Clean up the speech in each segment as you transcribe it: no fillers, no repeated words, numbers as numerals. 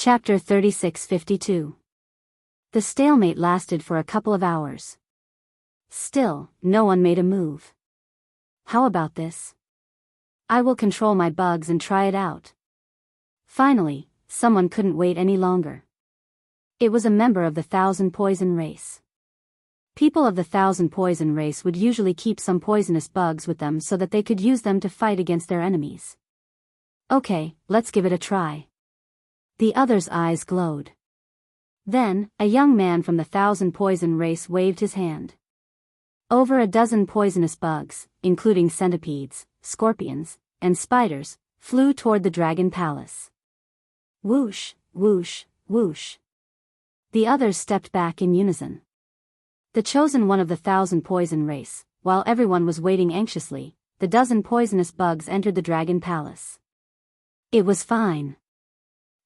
Chapter 3652. The stalemate lasted for a couple of hours. Still, no one made a move. How about this? I will control my bugs and try it out. Finally, someone couldn't wait any longer. It was a member of the Thousand Poison race. People of the Thousand Poison race would usually keep some poisonous bugs with them so that they could use them to fight against their enemies. Okay, let's give it a try. The other's eyes glowed. Then, a young man from the Thousand Poison race waved his hand. Over a dozen poisonous bugs, including centipedes, scorpions, and spiders, flew toward the Dragon Palace. Whoosh, whoosh, whoosh. The others stepped back in unison. The chosen one of the Thousand Poison race, while everyone was waiting anxiously, the dozen poisonous bugs entered the Dragon Palace. It was fine.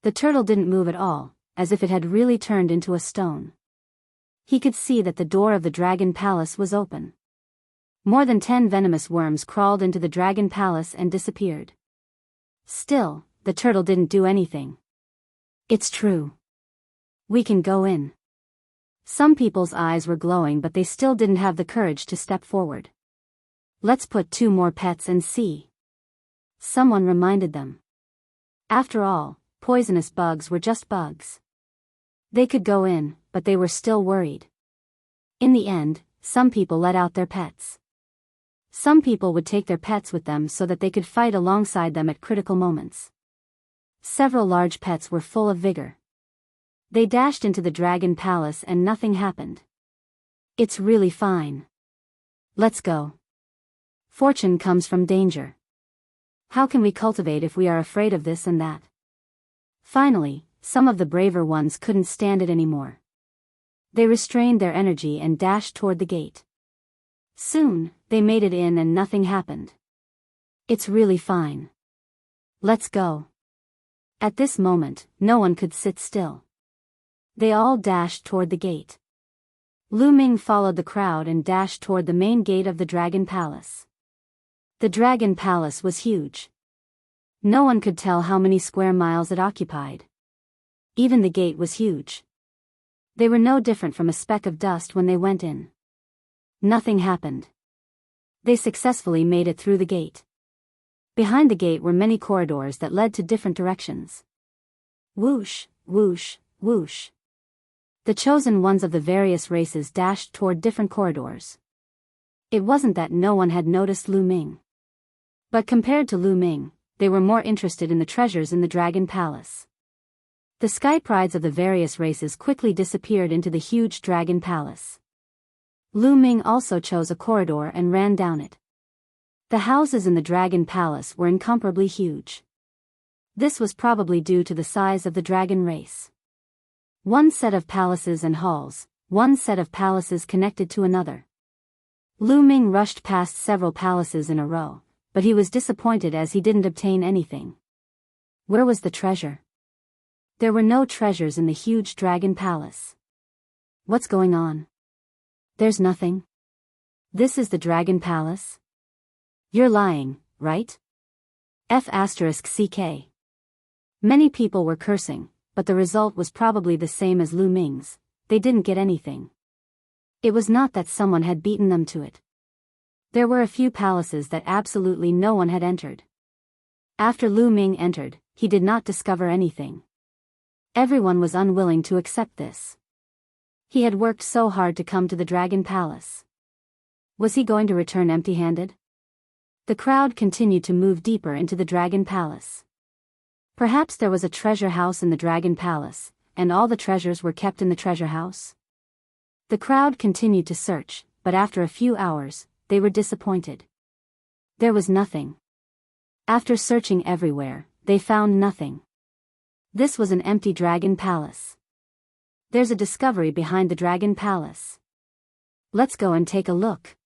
The turtle didn't move at all, as if it had really turned into a stone. He could see that the door of the Dragon Palace was open. More than 10 venomous worms crawled into the Dragon Palace and disappeared. Still, the turtle didn't do anything. It's true. We can go in. Some people's eyes were glowing, but they still didn't have the courage to step forward. Let's put 2 more pets and see. Someone reminded them. After all, poisonous bugs were just bugs. They could go in, but they were still worried. In the end, some people let out their pets. Some people would take their pets with them so that they could fight alongside them at critical moments. Several large pets were full of vigor. They dashed into the Dragon Palace and nothing happened. It's really fine. Let's go. Fortune comes from danger. How can we cultivate if we are afraid of this and that? Finally, some of the braver ones couldn't stand it anymore. They restrained their energy and dashed toward the gate. Soon, they made it in and nothing happened. It's really fine. Let's go. At this moment, no one could sit still. They all dashed toward the gate. Lu Ming followed the crowd and dashed toward the main gate of the Dragon Palace. The Dragon Palace was huge. No one could tell how many square miles it occupied. Even the gate was huge. They were no different from a speck of dust when they went in. Nothing happened. They successfully made it through the gate. Behind the gate were many corridors that led to different directions. Whoosh, whoosh, whoosh. The chosen ones of the various races dashed toward different corridors. It wasn't that no one had noticed Lu Ming. But compared to Lu Ming, they were more interested in the treasures in the Dragon Palace. The sky prides of the various races quickly disappeared into the huge Dragon Palace. Lu Ming also chose a corridor and ran down it. The houses in the Dragon Palace were incomparably huge. This was probably due to the size of the dragon race. One set of palaces and halls, one set of palaces connected to another. Lu Ming rushed past several palaces in a row, but he was disappointed as he didn't obtain anything. Where was the treasure? There were no treasures in the huge Dragon Palace. What's going on? There's nothing. This is the Dragon Palace? You're lying, right? F***ck. Many people were cursing, but the result was probably the same as Lu Ming's. They didn't get anything. It was not that someone had beaten them to it. There were a few palaces that absolutely no one had entered. After Lu Ming entered, he did not discover anything. Everyone was unwilling to accept this. He had worked so hard to come to the Dragon Palace. Was he going to return empty-handed? The crowd continued to move deeper into the Dragon Palace. Perhaps there was a treasure house in the Dragon Palace, and all the treasures were kept in the treasure house? The crowd continued to search, but after a few hours, they were disappointed. There was nothing. After searching everywhere, they found nothing. This was an empty Dragon Palace. There's a discovery behind the Dragon Palace. Let's go and take a look.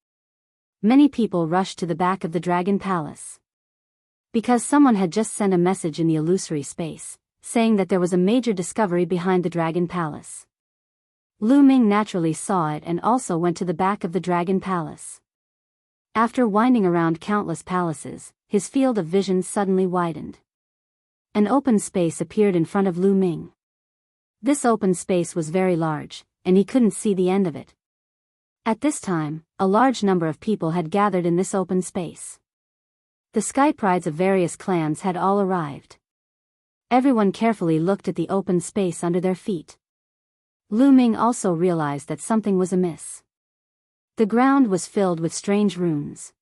Many people rushed to the back of the Dragon Palace. Because someone had just sent a message in the illusory space, saying that there was a major discovery behind the Dragon Palace. Lu Ming naturally saw it and also went to the back of the Dragon Palace. After winding around countless palaces, his field of vision suddenly widened. An open space appeared in front of Lu Ming. This open space was very large, and he couldn't see the end of it. At this time, a large number of people had gathered in this open space. The sky prides of various clans had all arrived. Everyone carefully looked at the open space under their feet. Lu Ming also realized that something was amiss. The ground was filled with strange runes.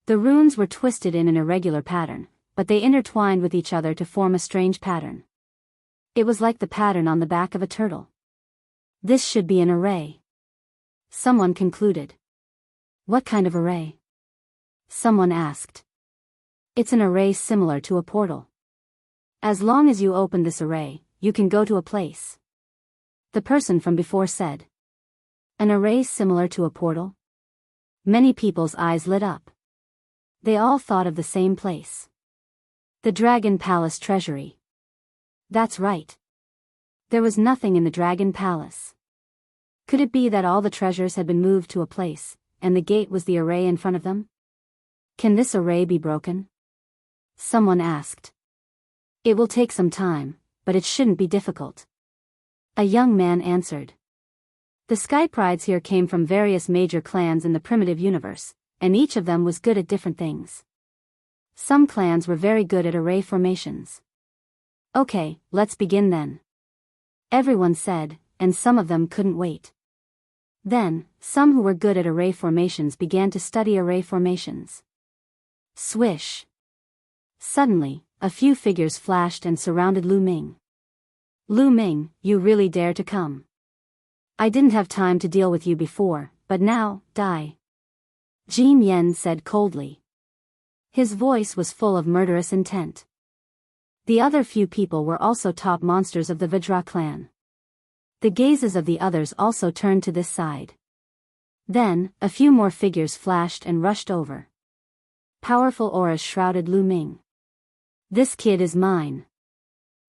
The runes were twisted in an irregular pattern, but they intertwined with each other to form a strange pattern. It was like the pattern on the back of a turtle. This should be an array. Someone concluded. What kind of array? Someone asked. It's an array similar to a portal. As long as you open this array, you can go to a place. The person from before said. An array similar to a portal? Many people's eyes lit up. They all thought of the same place. The Dragon Palace Treasury. That's right. There was nothing in the Dragon Palace. Could it be that all the treasures had been moved to a place, and the gate was the array in front of them? Can this array be broken? Someone asked. It will take some time, but it shouldn't be difficult. A young man answered. The Sky Prides here came from various major clans in the primitive universe, and each of them was good at different things. Some clans were very good at array formations. Okay, let's begin then. Everyone said, and some of them couldn't wait. Then, some who were good at array formations began to study array formations. Swish! Suddenly, a few figures flashed and surrounded Lu Ming. Lu Ming, you really dare to come. I didn't have time to deal with you before, but now, die. Jin Yen said coldly. His voice was full of murderous intent. The other few people were also top monsters of the Vajra clan. The gazes of the others also turned to this side. Then, a few more figures flashed and rushed over. Powerful auras shrouded Lu Ming. This kid is mine.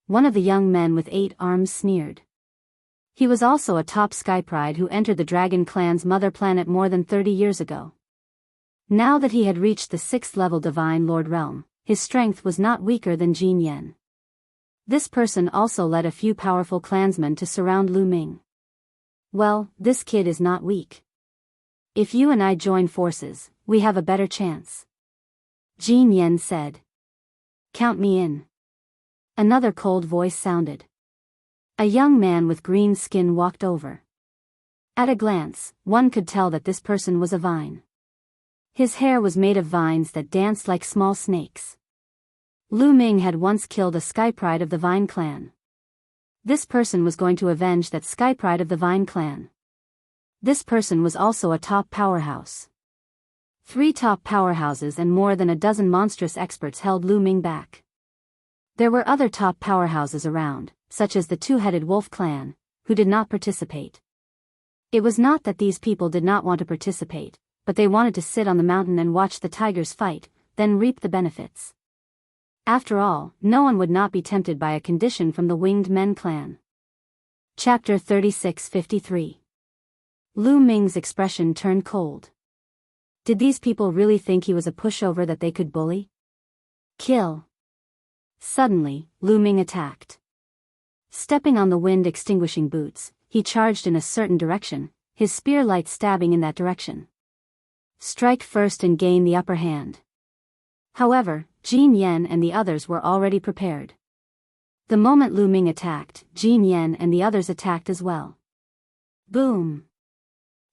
One of the young men with 8 arms sneered. He was also a top sky pride who entered the Dragon Clan's mother planet more than 30 years ago. Now that he had reached the 6th level Divine Lord realm, his strength was not weaker than Jin Yen. This person also led a few powerful clansmen to surround Lu Ming. Well, this kid is not weak. If you and I join forces, we have a better chance. Jin Yen said. Count me in. Another cold voice sounded. A young man with green skin walked over. At a glance, one could tell that this person was a vine. His hair was made of vines that danced like small snakes. Lu Ming had once killed a sky pride of the Vine clan. This person was going to avenge that sky pride of the Vine clan. This person was also a top powerhouse. 3 top powerhouses and more than a dozen monstrous experts held Lu Ming back. There were other top powerhouses around, such as the 2-headed wolf clan, who did not participate. It was not that these people did not want to participate, but they wanted to sit on the mountain and watch the tigers fight, then reap the benefits. After all, no one would not be tempted by a condition from the Winged Men clan. Chapter 36:53. Lu Ming's expression turned cold. Did these people really think he was a pushover that they could bully? Kill. Suddenly, Lu Ming attacked. Stepping on the wind-extinguishing boots, he charged in a certain direction, his spear light stabbing in that direction. Strike first and gain the upper hand. However, Jin Yen and the others were already prepared. The moment Lu Ming attacked, Jin Yen and the others attacked as well. Boom!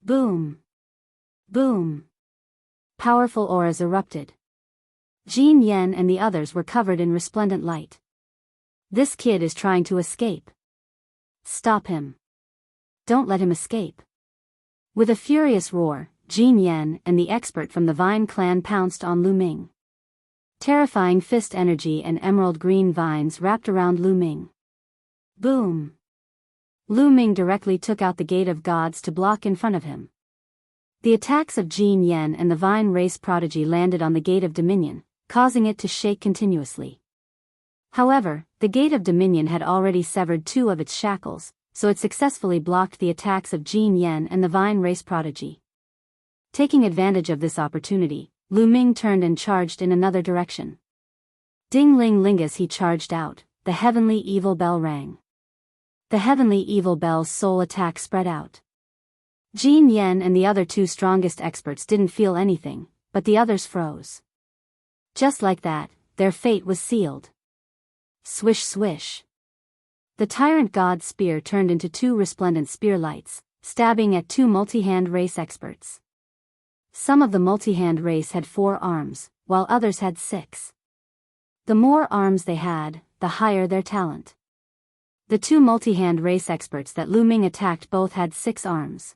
Boom! Boom! Powerful auras erupted. Jin Yen and the others were covered in resplendent light. This kid is trying to escape. Stop him. Don't let him escape. With a furious roar, Jin Yen and the expert from the Vine clan pounced on Lu Ming. Terrifying fist energy and emerald green vines wrapped around Lu Ming. Boom! Lu Ming directly took out the Gate of Gods to block in front of him. The attacks of Jin Yen and the Vine race prodigy landed on the Gate of Dominion, causing it to shake continuously. However, the Gate of Dominion had already severed 2 of its shackles, so it successfully blocked the attacks of Jin Yen and the Vine race prodigy. Taking advantage of this opportunity, Lu Ming turned and charged in another direction. Ding ling ling as he charged out, the heavenly evil bell rang. The heavenly evil Bell's soul attack spread out. Jin Yen and the other two strongest experts didn't feel anything, but the others froze. Just like that, their fate was sealed. Swish swish. The tyrant god's spear turned into two resplendent spear lights, stabbing at two multi-hand race experts. Some of the multi-hand race had 4 arms, while others had 6. The more arms they had, the higher their talent. The two multi-hand race experts that Lu Ming attacked both had 6 arms.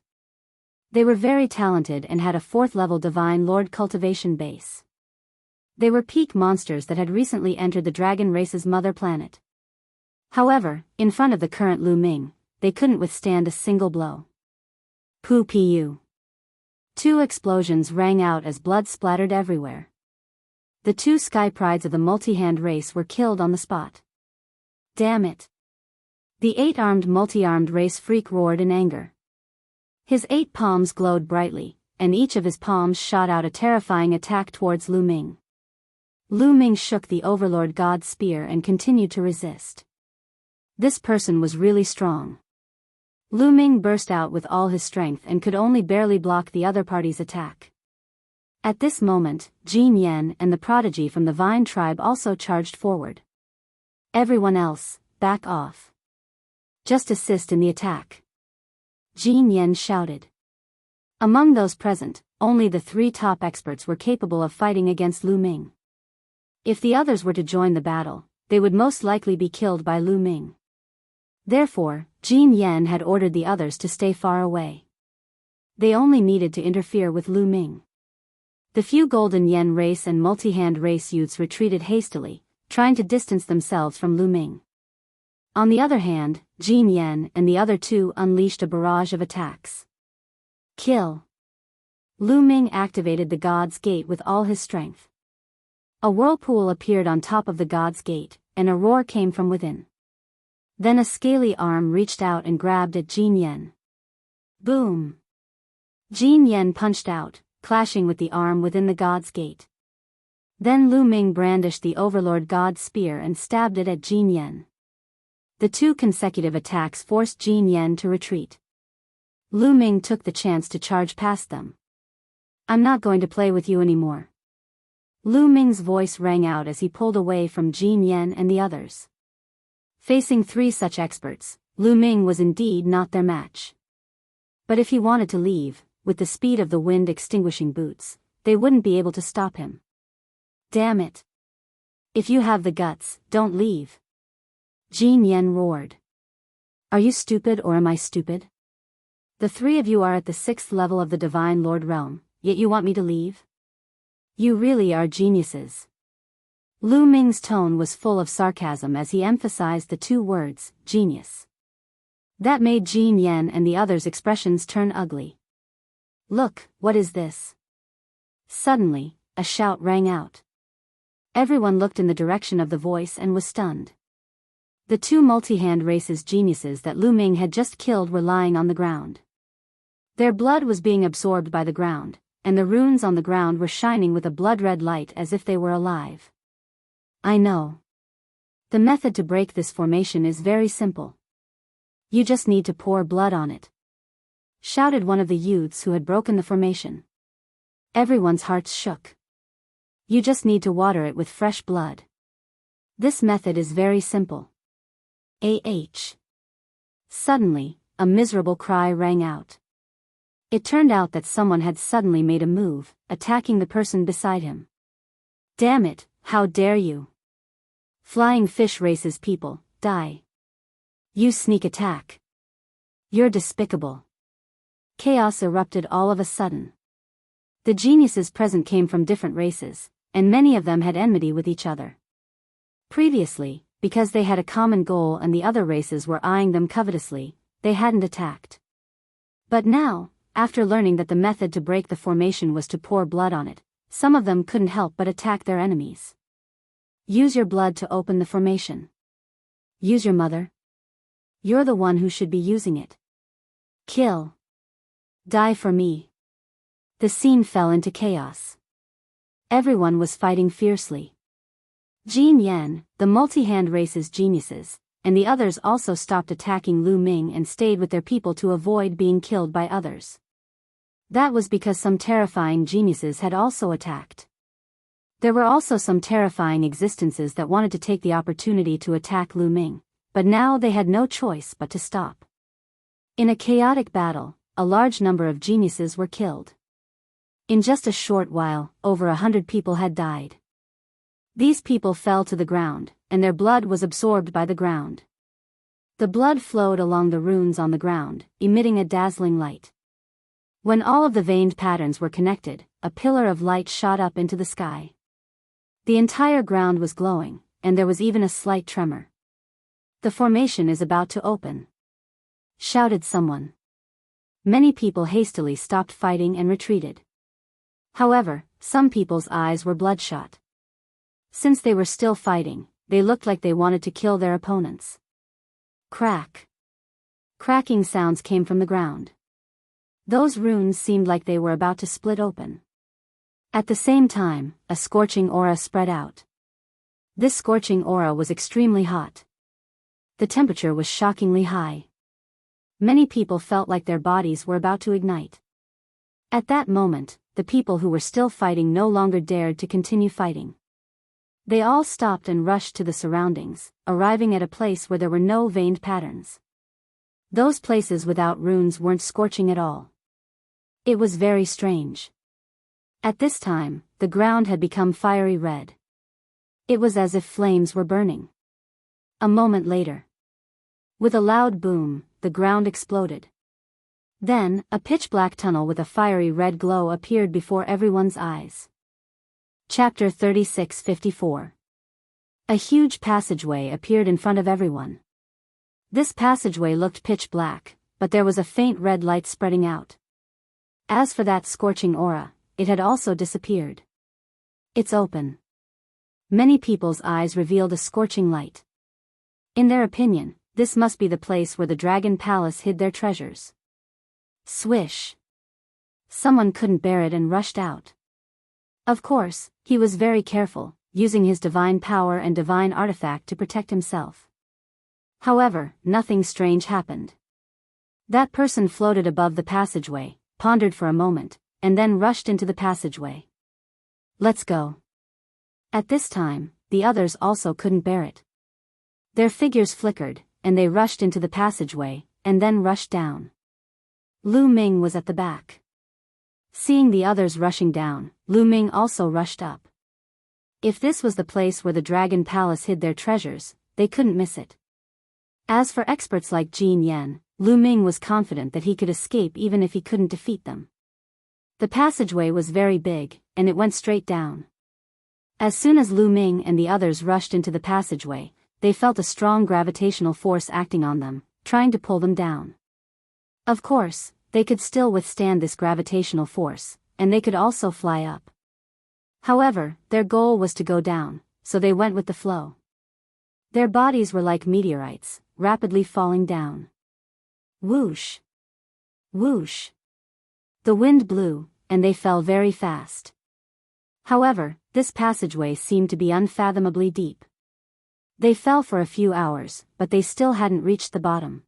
They were very talented and had a 4th-level Divine Lord cultivation base. They were peak monsters that had recently entered the dragon race's mother planet. However, in front of the current Lu Ming, they couldn't withstand a single blow. Poo-pu. 2 explosions rang out as blood splattered everywhere. The 2 sky prides of the multi-hand race were killed on the spot. Damn it. The 8-armed multi-armed race freak roared in anger. His 8 palms glowed brightly, and each of his palms shot out a terrifying attack towards Lu Ming. Lu Ming shook the Overlord God's spear and continued to resist. This person was really strong. Lu Ming burst out with all his strength and could only barely block the other party's attack. At this moment, Jin Yen and the prodigy from the Vine tribe also charged forward. Everyone else, back off. Just assist in the attack. Jin Yen shouted. Among those present, only the 3 top experts were capable of fighting against Lu Ming. If the others were to join the battle, they would most likely be killed by Lu Ming. Therefore, Jin Yen had ordered the others to stay far away. They only needed to interfere with Lu Ming. The few Golden Yen race and multi-hand race youths retreated hastily, trying to distance themselves from Lu Ming. On the other hand, Jin Yen and the other 2 unleashed a barrage of attacks. Kill. Lu Ming activated the God's Gate with all his strength. A whirlpool appeared on top of the God's Gate, and a roar came from within. Then a scaly arm reached out and grabbed at Jin Yen. Boom! Jin Yen punched out, clashing with the arm within the God's Gate. Then Lu Ming brandished the Overlord God's spear and stabbed it at Jin Yen. The 2 consecutive attacks forced Jin Yen to retreat. Lu Ming took the chance to charge past them. I'm not going to play with you anymore. Lu Ming's voice rang out as he pulled away from Jin Yen and the others. Facing 3 such experts, Lu Ming was indeed not their match. But if he wanted to leave, with the speed of the wind extinguishing boots, they wouldn't be able to stop him. Damn it. If you have the guts, don't leave. Jin Yen roared. Are you stupid or am I stupid? The 3 of you are at the 6th level of the Divine Lord realm, yet you want me to leave? You really are geniuses. Lu Ming's tone was full of sarcasm as he emphasized the 2 words, genius. That made Jin Yen and the others' expressions turn ugly. Look, what is this? Suddenly, a shout rang out. Everyone looked in the direction of the voice and was stunned. The 2 multi-hand races geniuses that Lu Ming had just killed were lying on the ground. Their blood was being absorbed by the ground, and the runes on the ground were shining with a blood-red light as if they were alive. I know. The method to break this formation is very simple. You just need to pour blood on it, shouted one of the youths who had broken the formation. Everyone's hearts shook. You just need to water it with fresh blood. This method is very simple. Suddenly, a miserable cry rang out. It turned out that someone had suddenly made a move, attacking the person beside him. Damn it, how dare you! Flying fish races people, die. You sneak attack. You're despicable. Chaos erupted all of a sudden. The geniuses present came from different races, and many of them had enmity with each other. Previously, because they had a common goal and the other races were eyeing them covetously, they hadn't attacked. But now, after learning that the method to break the formation was to pour blood on it, some of them couldn't help but attack their enemies. Use your blood to open the formation. Use your mother. You're the one who should be using it. Kill. Die for me. The scene fell into chaos. Everyone was fighting fiercely. Jin Yen, the multi-hand race's geniuses, and the others also stopped attacking Lu Ming and stayed with their people to avoid being killed by others. That was because some terrifying geniuses had also attacked. There were also some terrifying existences that wanted to take the opportunity to attack Lu Ming, but now they had no choice but to stop. In a chaotic battle, a large number of geniuses were killed. In just a short while, over 100 people had died. These people fell to the ground, and their blood was absorbed by the ground. The blood flowed along the runes on the ground, emitting a dazzling light. When all of the veined patterns were connected, a pillar of light shot up into the sky. The entire ground was glowing, and there was even a slight tremor. "The formation is about to open," shouted someone. Many people hastily stopped fighting and retreated. However, some people's eyes were bloodshot. Since they were still fighting, they looked like they wanted to kill their opponents. Crack. Cracking sounds came from the ground. Those runes seemed like they were about to split open. At the same time, a scorching aura spread out. This scorching aura was extremely hot. The temperature was shockingly high. Many people felt like their bodies were about to ignite. At that moment, the people who were still fighting no longer dared to continue fighting. They all stopped and rushed to the surroundings, arriving at a place where there were no veined patterns. Those places without runes weren't scorching at all. It was very strange. At this time, the ground had become fiery red. It was as if flames were burning. A moment later, with a loud boom, the ground exploded. Then, a pitch-black tunnel with a fiery red glow appeared before everyone's eyes. Chapter 36:54. A huge passageway appeared in front of everyone. This passageway looked pitch black, but there was a faint red light spreading out. As for that scorching aura, it had also disappeared. "It's open." Many people's eyes revealed a scorching light. In their opinion, this must be the place where the Dragon Palace hid their treasures. Swish. Someone couldn't bear it and rushed out. Of course, he was very careful, using his divine power and divine artifact to protect himself. However, nothing strange happened. That person floated above the passageway, pondered for a moment, and then rushed into the passageway. "Let's go." At this time, the others also couldn't bear it. Their figures flickered, and they rushed into the passageway, and then rushed down. Lu Ming was at the back. Seeing the others rushing down, Lu Ming also rushed up. If this was the place where the Dragon Palace hid their treasures, they couldn't miss it. As for experts like Jin Yan, Lu Ming was confident that he could escape even if he couldn't defeat them. The passageway was very big, and it went straight down. As soon as Lu Ming and the others rushed into the passageway, they felt a strong gravitational force acting on them, trying to pull them down. Of course, they could still withstand this gravitational force, and they could also fly up. However, their goal was to go down, so they went with the flow. Their bodies were like meteorites, rapidly falling down. Whoosh! Whoosh! The wind blew, and they fell very fast. However, this passageway seemed to be unfathomably deep. They fell for a few hours, but they still hadn't reached the bottom.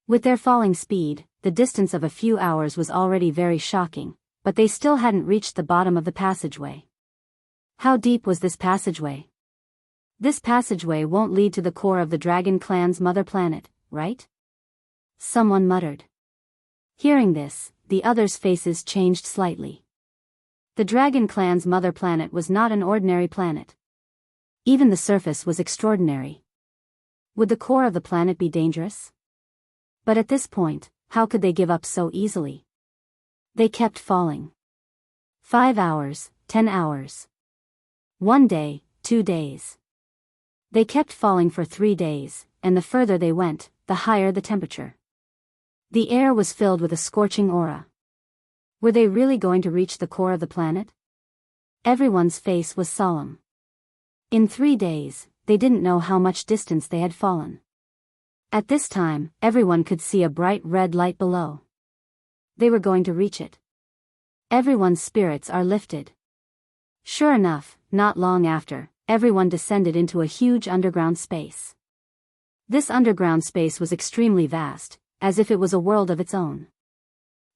With their falling speed, the distance of a few hours was already very shocking, but they still hadn't reached the bottom of the passageway. How deep was this passageway? This passageway won't lead to the core of the Dragon Clan's mother planet, right? Someone muttered. Hearing this, the others' faces changed slightly. The Dragon Clan's mother planet was not an ordinary planet. Even the surface was extraordinary. Would the core of the planet be dangerous? But at this point, how could they give up so easily? They kept falling. 5 hours, 10 hours. 1 day, 2 days. They kept falling for 3 days, and the further they went, the higher the temperature. The air was filled with a scorching aura. Were they really going to reach the core of the planet? Everyone's face was solemn. In 3 days, they didn't know how much distance they had fallen. At this time, everyone could see a bright red light below. They were going to reach it. Everyone's spirits are lifted. Sure enough, not long after, everyone descended into a huge underground space. This underground space was extremely vast, as if it was a world of its own.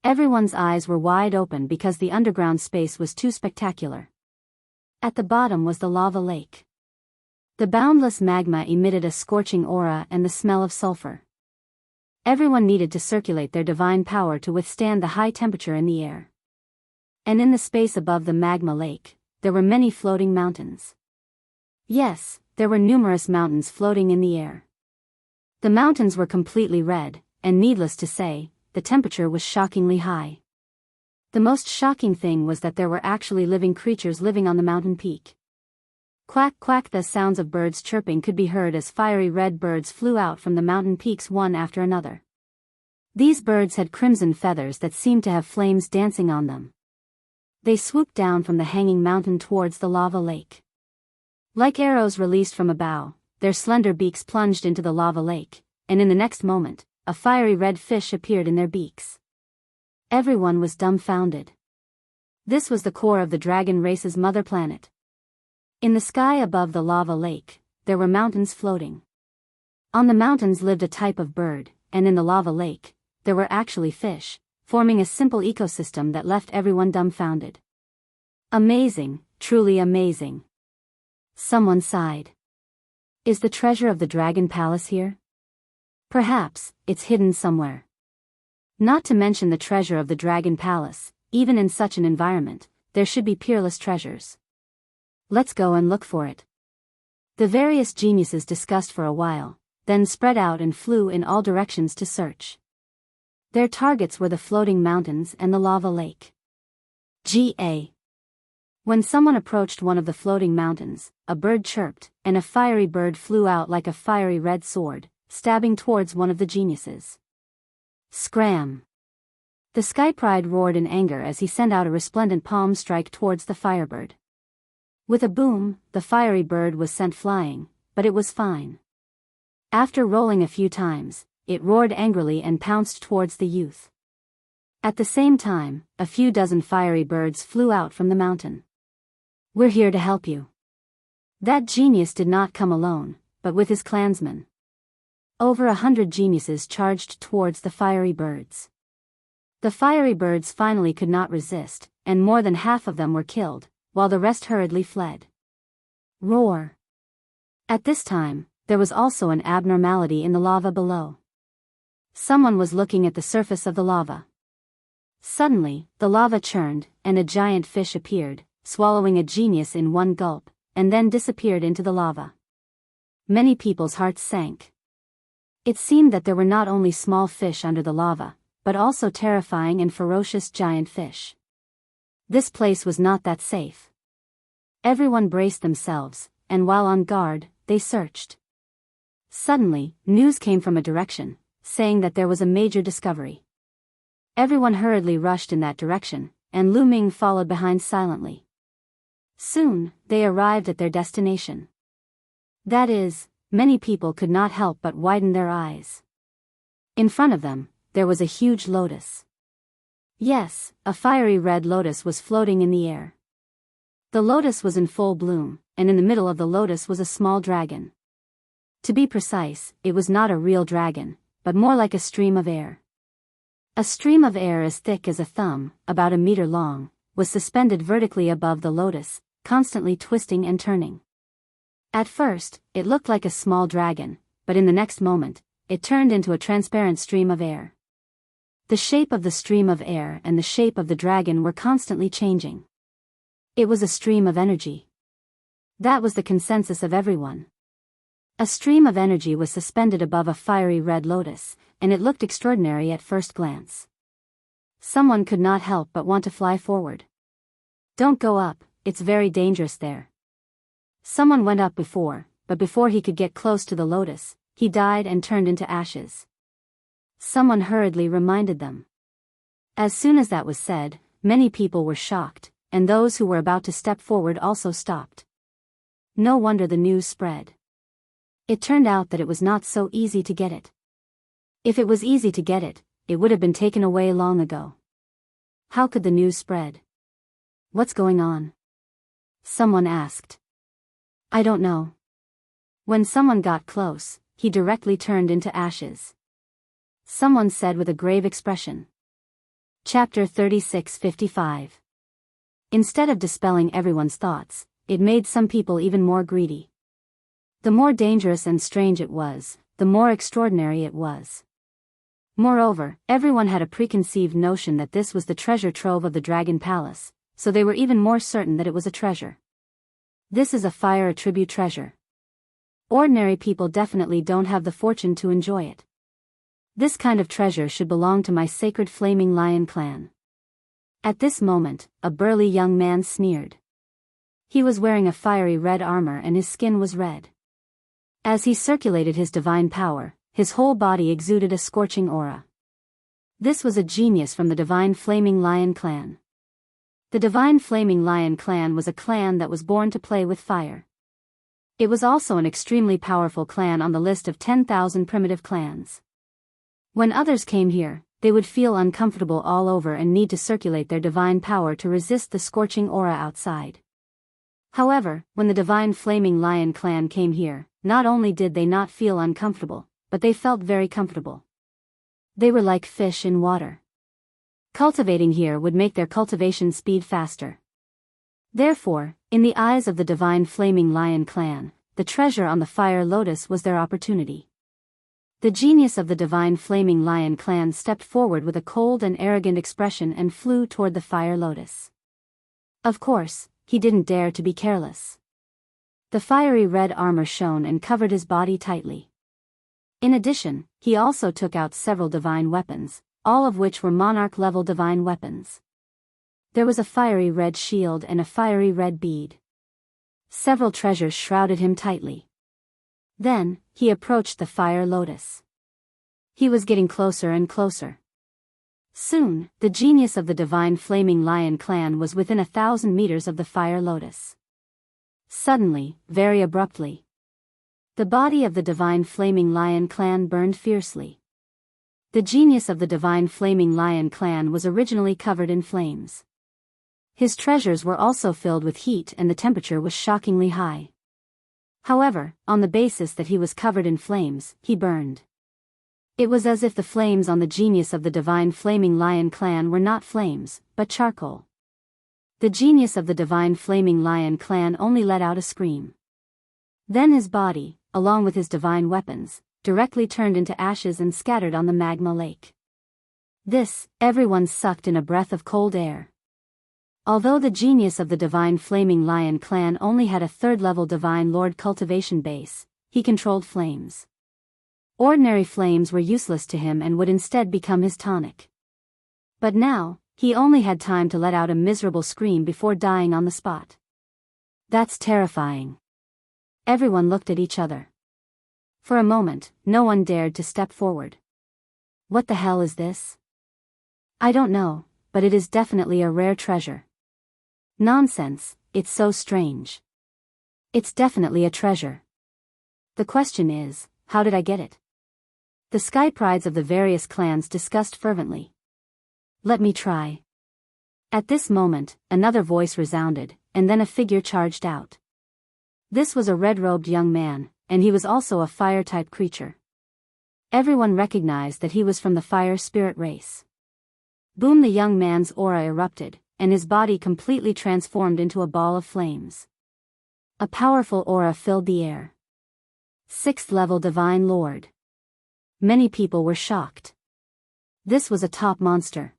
Everyone's eyes were wide open because the underground space was too spectacular. At the bottom was the lava lake. The boundless magma emitted a scorching aura and the smell of sulfur. Everyone needed to circulate their divine power to withstand the high temperature in the air. And in the space above the magma lake, there were many floating mountains. Yes, there were numerous mountains floating in the air. The mountains were completely red, and needless to say, the temperature was shockingly high. The most shocking thing was that there were actually living creatures living on the mountain peak. Quack quack, the sounds of birds chirping could be heard as fiery red birds flew out from the mountain peaks one after another. These birds had crimson feathers that seemed to have flames dancing on them. They swooped down from the hanging mountain towards the lava lake. Like arrows released from a bow, their slender beaks plunged into the lava lake, and in the next moment, a fiery red fish appeared in their beaks. Everyone was dumbfounded. This was the core of the dragon race's mother planet. In the sky above the lava lake, there were mountains floating. On the mountains lived a type of bird, and in the lava lake, there were actually fish, forming a simple ecosystem that left everyone dumbfounded. Amazing, truly amazing. Someone sighed. Is the treasure of the Dragon Palace here? Perhaps, it's hidden somewhere. Not to mention the treasure of the Dragon Palace, even in such an environment, there should be peerless treasures. Let's go and look for it. The various geniuses discussed for a while, then spread out and flew in all directions to search. Their targets were the floating mountains and the lava lake. G.A. When someone approached one of the floating mountains, a bird chirped, and a fiery bird flew out like a fiery red sword, stabbing towards one of the geniuses. Scram! The Sky Pride roared in anger as he sent out a resplendent palm strike towards the firebird. With a boom, the fiery bird was sent flying, but it was fine. After rolling a few times, it roared angrily and pounced towards the youth. At the same time, a few dozen fiery birds flew out from the mountain. We're here to help you. That genius did not come alone, but with his clansmen. Over 100 geniuses charged towards the fiery birds. The fiery birds finally could not resist, and more than half of them were killed, while the rest hurriedly fled. Roar! At this time, there was also an abnormality in the lava below. Someone was looking at the surface of the lava. Suddenly, the lava churned, and a giant fish appeared, swallowing a genius in one gulp, and then disappeared into the lava. Many people's hearts sank. It seemed that there were not only small fish under the lava, but also terrifying and ferocious giant fish. This place was not that safe. Everyone braced themselves, and while on guard, they searched. Suddenly, news came from a direction, saying that there was a major discovery. Everyone hurriedly rushed in that direction, and Lu Ming followed behind silently. Soon, they arrived at their destination. That is, many people could not help but widen their eyes. In front of them, there was a huge lotus. Yes, a fiery red lotus was floating in the air. The lotus was in full bloom, and in the middle of the lotus was a small dragon. To be precise, it was not a real dragon, but more like a stream of air. A stream of air as thick as a thumb, about a meter long, was suspended vertically above the lotus, constantly twisting and turning. At first, it looked like a small dragon, but in the next moment, it turned into a transparent stream of air. The shape of the stream of air and the shape of the dragon were constantly changing. It was a stream of energy. That was the consensus of everyone. A stream of energy was suspended above a fiery red lotus, and it looked extraordinary at first glance. Someone could not help but want to fly forward. Don't go up, it's very dangerous there. Someone went up before, but before he could get close to the lotus, he died and turned into ashes. Someone hurriedly reminded them. As soon as that was said, many people were shocked, and those who were about to step forward also stopped. No wonder the news spread. It turned out that it was not so easy to get it. If it was easy to get it, it would have been taken away long ago. How could the news spread? What's going on? Someone asked. I don't know. When someone got close, he directly turned into ashes. Someone said with a grave expression. Chapter 36:55. Instead of dispelling everyone's thoughts, it made some people even more greedy. The more dangerous and strange it was, the more extraordinary it was. Moreover, everyone had a preconceived notion that this was the treasure trove of the Dragon Palace, so they were even more certain that it was a treasure. This is a fire attribute treasure. Ordinary people definitely don't have the fortune to enjoy it. This kind of treasure should belong to my sacred flaming lion clan. At this moment, a burly young man sneered. He was wearing a fiery red armor and his skin was red. As he circulated his divine power, his whole body exuded a scorching aura. This was a genius from the Divine Flaming Lion clan. The Divine Flaming Lion clan was a clan that was born to play with fire. It was also an extremely powerful clan on the list of 10,000 primitive clans. When others came here, they would feel uncomfortable all over and need to circulate their divine power to resist the scorching aura outside. However, when the Divine Flaming Lion clan came here, not only did they not feel uncomfortable, but they felt very comfortable. They were like fish in water. Cultivating here would make their cultivation speed faster. Therefore, in the eyes of the Divine Flaming Lion clan, the treasure on the Fire Lotus was their opportunity. The genius of the Divine Flaming Lion clan stepped forward with a cold and arrogant expression and flew toward the Fire Lotus. Of course, he didn't dare to be careless. The fiery red armor shone and covered his body tightly. In addition, he also took out several divine weapons, all of which were monarch-level divine weapons. There was a fiery red shield and a fiery red bead. Several treasures shrouded him tightly. Then, he approached the Fire Lotus. He was getting closer and closer. Soon, the genius of the Divine Flaming Lion clan was within 1,000 meters of the Fire Lotus. Suddenly, very abruptly, the body of the Divine Flaming Lion clan burned fiercely. The genius of the Divine Flaming Lion clan was originally covered in flames. His treasures were also filled with heat and the temperature was shockingly high. However, on the basis that he was covered in flames, he burned. It was as if the flames on the genius of the Divine Flaming Lion clan were not flames, but charcoal. The genius of the Divine Flaming Lion clan only let out a scream. Then his body, along with his divine weapons, directly turned into ashes and scattered on the magma lake. This, everyone sucked in a breath of cold air. Although the genius of the Divine Flaming Lion clan only had a third-level Divine Lord cultivation base, he controlled flames. Ordinary flames were useless to him and would instead become his tonic. But now, he only had time to let out a miserable scream before dying on the spot. That's terrifying. Everyone looked at each other. For a moment, no one dared to step forward. What the hell is this? I don't know, but it is definitely a rare treasure. Nonsense, it's so strange. It's definitely a treasure. The question is, how did I get it? The sky prides of the various clans discussed fervently. Let me try. At this moment, another voice resounded, and then a figure charged out. This was a red-robed young man, and he was also a fire-type creature. Everyone recognized that he was from the fire spirit race. Boom! The young man's aura erupted, and his body completely transformed into a ball of flames. A powerful aura filled the air. 6th level Divine Lord. Many people were shocked. This was a top monster.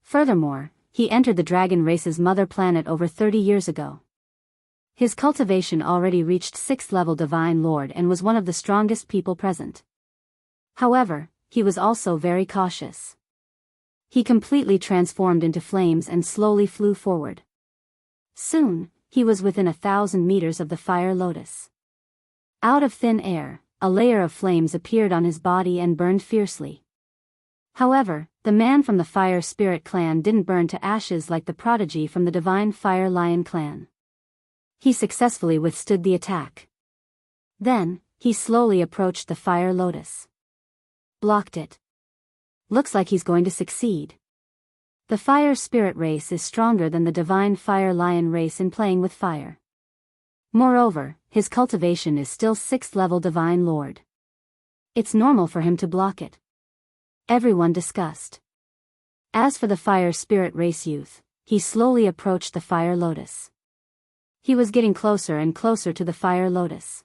Furthermore, he entered the dragon race's mother planet over 30 years ago. His cultivation already reached 6th level Divine Lord and was one of the strongest people present. However, he was also very cautious. He completely transformed into flames and slowly flew forward. Soon, he was within 1,000 meters of the Fire Lotus. Out of thin air, a layer of flames appeared on his body and burned fiercely. However, the man from the Fire Spirit clan didn't burn to ashes like the prodigy from the Divine Fire Lion clan. He successfully withstood the attack. Then, he slowly approached the Fire Lotus. Blocked it. Looks like he's going to succeed. The Fire Spirit race is stronger than the Divine Fire Lion race in playing with fire. Moreover, his cultivation is still 6th level Divine Lord. It's normal for him to block it. Everyone discussed. As for the fire spirit race youth, he slowly approached the fire lotus. He was getting closer and closer to the fire lotus.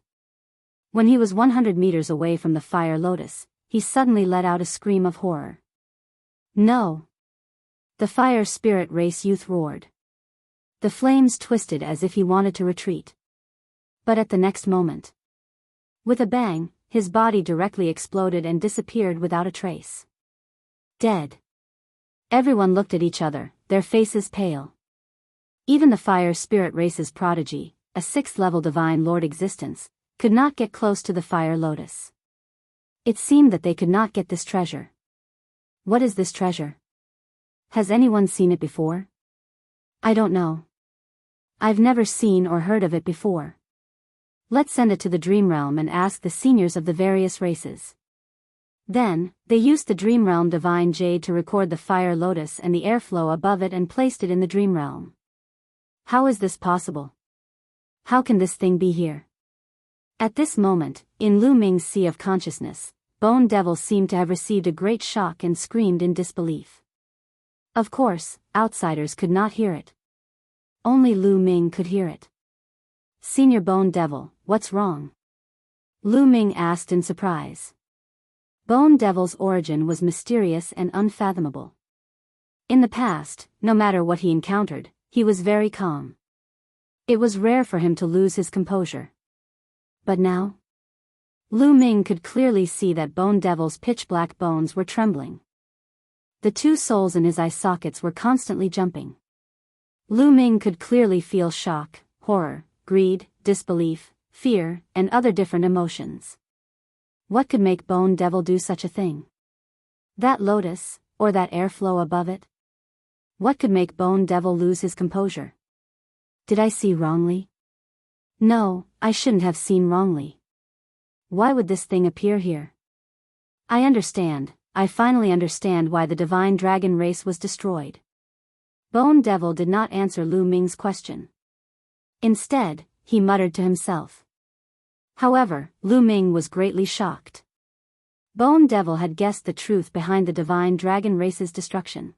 When he was 100 meters away from the fire lotus, he suddenly let out a scream of horror. No! The fire spirit race youth roared. The flames twisted as if he wanted to retreat. But at the next moment, with a bang, his body directly exploded and disappeared without a trace. Dead. Everyone looked at each other, their faces pale. Even the fire spirit race's prodigy, a 6th-level divine lord existence, could not get close to the fire lotus. It seemed that they could not get this treasure. What is this treasure? Has anyone seen it before? I don't know. I've never seen or heard of it before. Let's send it to the Dream Realm and ask the seniors of the various races. Then, they used the Dream Realm Divine Jade to record the fire lotus and the airflow above it and placed it in the Dream Realm. How is this possible? How can this thing be here? At this moment, in Lu Ming's sea of consciousness, Bone Devil seemed to have received a great shock and screamed in disbelief. Of course, outsiders could not hear it. Only Lu Ming could hear it. Senior Bone Devil, what's wrong? Lu Ming asked in surprise. Bone Devil's origin was mysterious and unfathomable. In the past, no matter what he encountered, he was very calm. It was rare for him to lose his composure. But now? Lu Ming could clearly see that Bone Devil's pitch-black bones were trembling. The 2 souls in his eye sockets were constantly jumping. Lu Ming could clearly feel shock, horror, greed, disbelief, fear, and other different emotions. What could make Bone Devil do such a thing? That lotus, or that airflow above it? What could make Bone Devil lose his composure? Did I see wrongly? No, I shouldn't have seen wrongly. Why would this thing appear here? I understand, I finally understand why the divine dragon race was destroyed. Bone Devil did not answer Lu Ming's question. Instead, he muttered to himself. However, Lu Ming was greatly shocked. Bone Devil had guessed the truth behind the divine dragon race's destruction.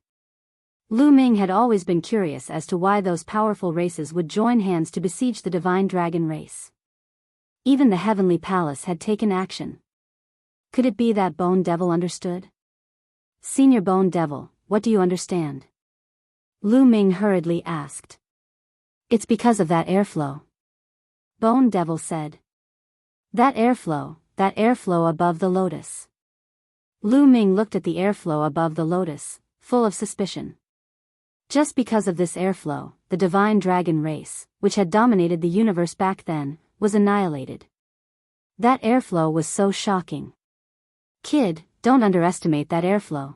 Lu Ming had always been curious as to why those powerful races would join hands to besiege the divine dragon race. Even the heavenly palace had taken action. Could it be that Bone Devil understood? Senior Bone Devil, what do you understand? Lu Ming hurriedly asked. It's because of that airflow. Bone Devil said. That airflow above the lotus. Lu Ming looked at the airflow above the lotus, full of suspicion. Just because of this airflow, the divine dragon race, which had dominated the universe back then, was annihilated. That airflow was so shocking. Kid, don't underestimate that airflow.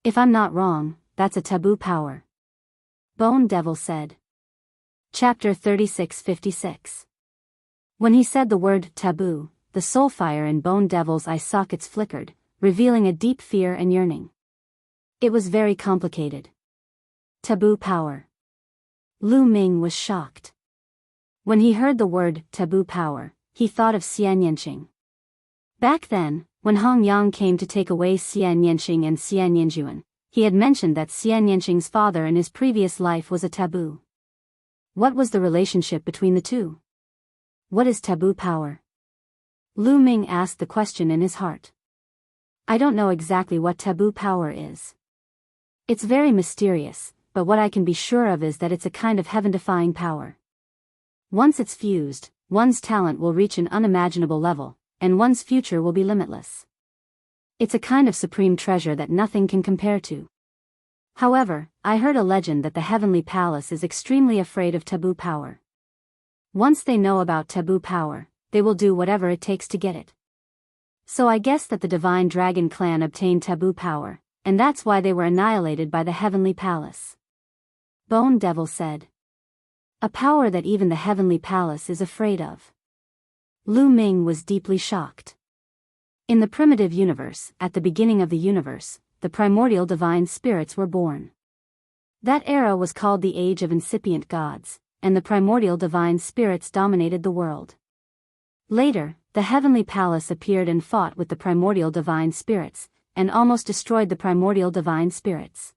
If I'm not wrong, that's a taboo power. Bone Devil said. Chapter 3656. When he said the word taboo, the soul fire in Bone Devil's eye sockets flickered, revealing a deep fear and yearning. It was very complicated. Taboo power. Lu Ming was shocked. When he heard the word taboo power, he thought of Xian Yanqing. Back then, when Hong Yang came to take away Xian Yanqing and Xian Yanjuan, he had mentioned that Xian Yanqing's father in his previous life was a taboo. What was the relationship between the two? What is taboo power? Lu Ming asked the question in his heart. I don't know exactly what taboo power is. It's very mysterious, but what I can be sure of is that it's a kind of heaven-defying power. Once it's fused, one's talent will reach an unimaginable level, and one's future will be limitless. It's a kind of supreme treasure that nothing can compare to. However, I heard a legend that the Heavenly Palace is extremely afraid of taboo power. Once they know about taboo power, they will do whatever it takes to get it. So I guess that the Divine Dragon Clan obtained taboo power, and that's why they were annihilated by the Heavenly Palace. Bone Devil said. A power that even the Heavenly Palace is afraid of. Lu Ming was deeply shocked. In the primitive universe, at the beginning of the universe, the primordial divine spirits were born. That era was called the Age of Incipient Gods, and the primordial divine spirits dominated the world. Later, the heavenly palace appeared and fought with the primordial divine spirits, and almost destroyed the primordial divine spirits.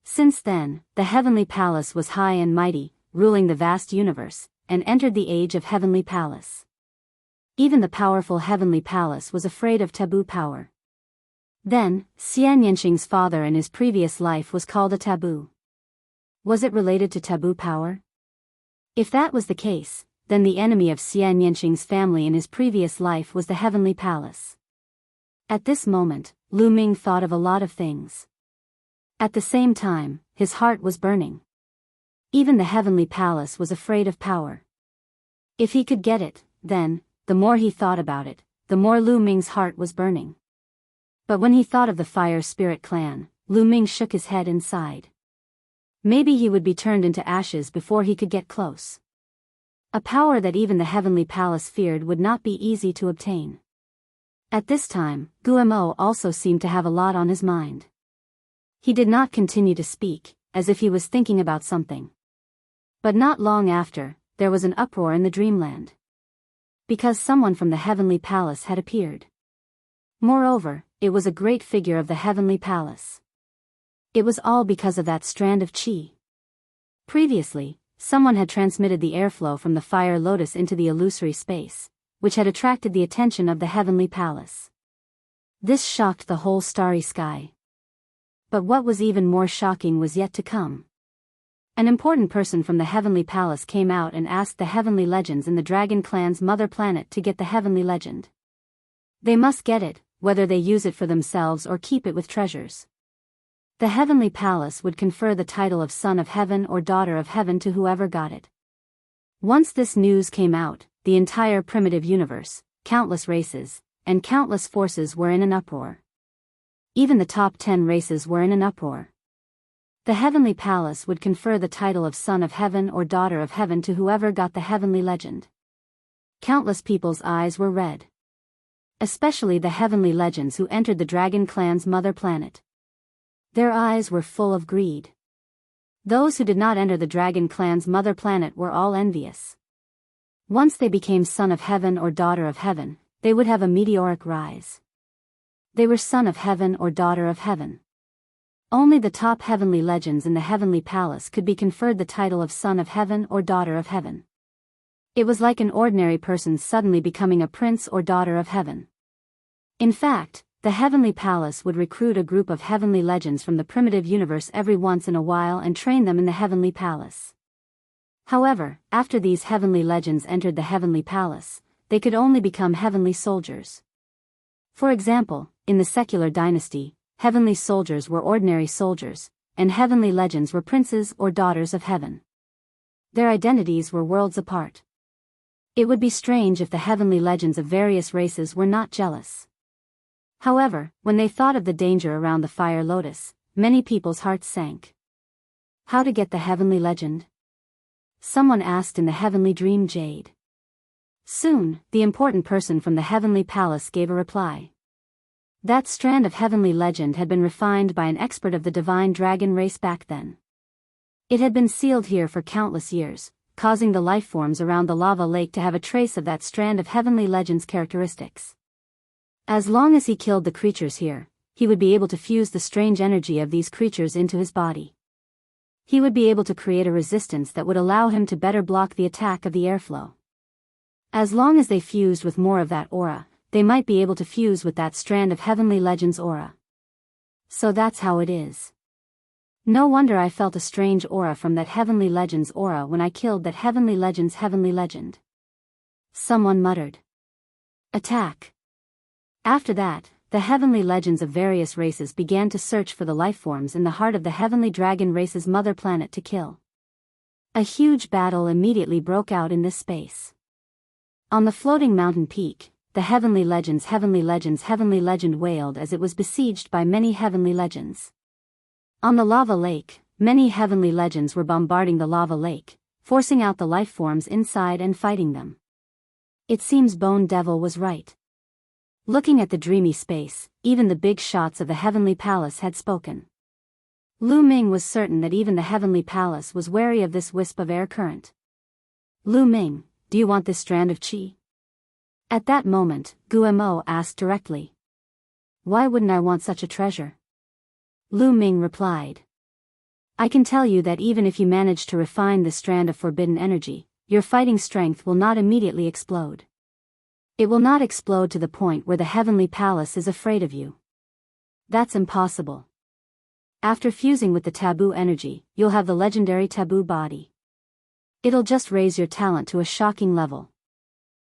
Since then, the heavenly palace was high and mighty, ruling the vast universe, and entered the age of heavenly palace. Even the powerful heavenly palace was afraid of taboo power. Then, Xianyinshing's father in his previous life was called a taboo. Was it related to taboo power? If that was the case, then the enemy of Xianyinshing's family in his previous life was the heavenly palace. At this moment, Lu Ming thought of a lot of things. At the same time, his heart was burning. Even the heavenly palace was afraid of power. If he could get it, then, the more he thought about it, the more Lu Ming's heart was burning. But when he thought of the Fire Spirit clan, Lu Ming shook his head and sighed. Maybe he would be turned into ashes before he could get close. A power that even the heavenly palace feared would not be easy to obtain. At this time, Guemo also seemed to have a lot on his mind. He did not continue to speak, as if he was thinking about something. But not long after, there was an uproar in the dreamland. Because someone from the heavenly palace had appeared. Moreover, it was a great figure of the heavenly palace. It was all because of that strand of chi. Previously, someone had transmitted the airflow from the fire lotus into the illusory space, which had attracted the attention of the heavenly palace. This shocked the whole starry sky. But what was even more shocking was yet to come. An important person from the heavenly palace came out and asked the heavenly legends in the dragon clan's mother planet to get the heavenly legend. They must get it, whether they use it for themselves or keep it with treasures. The heavenly palace would confer the title of son of heaven or daughter of heaven to whoever got it. Once this news came out, the entire primitive universe, countless races, and countless forces were in an uproar. Even the top 10 races were in an uproar. The heavenly palace would confer the title of son of heaven or daughter of heaven to whoever got the heavenly legend. Countless people's eyes were red. Especially the heavenly legends who entered the dragon clan's mother planet. Their eyes were full of greed. Those who did not enter the dragon clan's mother planet were all envious. Once they became son of heaven or daughter of heaven, they would have a meteoric rise. They were son of heaven or daughter of heaven. Only the top heavenly legends in the heavenly palace could be conferred the title of son of heaven or daughter of heaven. It was like an ordinary person suddenly becoming a prince or daughter of heaven. In fact, the heavenly palace would recruit a group of heavenly legends from the primitive universe every once in a while and train them in the heavenly palace. However, after these heavenly legends entered the heavenly palace, they could only become heavenly soldiers. For example, in the secular dynasty, heavenly soldiers were ordinary soldiers, and heavenly legends were princes or daughters of heaven. Their identities were worlds apart. It would be strange if the heavenly legends of various races were not jealous. However, when they thought of the danger around the fire lotus, many people's hearts sank. How to get the heavenly legend? Someone asked in the heavenly dream jade. Soon, the important person from the heavenly palace gave a reply. That strand of heavenly legend had been refined by an expert of the divine dragon race back then. It had been sealed here for countless years, causing the life forms around the lava lake to have a trace of that strand of heavenly legend's characteristics. As long as he killed the creatures here, he would be able to fuse the strange energy of these creatures into his body. He would be able to create a resistance that would allow him to better block the attack of the airflow. As long as they fused with more of that aura, they might be able to fuse with that strand of heavenly legend's aura. So that's how it is. No wonder I felt a strange aura from that heavenly legend's aura when I killed that heavenly legend's heavenly legend. Someone muttered. Attack. After that, the heavenly legends of various races began to search for the lifeforms in the heart of the heavenly dragon race's mother planet to kill. A huge battle immediately broke out in this space. On the floating mountain peak, the heavenly legend's heavenly legend wailed as it was besieged by many heavenly legends. On the lava lake, many heavenly legends were bombarding the lava lake, forcing out the lifeforms inside and fighting them. It seems Bone Devil was right. Looking at the dreamy space, even the big shots of the heavenly palace had spoken. Lu Ming was certain that even the heavenly palace was wary of this wisp of air current. Lu Ming, do you want this strand of chi? At that moment, Guo asked directly. Why wouldn't I want such a treasure? Lu Ming replied. I can tell you that even if you manage to refine the strand of forbidden energy, your fighting strength will not immediately explode. It will not explode to the point where the heavenly palace is afraid of you. That's impossible. After fusing with the taboo energy, you'll have the legendary taboo body. It'll just raise your talent to a shocking level.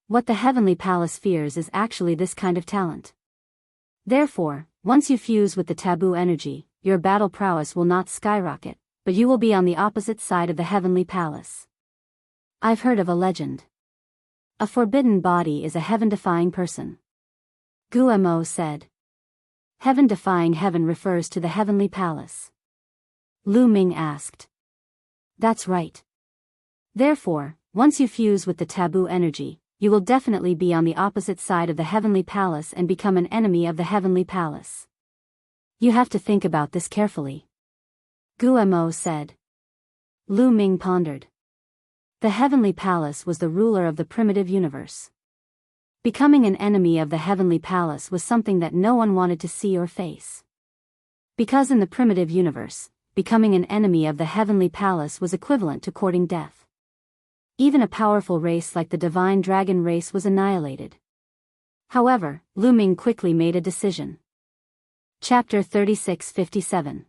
What the heavenly palace fears is actually this kind of talent. Therefore, once you fuse with the taboo energy, your battle prowess will not skyrocket, but you will be on the opposite side of the heavenly palace. I've heard of a legend. A forbidden body is a heaven-defying person. Guo said. Heaven-defying heaven refers to the heavenly palace. Lu Ming asked. That's right. Therefore, once you fuse with the taboo energy, you will definitely be on the opposite side of the heavenly palace and become an enemy of the heavenly palace. You have to think about this carefully. Guo said. Lu Ming pondered. The heavenly palace was the ruler of the primitive universe. Becoming an enemy of the heavenly palace was something that no one wanted to see or face. Because in the primitive universe, becoming an enemy of the heavenly palace was equivalent to courting death. Even a powerful race like the divine dragon race was annihilated. However, Lu Ming quickly made a decision. Chapter 36:57.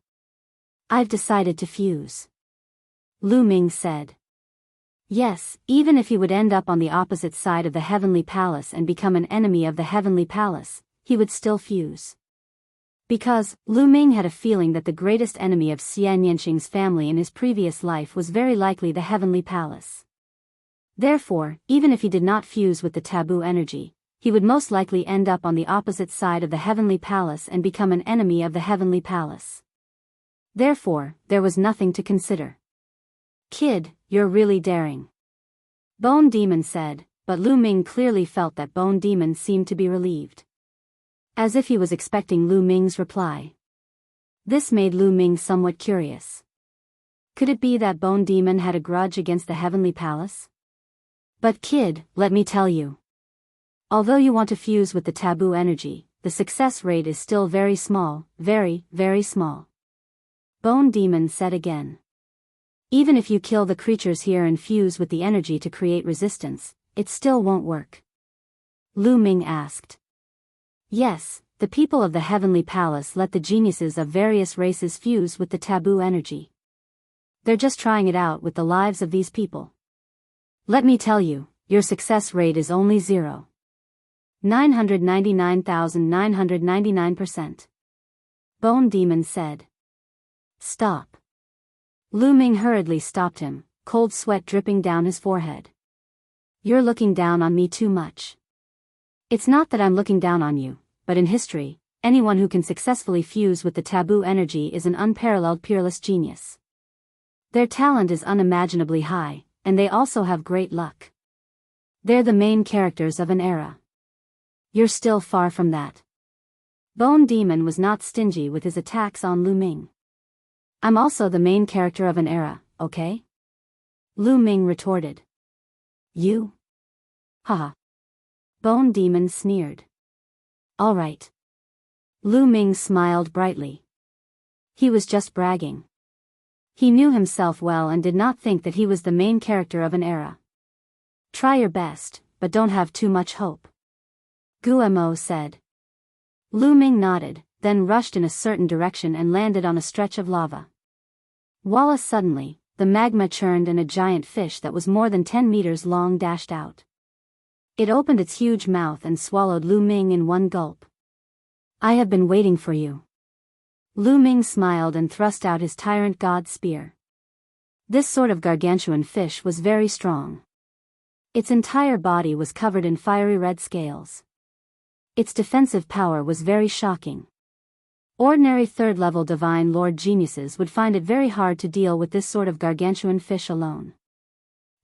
I've decided to fuse. Lu Ming said. Yes, even if he would end up on the opposite side of the heavenly palace and become an enemy of the heavenly palace, he would still fuse. Because, Lu Ming had a feeling that the greatest enemy of Xian Yanqing's family in his previous life was very likely the heavenly palace. Therefore, even if he did not fuse with the taboo energy, he would most likely end up on the opposite side of the heavenly palace and become an enemy of the heavenly palace. Therefore, there was nothing to consider. Kid, you're really daring. Bone Demon said, but Lu Ming clearly felt that Bone Demon seemed to be relieved. As if he was expecting Lu Ming's reply. This made Lu Ming somewhat curious. Could it be that Bone Demon had a grudge against the heavenly palace? But kid, let me tell you. Although you want to fuse with the taboo energy, the success rate is still very small, very, very small. Bone Demon said again. Even if you kill the creatures here and fuse with the energy to create resistance, it still won't work. Lu Ming asked. Yes, the people of the heavenly palace let the geniuses of various races fuse with the taboo energy. They're just trying it out with the lives of these people. Let me tell you, your success rate is only 999,999%. Bone Demon said. Stop. Lu Ming hurriedly stopped him, cold sweat dripping down his forehead. You're looking down on me too much. It's not that I'm looking down on you, but in history, anyone who can successfully fuse with the taboo energy is an unparalleled peerless genius. Their talent is unimaginably high, and they also have great luck. They're the main characters of an era. You're still far from that. Bone Demon was not stingy with his attacks on Lu Ming. I'm also the main character of an era, okay? Lu Ming retorted. You? Haha. Bone Demon sneered. All right. Lu Ming smiled brightly. He was just bragging. He knew himself well and did not think that he was the main character of an era. Try your best, but don't have too much hope. Guo said. Lu Ming nodded, then rushed in a certain direction and landed on a stretch of lava. Voila! Suddenly, the magma churned and a giant fish that was more than 10 meters long dashed out. It opened its huge mouth and swallowed Lu Ming in one gulp. I have been waiting for you. Lu Ming smiled and thrust out his tyrant god spear. This sort of gargantuan fish was very strong. Its entire body was covered in fiery red scales. Its defensive power was very shocking. Ordinary third-level Divine Lord geniuses would find it very hard to deal with this sort of gargantuan fish alone.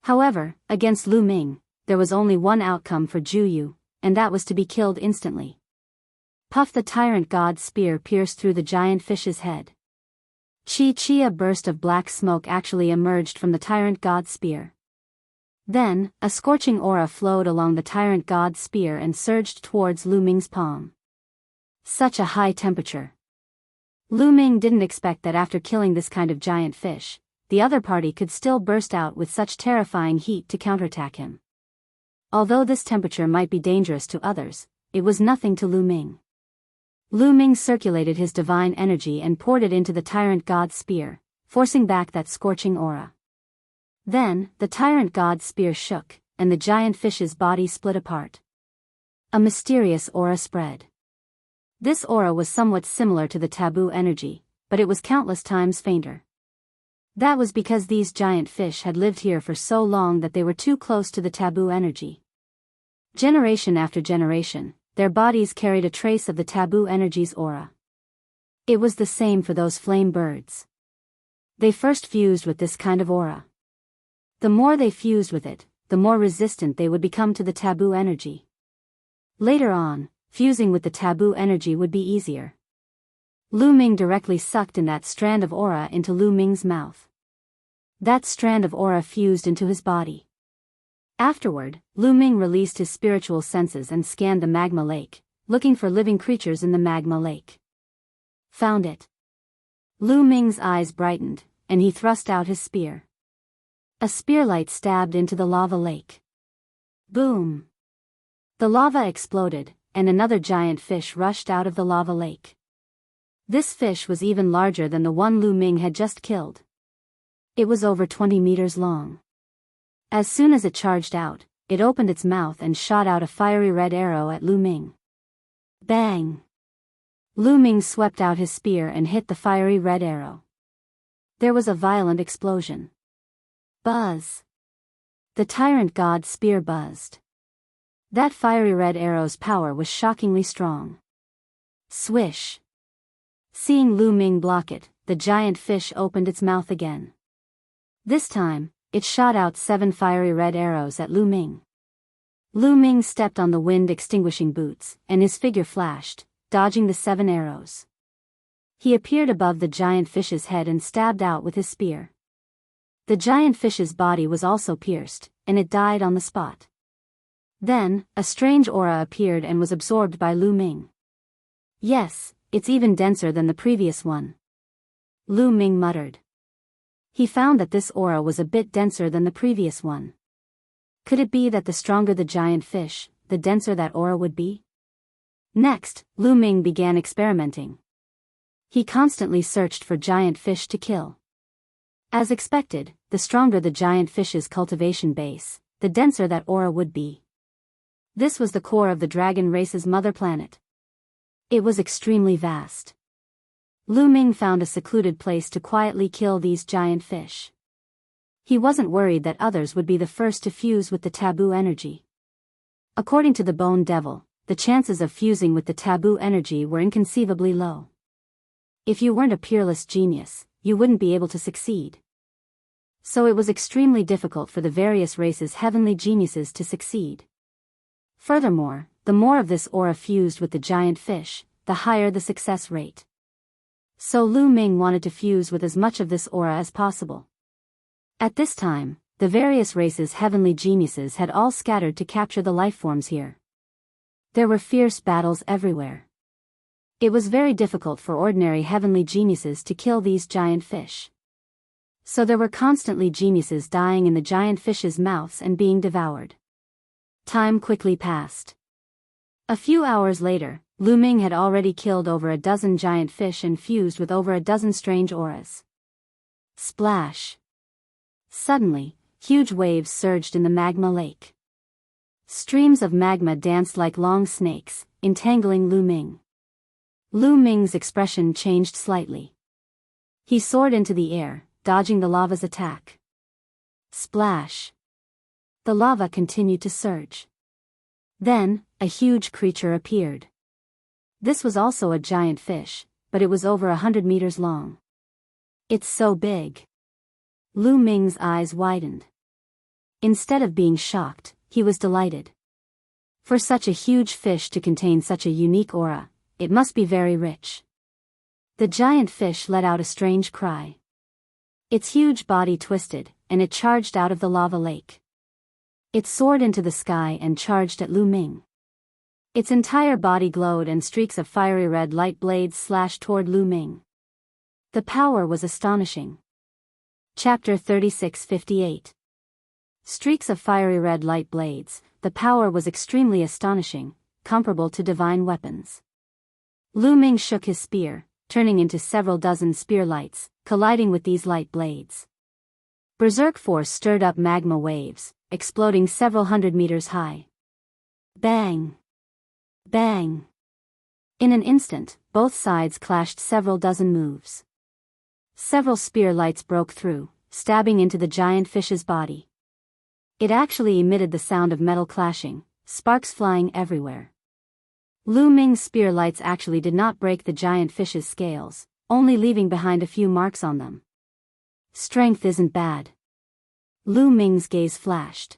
However, against Lu Ming, there was only one outcome for Juyu, and that was to be killed instantly. Puff! The tyrant god's spear pierced through the giant fish's head. A burst of black smoke actually emerged from the tyrant god's spear. Then, a scorching aura flowed along the tyrant god's spear and surged towards Lu Ming's palm. Such a high temperature. Lu Ming didn't expect that after killing this kind of giant fish, the other party could still burst out with such terrifying heat to counterattack him. Although this temperature might be dangerous to others, it was nothing to Lu Ming. Lu Ming circulated his divine energy and poured it into the tyrant god's spear, forcing back that scorching aura. Then, the tyrant god's spear shook, and the giant fish's body split apart. A mysterious aura spread. This aura was somewhat similar to the taboo energy, but it was countless times fainter. That was because these giant fish had lived here for so long that they were too close to the taboo energy. Generation after generation, their bodies carried a trace of the taboo energy's aura. It was the same for those flame birds. They first fused with this kind of aura. The more they fused with it, the more resistant they would become to the taboo energy. Later on, fusing with the taboo energy would be easier. Lu Ming directly sucked in that strand of aura into Lu Ming's mouth. That strand of aura fused into his body. Afterward, Lu Ming released his spiritual senses and scanned the magma lake, looking for living creatures in the magma lake. Found it. Lu Ming's eyes brightened, and he thrust out his spear. A spearlight stabbed into the lava lake. Boom! The lava exploded, and another giant fish rushed out of the lava lake. This fish was even larger than the one Lu Ming had just killed. It was over 20 meters long. As soon as it charged out, it opened its mouth and shot out a fiery red arrow at Lu Ming. Bang! Lu Ming swept out his spear and hit the fiery red arrow. There was a violent explosion. Buzz! The tyrant god's spear buzzed. That fiery red arrow's power was shockingly strong. Swish! Seeing Lu Ming block it, the giant fish opened its mouth again. This time, it shot out 7 fiery red arrows at Lu Ming. Lu Ming stepped on the wind-extinguishing boots, and his figure flashed, dodging the 7 arrows. He appeared above the giant fish's head and stabbed out with his spear. The giant fish's body was also pierced, and it died on the spot. Then, a strange aura appeared and was absorbed by Lu Ming. Yes, it's even denser than the previous one. Lu Ming muttered. He found that this aura was a bit denser than the previous one. Could it be that the stronger the giant fish, the denser that aura would be? Next, Lu Ming began experimenting. He constantly searched for giant fish to kill. As expected, the stronger the giant fish's cultivation base, the denser that aura would be. This was the core of the dragon race's mother planet. It was extremely vast. Lu Ming found a secluded place to quietly kill these giant fish. He wasn't worried that others would be the first to fuse with the taboo energy. According to the Bone Devil, the chances of fusing with the taboo energy were inconceivably low. If you weren't a peerless genius, you wouldn't be able to succeed. So it was extremely difficult for the various races' heavenly geniuses to succeed. Furthermore, the more of this aura fused with the giant fish, the higher the success rate. So Lu Ming wanted to fuse with as much of this aura as possible. At this time, the various races' heavenly geniuses had all scattered to capture the lifeforms here. There were fierce battles everywhere. It was very difficult for ordinary heavenly geniuses to kill these giant fish. So there were constantly geniuses dying in the giant fish's mouths and being devoured. Time quickly passed. A few hours later, Lu Ming had already killed over a dozen giant fish and fused with over a dozen strange auras. Splash! Suddenly, huge waves surged in the magma lake. Streams of magma danced like long snakes, entangling Lu Ming. Lu Ming's expression changed slightly. He soared into the air, dodging the lava's attack. Splash! The lava continued to surge. Then, a huge creature appeared. This was also a giant fish, but it was over 100 meters long. It's so big. Lu Ming's eyes widened. Instead of being shocked, he was delighted. For such a huge fish to contain such a unique aura, it must be very rich. The giant fish let out a strange cry. Its huge body twisted, and it charged out of the lava lake. It soared into the sky and charged at Lu Ming. Its entire body glowed and streaks of fiery red light blades slashed toward Lu Ming. The power was astonishing. Chapter 36:58. Streaks of fiery red light blades, the power was extremely astonishing, comparable to divine weapons. Lu Ming shook his spear, turning into several dozen spear lights, colliding with these light blades. Berserk force stirred up magma waves, exploding several hundred meters high. Bang! Bang! In an instant, both sides clashed several dozen moves. Several spear lights broke through, stabbing into the giant fish's body. It actually emitted the sound of metal clashing, sparks flying everywhere. Lu Ming's spear lights actually did not break the giant fish's scales, only leaving behind a few marks on them. Strength isn't bad. Lu Ming's gaze flashed.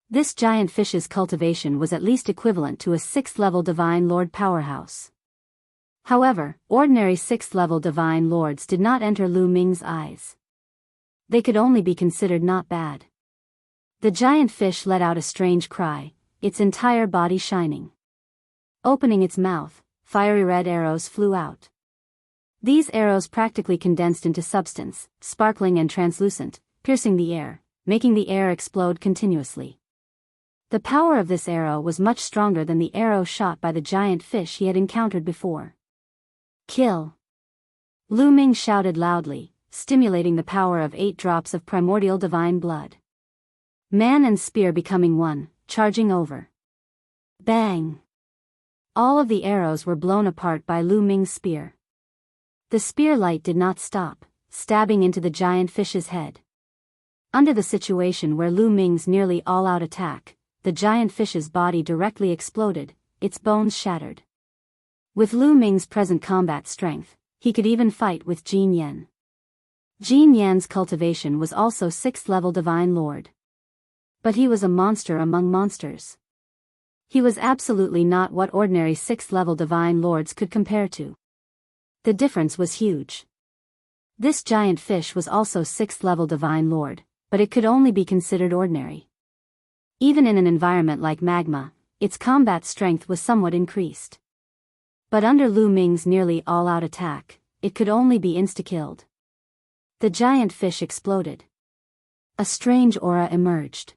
This giant fish's cultivation was at least equivalent to a 6th-level Divine Lord powerhouse. However, ordinary 6th-level Divine Lords did not enter Lu Ming's eyes. They could only be considered not bad. The giant fish let out a strange cry, its entire body shining. Opening its mouth, fiery red arrows flew out. These arrows practically condensed into substance, sparkling and translucent, piercing the air, making the air explode continuously. The power of this arrow was much stronger than the arrow shot by the giant fish he had encountered before. Kill! Lu Ming shouted loudly, stimulating the power of 8 drops of primordial divine blood. Man and spear becoming one, charging over. Bang! All of the arrows were blown apart by Lu Ming's spear. The spear light did not stop, stabbing into the giant fish's head. Under the situation where Lu Ming's nearly all-out attack, the giant fish's body directly exploded, its bones shattered. With Lu Ming's present combat strength, he could even fight with Jin Yan. Jin Yan's cultivation was also 6th-level Divine Lord. But he was a monster among monsters. He was absolutely not what ordinary 6th-level Divine Lords could compare to. The difference was huge. This giant fish was also 6th-level Divine Lord, but it could only be considered ordinary. Even in an environment like magma, its combat strength was somewhat increased. But under Lu Ming's nearly all-out attack, it could only be insta-killed. The giant fish exploded. A strange aura emerged.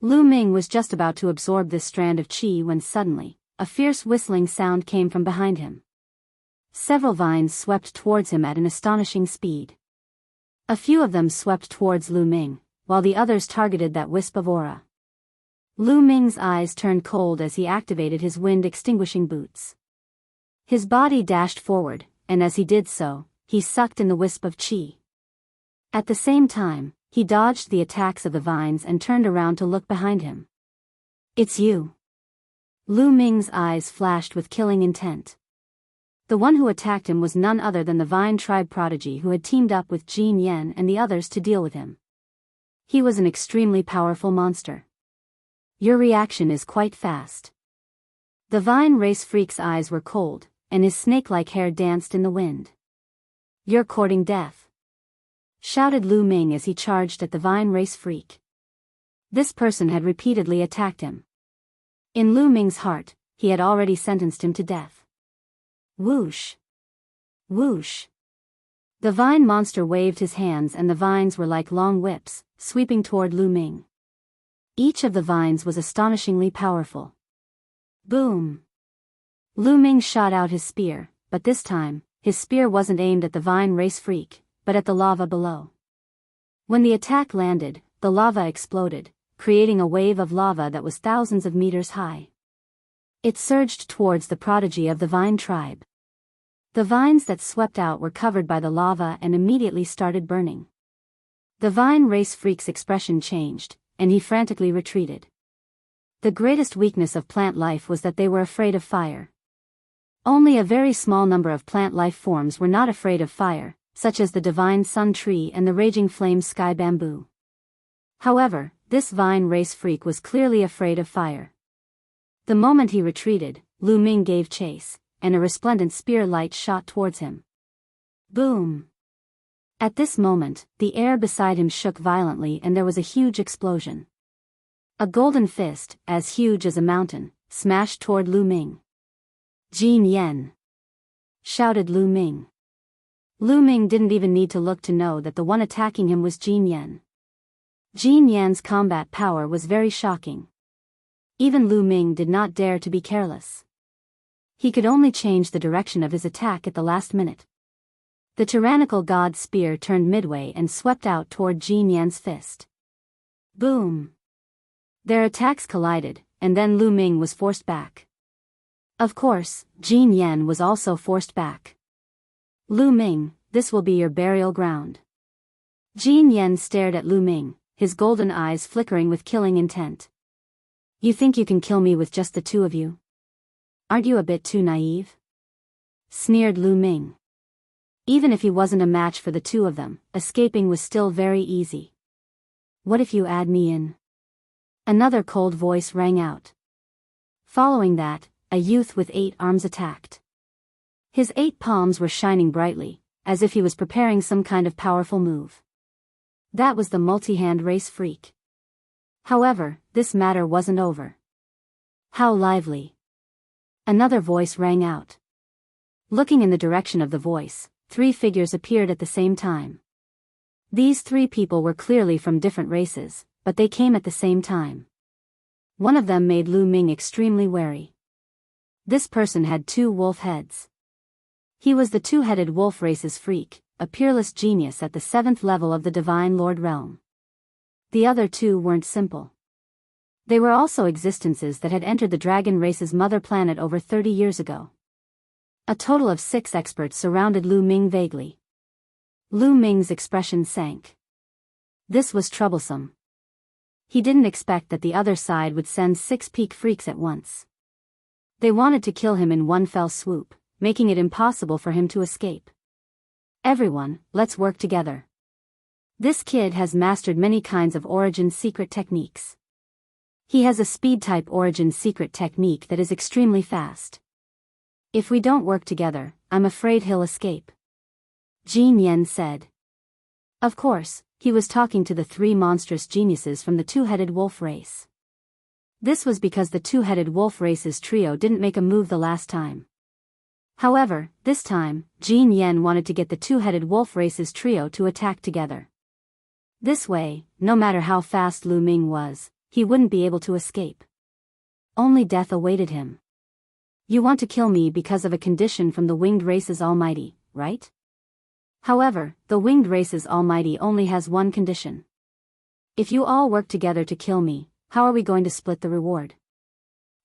Lu Ming was just about to absorb this strand of qi when suddenly, a fierce whistling sound came from behind him. Several vines swept towards him at an astonishing speed. A few of them swept towards Lu Ming, while the others targeted that wisp of aura. Lu Ming's eyes turned cold as he activated his wind-extinguishing boots. His body dashed forward, and as he did so, he sucked in the wisp of qi. At the same time, he dodged the attacks of the vines and turned around to look behind him. It's you. Lu Ming's eyes flashed with killing intent. The one who attacked him was none other than the Vine Tribe prodigy who had teamed up with Jin Yan and the others to deal with him. He was an extremely powerful monster. Your reaction is quite fast. The Vine Race Freak's eyes were cold, and his snake-like hair danced in the wind. You're courting death, shouted Lu Ming as he charged at the Vine Race Freak. This person had repeatedly attacked him. In Lu Ming's heart, he had already sentenced him to death. Whoosh! Whoosh! The vine monster waved his hands and the vines were like long whips, sweeping toward Lu Ming. Each of the vines was astonishingly powerful. Boom! Lu Ming shot out his spear, but this time, his spear wasn't aimed at the Vine Race Freak, but at the lava below. When the attack landed, the lava exploded, creating a wave of lava that was thousands of meters high. It surged towards the prodigy of the Vine Tribe. The vines that swept out were covered by the lava and immediately started burning. The Vine Race Freak's expression changed, and he frantically retreated. The greatest weakness of plant life was that they were afraid of fire. Only a very small number of plant life forms were not afraid of fire, such as the divine sun tree and the raging flame sky bamboo. However, this Vine Race Freak was clearly afraid of fire. The moment he retreated, Lu Ming gave chase, and a resplendent spear light shot towards him. Boom! At this moment, the air beside him shook violently and there was a huge explosion. A golden fist, as huge as a mountain, smashed toward Lu Ming. "Jin Yen!" shouted Lu Ming. Lu Ming didn't even need to look to know that the one attacking him was Jin Yen. Jin Yan's combat power was very shocking. Even Lu Ming did not dare to be careless. He could only change the direction of his attack at the last minute. The tyrannical god's spear turned midway and swept out toward Jin Yan's fist. Boom! Their attacks collided, and then Lu Ming was forced back. Of course, Jin Yan was also forced back. "Lu Ming, this will be your burial ground." Jin Yan stared at Lu Ming, his golden eyes flickering with killing intent. "You think you can kill me with just the two of you? Aren't you a bit too naive?" sneered Lu Ming. Even if he wasn't a match for the two of them, escaping was still very easy. "What if you add me in?" Another cold voice rang out. Following that, a youth with 8 arms attacked. His 8 palms were shining brightly, as if he was preparing some kind of powerful move. That was the multi-hand race freak. However, this matter wasn't over. "How lively!" Another voice rang out. Looking in the direction of the voice, 3 figures appeared at the same time. These 3 people were clearly from different races, but they came at the same time. One of them made Lu Ming extremely wary. This person had 2 wolf heads. He was the 2-headed wolf race's freak, a peerless genius at the 7th level of the Divine Lord realm. The other 2 weren't simple. They were also existences that had entered the dragon race's mother planet over 30 years ago. A total of 6 experts surrounded Lu Ming vaguely. Lu Ming's expression sank. This was troublesome. He didn't expect that the other side would send 6 peak freaks at once. They wanted to kill him in one fell swoop, making it impossible for him to escape. "Everyone, let's work together. This kid has mastered many kinds of origin secret techniques. He has a speed-type origin secret technique that is extremely fast. If we don't work together, I'm afraid he'll escape," Jin Yen said. Of course, he was talking to the 3 monstrous geniuses from the 2-headed wolf race. This was because the 2-headed wolf race's trio didn't make a move the last time. However, this time, Jin Yen wanted to get the 2-headed wolf race's trio to attack together. This way, no matter how fast Lu Ming was, he wouldn't be able to escape. Only death awaited him. "You want to kill me because of a condition from the winged race's almighty, right? However, the winged race's almighty only has one condition. If you all work together to kill me, how are we going to split the reward?"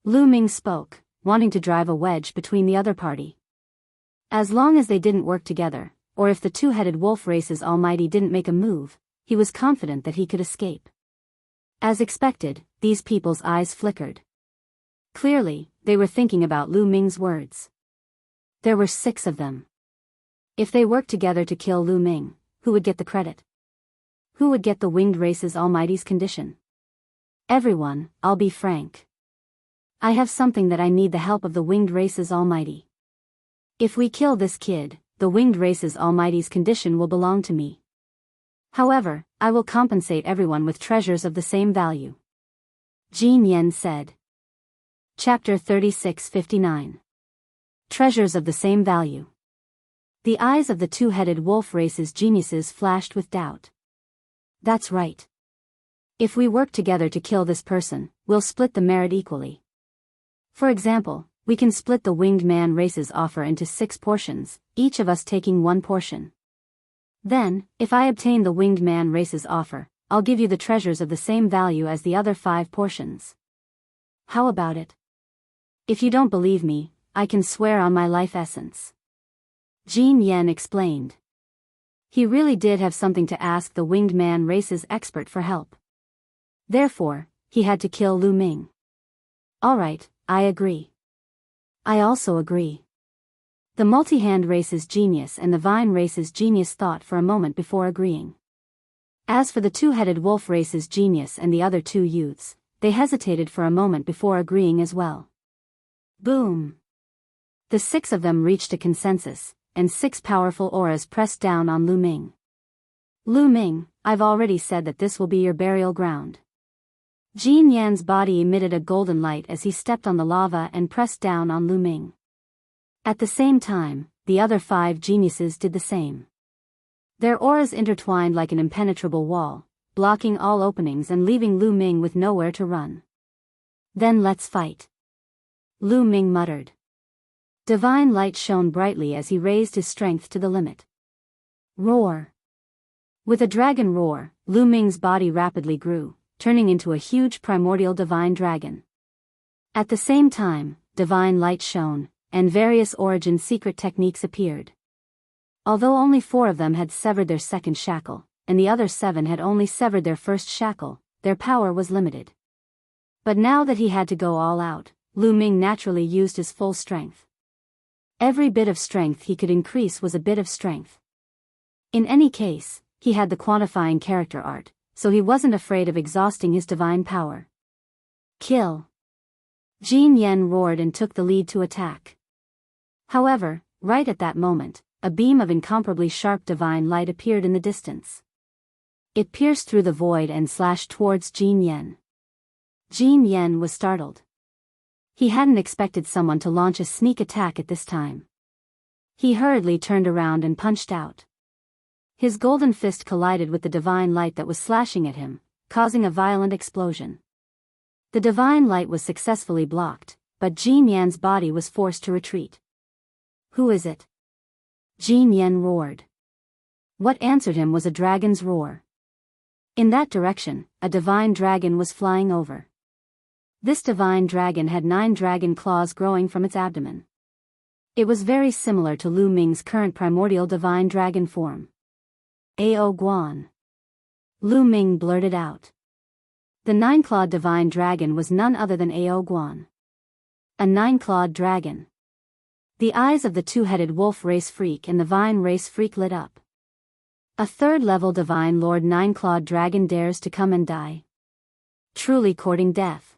Lu Ming spoke, wanting to drive a wedge between the other party. As long as they didn't work together, or if the 2-headed wolf race's almighty didn't make a move, he was confident that he could escape. As expected, these people's eyes flickered. Clearly, they were thinking about Lu Ming's words. There were 6 of them. If they worked together to kill Lu Ming, who would get the credit? Who would get the winged race's almighty's condition? "Everyone, I'll be frank. I have something that I need the help of the winged race's almighty. If we kill this kid, the winged race's almighty's condition will belong to me. However, I will compensate everyone with treasures of the same value," Jin Yen said. Chapter 3659. Treasures of the same value. The eyes of the 2-headed wolf race's geniuses flashed with doubt. "That's right. If we work together to kill this person, we'll split the merit equally. For example, we can split the winged man race's offer into 6 portions, each of us taking 1 portion. Then, if I obtain the winged man race's offer, I'll give you the treasures of the same value as the other 5 portions. How about it? If you don't believe me, I can swear on my life essence," Jin Yen explained. He really did have something to ask the winged man race's expert for help. Therefore, he had to kill Lu Ming. "Alright, I agree." "I also agree." The multi-hand race's genius and the vine race's genius thought for a moment before agreeing. As for the 2-headed wolf race's genius and the other 2 youths, they hesitated for a moment before agreeing as well. Boom! The 6 of them reached a consensus, and 6 powerful auras pressed down on Lu Ming. "Lu Ming, I've already said that this will be your burial ground. Jin Yan's body emitted a golden light as he stepped on the lava and pressed down on Lu Ming. At the same time, the other 5 geniuses did the same. Their auras intertwined like an impenetrable wall, blocking all openings and leaving Lu Ming with nowhere to run. Then let's fight. Lu Ming muttered. Divine light shone brightly as he raised his strength to the limit. Roar. With a dragon roar, Lu Ming's body rapidly grew, turning into a huge primordial divine dragon. At the same time, divine light shone, and various origin secret techniques appeared. Although only 4 of them had severed their second shackle, and the other 7 had only severed their first shackle, their power was limited. But now that he had to go all out, Lu Ming naturally used his full strength. Every bit of strength he could increase was a bit of strength. In any case, he had the quantifying character art, so he wasn't afraid of exhausting his divine power. Kill! Jin Yan roared and took the lead to attack. However, right at that moment, a beam of incomparably sharp divine light appeared in the distance. It pierced through the void and slashed towards Jin Yan. Jin Yan was startled. He hadn't expected someone to launch a sneak attack at this time. He hurriedly turned around and punched out. His golden fist collided with the divine light that was slashing at him, causing a violent explosion. The divine light was successfully blocked, but Jin Yan's body was forced to retreat. Who is it? Jin Yan roared. What answered him was a dragon's roar. In that direction, a divine dragon was flying over. This divine dragon had 9 dragon claws growing from its abdomen. It was very similar to Lu Ming's current primordial divine dragon form. Ao Guan. Lu Ming blurted out. The 9-clawed divine dragon was none other than Ao Guan. A 9-clawed dragon. The eyes of the 2-headed wolf race freak and the vine race freak lit up. A 3rd-level divine lord 9-clawed dragon dares to come and die. Truly courting death.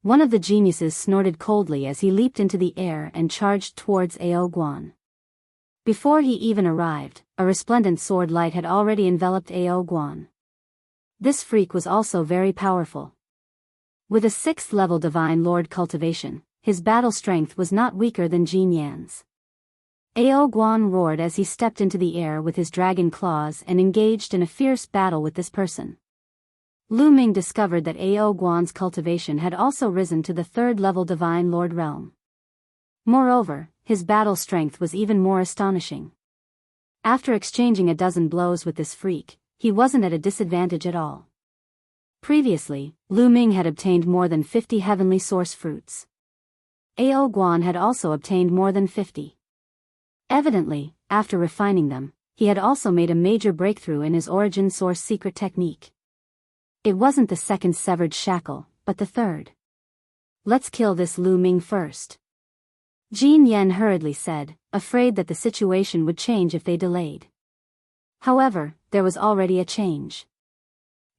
One of the geniuses snorted coldly as he leaped into the air and charged towards Ao Guan. Before he even arrived, a resplendent sword light had already enveloped Ao Guan. This freak was also very powerful. With a 6th-level divine lord cultivation, his battle strength was not weaker than Jin Yan's. Ao Guan roared as he stepped into the air with his dragon claws and engaged in a fierce battle with this person. Lu Ming discovered that Ao Guan's cultivation had also risen to the 3rd-level divine lord realm. Moreover, his battle strength was even more astonishing. After exchanging a dozen blows with this freak, he wasn't at a disadvantage at all. Previously, Lu Ming had obtained more than 50 heavenly source fruits. Ao Guan had also obtained more than 50. Evidently, after refining them, he had also made a major breakthrough in his origin source secret technique. It wasn't the 2nd severed shackle, but the 3rd. Let's kill this Lu Ming first. Jin Yan hurriedly said, afraid that the situation would change if they delayed. However, there was already a change.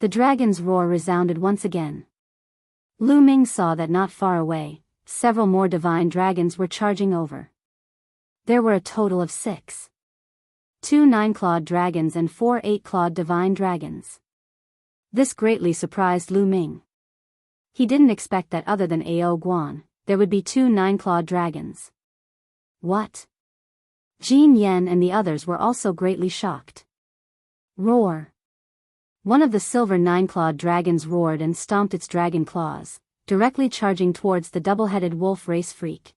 The dragon's roar resounded once again. Lu Ming saw that not far away, several more divine dragons were charging over. There were a total of 6. 2 9-clawed dragons and 4 8-clawed divine dragons. This greatly surprised Lu Ming. He didn't expect that other than Ao Guan, there would be 2 9-clawed dragons. What? Jin Yan and the others were also greatly shocked. Roar. One of the silver 9-clawed dragons roared and stomped its dragon claws, directly charging towards the double-headed wolf race freak.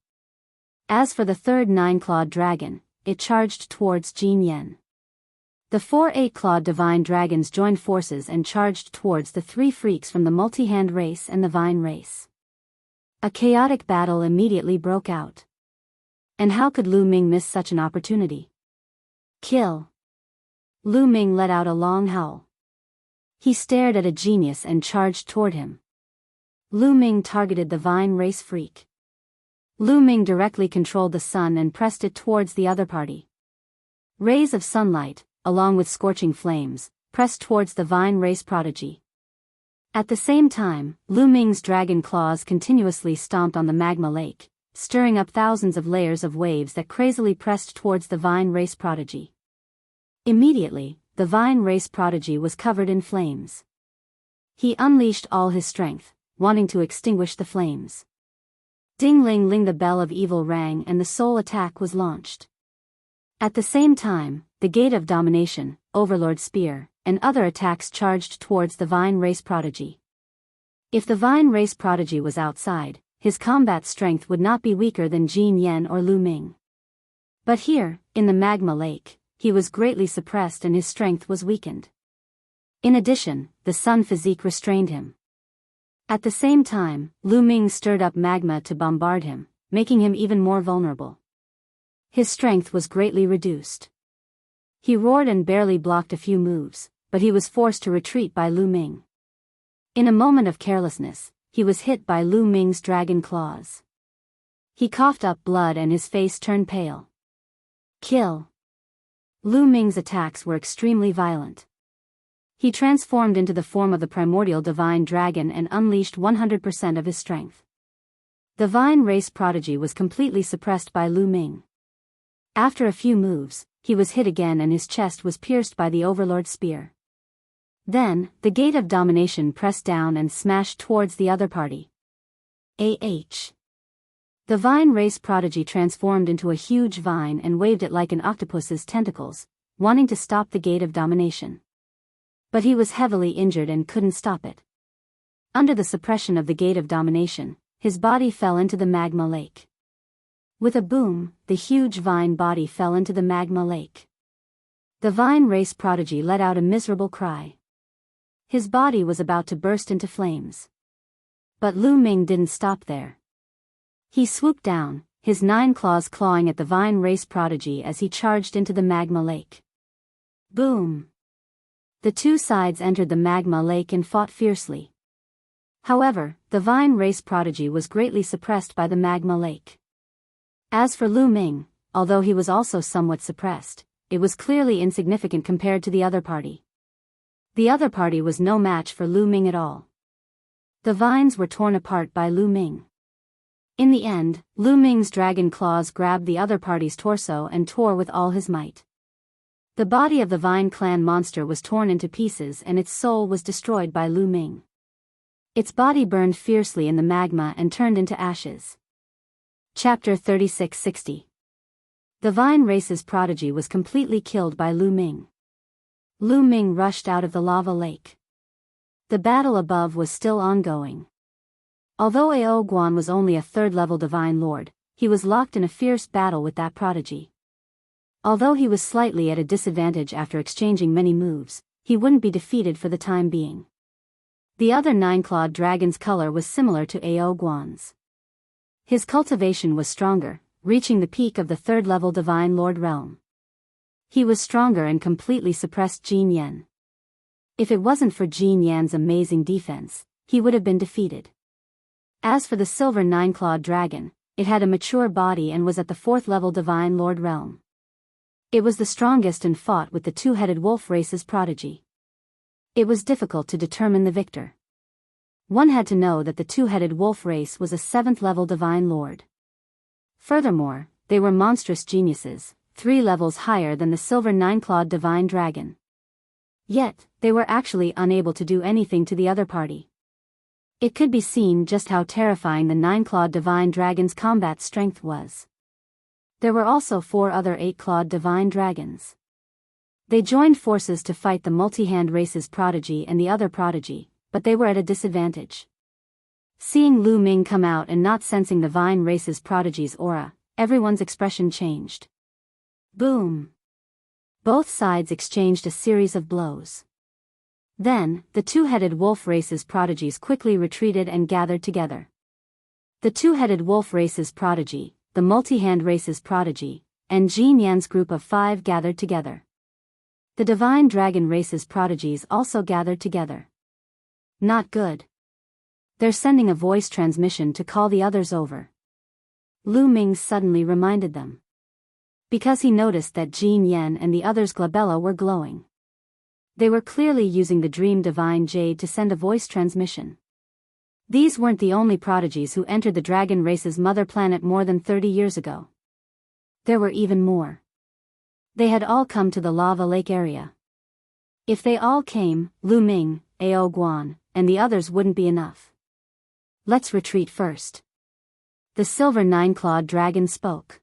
As for the 3rd 9-clawed dragon, it charged towards Jin Yan. The 4 8-clawed divine dragons joined forces and charged towards the 3 freaks from the multi-hand race and the vine race. A chaotic battle immediately broke out. And how could Lu Ming miss such an opportunity? Kill! Lu Ming let out a long howl. He stared at a genius and charged toward him. Lu Ming targeted the vine race freak. Lu Ming directly controlled the sun and pressed it towards the other party. Rays of sunlight, along with scorching flames, pressed towards the vine race prodigy. At the same time, Lu Ming's dragon claws continuously stomped on the magma lake, stirring up thousands of layers of waves that crazily pressed towards the vine race prodigy. Immediately, the vine race prodigy was covered in flames. He unleashed all his strength, wanting to extinguish the flames. Ding-ling-ling, the bell of evil rang and the soul attack was launched. At the same time, the Gate of Domination, Overlord Spear, and other attacks charged towards the Vine Race Prodigy. If the Vine Race Prodigy was outside, his combat strength would not be weaker than Jin Yen or Lu Ming. But here, in the magma lake, he was greatly suppressed and his strength was weakened. In addition, the sun physique restrained him. At the same time, Lu Ming stirred up magma to bombard him, making him even more vulnerable. His strength was greatly reduced. He roared and barely blocked a few moves, but he was forced to retreat by Lu Ming. In a moment of carelessness, he was hit by Lu Ming's dragon claws. He coughed up blood and his face turned pale. Kill! Lu Ming's attacks were extremely violent. He transformed into the form of the primordial divine dragon and unleashed 100% of his strength. The Vine Race Prodigy was completely suppressed by Lu Ming. After a few moves, he was hit again and his chest was pierced by the Overlord Spear. Then, the Gate of Domination pressed down and smashed towards the other party. The Vine Race Prodigy transformed into a huge vine and waved it like an octopus's tentacles, wanting to stop the Gate of Domination. But he was heavily injured and couldn't stop it. Under the suppression of the Gate of Domination, his body fell into the magma lake. With a boom, the huge vine body fell into the magma lake. The Vine Race Prodigy let out a miserable cry. His body was about to burst into flames. But Lu Ming didn't stop there. He swooped down, his 9 claws clawing at the Vine Race Prodigy as he charged into the magma lake. Boom! The two sides entered the magma lake and fought fiercely. However, the Vine Race Prodigy was greatly suppressed by the magma lake. As for Lu Ming, although he was also somewhat suppressed, it was clearly insignificant compared to the other party. The other party was no match for Lu Ming at all. The vines were torn apart by Lu Ming. In the end, Lu Ming's dragon claws grabbed the other party's torso and tore with all his might. The body of the Vine Clan monster was torn into pieces and its soul was destroyed by Lu Ming. Its body burned fiercely in the magma and turned into ashes. Chapter 3660. The Vine Race's Prodigy was completely killed by Lu Ming. Lu Ming rushed out of the lava lake. The battle above was still ongoing. Although Ao Guan was only a 3rd-level Divine Lord, he was locked in a fierce battle with that prodigy. Although he was slightly at a disadvantage after exchanging many moves, he wouldn't be defeated for the time being. The other 9-clawed dragon's color was similar to Ao Guan's. His cultivation was stronger, reaching the peak of the 3rd-level Divine Lord realm. He was stronger and completely suppressed Jin Yen. If it wasn't for Jin Yan's amazing defense, he would have been defeated. As for the silver 9-clawed dragon, it had a mature body and was at the 4th-level Divine Lord realm. It was the strongest and fought with the 2-headed wolf race's prodigy. It was difficult to determine the victor. One had to know that the 2-headed wolf race was a 7th-level Divine Lord. Furthermore, they were monstrous geniuses, 3 levels higher than the silver 9-clawed divine dragon. Yet, they were actually unable to do anything to the other party. It could be seen just how terrifying the 9-clawed divine dragon's combat strength was. There were also 4 other 8-clawed divine dragons. They joined forces to fight the multi-hand race's prodigy and the other prodigy, but they were at a disadvantage. Seeing Lu Ming come out and not sensing the Vine race's prodigy's aura, everyone's expression changed. Boom! Both sides exchanged a series of blows. Then, the 2-headed wolf race's prodigies quickly retreated and gathered together. The 2-headed wolf race's prodigy, the multi-hand race's prodigy, and Jin Yan's group of 5 gathered together. The divine dragon race's prodigies also gathered together. Not good. They're sending a voice transmission to call the others over. Lu Ming suddenly reminded them. Because he noticed that Jin Yan and the others' glabella were glowing. They were clearly using the Dream Divine Jade to send a voice transmission. These weren't the only prodigies who entered the dragon race's mother planet more than 30 years ago. There were even more. They had all come to the lava lake area. If they all came, Lu Ming, Ao Guan, and the others wouldn't be enough. Let's retreat first. The silver nine-clawed dragon spoke.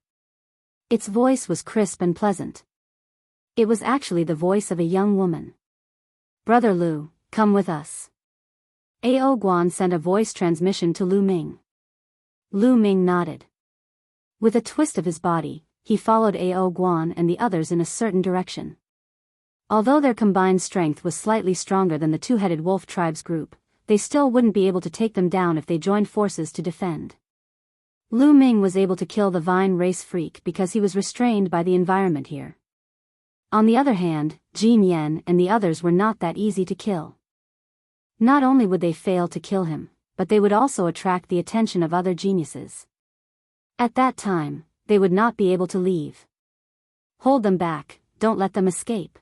Its voice was crisp and pleasant. It was actually the voice of a young woman. Brother Lu, come with us. Ao Guan sent a voice transmission to Lu Ming. Lu Ming nodded. With a twist of his body, he followed Ao Guan and the others in a certain direction. Although their combined strength was slightly stronger than the two-headed wolf tribe's group, they still wouldn't be able to take them down if they joined forces to defend. Lu Ming was able to kill the vine race freak because he was restrained by the environment here. On the other hand, Jin Yen and the others were not that easy to kill. Not only would they fail to kill him, but they would also attract the attention of other geniuses. At that time, they would not be able to leave. Hold them back, don't let them escape.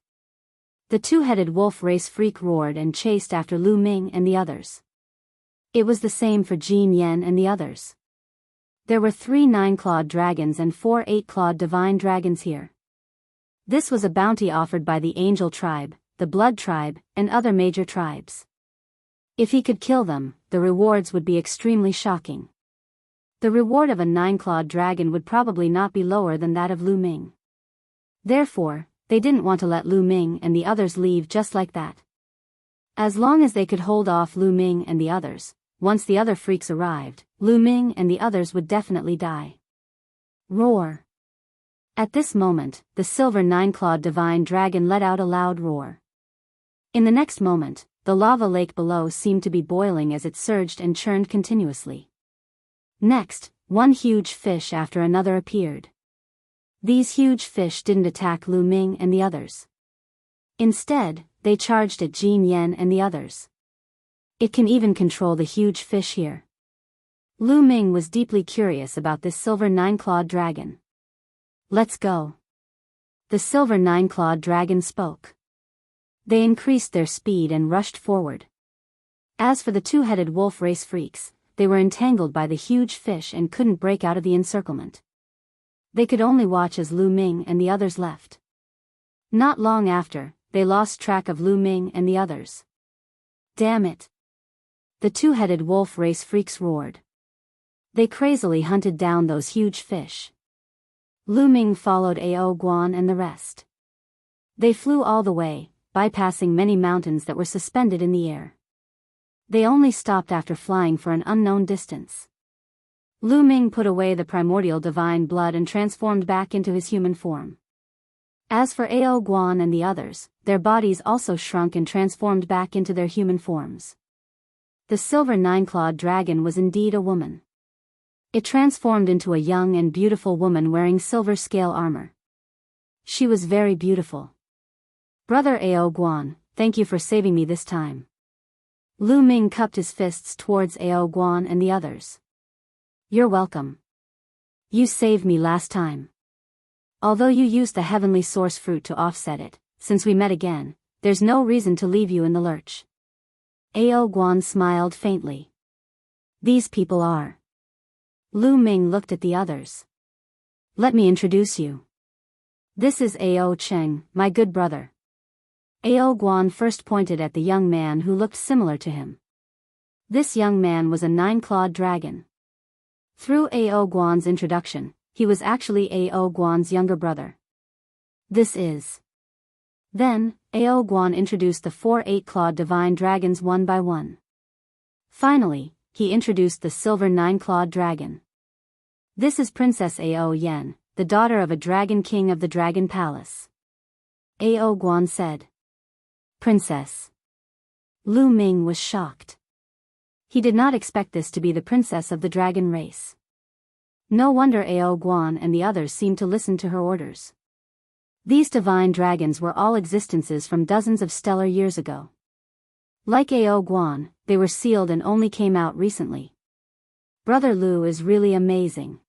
The two-headed wolf race freak roared and chased after Lu Ming and the others. It was the same for Jin Yen and the others. There were 3 nine-clawed dragons and 4 eight-clawed divine dragons here. This was a bounty offered by the Angel tribe, the Blood tribe, and other major tribes. If he could kill them, the rewards would be extremely shocking. The reward of a nine-clawed dragon would probably not be lower than that of Lu Ming. Therefore, they didn't want to let Lu Ming and the others leave just like that. As long as they could hold off Lu Ming and the others, once the other freaks arrived, Lu Ming and the others would definitely die. Roar. At this moment, the silver nine-clawed divine dragon let out a loud roar. In the next moment, the lava lake below seemed to be boiling as it surged and churned continuously. Next, one huge fish after another appeared. These huge fish didn't attack Lu Ming and the others. Instead, they charged at Jin Yen and the others. It can even control the huge fish here. Lu Ming was deeply curious about this silver nine-clawed dragon. Let's go. The silver nine-clawed dragon spoke. They increased their speed and rushed forward. As for the two-headed wolf race freaks, they were entangled by the huge fish and couldn't break out of the encirclement. They could only watch as Lu Ming and the others left. Not long after, they lost track of Lu Ming and the others. Damn it! The two-headed wolf race freaks roared. They crazily hunted down those huge fish. Lu Ming followed Ao Guan and the rest. They flew all the way, bypassing many mountains that were suspended in the air. They only stopped after flying for an unknown distance. Lu Ming put away the primordial divine blood and transformed back into his human form. As for Ao Guan and the others, their bodies also shrunk and transformed back into their human forms. The silver nine-clawed dragon was indeed a woman. It transformed into a young and beautiful woman wearing silver scale armor. She was very beautiful. Brother Ao Guan, thank you for saving me this time. Lu Ming cupped his fists towards Ao Guan and the others. You're welcome. You saved me last time. Although you used the heavenly source fruit to offset it, since we met again, there's no reason to leave you in the lurch. Ao Guan smiled faintly. These people are. Lu Ming looked at the others. Let me introduce you. This is Ao Cheng, my good brother. Ao Guan first pointed at the young man who looked similar to him. This young man was a nine-clawed dragon. Through Ao Guan's introduction, he was actually Ao Guan's younger brother. This is. Then, Ao Guan introduced the 4 eight-clawed divine dragons one by one. Finally, he introduced the silver nine-clawed dragon. This is Princess Ao Yen, the daughter of a dragon king of the Dragon Palace. Ao Guan said. Princess. Lu Ming was shocked. He did not expect this to be the princess of the dragon race. No wonder Ao Guan and the others seemed to listen to her orders. These divine dragons were all existences from dozens of stellar years ago. Like Ao Guan, they were sealed and only came out recently. Brother Lu is really amazing.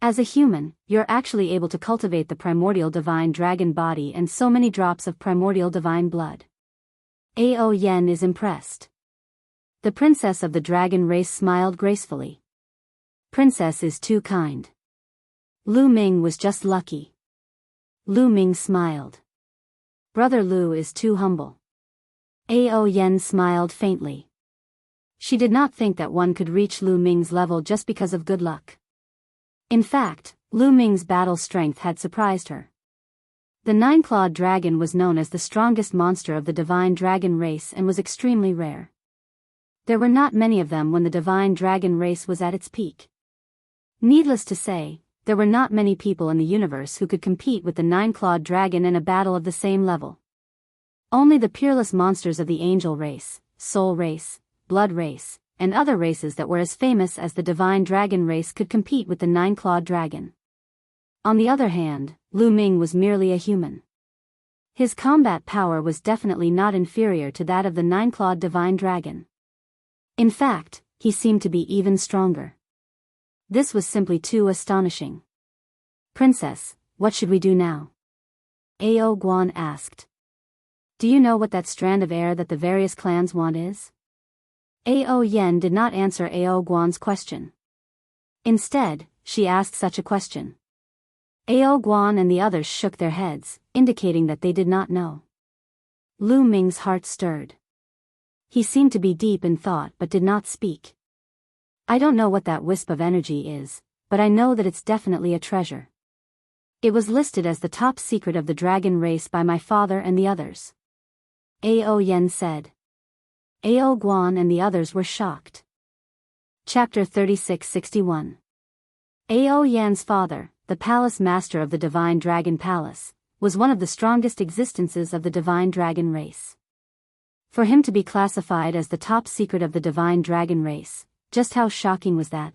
As a human, you're actually able to cultivate the primordial divine dragon body and so many drops of primordial divine blood. Ao Yen is impressed. The princess of the dragon race smiled gracefully. Princess is too kind. Lu Ming was just lucky. Lu Ming smiled. Brother Lu is too humble. Ao Yen smiled faintly. She did not think that one could reach Lu Ming's level just because of good luck. In fact, Lu Ming's battle strength had surprised her. The nine-clawed dragon was known as the strongest monster of the divine dragon race and was extremely rare. There were not many of them when the divine dragon race was at its peak. Needless to say, there were not many people in the universe who could compete with the nine-clawed dragon in a battle of the same level. Only the peerless monsters of the angel race, soul race, blood race, and other races that were as famous as the divine dragon race could compete with the nine-clawed dragon. On the other hand, Lu Ming was merely a human. His combat power was definitely not inferior to that of the nine-clawed divine dragon. In fact, he seemed to be even stronger. This was simply too astonishing. "Princess, what should we do now?" Ao Guan asked. "Do you know what that strand of air that the various clans want is?" Ao Yen did not answer Ao Guan's question. Instead, she asked such a question. Ao Guan and the others shook their heads, indicating that they did not know. Lu Ming's heart stirred. He seemed to be deep in thought but did not speak. "I don't know what that wisp of energy is, but I know that it's definitely a treasure. It was listed as the top secret of the dragon race by my father and the others." Ao Yen said. Ao Guan and the others were shocked. Chapter 3661. Ao Yan's father, the palace master of the Divine Dragon Palace, was one of the strongest existences of the Divine Dragon race. For him to be classified as the top secret of the Divine Dragon race, just how shocking was that?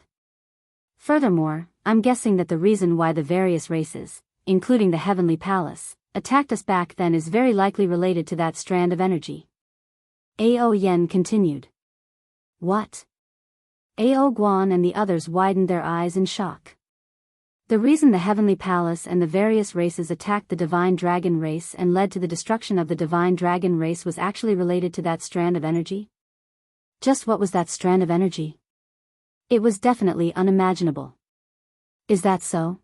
Furthermore, I'm guessing that the reason why the various races, including the Heavenly Palace, attacked us back then is very likely related to that strand of energy. Ao Yen continued. "What?" Ao Guan and the others widened their eyes in shock. The reason the Heavenly Palace and the various races attacked the Divine Dragon race and led to the destruction of the Divine Dragon race was actually related to that strand of energy? Just what was that strand of energy? It was definitely unimaginable. Is that so?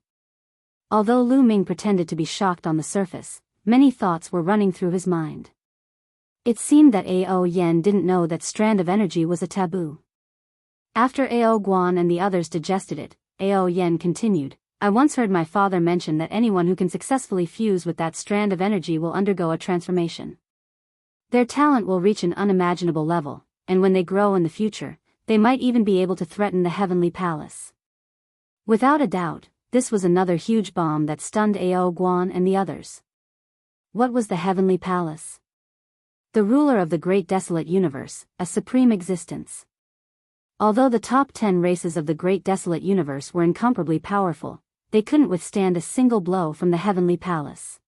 Although Lu Ming pretended to be shocked on the surface, many thoughts were running through his mind. It seemed that Ao Yen didn't know that strand of energy was a taboo. After Ao Guan and the others digested it, Ao Yen continued, "I once heard my father mention that anyone who can successfully fuse with that strand of energy will undergo a transformation. Their talent will reach an unimaginable level, and when they grow in the future, they might even be able to threaten the Heavenly Palace." Without a doubt, this was another huge bomb that stunned Ao Guan and the others. What was the Heavenly Palace? The ruler of the great desolate universe, a supreme existence. Although the top 10 races of the great desolate universe were incomparably powerful, they couldn't withstand a single blow from the Heavenly Palace.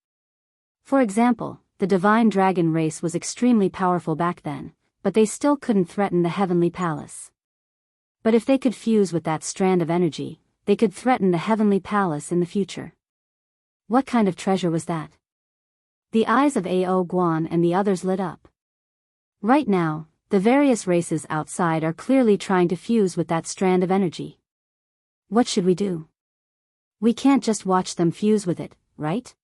For example, the Divine Dragon race was extremely powerful back then, but they still couldn't threaten the Heavenly Palace. But if they could fuse with that strand of energy, they could threaten the Heavenly Palace in the future. What kind of treasure was that? The eyes of Ao Guan and the others lit up. Right now, the various races outside are clearly trying to fuse with that strand of energy. What should we do? We can't just watch them fuse with it, right?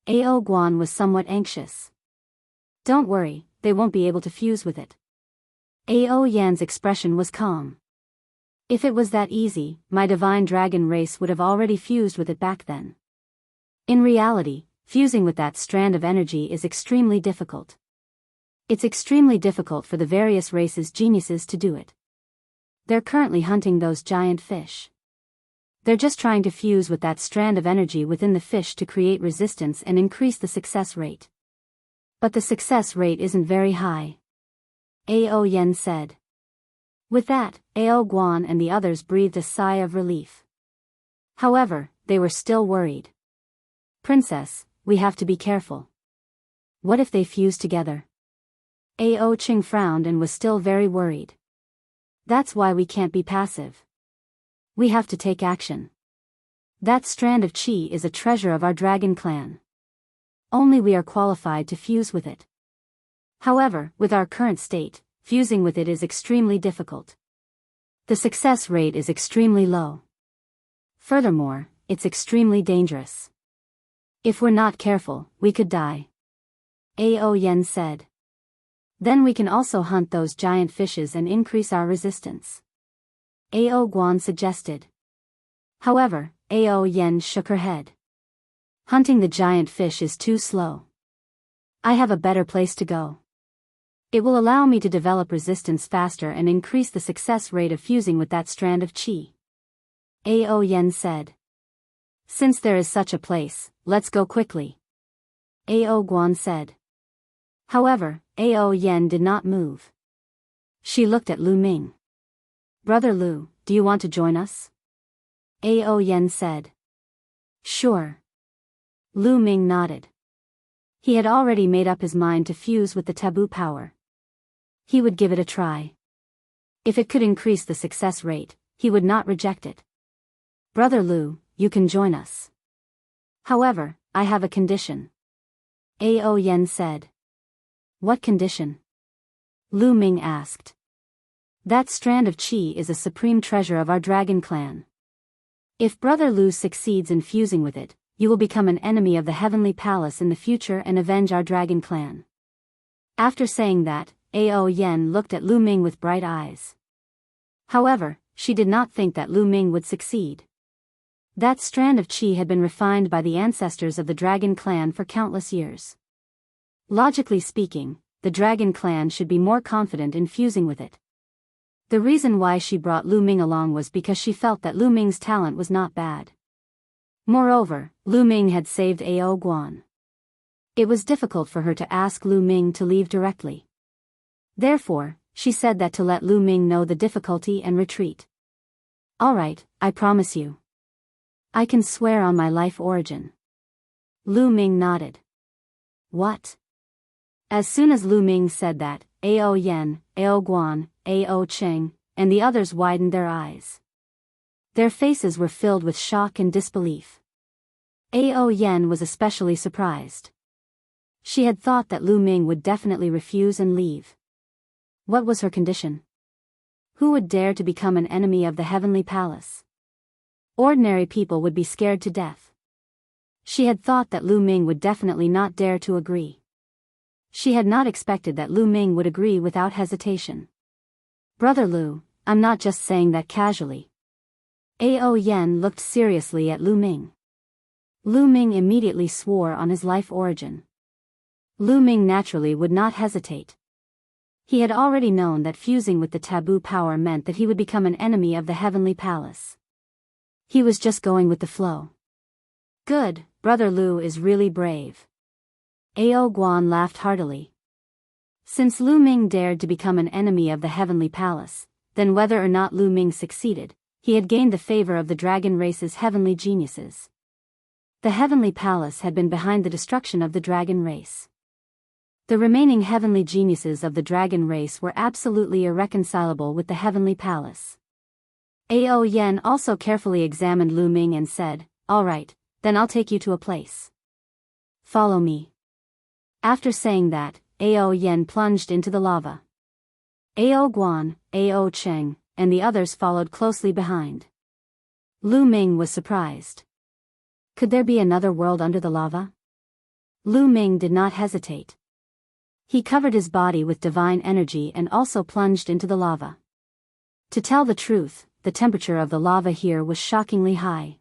Ao Guan was somewhat anxious. "Don't worry, they won't be able to fuse with it." Ao Yan's expression was calm. "If it was that easy, my divine dragon race would have already fused with it back then. In reality, fusing with that strand of energy is extremely difficult. It's extremely difficult for the various races' geniuses to do it. They're currently hunting those giant fish. They're just trying to fuse with that strand of energy within the fish to create resistance and increase the success rate. But the success rate isn't very high," Ao Yen said. With that, Ao Guan and the others breathed a sigh of relief. However, they were still worried. "Princess, we have to be careful. What if they fuse together?" Ao Qing frowned and was still very worried. "That's why we can't be passive. We have to take action. That strand of qi is a treasure of our dragon clan. Only we are qualified to fuse with it. However, with our current state, fusing with it is extremely difficult. The success rate is extremely low. Furthermore, it's extremely dangerous. If we're not careful, we could die," Ao Yen said. Then we can also hunt those giant fishes and increase our resistance. Ao Guan suggested. However, Ao Yen shook her head. Hunting the giant fish is too slow. I have a better place to go. It will allow me to develop resistance faster and increase the success rate of fusing with that strand of qi. Ao Yen said. Since there is such a place, let's go quickly. Ao Guan said. However, Ao Yen did not move. She looked at Lu Ming. Brother Lu, do you want to join us? Ao Yen said. Sure. Lu Ming nodded. He had already made up his mind to fuse with the taboo power. He would give it a try. If it could increase the success rate, he would not reject it. Brother Lu, you can join us. However, I have a condition. Ao Yen said. What condition? Lu Ming asked. That strand of qi is a supreme treasure of our dragon clan. If Brother Lu succeeds in fusing with it, you will become an enemy of the Heavenly Palace in the future and avenge our dragon clan. After saying that, Ao Yen looked at Lu Ming with bright eyes. However, she did not think that Lu Ming would succeed. That strand of qi had been refined by the ancestors of the dragon clan for countless years. Logically speaking, the dragon clan should be more confident in fusing with it. The reason why she brought Lu Ming along was because she felt that Lu Ming's talent was not bad. Moreover, Lu Ming had saved Ao Guan. It was difficult for her to ask Lu Ming to leave directly. Therefore, she said that to let Lu Ming know the difficulty and retreat. Alright, I promise you. I can swear on my life origin. Lu Ming nodded. What? As soon as Lu Ming said that, Ao Yen, Ao Guan, Ao Cheng, and the others widened their eyes. Their faces were filled with shock and disbelief. Ao Yen was especially surprised. She had thought that Lu Ming would definitely refuse and leave. What was her condition? Who would dare to become an enemy of the Heavenly Palace? Ordinary people would be scared to death. She had thought that Lu Ming would definitely not dare to agree. She had not expected that Lu Ming would agree without hesitation. Brother Lu, I'm not just saying that casually. Ao Yen looked seriously at Lu Ming. Lu Ming immediately swore on his life origin. Lu Ming naturally would not hesitate. He had already known that fusing with the taboo power meant that he would become an enemy of the Heavenly Palace. He was just going with the flow. Good, Brother Lu is really brave. Ao Guan laughed heartily. Since Lu Ming dared to become an enemy of the Heavenly Palace, then whether or not Lu Ming succeeded, he had gained the favor of the dragon race's heavenly geniuses. The Heavenly Palace had been behind the destruction of the dragon race. The remaining heavenly geniuses of the dragon race were absolutely irreconcilable with the Heavenly Palace. Ao Yen also carefully examined Lu Ming and said, Alright, then I'll take you to a place. Follow me. After saying that, Ao Yen plunged into the lava. Ao Guan, Ao Cheng, and the others followed closely behind. Lu Ming was surprised. Could there be another world under the lava? Lu Ming did not hesitate. He covered his body with divine energy and also plunged into the lava. To tell the truth, the temperature of the lava here was shockingly high.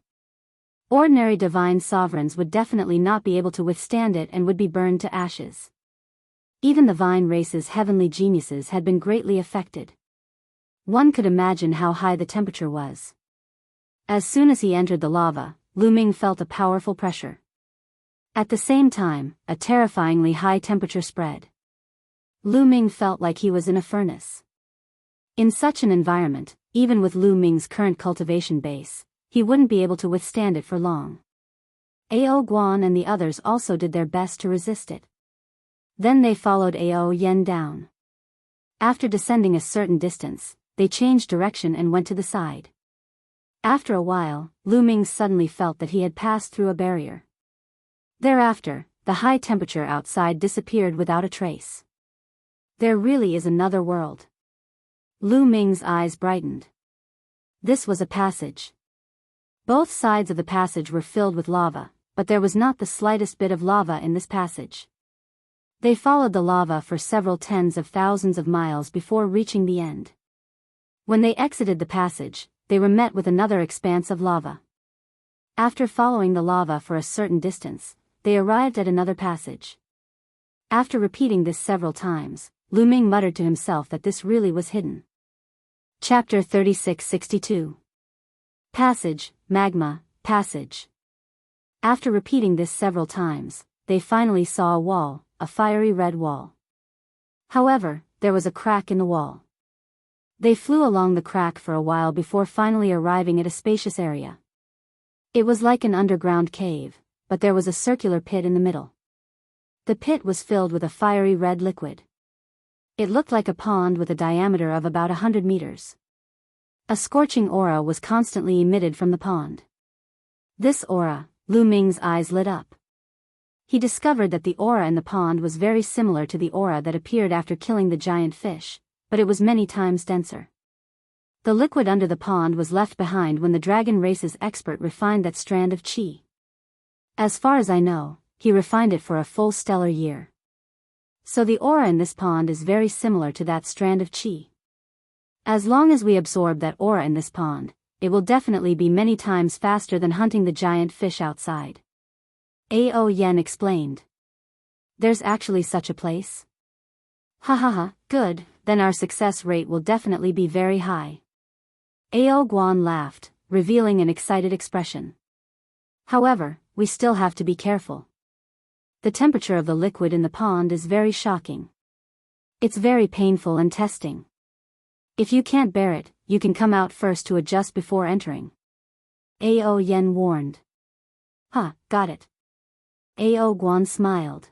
Ordinary divine sovereigns would definitely not be able to withstand it and would be burned to ashes. Even the Vine race's heavenly geniuses had been greatly affected. One could imagine how high the temperature was. As soon as he entered the lava, Lu Ming felt a powerful pressure. At the same time, a terrifyingly high temperature spread. Lu Ming felt like he was in a furnace. In such an environment, even with Lu Ming's current cultivation base, he wouldn't be able to withstand it for long. Ao Guan and the others also did their best to resist it. Then they followed Ao Yen down. After descending a certain distance, they changed direction and went to the side. After a while, Lu Ming suddenly felt that he had passed through a barrier. Thereafter, the high temperature outside disappeared without a trace. There really is another world. Lu Ming's eyes brightened. This was a passage. Both sides of the passage were filled with lava, but there was not the slightest bit of lava in this passage. They followed the lava for several tens of thousands of miles before reaching the end. When they exited the passage, they were met with another expanse of lava. After following the lava for a certain distance, they arrived at another passage. After repeating this several times, Lu Ming muttered to himself that this really was hidden. Chapter 3662. Passage, Magma, Passage. After repeating this several times, they finally saw a wall, a fiery red wall. However, there was a crack in the wall. They flew along the crack for a while before finally arriving at a spacious area. It was like an underground cave, but there was a circular pit in the middle. The pit was filled with a fiery red liquid. It looked like a pond with a diameter of about 100 meters. A scorching aura was constantly emitted from the pond. This aura, Lu Ming's eyes lit up. He discovered that the aura in the pond was very similar to the aura that appeared after killing the giant fish, but it was many times denser. The liquid under the pond was left behind when the dragon race's expert refined that strand of qi. As far as I know, he refined it for a full stellar year. So the aura in this pond is very similar to that strand of qi. As long as we absorb that aura in this pond, it will definitely be many times faster than hunting the giant fish outside. Ao Yen explained. There's actually such a place? Ha ha ha, good, then our success rate will definitely be very high. Ao Guan laughed, revealing an excited expression. However, we still have to be careful. The temperature of the liquid in the pond is very shocking. It's very painful and testing. If you can't bear it, you can come out first to adjust before entering. Ao Yen warned. Got it. Ao Guan smiled.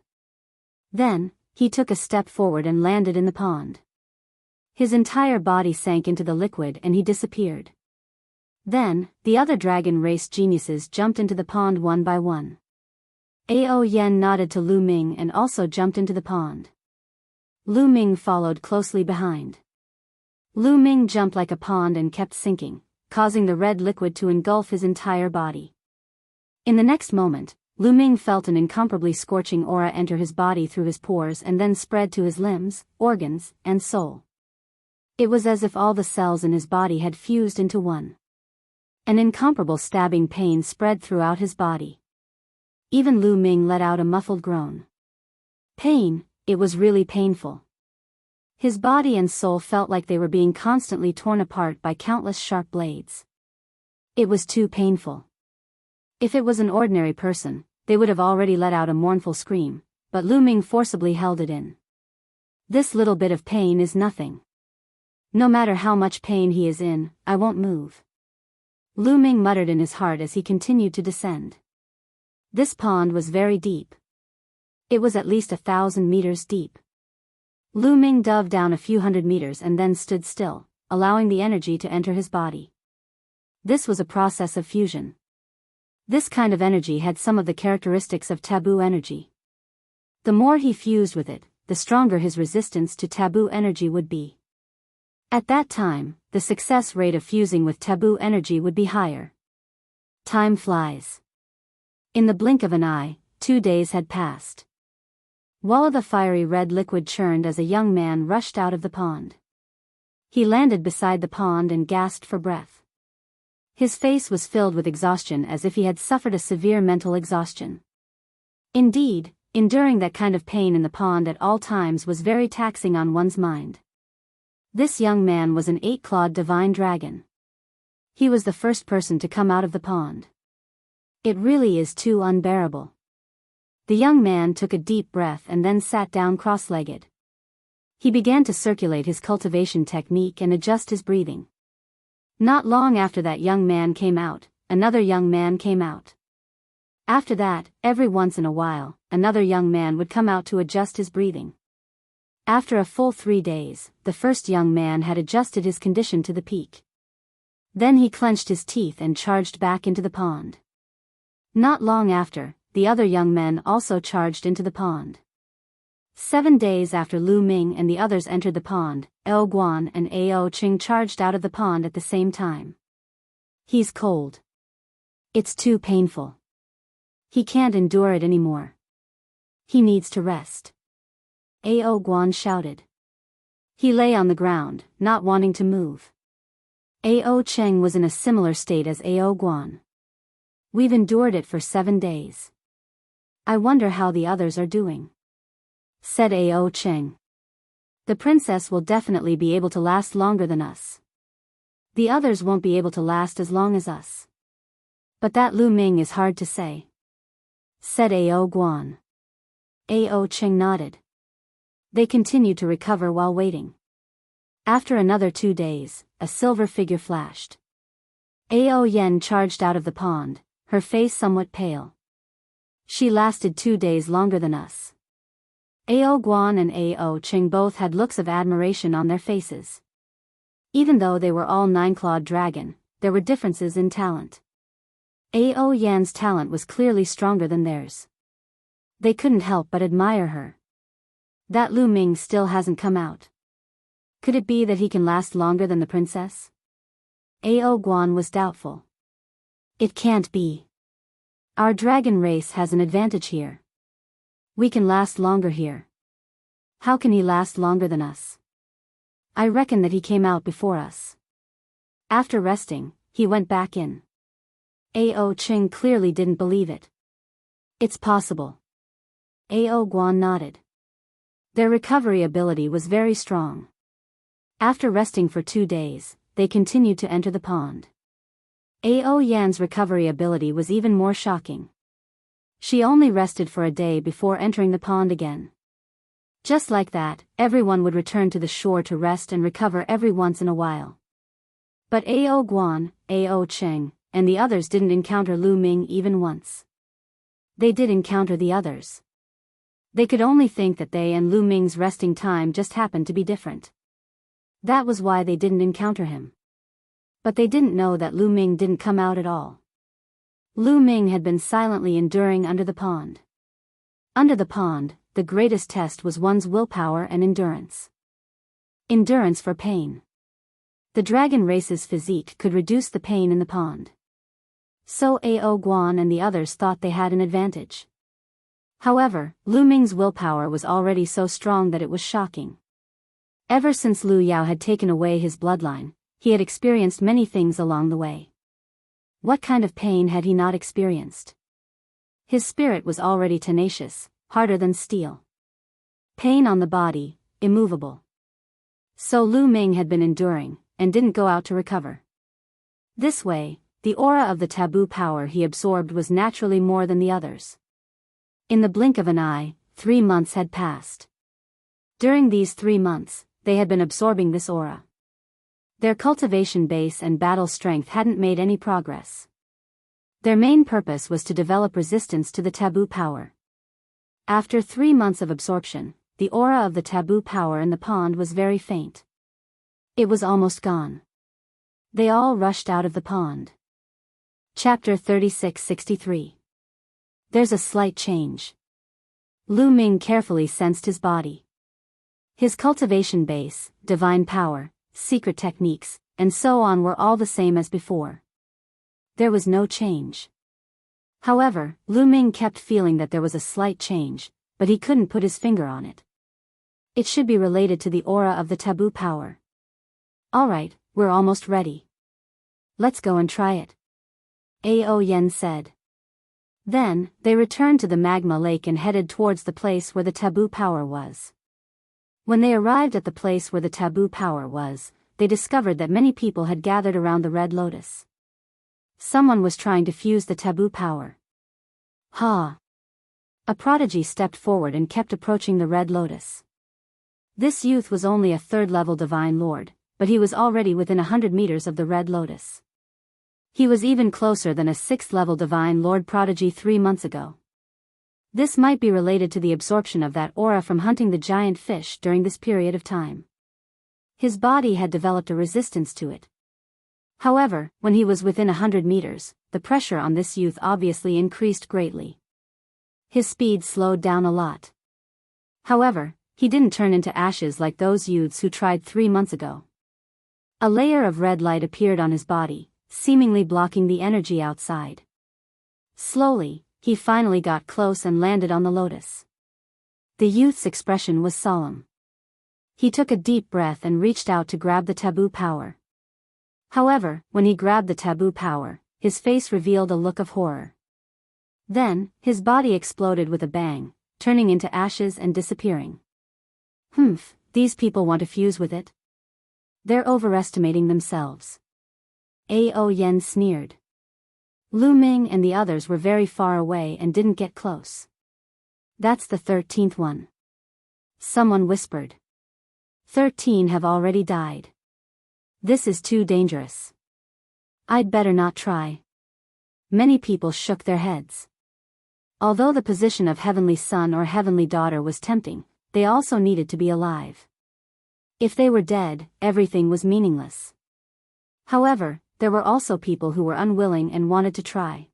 Then, he took a step forward and landed in the pond. His entire body sank into the liquid and he disappeared. Then, the other dragon race geniuses jumped into the pond one by one. Ao Yen nodded to Lu Ming and also jumped into the pond. Lu Ming followed closely behind. Lu Ming jumped like a pond and kept sinking, causing the red liquid to engulf his entire body. In the next moment, Lu Ming felt an incomparably scorching aura enter his body through his pores and then spread to his limbs, organs, and soul. It was as if all the cells in his body had fused into one. An incomparable stabbing pain spread throughout his body. Even Lu Ming let out a muffled groan. Pain, it was really painful. His body and soul felt like they were being constantly torn apart by countless sharp blades. It was too painful. If it was an ordinary person, they would have already let out a mournful scream, but Lu Ming forcibly held it in. This little bit of pain is nothing. No matter how much pain he is in, I won't move. Lu Ming muttered in his heart as he continued to descend. This pond was very deep. It was at least 1,000 meters deep. Lu Ming dove down a few hundred meters and then stood still, allowing the energy to enter his body. This was a process of fusion. This kind of energy had some of the characteristics of taboo energy. The more he fused with it, the stronger his resistance to taboo energy would be. At that time, the success rate of fusing with taboo energy would be higher. Time flies. In the blink of an eye, 2 days had passed. While the fiery red liquid churned as a young man rushed out of the pond. He landed beside the pond and gasped for breath. His face was filled with exhaustion as if he had suffered a severe mental exhaustion. Indeed, enduring that kind of pain in the pond at all times was very taxing on one's mind. This young man was an 8-clawed divine dragon. He was the first person to come out of the pond. It really is too unbearable. The young man took a deep breath and then sat down cross-legged. He began to circulate his cultivation technique and adjust his breathing. Not long after that young man came out, another young man came out. After that, every once in a while, another young man would come out to adjust his breathing. After a full 3 days, the first young man had adjusted his condition to the peak. Then he clenched his teeth and charged back into the pond. Not long after, the other young men also charged into the pond. 7 days after Lu Ming and the others entered the pond, Ao Guan and Ao Qing charged out of the pond at the same time. He's cold. It's too painful. He can't endure it anymore. He needs to rest. Ao Guan shouted. He lay on the ground, not wanting to move. Ao Cheng was in a similar state as Ao Guan. We've endured it for 7 days. I wonder how the others are doing, said Ao Cheng. The princess will definitely be able to last longer than us. The others won't be able to last as long as us. But that Lu Ming is hard to say, said Ao Guan. Ao Cheng nodded. They continued to recover while waiting. After another 2 days, a silver figure flashed. Ao Yen charged out of the pond, her face somewhat pale. She lasted 2 days longer than us. Ao Guan and Ao Cheng both had looks of admiration on their faces. Even though they were all 9-clawed dragon, there were differences in talent. Ao Yan's talent was clearly stronger than theirs. They couldn't help but admire her. That Lu Ming still hasn't come out. Could it be that he can last longer than the princess? Ao Guan was doubtful. It can't be. Our dragon race has an advantage here. We can last longer here. How can he last longer than us? I reckon that he came out before us. After resting, he went back in. Ao Cheng clearly didn't believe it. It's possible. Ao Guan nodded. Their recovery ability was very strong. After resting for 2 days, they continued to enter the pond. Ao Yan's recovery ability was even more shocking. She only rested for a day before entering the pond again. Just like that, everyone would return to the shore to rest and recover every once in a while. But Ao Guan, Ao Cheng, and the others didn't encounter Lu Ming even once. They did encounter the others. They could only think that they and Lu Ming's resting time just happened to be different. That was why they didn't encounter him. But they didn't know that Lu Ming didn't come out at all. Lu Ming had been silently enduring under the pond. Under the pond, the greatest test was one's willpower and endurance. Endurance for pain. The dragon race's physique could reduce the pain in the pond. So Ao Guan and the others thought they had an advantage. However, Lu Ming's willpower was already so strong that it was shocking. Ever since Lu Yao had taken away his bloodline, he had experienced many things along the way. What kind of pain had he not experienced? His spirit was already tenacious, harder than steel. Pain on the body, immovable. So Lu Ming had been enduring, and didn't go out to recover. This way, the aura of the taboo power he absorbed was naturally more than the others. In the blink of an eye, 3 months had passed. During these 3 months, they had been absorbing this aura. Their cultivation base and battle strength hadn't made any progress. Their main purpose was to develop resistance to the taboo power. After 3 months of absorption, the aura of the taboo power in the pond was very faint. It was almost gone. They all rushed out of the pond. Chapter 3663. There's a slight change. Lu Ming carefully sensed his body. His cultivation base, divine power, secret techniques, and so on were all the same as before. There was no change. However, Lu Ming kept feeling that there was a slight change, but he couldn't put his finger on it. It should be related to the aura of the taboo power. Alright, we're almost ready. Let's go and try it, Ao Yen said. Then, they returned to the magma lake and headed towards the place where the taboo power was. When they arrived at the place where the taboo power was, they discovered that many people had gathered around the red lotus. Someone was trying to fuse the taboo power. Ha! A prodigy stepped forward and kept approaching the red lotus. This youth was only a 3rd-level divine lord, but he was already within 100 meters of the red lotus. He was even closer than a 6th-level divine lord prodigy 3 months ago. This might be related to the absorption of that aura from hunting the giant fish during this period of time. His body had developed a resistance to it. However, when he was within 100 meters, the pressure on this youth obviously increased greatly. His speed slowed down a lot. However, he didn't turn into ashes like those youths who tried 3 months ago. A layer of red light appeared on his body, seemingly blocking the energy outside. Slowly, he finally got close and landed on the lotus. The youth's expression was solemn. He took a deep breath and reached out to grab the taboo power. However, when he grabbed the taboo power, his face revealed a look of horror. Then, his body exploded with a bang, turning into ashes and disappearing. Humph, these people want to fuse with it? They're overestimating themselves. Ao Yen sneered. Lu Ming and the others were very far away and didn't get close. That's the 13th one. Someone whispered. 13 have already died. This is too dangerous. I'd better not try. Many people shook their heads. Although the position of heavenly son or heavenly daughter was tempting, they also needed to be alive. If they were dead, everything was meaningless. However, there were also people who were unwilling and wanted to try.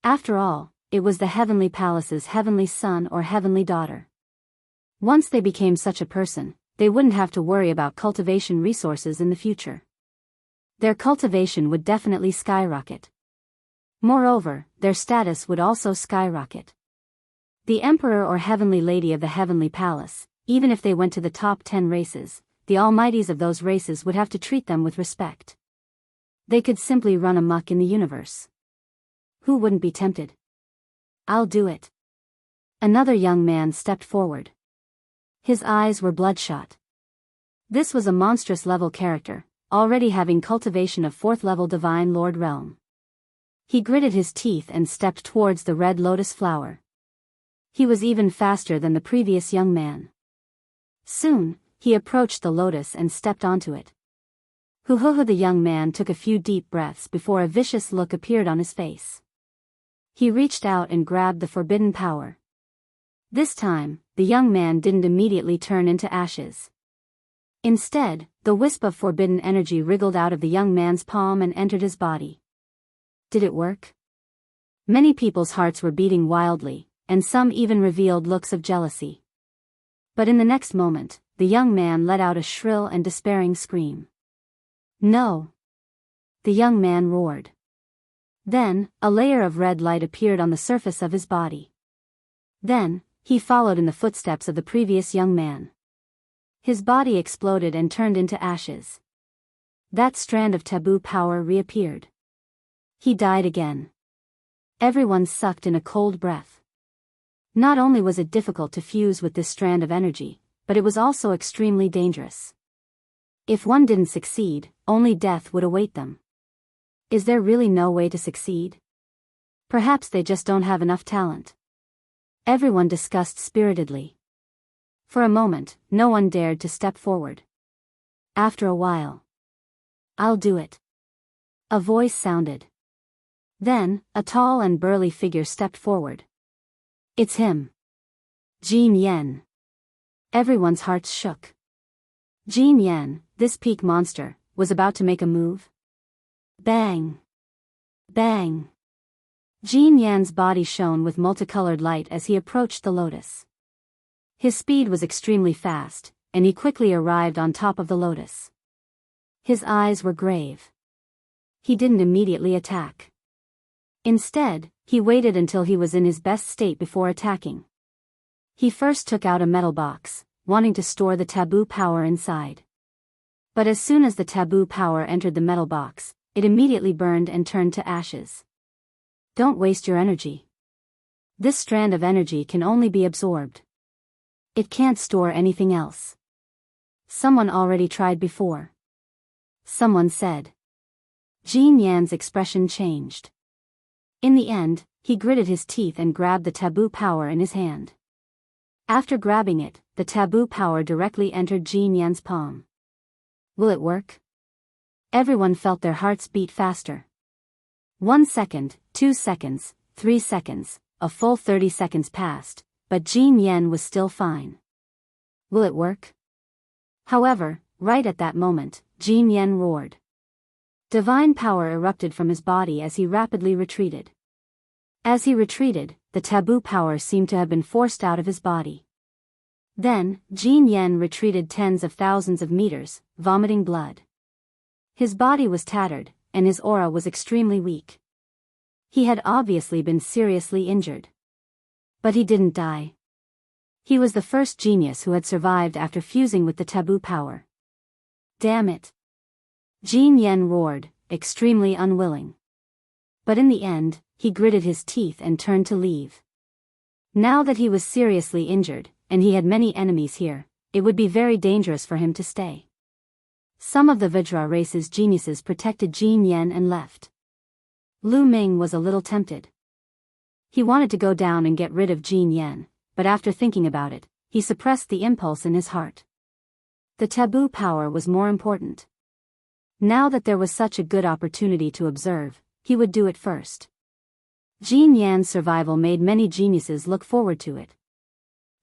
After all, it was the heavenly palace's heavenly son or heavenly daughter. Once they became such a person, they wouldn't have to worry about cultivation resources in the future. Their cultivation would definitely skyrocket. Moreover, their status would also skyrocket. The emperor or heavenly lady of the heavenly palace, even if they went to the top 10 races, the almighties of those races would have to treat them with respect. They could simply run amok in the universe. Who wouldn't be tempted? I'll do it. Another young man stepped forward. His eyes were bloodshot. This was a monstrous level character, already having cultivation of 4th level Divine Lord Realm. He gritted his teeth and stepped towards the red lotus flower. He was even faster than the previous young man. Soon, he approached the lotus and stepped onto it. The young man took a few deep breaths before a vicious look appeared on his face. He reached out and grabbed the forbidden power. This time, the young man didn't immediately turn into ashes. Instead, the wisp of forbidden energy wriggled out of the young man's palm and entered his body. Did it work? Many people's hearts were beating wildly, and some even revealed looks of jealousy. But in the next moment, the young man let out a shrill and despairing scream. No! The young man roared. Then, a layer of red light appeared on the surface of his body. Then, he followed in the footsteps of the previous young man. His body exploded and turned into ashes. That strand of taboo power reappeared. He died again. Everyone sucked in a cold breath. Not only was it difficult to fuse with this strand of energy, but it was also extremely dangerous. If one didn't succeed, only death would await them. Is there really no way to succeed? Perhaps they just don't have enough talent. Everyone discussed spiritedly. For a moment, no one dared to step forward. After a while, I'll do it. A voice sounded. Then, a tall and burly figure stepped forward. It's him. Jin Yen. Everyone's hearts shook. Jin Yen, this peak monster, was about to make a move. Bang! Bang! Jin Yan's body shone with multicolored light as he approached the lotus. His speed was extremely fast, and he quickly arrived on top of the lotus. His eyes were grave. He didn't immediately attack. Instead, he waited until he was in his best state before attacking. He first took out a metal box, wanting to store the taboo power inside. But as soon as the taboo power entered the metal box, it immediately burned and turned to ashes. Don't waste your energy. This strand of energy can only be absorbed. It can't store anything else. Someone already tried before. Someone said. Jin Yan's expression changed. In the end, he gritted his teeth and grabbed the taboo power in his hand. After grabbing it, the taboo power directly entered Jin Yan's palm. Will it work? Everyone felt their hearts beat faster. 1 second, 2 seconds, 3 seconds, a full 30 seconds passed, but Jin Yan was still fine. Will it work? However, right at that moment, Jin Yan roared. Divine power erupted from his body as he rapidly retreated. As he retreated, the taboo power seemed to have been forced out of his body. Then, Jin Yan retreated tens of thousands of meters, vomiting blood. His body was tattered, and his aura was extremely weak. He had obviously been seriously injured. But he didn't die. He was the first genius who had survived after fusing with the taboo power. Damn it! Jin Yen roared, extremely unwilling. But in the end, he gritted his teeth and turned to leave. Now that he was seriously injured, and he had many enemies here, it would be very dangerous for him to stay. Some of the Vajra race's geniuses protected Jin Yen and left. Lu Ming was a little tempted. He wanted to go down and get rid of Jin Yen, but after thinking about it, he suppressed the impulse in his heart. The taboo power was more important. Now that there was such a good opportunity to observe, he would do it first. Jin Yan's survival made many geniuses look forward to it.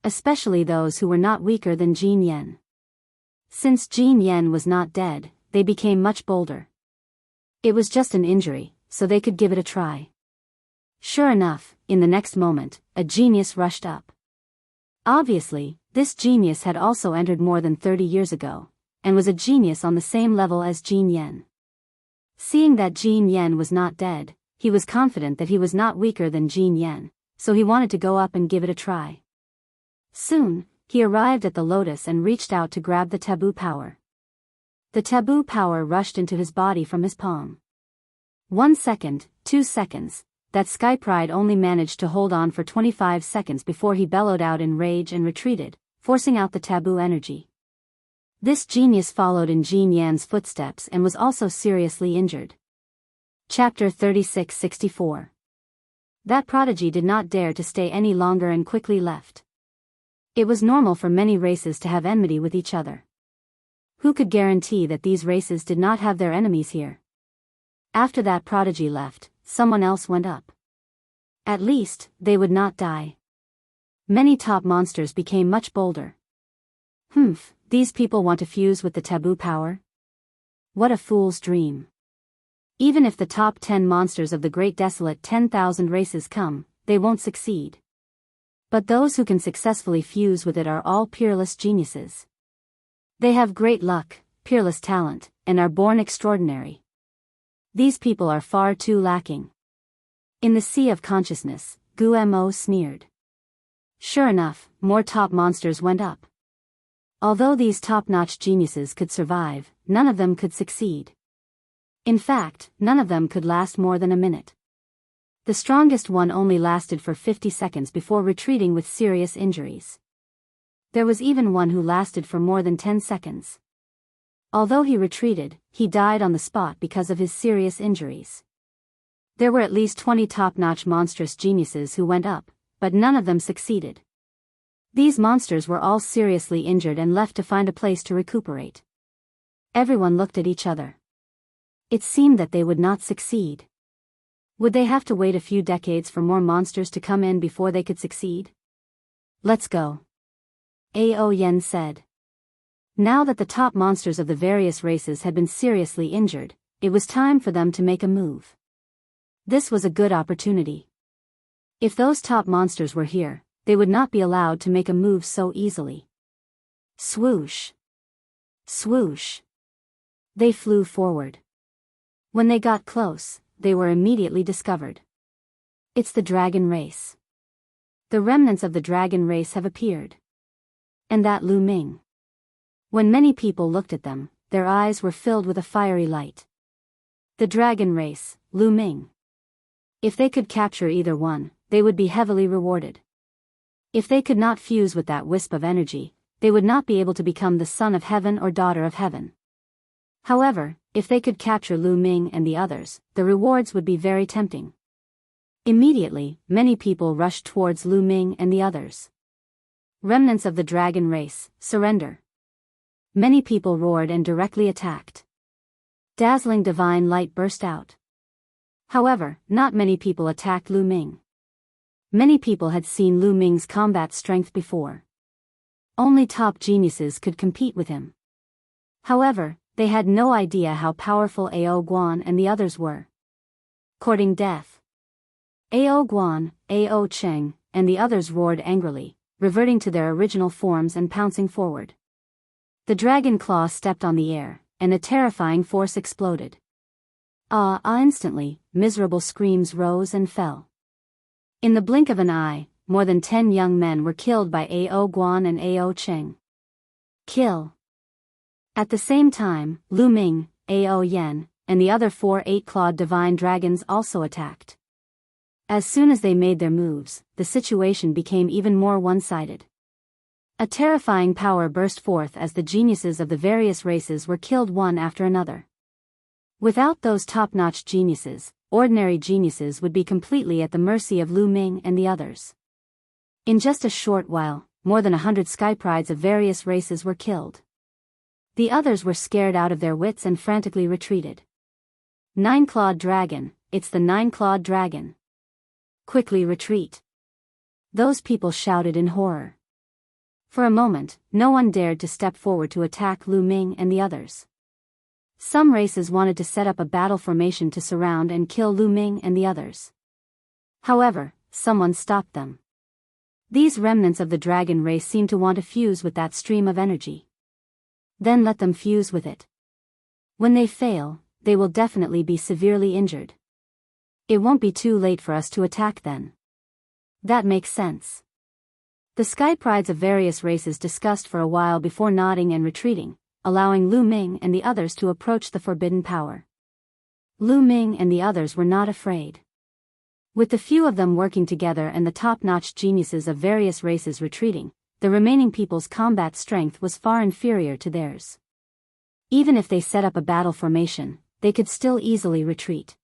Especially those who were not weaker than Jin Yen. Since Jin Yen was not dead, they became much bolder. It was just an injury, so they could give it a try. Sure enough, in the next moment, a genius rushed up. Obviously, this genius had also entered more than 30 years ago, and was a genius on the same level as Jin Yen. Seeing that Jin Yen was not dead, he was confident that he was not weaker than Jin Yen, so he wanted to go up and give it a try. Soon, he arrived at the lotus and reached out to grab the taboo power. The taboo power rushed into his body from his palm. 1 second, 2 seconds, that Sky Pride only managed to hold on for 25 seconds before he bellowed out in rage and retreated, forcing out the taboo energy. This genius followed in Jin Yan's footsteps and was also seriously injured. Chapter 36-64. That prodigy did not dare to stay any longer and quickly left. It was normal for many races to have enmity with each other. Who could guarantee that these races did not have their enemies here? After that prodigy left, someone else went up. At least, they would not die. Many top monsters became much bolder. These people want to fuse with the taboo power? What a fool's dream. Even if the top 10 monsters of the great desolate 10,000 races come, they won't succeed. But those who can successfully fuse with it are all peerless geniuses. They have great luck, peerless talent, and are born extraordinary. These people are far too lacking. In the sea of consciousness, Gumo sneered. Sure enough, more top monsters went up. Although these top-notch geniuses could survive, none of them could succeed. In fact, none of them could last more than a minute. The strongest one only lasted for 50 seconds before retreating with serious injuries. There was even one who lasted for more than 10 seconds. Although he retreated, he died on the spot because of his serious injuries. There were at least 20 top-notch monstrous geniuses who went up, but none of them succeeded. These monsters were all seriously injured and left to find a place to recuperate. Everyone looked at each other. It seemed that they would not succeed. Would they have to wait a few decades for more monsters to come in before they could succeed? Let's go. Ao Yen said. Now that the top monsters of the various races had been seriously injured, it was time for them to make a move. This was a good opportunity. If those top monsters were here, they would not be allowed to make a move so easily. Swoosh. Swoosh. They flew forward. When they got close, they were immediately discovered. It's the dragon race. The remnants of the dragon race have appeared. And that Lu Ming. When many people looked at them, their eyes were filled with a fiery light. The dragon race, Lu Ming. If they could capture either one, they would be heavily rewarded. If they could not fuse with that wisp of energy, they would not be able to become the son of heaven or daughter of heaven. However, if they could capture Lu Ming and the others, the rewards would be very tempting. Immediately, many people rushed towards Lu Ming and the others. Remnants of the dragon race, surrender. Many people roared and directly attacked. Dazzling divine light burst out. However, not many people attacked Lu Ming. Many people had seen Lu Ming's combat strength before. Only top geniuses could compete with him. However, they had no idea how powerful Ao Guan and the others were. Courting death. Ao Guan, Ao Cheng, and the others roared angrily, reverting to their original forms and pouncing forward. The dragon claw stepped on the air, and a terrifying force exploded. Instantly, miserable screams rose and fell. In the blink of an eye, more than 10 young men were killed by Ao Guan and Ao Cheng. Kill. At the same time, Lu Ming, Ao Yan, and the other 4 8-clawed divine dragons also attacked. As soon as they made their moves, the situation became even more one-sided. A terrifying power burst forth as the geniuses of the various races were killed one after another. Without those top-notch geniuses, ordinary geniuses would be completely at the mercy of Lu Ming and the others. In just a short while, more than 100 skyprides of various races were killed. The others were scared out of their wits and frantically retreated. 9-clawed dragon, it's the 9-clawed dragon. Quickly retreat. Those people shouted in horror. For a moment, no one dared to step forward to attack Lu Ming and the others. Some races wanted to set up a battle formation to surround and kill Lu Ming and the others. However, someone stopped them. These remnants of the dragon race seem to want to fuse with that stream of energy. Then let them fuse with it. When they fail, they will definitely be severely injured. It won't be too late for us to attack then. That makes sense. The skyprides of various races discussed for a while before nodding and retreating, allowing Lu Ming and the others to approach the forbidden power. Lu Ming and the others were not afraid. With the few of them working together and the top-notch geniuses of various races retreating, the remaining people's combat strength was far inferior to theirs. Even if they set up a battle formation, they could still easily retreat.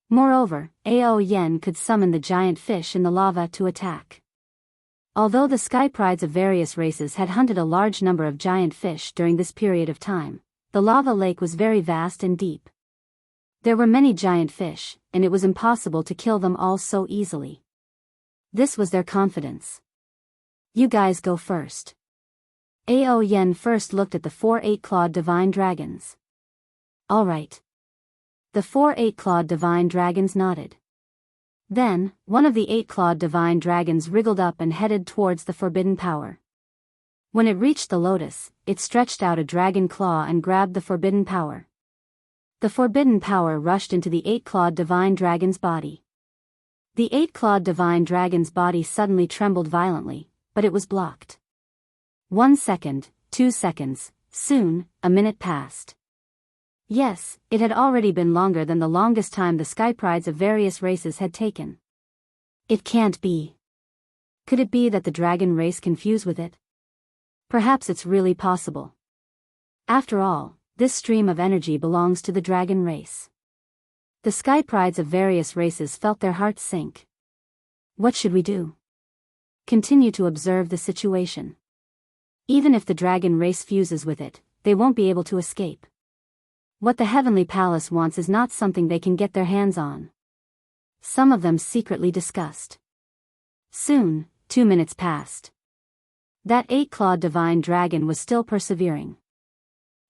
Moreover, Ao Yan could summon the giant fish in the lava to attack. Although the skyprides of various races had hunted a large number of giant fish during this period of time, the lava lake was very vast and deep. There were many giant fish, and it was impossible to kill them all so easily. This was their confidence. You guys go first. Ao Yan first looked at the 4 8-clawed divine dragons. All right. The 4 8-clawed divine dragons nodded. Then, one of the 8-clawed divine dragons wriggled up and headed towards the forbidden power. When it reached the lotus, it stretched out a dragon claw and grabbed the forbidden power. The forbidden power rushed into the 8-clawed divine dragon's body. The 8-clawed divine dragon's body suddenly trembled violently, but it was blocked. 1 second, 2 seconds, soon, a minute passed. Yes, it had already been longer than the longest time the skyprides of various races had taken. It can't be. Could it be that the dragon race can fuse with it? Perhaps it's really possible. After all, this stream of energy belongs to the dragon race. The skyprides of various races felt their hearts sink. What should we do? Continue to observe the situation. Even if the dragon race fuses with it, they won't be able to escape. What the Heavenly Palace wants is not something they can get their hands on. Some of them secretly discussed. Soon, 2 minutes passed. That 8-clawed divine dragon was still persevering.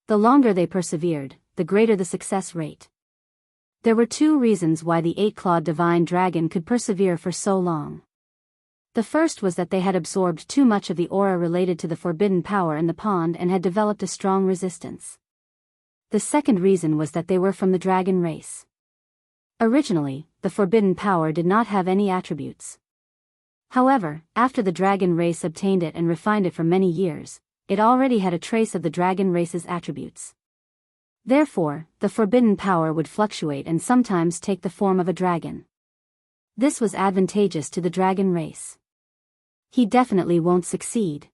The longer they persevered, the greater the success rate. There were 2 reasons why the 8-clawed divine dragon could persevere for so long. The first was that they had absorbed too much of the aura related to the forbidden power in the pond and had developed a strong resistance. The second reason was that they were from the dragon race. Originally, the forbidden power did not have any attributes. However, after the dragon race obtained it and refined it for many years, it already had a trace of the dragon race's attributes. Therefore, the forbidden power would fluctuate and sometimes take the form of a dragon. This was advantageous to the dragon race. He definitely won't succeed,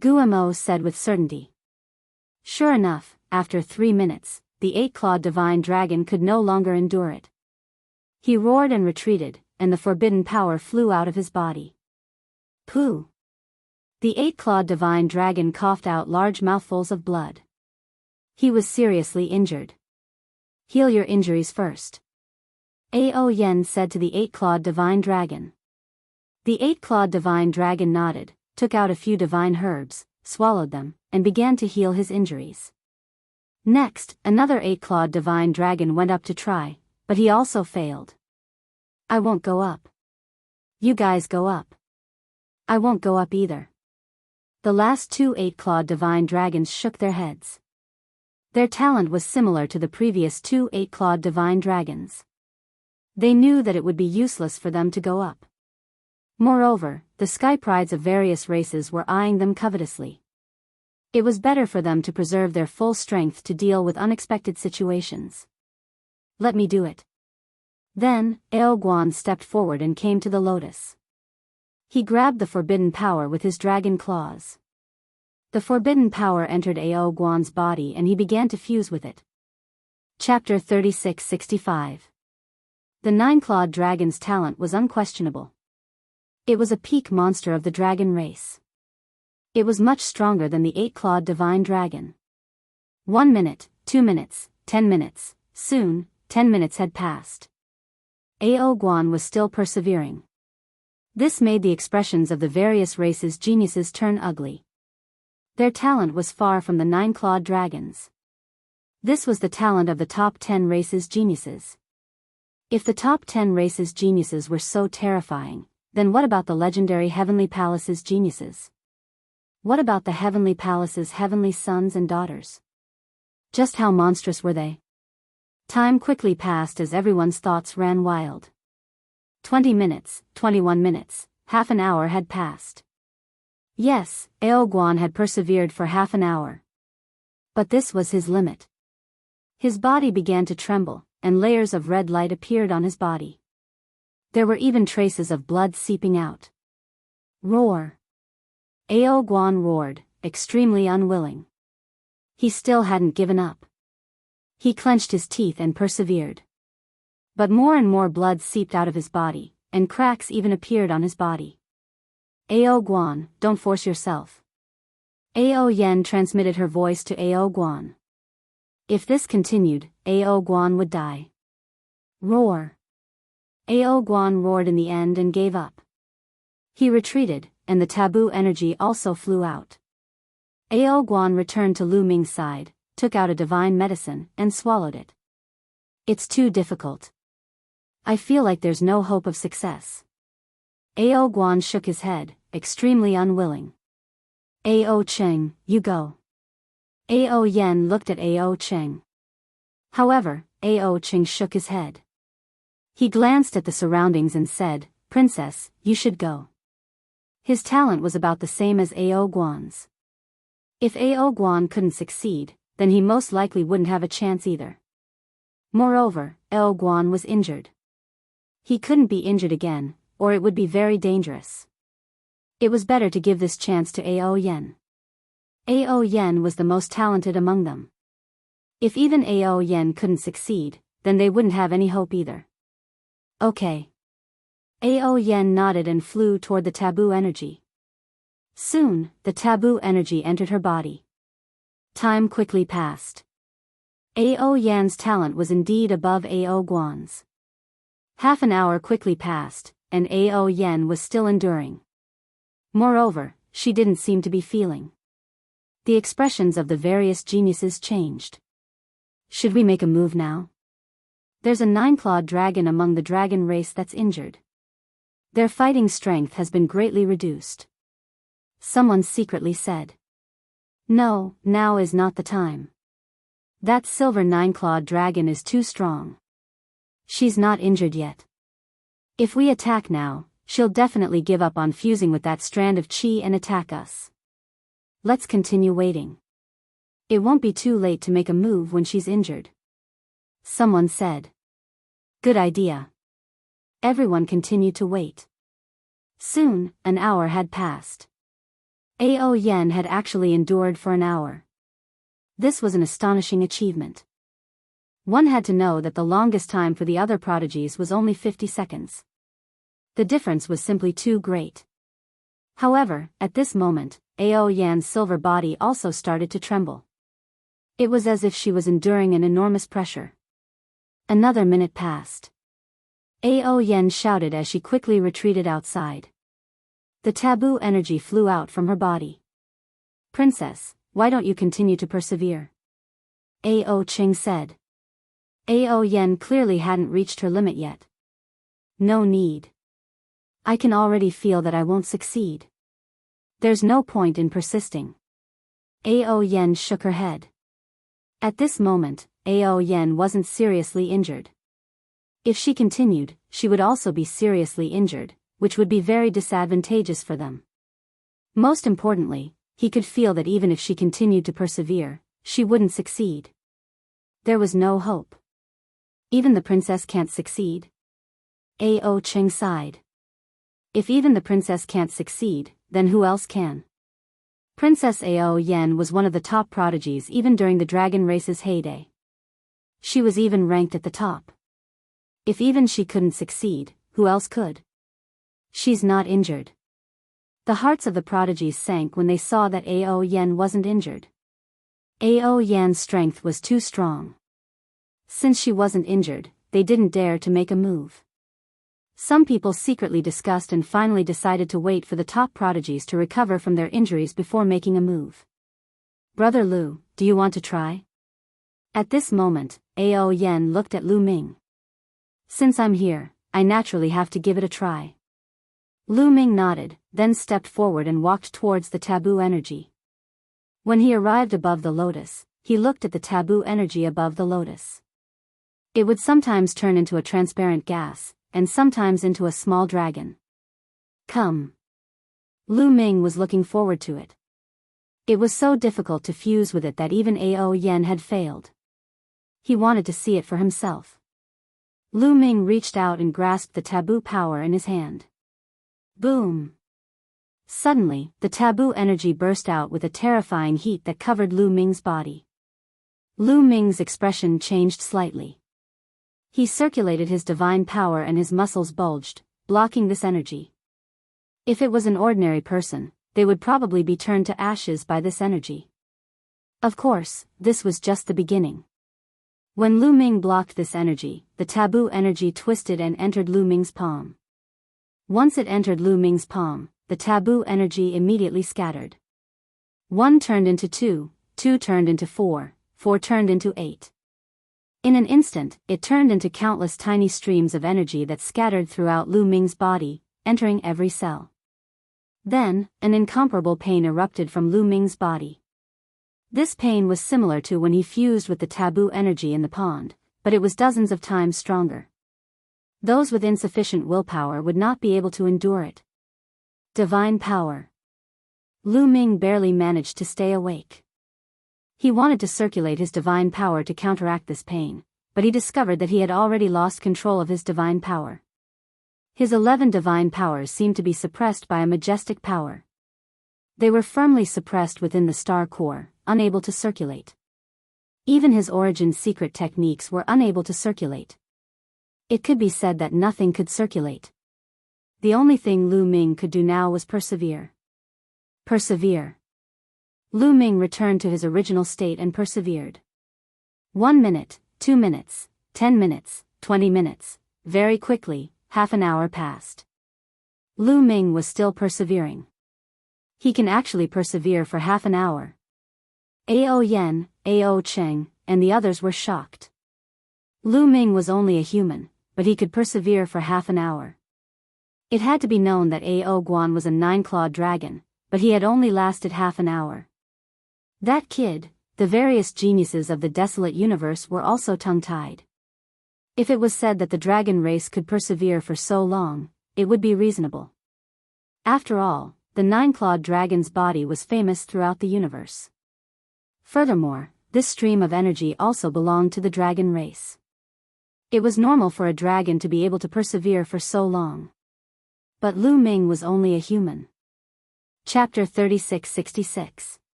Guo said with certainty. Sure enough, after 3 minutes, the 8-clawed divine dragon could no longer endure it. He roared and retreated, and the forbidden power flew out of his body. Pooh! The 8-clawed divine dragon coughed out large mouthfuls of blood. He was seriously injured. Heal your injuries first, Ao Yan said to the 8-clawed divine dragon. The 8-clawed divine dragon nodded, took out a few divine herbs, swallowed them, and began to heal his injuries. Next, another 8-clawed divine dragon went up to try, but he also failed. I won't go up. You guys go up. I won't go up either. The last 2 8-clawed divine dragons shook their heads. Their talent was similar to the previous 2 8-clawed divine dragons. They knew that it would be useless for them to go up. Moreover, the sky prides of various races were eyeing them covetously. It was better for them to preserve their full strength to deal with unexpected situations. Let me do it. Then, Ao Guan stepped forward and came to the lotus. He grabbed the forbidden power with his dragon claws. The forbidden power entered Ao Guan's body and he began to fuse with it. Chapter 3665. The nine-clawed dragon's talent was unquestionable. It was a peak monster of the dragon race. It was much stronger than the eight-clawed divine dragon. 1 minute, 2 minutes, 10 minutes, soon, 10 minutes had passed. Ao Guan was still persevering. This made the expressions of the various races' geniuses turn ugly. Their talent was far from the nine-clawed dragons. This was the talent of the top 10 races' geniuses. If the top 10 races' geniuses were so terrifying, then what about the legendary Heavenly Palace's geniuses? What about the Heavenly Palace's heavenly sons and daughters? Just how monstrous were they? Time quickly passed as everyone's thoughts ran wild. 20 minutes, 21 minutes, half an hour had passed. Yes, Ao Guan had persevered for half an hour. But this was his limit. His body began to tremble, and layers of red light appeared on his body. There were even traces of blood seeping out. Roar! Ao Guan roared, extremely unwilling. He still hadn't given up. He clenched his teeth and persevered. But more and more blood seeped out of his body, and cracks even appeared on his body. Ao Guan, don't force yourself. Ao Yen transmitted her voice to Ao Guan. If this continued, Ao Guan would die. Roar! Ao Guan roared in the end and gave up. He retreated, and the taboo energy also flew out. Ao Guan returned to Lu Ming's side, took out a divine medicine, and swallowed it. It's too difficult. I feel like there's no hope of success. Ao Guan shook his head, extremely unwilling. Ao Cheng, you go. Ao Yen looked at Ao Cheng. However, Ao Cheng shook his head. He glanced at the surroundings and said, Princess, you should go. His talent was about the same as Ao Guan's. If Ao Guan couldn't succeed, then he most likely wouldn't have a chance either. Moreover, Ao Guan was injured. He couldn't be injured again, or it would be very dangerous. It was better to give this chance to Ao Yen. Ao Yen was the most talented among them. If even Ao Yen couldn't succeed, then they wouldn't have any hope either. Okay. Ao Yen nodded and flew toward the taboo energy. Soon, the taboo energy entered her body. Time quickly passed. Ao Yan's talent was indeed above Ao Guan's. Half an hour quickly passed, and Ao Yen was still enduring. Moreover, she didn't seem to be feeling. The expressions of the various geniuses changed. Should we make a move now? There's a nine-clawed dragon among the dragon race that's injured. Their fighting strength has been greatly reduced. Someone secretly said. No, now is not the time. That silver nine-clawed dragon is too strong. She's not injured yet. If we attack now, she'll definitely give up on fusing with that strand of chi and attack us. Let's continue waiting. It won't be too late to make a move when she's injured. Someone said. Good idea. Everyone continued to wait. Soon, an hour had passed. Ao Yen had actually endured for an hour. This was an astonishing achievement. One had to know that the longest time for the other prodigies was only 50 seconds. The difference was simply too great. However, at this moment, Ao Yan's silver body also started to tremble. It was as if she was enduring an enormous pressure. Another minute passed. Ao Yen shouted as she quickly retreated outside. The taboo energy flew out from her body. Princess, why don't you continue to persevere? Ao Cheng said. Ao Yen clearly hadn't reached her limit yet. No need. I can already feel that I won't succeed. There's no point in persisting. Ao Yen shook her head. At this moment, Ao Yen wasn't seriously injured. If she continued, she would also be seriously injured, which would be very disadvantageous for them. Most importantly, he could feel that even if she continued to persevere, she wouldn't succeed. There was no hope. Even the princess can't succeed? Ao Cheng sighed. If even the princess can't succeed, then who else can? Princess Ao Yen was one of the top prodigies even during the dragon race's heyday. She was even ranked at the top. If even she couldn't succeed, who else could? She's not injured. The hearts of the prodigies sank when they saw that Ao Yen wasn't injured. Ao Yen's strength was too strong. Since she wasn't injured, they didn't dare to make a move. Some people secretly discussed and finally decided to wait for the top prodigies to recover from their injuries before making a move. Brother Lu, do you want to try? At this moment, Ao Yen looked at Lu Ming. Since I'm here, I naturally have to give it a try. Lu Ming nodded, then stepped forward and walked towards the taboo energy. When he arrived above the lotus, he looked at the taboo energy above the lotus. It would sometimes turn into a transparent gas, and sometimes into a small dragon. Come. Lu Ming was looking forward to it. It was so difficult to fuse with it that even Ao Yen had failed. He wanted to see it for himself. Lu Ming reached out and grasped the taboo power in his hand. Boom! Suddenly, the taboo energy burst out with a terrifying heat that covered Lu Ming's body. Lu Ming's expression changed slightly. He circulated his divine power and his muscles bulged, blocking this energy. If it was an ordinary person, they would probably be turned to ashes by this energy. Of course, this was just the beginning. When Lu Ming blocked this energy, the taboo energy twisted and entered Lu Ming's palm. Once it entered Lu Ming's palm, the taboo energy immediately scattered. 1 turned into 2, 2 turned into 4, 4 turned into 8. In an instant, it turned into countless tiny streams of energy that scattered throughout Lu Ming's body, entering every cell. Then, an incomparable pain erupted from Lu Ming's body. This pain was similar to when he fused with the taboo energy in the pond, but it was dozens of times stronger. Those with insufficient willpower would not be able to endure it. Divine power. Lu Ming barely managed to stay awake. He wanted to circulate his divine power to counteract this pain, but he discovered that he had already lost control of his divine power. His 11 divine powers seemed to be suppressed by a majestic power. They were firmly suppressed within the star core, unable to circulate. Even his origin secret techniques were unable to circulate. It could be said that nothing could circulate. The only thing Lu Ming could do now was persevere. Persevere. Lu Ming returned to his original state and persevered. 1 minute, 2 minutes, 10 minutes, 20 minutes, very quickly, half an hour passed. Lu Ming was still persevering. He can actually persevere for half an hour. Ao Yen, Ao Cheng, and the others were shocked. Lu Ming was only a human, but he could persevere for half an hour. It had to be known that Ao Guan was a 9-clawed dragon, but he had only lasted half an hour. That kid, the various geniuses of the desolate universe were also tongue-tied. If it was said that the dragon race could persevere for so long, it would be reasonable. After all, the 9-clawed dragon's body was famous throughout the universe. Furthermore, this stream of energy also belonged to the dragon race. It was normal for a dragon to be able to persevere for so long. But Lu Ming was only a human. Chapter 3666.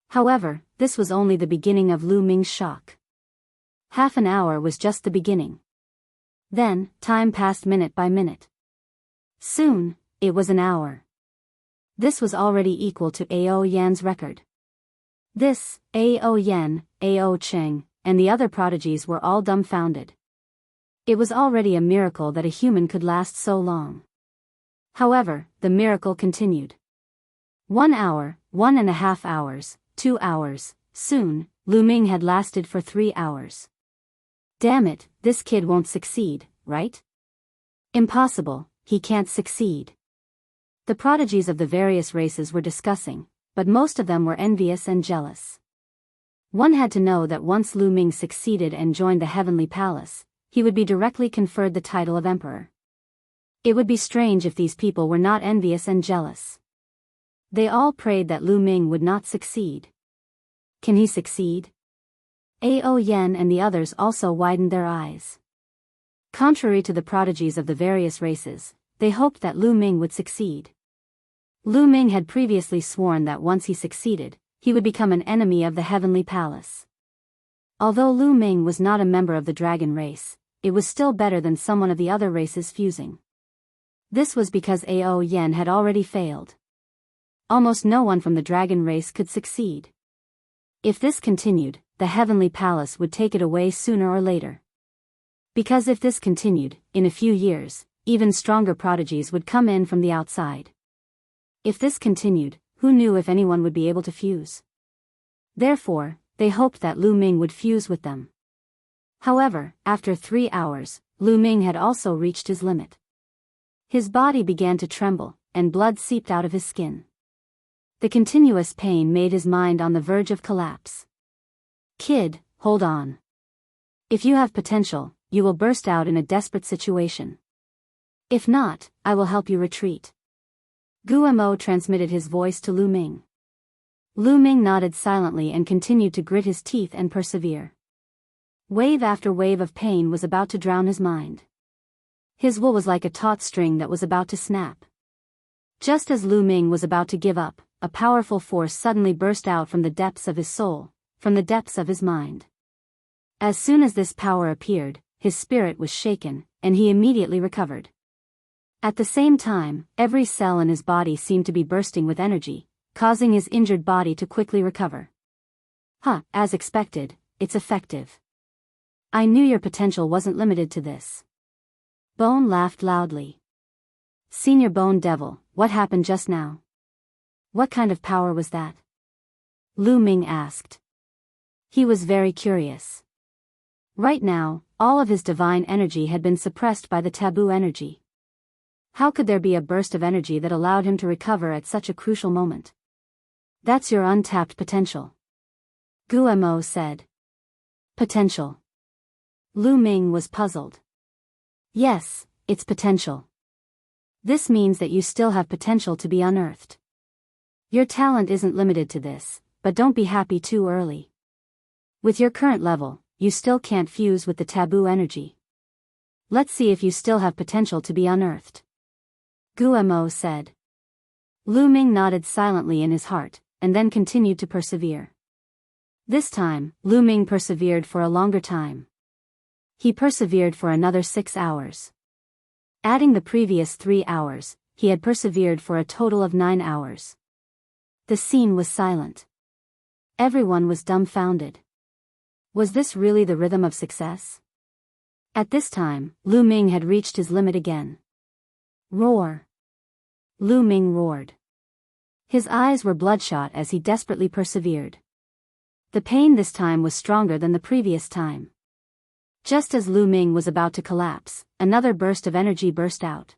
However, this was only the beginning of Lu Ming's shock. Half an hour was just the beginning. Then, time passed minute by minute. Soon, it was an hour. This was already equal to Ao Yan's record. This, Ao Yen, Ao Cheng, and the other prodigies were all dumbfounded. It was already a miracle that a human could last so long. However, the miracle continued. 1 hour, 1.5 hours, 2 hours, soon, Lu Ming had lasted for 3 hours. Damn it, this kid won't succeed, right? Impossible, he can't succeed. The prodigies of the various races were discussing, but most of them were envious and jealous. One had to know that once Lu Ming succeeded and joined the heavenly palace, he would be directly conferred the title of emperor. It would be strange if these people were not envious and jealous. They all prayed that Lu Ming would not succeed. Can he succeed? Ao Yen and the others also widened their eyes. Contrary to the prodigies of the various races, they hoped that Lu Ming would succeed. Lu Ming had previously sworn that once he succeeded, he would become an enemy of the Heavenly Palace. Although Lu Ming was not a member of the dragon race, it was still better than someone of the other races fusing. This was because Ao Yen had already failed. Almost no one from the dragon race could succeed. If this continued, the Heavenly Palace would take it away sooner or later. Because if this continued, in a few years, even stronger prodigies would come in from the outside. If this continued, who knew if anyone would be able to fuse? Therefore, they hoped that Lu Ming would fuse with them. However, after 3 hours, Lu Ming had also reached his limit. His body began to tremble, and blood seeped out of his skin. The continuous pain made his mind on the verge of collapse. Kid, hold on. If you have potential, you will burst out in a desperate situation. If not, I will help you retreat. Guo transmitted his voice to Lu Ming. Lu Ming nodded silently and continued to grit his teeth and persevere. Wave after wave of pain was about to drown his mind. His will was like a taut string that was about to snap. Just as Lu Ming was about to give up, a powerful force suddenly burst out from the depths of his soul, from the depths of his mind. As soon as this power appeared, his spirit was shaken, and he immediately recovered. At the same time, every cell in his body seemed to be bursting with energy, causing his injured body to quickly recover. As expected, it's effective. I knew your potential wasn't limited to this. Bone laughed loudly. Senior Bone Devil, what happened just now? What kind of power was that? Lu Ming asked. He was very curious. Right now, all of his divine energy had been suppressed by the taboo energy. How could there be a burst of energy that allowed him to recover at such a crucial moment? That's your untapped potential. Guo said. Potential. Lu Ming was puzzled. Yes, it's potential. This means that you still have potential to be unearthed. Your talent isn't limited to this, but don't be happy too early. With your current level, you still can't fuse with the taboo energy. Let's see if you still have potential to be unearthed. Guo said. Lu Ming nodded silently in his heart, and then continued to persevere. This time, Lu Ming persevered for a longer time. He persevered for another 6 hours. Adding the previous 3 hours, he had persevered for a total of 9 hours. The scene was silent. Everyone was dumbfounded. Was this really the rhythm of success? At this time, Lu Ming had reached his limit again. Roar! Lu Ming roared. His eyes were bloodshot as he desperately persevered. The pain this time was stronger than the previous time. Just as Lu Ming was about to collapse, another burst of energy burst out.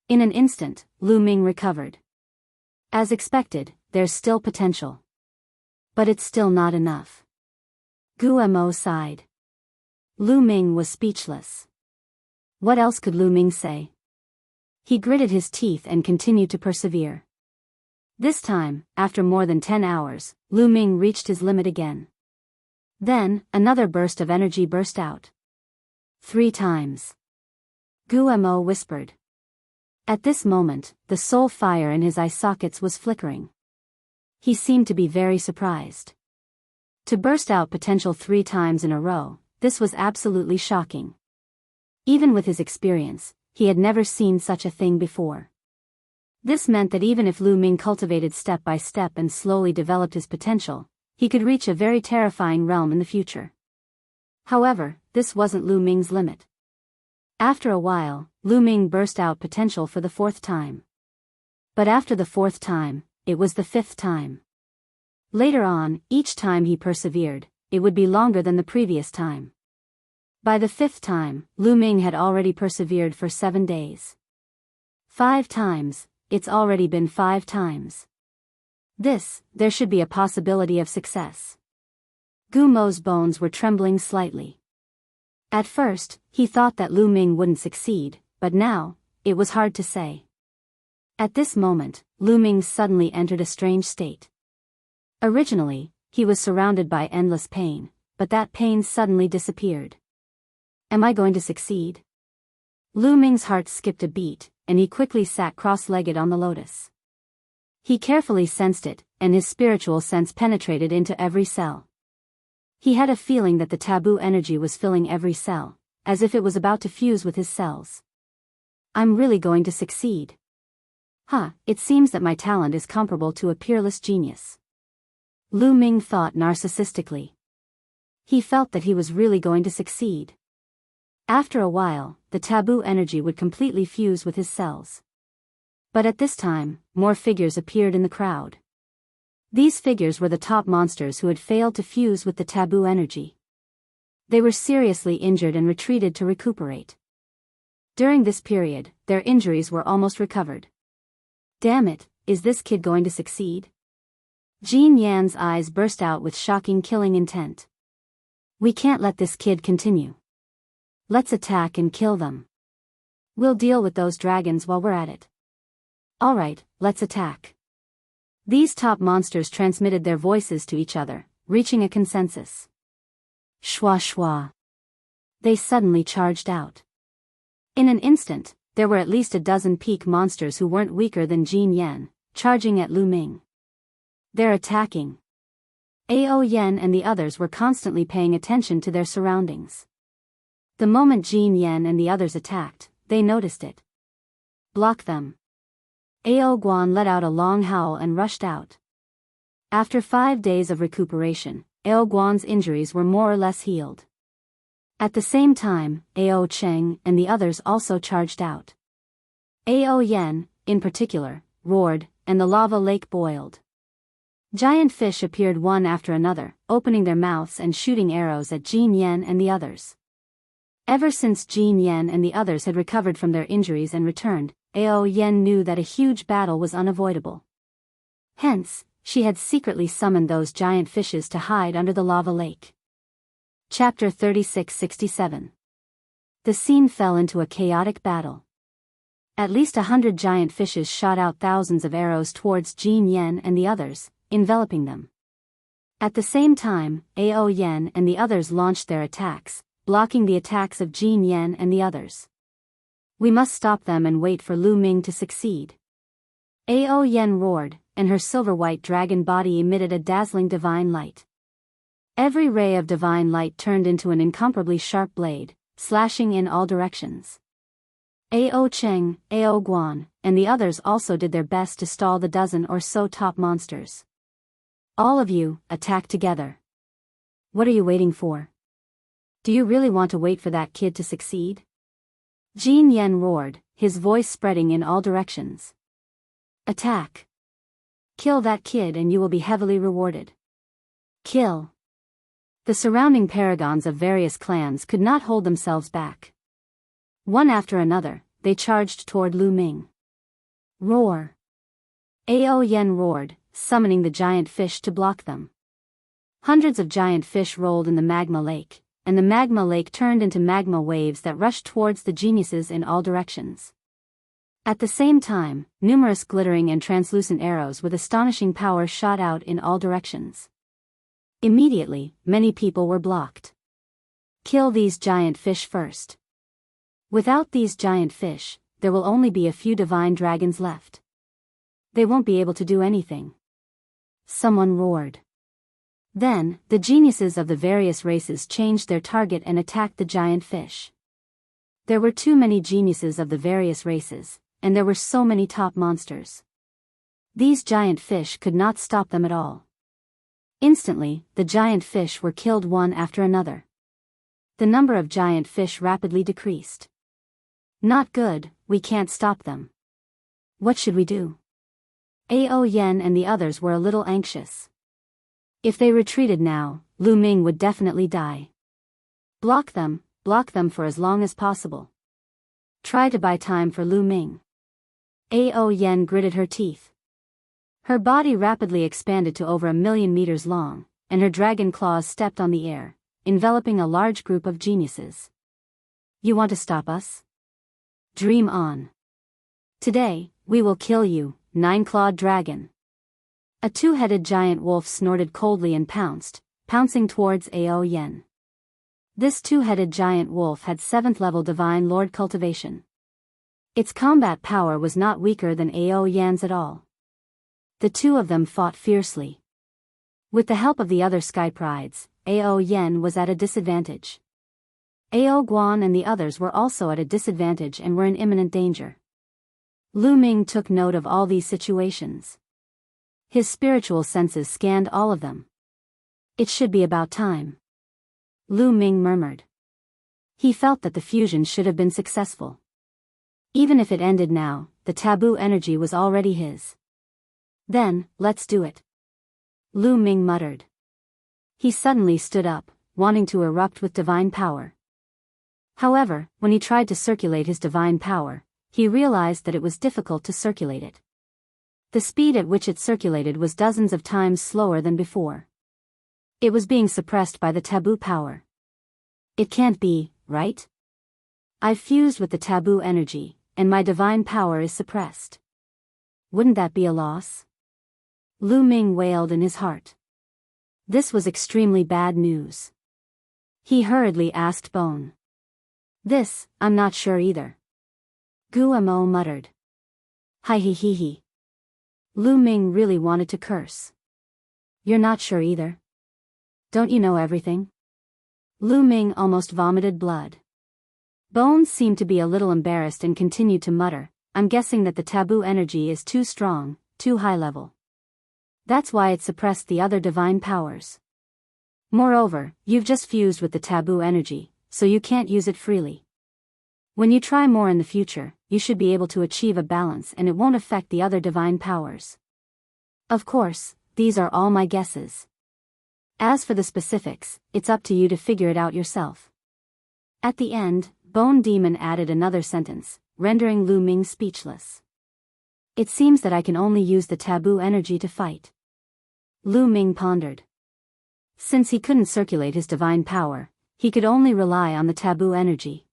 In an instant, Lu Ming recovered. As expected, there's still potential. But it's still not enough. Guo sighed. Lu Ming was speechless. What else could Lu Ming say? He gritted his teeth and continued to persevere. This time, after more than 10 hours, Lu Ming reached his limit again. Then, another burst of energy burst out. 3 times. Guo whispered. At this moment, the soul fire in his eye sockets was flickering. He seemed to be very surprised. To burst out potential 3 times in a row, this was absolutely shocking. Even with his experience, he had never seen such a thing before. This meant that even if Lu Ming cultivated step by step and slowly developed his potential, he could reach a very terrifying realm in the future. However, this wasn't Lu Ming's limit. After a while, Lu Ming burst out potential for the 4th time. But after the 4th time, it was the 5th time. Later on, each time he persevered, it would be longer than the previous time. By the 5th time, Lu Ming had already persevered for 7 days. 5 times, it's already been 5 times. There should be a possibility of success. Gumo's bones were trembling slightly. At first, he thought that Lu Ming wouldn't succeed, but now, it was hard to say. At this moment, Lu Ming suddenly entered a strange state. Originally, he was surrounded by endless pain, but that pain suddenly disappeared. Am I going to succeed? Lu Ming's heart skipped a beat, and he quickly sat cross-legged on the lotus. He carefully sensed it, and his spiritual sense penetrated into every cell. He had a feeling that the taboo energy was filling every cell, as if it was about to fuse with his cells. I'm really going to succeed. It seems that my talent is comparable to a peerless genius. Lu Ming thought narcissistically. He felt that he was really going to succeed. After a while, the taboo energy would completely fuse with his cells. But at this time, more figures appeared in the crowd. These figures were the top monsters who had failed to fuse with the taboo energy. They were seriously injured and retreated to recuperate. During this period, their injuries were almost recovered. Damn it, is this kid going to succeed? Jean Yan's eyes burst out with shocking killing intent. We can't let this kid continue. Let's attack and kill them. We'll deal with those dragons while we're at it. Alright, let's attack. These top monsters transmitted their voices to each other, reaching a consensus. Shwa shwa. They suddenly charged out. In an instant, there were at least a dozen peak monsters who weren't weaker than Jean Yan, charging at Lu Ming. They're attacking. Ao Yan and the others were constantly paying attention to their surroundings. The moment Jean Yan and the others attacked, they noticed it. Block them. Ao Guan let out a long howl and rushed out. After 5 days of recuperation, Ao Guan's injuries were more or less healed. At the same time, Ao Cheng and the others also charged out. Ao Yan, in particular, roared, and the lava lake boiled. Giant fish appeared one after another, opening their mouths and shooting arrows at Jean Yan and the others. Ever since Jean Yan and the others had recovered from their injuries and returned, Ao Yan knew that a huge battle was unavoidable. Hence, she had secretly summoned those giant fishes to hide under the lava lake. Chapter 3667. The scene fell into a chaotic battle. At least 100 giant fishes shot out thousands of arrows towards Jean Yan and the others, enveloping them. At the same time, Ao Yan and the others launched their attacks, blocking the attacks of Jean Yan and the others. We must stop them and wait for Lu Ming to succeed. Ao Yan roared, and her silver-white dragon body emitted a dazzling divine light. Every ray of divine light turned into an incomparably sharp blade, slashing in all directions. Ao Cheng, Ao Guan, and the others also did their best to stall the dozen or so top monsters. All of you, attack together. What are you waiting for? Do you really want to wait for that kid to succeed? Jean Yan roared, his voice spreading in all directions. Attack. Kill that kid and you will be heavily rewarded. Kill. The surrounding paragons of various clans could not hold themselves back. One after another, they charged toward Lu Ming. Roar. Ao Yan roared, summoning the giant fish to block them. Hundreds of giant fish rolled in the magma lake, and the magma lake turned into magma waves that rushed towards the geniuses in all directions. At the same time, numerous glittering and translucent arrows with astonishing power shot out in all directions. Immediately, many people were blocked. Kill these giant fish first. Without these giant fish, there will only be a few divine dragons left. They won't be able to do anything. Someone roared. Then, the geniuses of the various races changed their target and attacked the giant fish. There were too many geniuses of the various races, and there were so many top monsters. These giant fish could not stop them at all. Instantly, the giant fish were killed one after another. The number of giant fish rapidly decreased. Not good, we can't stop them. What should we do? Ao Yan and the others were a little anxious. If they retreated now, Lu Ming would definitely die. Block them for as long as possible. Try to buy time for Lu Ming. Ao Yan gritted her teeth. Her body rapidly expanded to over 1,000,000 meters long, and her dragon claws stepped on the air, enveloping a large group of geniuses. You want to stop us? Dream on. Today, we will kill you, nine-clawed dragon. A two-headed giant wolf snorted coldly and pouncing towards Ao Yen. This two-headed giant wolf had 7th-level Divine Lord cultivation. Its combat power was not weaker than Ao Yan's at all. The two of them fought fiercely. With the help of the other sky prides, Ao Yen was at a disadvantage. Ao Guan and the others were also at a disadvantage and were in imminent danger. Lu Ming took note of all these situations. His spiritual senses scanned all of them. It should be about time. Lu Ming murmured. He felt that the fusion should have been successful. Even if it ended now, the taboo energy was already his. Then, let's do it. Lu Ming muttered. He suddenly stood up, wanting to erupt with divine power. However, when he tried to circulate his divine power, he realized that it was difficult to circulate it. The speed at which it circulated was dozens of times slower than before. It was being suppressed by the taboo power. It can't be, right? I've fused with the taboo energy, and my divine power is suppressed. Wouldn't that be a loss? Lu Ming wailed in his heart. This was extremely bad news. He hurriedly asked Bone. This, I'm not sure either. Guamo muttered. Hi he he he. Lu Ming really wanted to curse. You're not sure either? Don't you know everything? Lu Ming almost vomited blood. Bones seemed to be a little embarrassed and continued to mutter, I'm guessing that the taboo energy is too strong, too high level. That's why it suppressed the other divine powers. Moreover, you've just fused with the taboo energy, so you can't use it freely. When you try more in the future, you should be able to achieve a balance and it won't affect the other divine powers. Of course, these are all my guesses. As for the specifics, it's up to you to figure it out yourself. At the end, Bone Demon added another sentence, rendering Lu Ming speechless. It seems that I can only use the taboo energy to fight. Lu Ming pondered. Since he couldn't circulate his divine power, he could only rely on the taboo energy.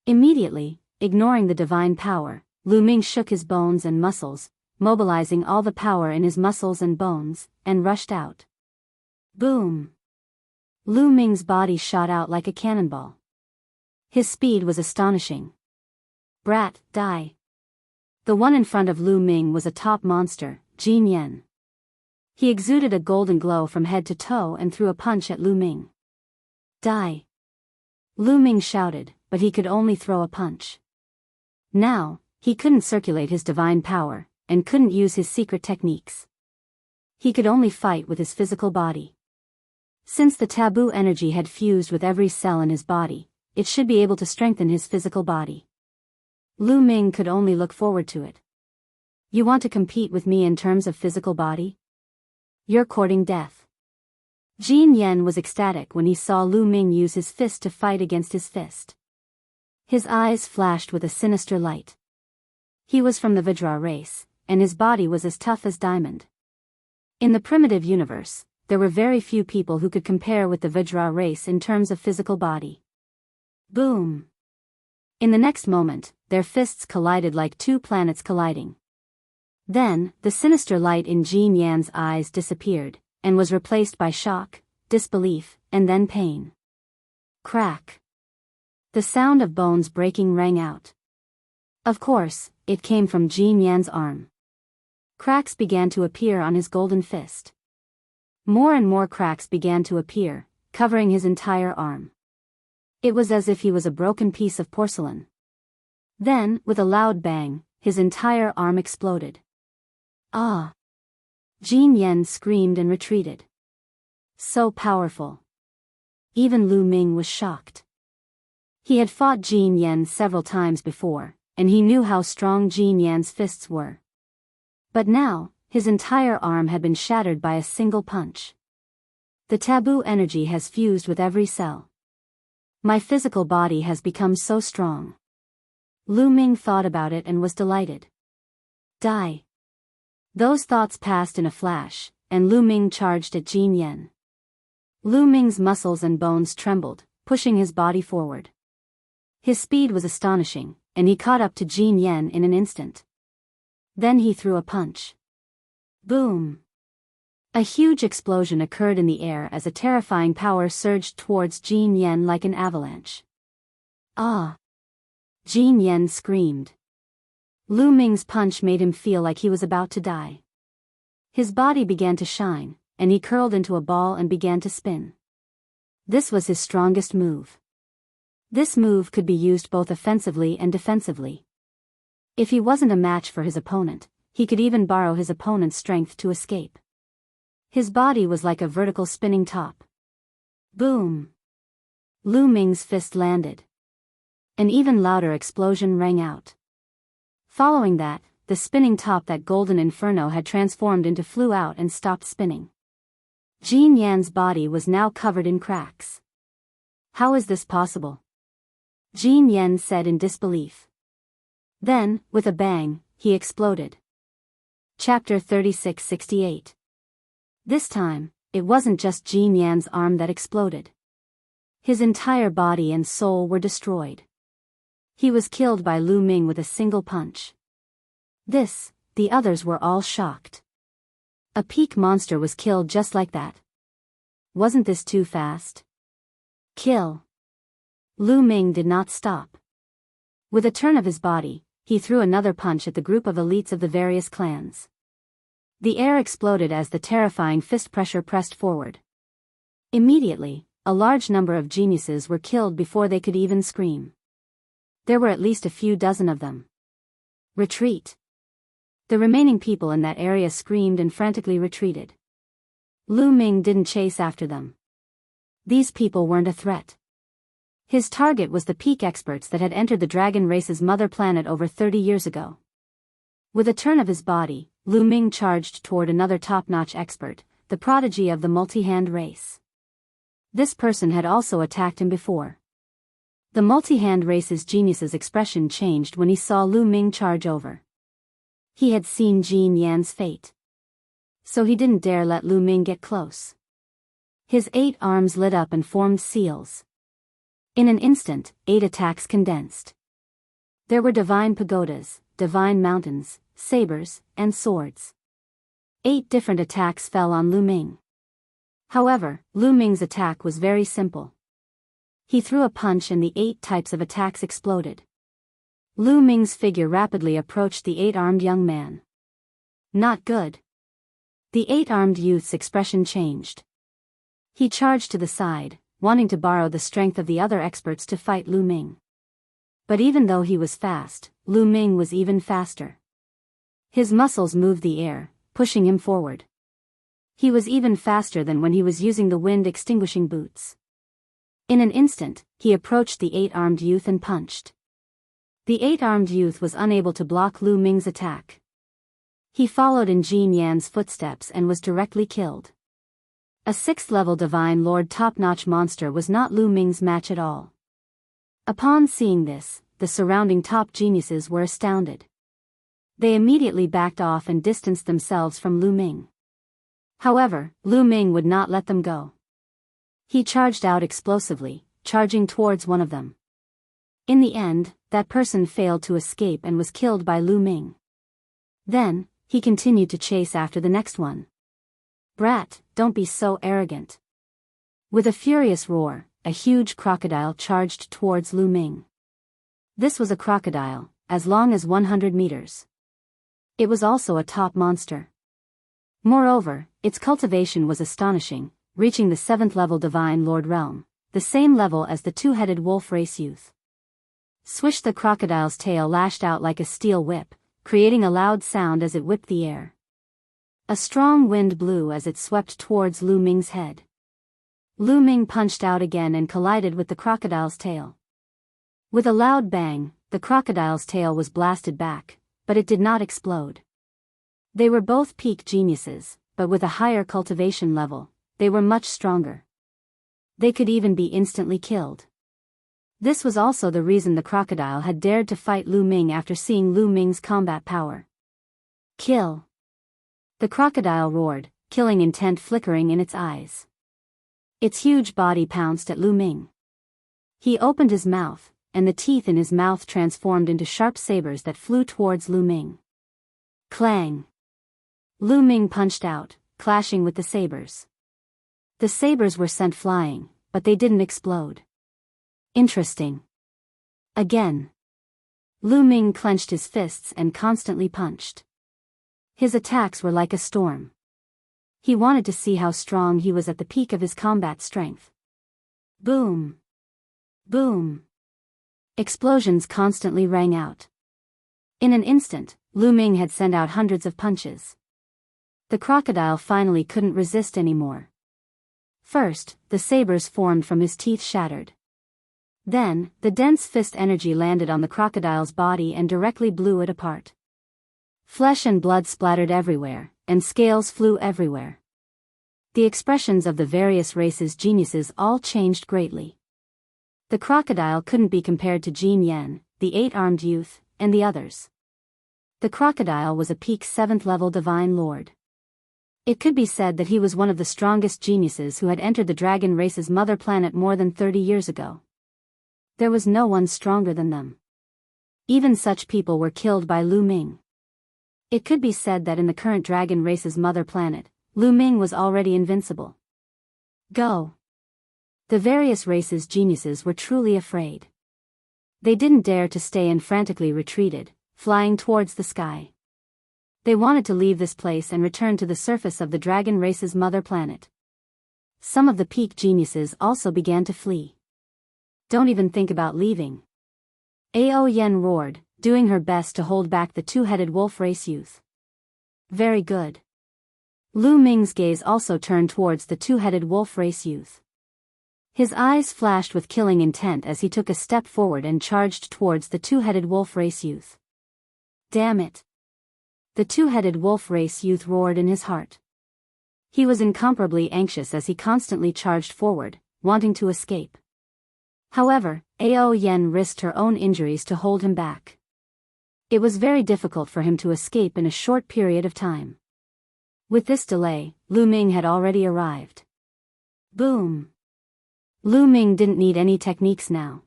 Immediately, ignoring the divine power, Lu Ming shook his bones and muscles, mobilizing all the power in his muscles and bones, and rushed out. Boom! Lu Ming's body shot out like a cannonball. His speed was astonishing. Brat, die. The one in front of Lu Ming was a top monster, Jin Yen. He exuded a golden glow from head to toe and threw a punch at Lu Ming. Die. Lu Ming shouted, but he could only throw a punch. Now, he couldn't circulate his divine power, and couldn't use his secret techniques. He could only fight with his physical body. Since the taboo energy had fused with every cell in his body, it should be able to strengthen his physical body. Lu Ming could only look forward to it. You want to compete with me in terms of physical body? You're courting death. Jin Yen was ecstatic when he saw Lu Ming use his fist to fight against his fist. His eyes flashed with a sinister light. He was from the Vajra race, and his body was as tough as diamond. In the primitive universe, there were very few people who could compare with the Vajra race in terms of physical body. Boom! In the next moment, their fists collided like two planets colliding. Then, the sinister light in Jin Yan's eyes disappeared, and was replaced by shock, disbelief, and then pain. Crack! The sound of bones breaking rang out. Of course, it came from Jin Yan's arm. Cracks began to appear on his golden fist. More and more cracks began to appear, covering his entire arm. It was as if he was a broken piece of porcelain. Then, with a loud bang, his entire arm exploded. Ah! Jin Yan screamed and retreated. So powerful. Even Lu Ming was shocked. He had fought Jin Yan several times before, and he knew how strong Jin Yan's fists were. But now, his entire arm had been shattered by a single punch. The taboo energy has fused with every cell. My physical body has become so strong. Lu Ming thought about it and was delighted. Die. Those thoughts passed in a flash, and Lu Ming charged at Jin Yan. Lu Ming's muscles and bones trembled, pushing his body forward. His speed was astonishing, and he caught up to Jin Yen in an instant. Then he threw a punch. Boom! A huge explosion occurred in the air as a terrifying power surged towards Jin Yen like an avalanche. Ah! Jin Yen screamed. Lu Ming's punch made him feel like he was about to die. His body began to shine, and he curled into a ball and began to spin. This was his strongest move. This move could be used both offensively and defensively. If he wasn't a match for his opponent, he could even borrow his opponent's strength to escape. His body was like a vertical spinning top. Boom! Lu Ming's fist landed. An even louder explosion rang out. Following that, the spinning top that Golden Inferno had transformed into flew out and stopped spinning. Jin Yan's body was now covered in cracks. How is this possible? Jin Yan said in disbelief. Then, with a bang, he exploded. Chapter 3668. This time, it wasn't just Jin Yan's arm that exploded. His entire body and soul were destroyed. He was killed by Lu Ming with a single punch. The others were all shocked. A peak monster was killed just like that. Wasn't this too fast? Kill. Lu Ming did not stop. With a turn of his body, he threw another punch at the group of elites of the various clans. The air exploded as the terrifying fist pressure pressed forward. Immediately, a large number of geniuses were killed before they could even scream. There were at least a few dozen of them. Retreat. The remaining people in that area screamed and frantically retreated. Lu Ming didn't chase after them. These people weren't a threat. His target was the peak experts that had entered the dragon race's mother planet over 30 years ago. With a turn of his body, Lu Ming charged toward another top-notch expert, the prodigy of the multi-hand race. This person had also attacked him before. The multi-hand race's genius's expression changed when he saw Lu Ming charge over. He had seen Jin Yan's fate. So he didn't dare let Lu Ming get close. His 8 arms lit up and formed seals. In an instant, 8 attacks condensed. There were divine pagodas, divine mountains, sabers, and swords. 8 different attacks fell on Lu Ming. However, Lu Ming's attack was very simple. He threw a punch and the 8 types of attacks exploded. Lu Ming's figure rapidly approached the 8-armed young man. Not good. The 8-armed youth's expression changed. He charged to the side, wanting to borrow the strength of the other experts to fight Lu Ming. But even though he was fast, Lu Ming was even faster. His muscles moved the air, pushing him forward. He was even faster than when he was using the wind-extinguishing boots. In an instant, he approached the 8-armed youth and punched. The 8-armed youth was unable to block Lu Ming's attack. He followed in Jin Yan's footsteps and was directly killed. A 6th-level Divine Lord top-notch monster was not Lu Ming's match at all. Upon seeing this, the surrounding top geniuses were astounded. They immediately backed off and distanced themselves from Lu Ming. However, Lu Ming would not let them go. He charged out explosively, charging towards one of them. In the end, that person failed to escape and was killed by Lu Ming. Then, he continued to chase after the next one. Brat, don't be so arrogant. With a furious roar, a huge crocodile charged towards Lu Ming. This was a crocodile, as long as 100 meters. It was also a top monster. Moreover, its cultivation was astonishing, reaching the 7th-level Divine Lord realm, the same level as the 2-headed wolf race youth. Swish! The crocodile's tail lashed out like a steel whip, creating a loud sound as it whipped the air. A strong wind blew as it swept towards Lu Ming's head. Lu Ming punched out again and collided with the crocodile's tail. With a loud bang, the crocodile's tail was blasted back, but it did not explode. They were both peak geniuses, but with a higher cultivation level, they were much stronger. They could even be instantly killed. This was also the reason the crocodile had dared to fight Lu Ming after seeing Lu Ming's combat power. Kill! The crocodile roared, killing intent flickering in its eyes. Its huge body pounced at Lu Ming. He opened his mouth, and the teeth in his mouth transformed into sharp sabers that flew towards Lu Ming. Clang! Lu Ming punched out, clashing with the sabers. The sabers were sent flying, but they didn't explode. Interesting. Again. Lu Ming clenched his fists and constantly punched. His attacks were like a storm. He wanted to see how strong he was at the peak of his combat strength. Boom! Boom! Explosions constantly rang out. In an instant, Lu Ming had sent out hundreds of punches. The crocodile finally couldn't resist anymore. First, the sabers formed from his teeth shattered. Then, the dense fist energy landed on the crocodile's body and directly blew it apart. Flesh and blood splattered everywhere, and scales flew everywhere. The expressions of the various races' geniuses all changed greatly. The crocodile couldn't be compared to Jin Yen, the 8-armed youth, and the others. The crocodile was a peak 7th-level divine lord. It could be said that he was one of the strongest geniuses who had entered the dragon race's mother planet more than 30 years ago. There was no one stronger than them. Even such people were killed by Lu Ming. It could be said that in the current dragon race's mother planet, Lu Ming was already invincible. Go! The various races' geniuses were truly afraid. They didn't dare to stay and frantically retreated, flying towards the sky. They wanted to leave this place and return to the surface of the dragon race's mother planet. Some of the peak geniuses also began to flee. Don't even think about leaving. Ao Yen roared, doing her best to hold back the two-headed wolf race youth. Very good. Lu Ming's gaze also turned towards the two-headed wolf race youth. His eyes flashed with killing intent as he took a step forward and charged towards the two-headed wolf race youth. Damn it! The two-headed wolf race youth roared in his heart. He was incomparably anxious as he constantly charged forward, wanting to escape. However, Ao Yen risked her own injuries to hold him back. It was very difficult for him to escape in a short period of time. With this delay, Lu Ming had already arrived. Boom! Lu Ming didn't need any techniques now.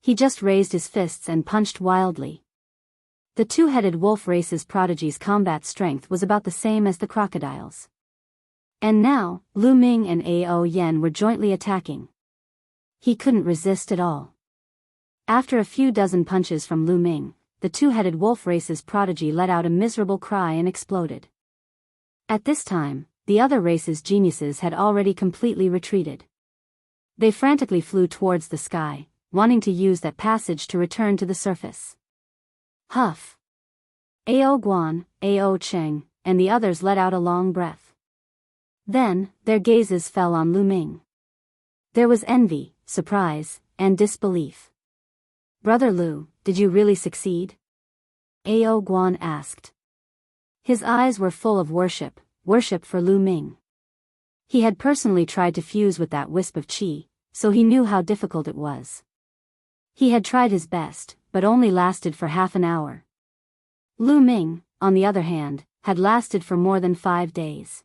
He just raised his fists and punched wildly. The two-headed wolf race's prodigy's combat strength was about the same as the crocodile's. And now, Lu Ming and Ao Yen were jointly attacking. He couldn't resist at all. After a few dozen punches from Lu Ming, the two-headed wolf race's prodigy let out a miserable cry and exploded. At this time, the other race's geniuses had already completely retreated. They frantically flew towards the sky, wanting to use that passage to return to the surface. Huff! Ao Guan, Ao Cheng, and the others let out a long breath. Then, their gazes fell on Lu Ming. There was envy, surprise, and disbelief. Brother Lu, did you really succeed? Ao Guan asked. His eyes were full of worship for Lu Ming. He had personally tried to fuse with that wisp of qi, so he knew how difficult it was. He had tried his best, but only lasted for half an hour. Lu Ming, on the other hand, had lasted for more than 5 days.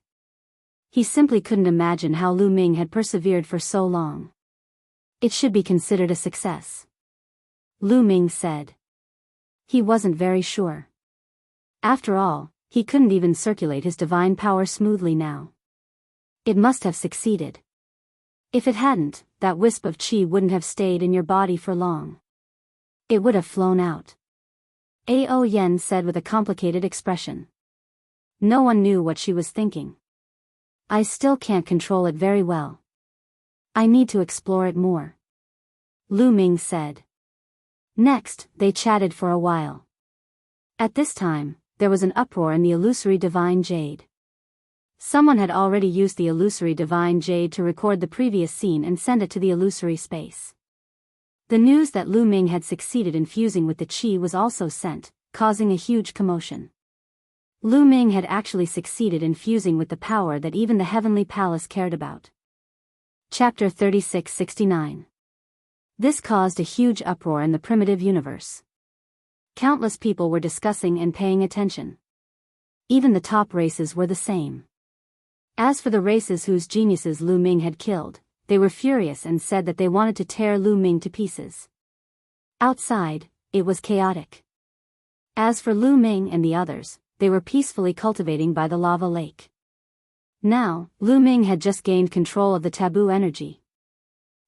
He simply couldn't imagine how Lu Ming had persevered for so long. It should be considered a success. Lu Ming said. He wasn't very sure. After all, he couldn't even circulate his divine power smoothly now. It must have succeeded. If it hadn't, that wisp of qi wouldn't have stayed in your body for long. It would have flown out. Ao Yen said with a complicated expression. No one knew what she was thinking. I still can't control it very well. I need to explore it more. Lu Ming said. Next, they chatted for a while. At this time, there was an uproar in the illusory divine jade. Someone had already used the illusory divine jade to record the previous scene and send it to the illusory space. The news that Lu Ming had succeeded in fusing with the qi was also sent, causing a huge commotion. Lu Ming had actually succeeded in fusing with the power that even the heavenly palace cared about. Chapter 3669. This caused a huge uproar in the primitive universe. Countless people were discussing and paying attention. Even the top races were the same. As for the races whose geniuses Lu Ming had killed, they were furious and said that they wanted to tear Lu Ming to pieces. Outside, it was chaotic. As for Lu Ming and the others, they were peacefully cultivating by the lava lake. Now, Lu Ming had just gained control of the taboo energy.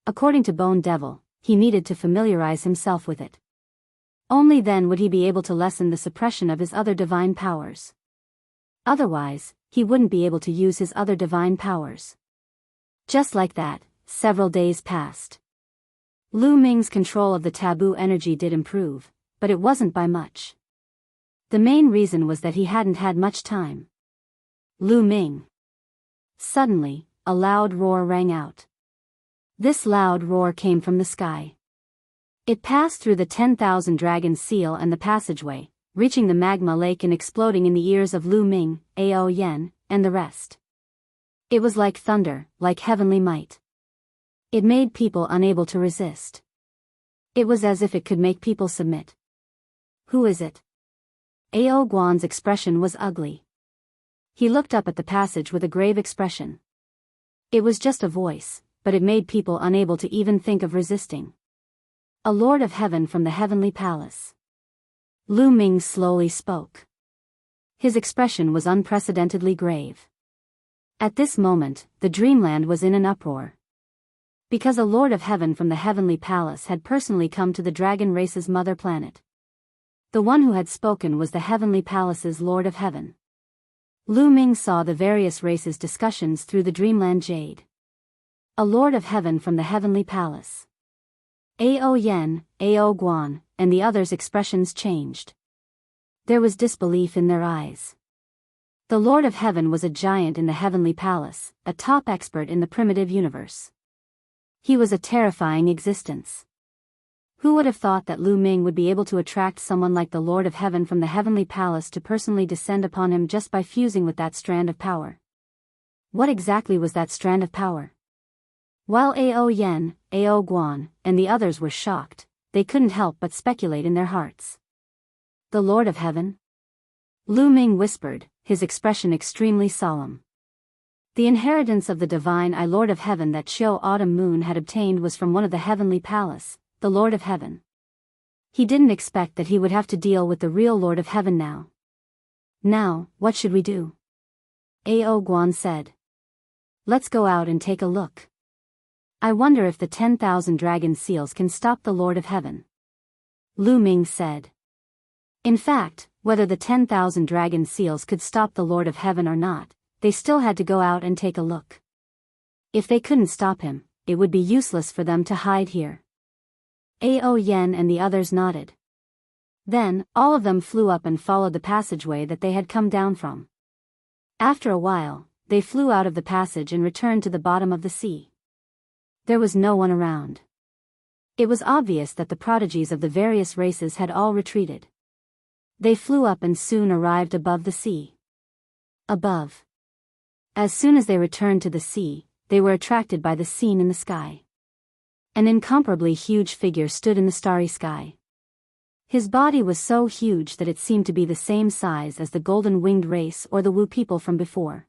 According to Bone Devil, he needed to familiarize himself with it. Only then would he be able to lessen the suppression of his other divine powers. Otherwise, he wouldn't be able to use his other divine powers. Just like that, several days passed. Lu Ming's control of the taboo energy did improve, but it wasn't by much. The main reason was that he hadn't had much time. Lu Ming. Suddenly, a loud roar rang out. This loud roar came from the sky. It passed through the 10,000 dragon seal and the passageway, reaching the magma lake and exploding in the ears of Lu Ming, Ao Yen, and the rest. It was like thunder, like heavenly might. It made people unable to resist. It was as if it could make people submit. Who is it? Ao Guan's expression was ugly. He looked up at the passage with a grave expression. It was just a voice, but it made people unable to even think of resisting. A lord of heaven from the heavenly palace. Lu Ming slowly spoke. His expression was unprecedentedly grave. At this moment, the dreamland was in an uproar. Because a lord of heaven from the heavenly palace had personally come to the dragon race's mother planet. The one who had spoken was the heavenly palace's lord of heaven. Lu Ming saw the various races' discussions through the dreamland jade. A lord of heaven from the heavenly palace. Ao Yen, Ao Guan, and the others' expressions changed. There was disbelief in their eyes. The Lord of Heaven was a giant in the heavenly palace, a top expert in the primitive universe. He was a terrifying existence. Who would have thought that Lu Ming would be able to attract someone like the Lord of Heaven from the heavenly palace to personally descend upon him just by fusing with that strand of power? What exactly was that strand of power? While Ao Yen, Ao Guan, and the others were shocked, they couldn't help but speculate in their hearts. The Lord of Heaven? Lu Ming whispered, his expression extremely solemn. The inheritance of the divine Lord of Heaven that Xiao Autumn Moon had obtained was from one of the heavenly palace, the Lord of Heaven. He didn't expect that he would have to deal with the real Lord of Heaven now. Now, what should we do? Ao Guan said. Let's go out and take a look. I wonder if the 10,000 dragon seals can stop the Lord of Heaven. Lu Ming said. In fact, whether the 10,000 dragon seals could stop the Lord of Heaven or not, they still had to go out and take a look. If they couldn't stop him, it would be useless for them to hide here. Ao Yen and the others nodded. Then, all of them flew up and followed the passageway that they had come down from. After a while, they flew out of the passage and returned to the bottom of the sea. There was no one around. It was obvious that the prodigies of the various races had all retreated. They flew up and soon arrived above the sea. Above. As soon as they returned to the sea, they were attracted by the scene in the sky. An incomparably huge figure stood in the starry sky. His body was so huge that it seemed to be the same size as the golden-winged race or the Wu people from before.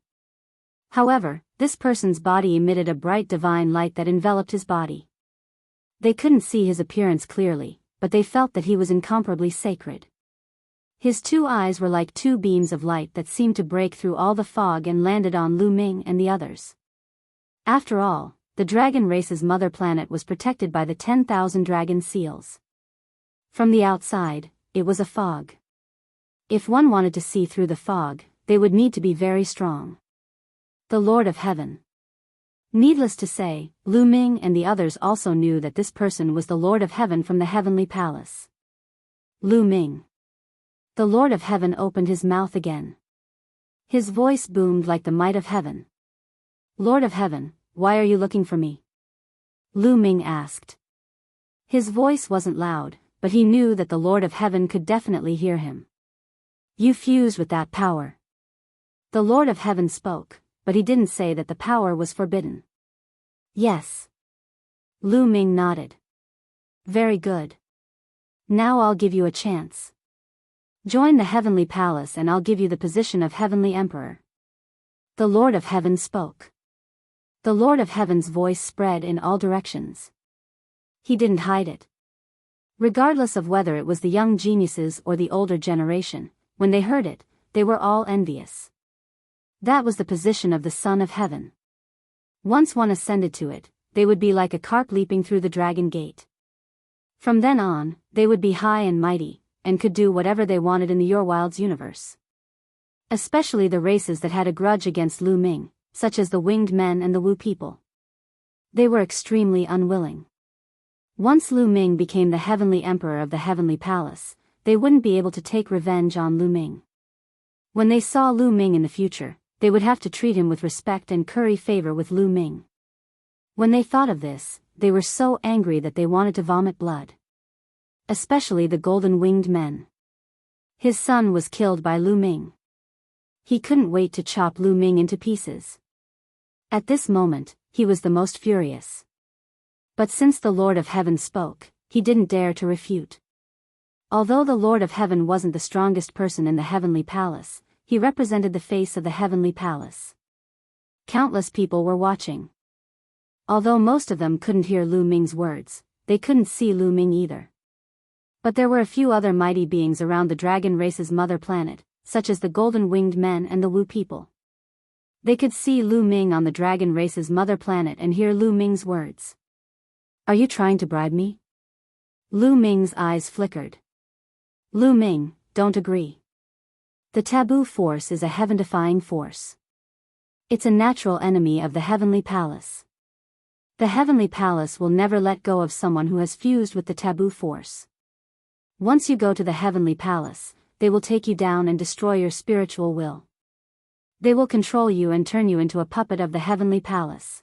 However, this person's body emitted a bright divine light that enveloped his body. They couldn't see his appearance clearly, but they felt that he was incomparably sacred. His two eyes were like two beams of light that seemed to break through all the fog and landed on Lu Ming and the others. After all, the dragon race's mother planet was protected by the 10,000 dragon seals. From the outside, it was a fog. If one wanted to see through the fog, they would need to be very strong. The Lord of Heaven. Needless to say, Lu Ming and the others also knew that this person was the Lord of Heaven from the heavenly palace. Lu Ming. The Lord of Heaven opened his mouth again. His voice boomed like the might of heaven. Lord of Heaven, why are you looking for me? Lu Ming asked. His voice wasn't loud, but he knew that the Lord of Heaven could definitely hear him. You fused with that power. The Lord of Heaven spoke, but he didn't say that the power was forbidden. Yes. Lu Ming nodded. Very good. Now I'll give you a chance. Join the heavenly palace and I'll give you the position of heavenly emperor. The Lord of Heaven spoke. The Lord of Heaven's voice spread in all directions. He didn't hide it. Regardless of whether it was the young geniuses or the older generation, when they heard it, they were all envious. That was the position of the Son of Heaven. Once one ascended to it, they would be like a carp leaping through the dragon gate. From then on, they would be high and mighty, and could do whatever they wanted in the Your Wilds universe. Especially the races that had a grudge against Lu Ming, such as the winged men and the Wu people. They were extremely unwilling. Once Lu Ming became the heavenly emperor of the heavenly palace, they wouldn't be able to take revenge on Lu Ming. When they saw Lu Ming in the future, they would have to treat him with respect and curry favor with Lu Ming. When they thought of this, they were so angry that they wanted to vomit blood. Especially the golden-winged men. His son was killed by Lu Ming. He couldn't wait to chop Lu Ming into pieces. At this moment, he was the most furious. But since the Lord of Heaven spoke, he didn't dare to refute. Although the Lord of Heaven wasn't the strongest person in the heavenly palace, he represented the face of the heavenly palace. Countless people were watching. Although most of them couldn't hear Lu Ming's words, they couldn't see Lu Ming either. But there were a few other mighty beings around the dragon race's mother planet, such as the golden-winged men and the Wu people. They could see Lu Ming on the dragon race's mother planet and hear Lu Ming's words. "Are you trying to bribe me?" Lu Ming's eyes flickered. "Lu Ming, don't agree. The taboo force is a heaven-defying force. It's a natural enemy of the heavenly palace. The heavenly palace will never let go of someone who has fused with the taboo force. Once you go to the heavenly palace, they will take you down and destroy your spiritual will. They will control you and turn you into a puppet of the heavenly palace."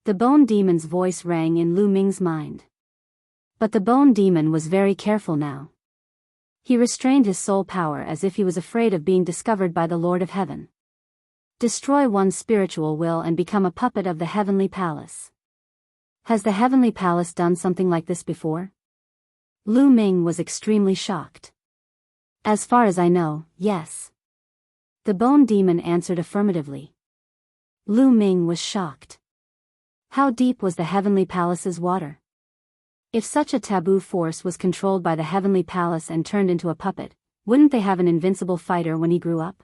The bone demon's voice rang in Lu Ming's mind. But the bone demon was very careful now. He restrained his soul power as if he was afraid of being discovered by the Lord of Heaven. Destroy one's spiritual will and become a puppet of the heavenly palace. Has the heavenly palace done something like this before? Lu Ming was extremely shocked. As far as I know, yes. The bone demon answered affirmatively. Lu Ming was shocked. How deep was the heavenly palace's water? If such a taboo force was controlled by the heavenly palace and turned into a puppet, wouldn't they have an invincible fighter when he grew up?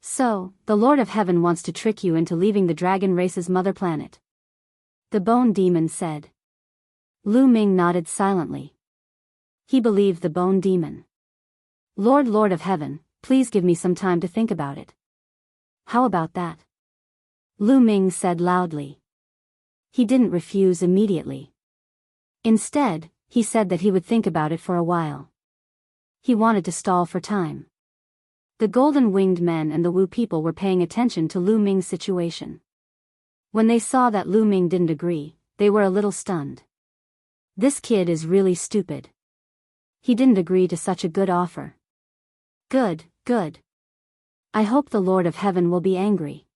So, the Lord of Heaven wants to trick you into leaving the dragon race's mother planet. The bone demon said. Lu Ming nodded silently. He believed the bone demon. Lord of Heaven, please give me some time to think about it." "How about that?" Lu Ming said loudly. He didn't refuse immediately. Instead, he said that he would think about it for a while. He wanted to stall for time. The golden-winged men and the Wu people were paying attention to Lu Ming's situation. When they saw that Lu Ming didn't agree, they were a little stunned. This kid is really stupid. He didn't agree to such a good offer. Good. I hope the Lord of Heaven will be angry.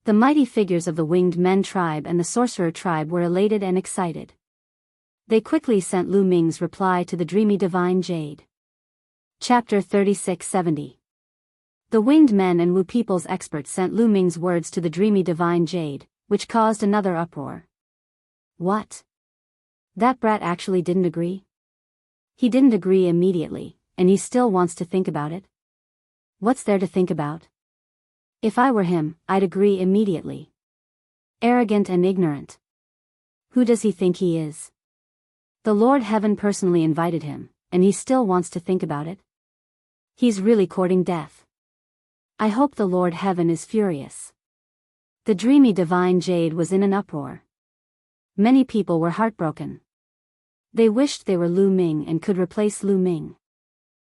The mighty figures of the winged men tribe and the sorcerer tribe were elated and excited. They quickly sent Lu Ming's reply to the dreamy divine jade. Chapter 3670. The winged men and Wu people's experts sent Lu Ming's words to the dreamy divine jade, which caused another uproar. What? That brat actually didn't agree? He didn't agree immediately, and he still wants to think about it? What's there to think about? If I were him, I'd agree immediately. Arrogant and ignorant. Who does he think he is? The Lord Heaven personally invited him, and he still wants to think about it? He's really courting death. I hope the Lord Heaven is furious. The dreamy divine jade was in an uproar. Many people were heartbroken. They wished they were Lu Ming and could replace Lu Ming.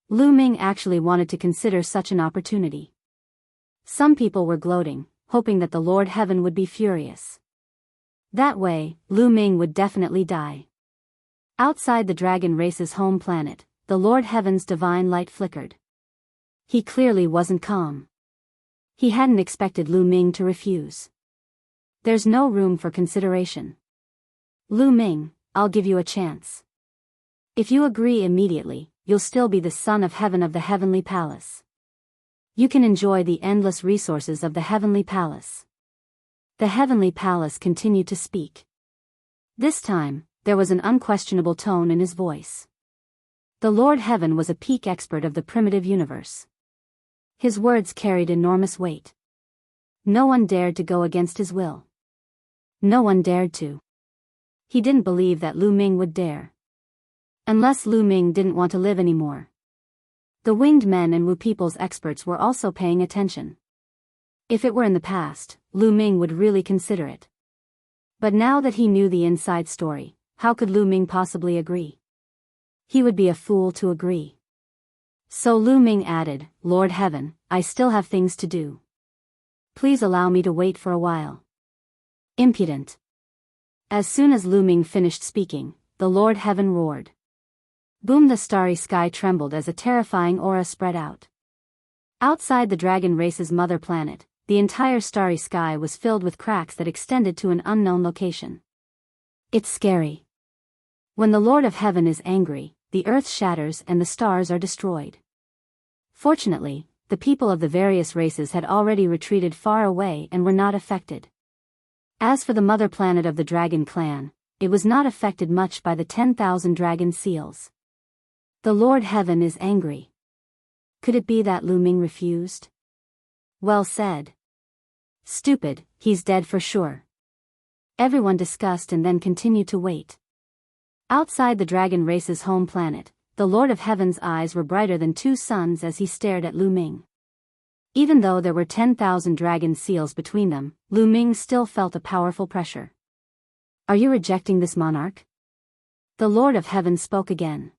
Lu Ming actually wanted to consider such an opportunity. Some people were gloating, hoping that the Lord Heaven would be furious. That way, Lu Ming would definitely die. Outside the dragon race's home planet, the Lord Heaven's divine light flickered. He clearly wasn't calm. He hadn't expected Lu Ming to refuse. There's no room for consideration. Lu Ming, I'll give you a chance. If you agree immediately, you'll still be the son of heaven of the heavenly palace. You can enjoy the endless resources of the heavenly palace. The heavenly palace continued to speak. This time, there was an unquestionable tone in his voice. The Lord Heaven was a peak expert of the primitive universe. His words carried enormous weight. No one dared to go against his will. No one dared to. He didn't believe that Lu Ming would dare. Unless Lu Ming didn't want to live anymore. The winged men and Wu people's experts were also paying attention. If it were in the past, Lu Ming would really consider it. But now that he knew the inside story, how could Lu Ming possibly agree? He would be a fool to agree. So Lu Ming added, "Lord Heaven, I still have things to do. Please allow me to wait for a while." Impudent. As soon as Lu Ming finished speaking, the Lord Heaven roared. Boom! The starry sky trembled as a terrifying aura spread out. Outside the dragon race's mother planet, the entire starry sky was filled with cracks that extended to an unknown location. It's scary. When the Lord of Heaven is angry, the earth shatters and the stars are destroyed. Fortunately, the people of the various races had already retreated far away and were not affected. As for the mother planet of the dragon clan, it was not affected much by the 10,000 dragon seals. The Lord Heaven is angry. Could it be that Lu Ming refused? Well said. Stupid, he's dead for sure. Everyone discussed and then continued to wait. Outside the dragon race's home planet, the Lord of Heaven's eyes were brighter than two suns as he stared at Lu Ming. Even though there were 10,000 dragon seals between them, Lu Ming still felt a powerful pressure. Are you rejecting this monarch? The Lord of Heaven spoke again.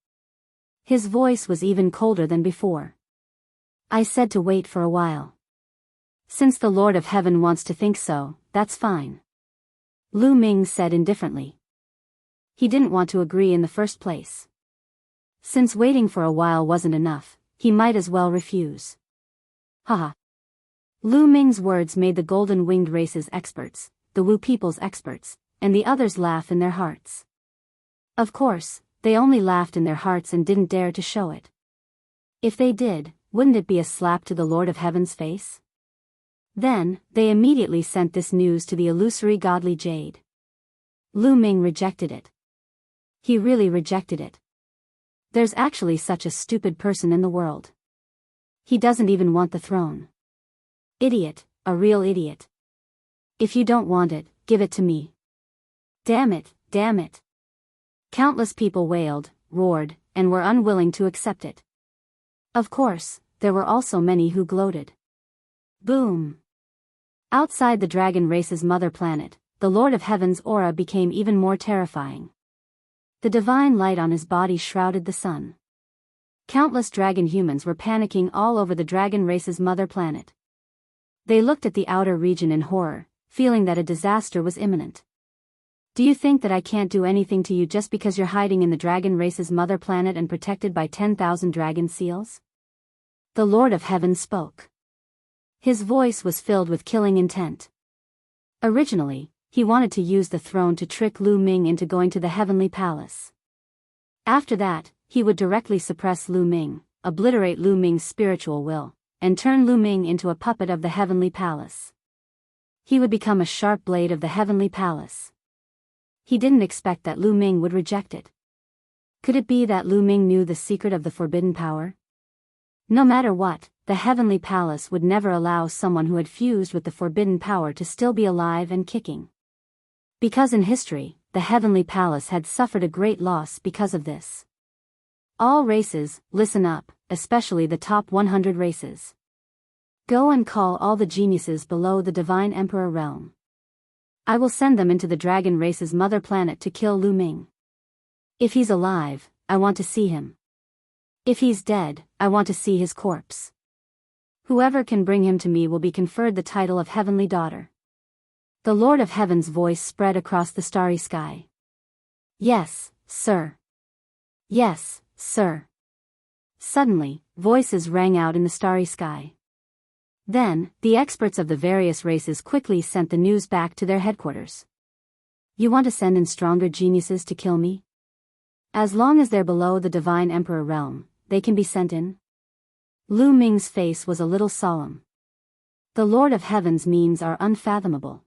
His voice was even colder than before. I said to wait for a while. Since the Lord of Heaven wants to think so, that's fine. Lu Ming said indifferently. He didn't want to agree in the first place. Since waiting for a while wasn't enough, he might as well refuse. Haha. Lu Ming's words made the golden winged race's experts, the Wu people's experts, and the others laugh in their hearts. Of course, they only laughed in their hearts and didn't dare to show it. If they did, wouldn't it be a slap to the Lord of Heaven's face? Then, they immediately sent this news to the illusory godly jade. Lu Ming rejected it. He really rejected it. There's actually such a stupid person in the world. He doesn't even want the throne. Idiot, a real idiot. If you don't want it, give it to me. Damn it, damn it. Countless people wailed, roared, and were unwilling to accept it. Of course, there were also many who gloated. Boom! Outside the dragon race's mother planet, the Lord of Heaven's aura became even more terrifying. The divine light on his body shrouded the sun. Countless dragon humans were panicking all over the dragon race's mother planet. They looked at the outer region in horror, feeling that a disaster was imminent. Do you think that I can't do anything to you just because you're hiding in the dragon race's mother planet and protected by 10,000 dragon seals? The Lord of Heaven spoke. His voice was filled with killing intent. Originally, he wanted to use the throne to trick Lu Ming into going to the heavenly palace. After that, he would directly suppress Lu Ming, obliterate Lu Ming's spiritual will, and turn Lu Ming into a puppet of the heavenly palace. He would become a sharp blade of the heavenly palace. He didn't expect that Lu Ming would reject it. Could it be that Lu Ming knew the secret of the forbidden power? No matter what, the heavenly palace would never allow someone who had fused with the forbidden power to still be alive and kicking. Because in history, the heavenly palace had suffered a great loss because of this. All races, listen up, especially the top 100 races. Go and call all the geniuses below the Divine Emperor realm. I will send them into the dragon race's mother planet to kill Lu Ming. If he's alive, I want to see him. If he's dead, I want to see his corpse. Whoever can bring him to me will be conferred the title of Heavenly Daughter. The Lord of Heaven's voice spread across the starry sky. Yes, sir. Yes, sir. Suddenly, voices rang out in the starry sky. Then, the experts of the various races quickly sent the news back to their headquarters. You want to send in stronger geniuses to kill me? As long as they're below the Divine Emperor realm, they can be sent in? Lu Ming's face was a little solemn. The Lord of Heaven's means are unfathomable.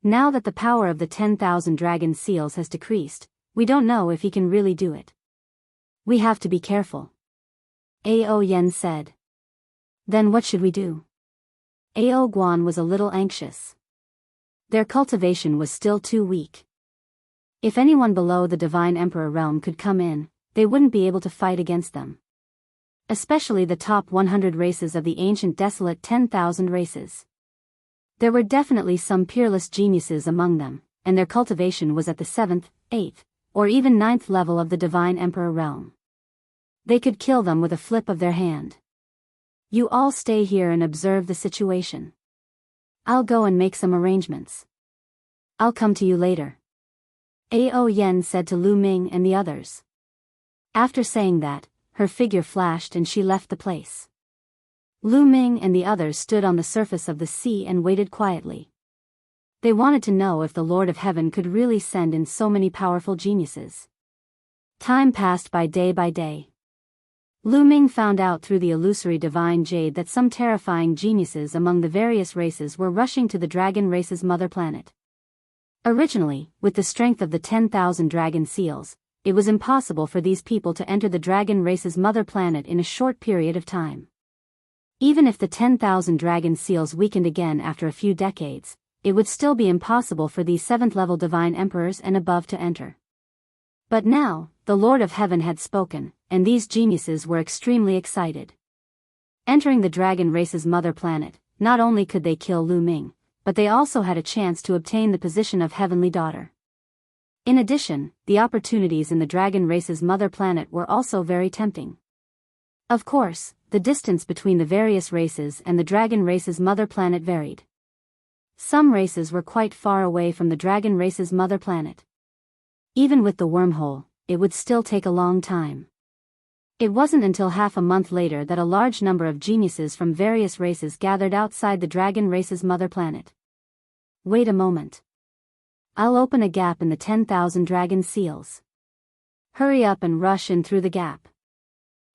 Now that the power of the 10,000 dragon seals has decreased, We don't know if he can really do it. We have to be careful. Ao Yen said. Then what should we do? Ao Guan was a little anxious. Their cultivation was still too weak. If anyone below the Divine Emperor realm could come in, they wouldn't be able to fight against them. Especially the top 100 races of the ancient desolate 10,000 races. There were definitely some peerless geniuses among them, and their cultivation was at the 7th, 8th, or even 9th level of the Divine Emperor realm. They could kill them with a flip of their hand. You all stay here and observe the situation. I'll go and make some arrangements. I'll come to you later. Ao Yen said to Lu Ming and the others. After saying that, her figure flashed and she left the place. Lu Ming and the others stood on the surface of the sea and waited quietly. They wanted to know if the Lord of Heaven could really send in so many powerful geniuses. Time passed by day. Lu Ming found out through the illusory divine jade that some terrifying geniuses among the various races were rushing to the dragon race's mother planet. Originally, with the strength of the 10,000 dragon seals, it was impossible for these people to enter the dragon race's mother planet in a short period of time. Even if the 10,000 dragon seals weakened again after a few decades, it would still be impossible for these 7th-level divine emperors and above to enter. But now, the Lord of Heaven had spoken, and these geniuses were extremely excited. Entering the dragon race's mother planet, not only could they kill Lu Ming, but they also had a chance to obtain the position of Heavenly Daughter. In addition, the opportunities in the dragon race's mother planet were also very tempting. Of course, the distance between the various races and the dragon race's mother planet varied. Some races were quite far away from the dragon race's mother planet. Even with the wormhole, it would still take a long time. It wasn't until half a month later that a large number of geniuses from various races gathered outside the dragon race's mother planet. Wait a moment. I'll open a gap in the 10,000 dragon seals. Hurry up and rush in through the gap.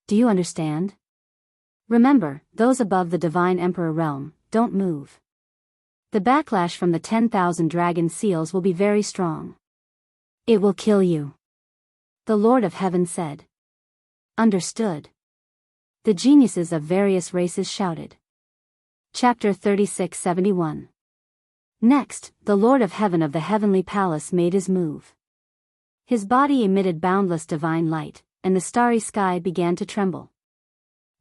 Do you understand? Remember, those above the Divine Emperor realm, don't move. The backlash from the 10,000 dragon seals will be very strong. It will kill you. The Lord of Heaven said. Understood. The geniuses of various races shouted. Chapter 3671. Next, the Lord of Heaven of the Heavenly Palace made his move. His body emitted boundless divine light, and the starry sky began to tremble.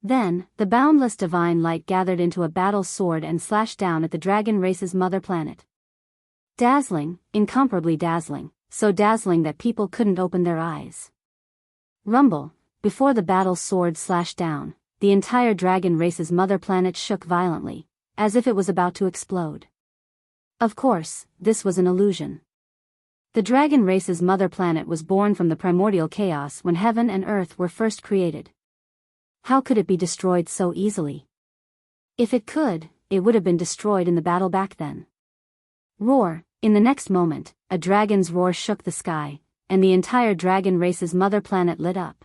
Then, the boundless divine light gathered into a battle sword and slashed down at the dragon race's mother planet. Dazzling, incomparably dazzling, so dazzling that people couldn't open their eyes. Rumble, before the battle sword slashed down, the entire dragon race's mother planet shook violently, as if it was about to explode. Of course, this was an illusion. The dragon race's mother planet was born from the primordial chaos when heaven and earth were first created. How could it be destroyed so easily? If it could, it would have been destroyed in the battle back then. Roar! In the next moment, a dragon's roar shook the sky, and the entire dragon race's mother planet lit up.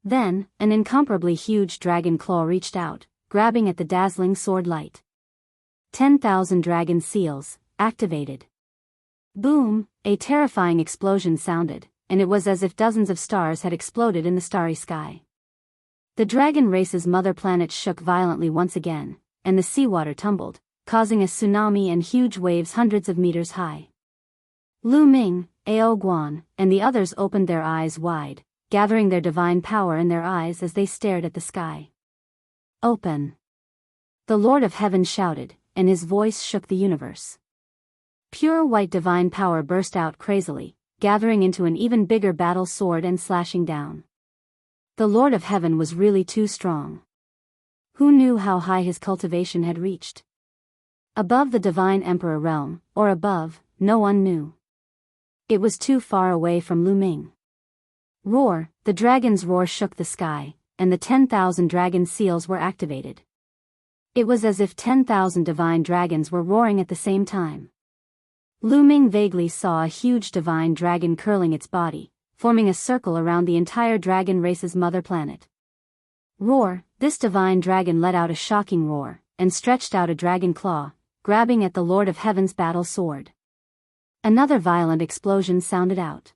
Then, an incomparably huge dragon claw reached out, grabbing at the dazzling sword light. 10,000 dragon seals, activated. Boom! A terrifying explosion sounded, and it was as if dozens of stars had exploded in the starry sky. The dragon race's mother planet shook violently once again, and the seawater tumbled, causing a tsunami and huge waves hundreds of meters high. Lu Ming, Ao Guan, and the others opened their eyes wide, gathering their divine power in their eyes as they stared at the sky. Open! The Lord of Heaven shouted, and his voice shook the universe. Pure white divine power burst out crazily, gathering into an even bigger battle sword and slashing down. The Lord of Heaven was really too strong. Who knew how high his cultivation had reached? Above the Divine Emperor realm, or above, no one knew. It was too far away from Lu Ming. Roar! The dragon's roar shook the sky, and the 10,000 dragon seals were activated. It was as if 10,000 divine dragons were roaring at the same time. Lu Ming vaguely saw a huge divine dragon curling its body, forming a circle around the entire dragon race's mother planet. Roar! This divine dragon let out a shocking roar, and stretched out a dragon claw, grabbing at the Lord of Heaven's battle sword. Another violent explosion sounded out.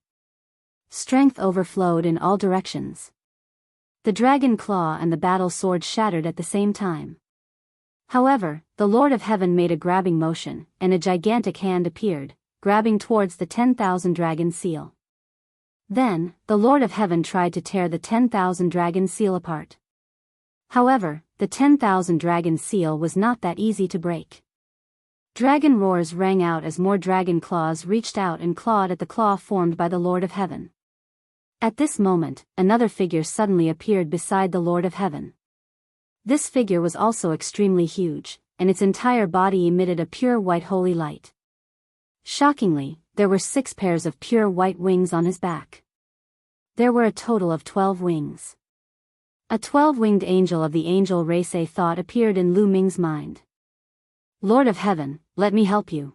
Strength overflowed in all directions. The dragon claw and the battle sword shattered at the same time. However, the Lord of Heaven made a grabbing motion, and a gigantic hand appeared, grabbing towards the 10,000 dragon seal. Then, the Lord of Heaven tried to tear the 10,000 dragon seal apart. However, the 10,000 dragon seal was not that easy to break. Dragon roars rang out as more dragon claws reached out and clawed at the claw formed by the Lord of Heaven. At this moment, another figure suddenly appeared beside the Lord of Heaven. This figure was also extremely huge, and its entire body emitted a pure white holy light. Shockingly, there were 6 pairs of pure white wings on his back. There were a total of 12 wings. A 12-winged angel of the angel race a thought appeared in Lu Ming's mind. Lord of Heaven, let me help you.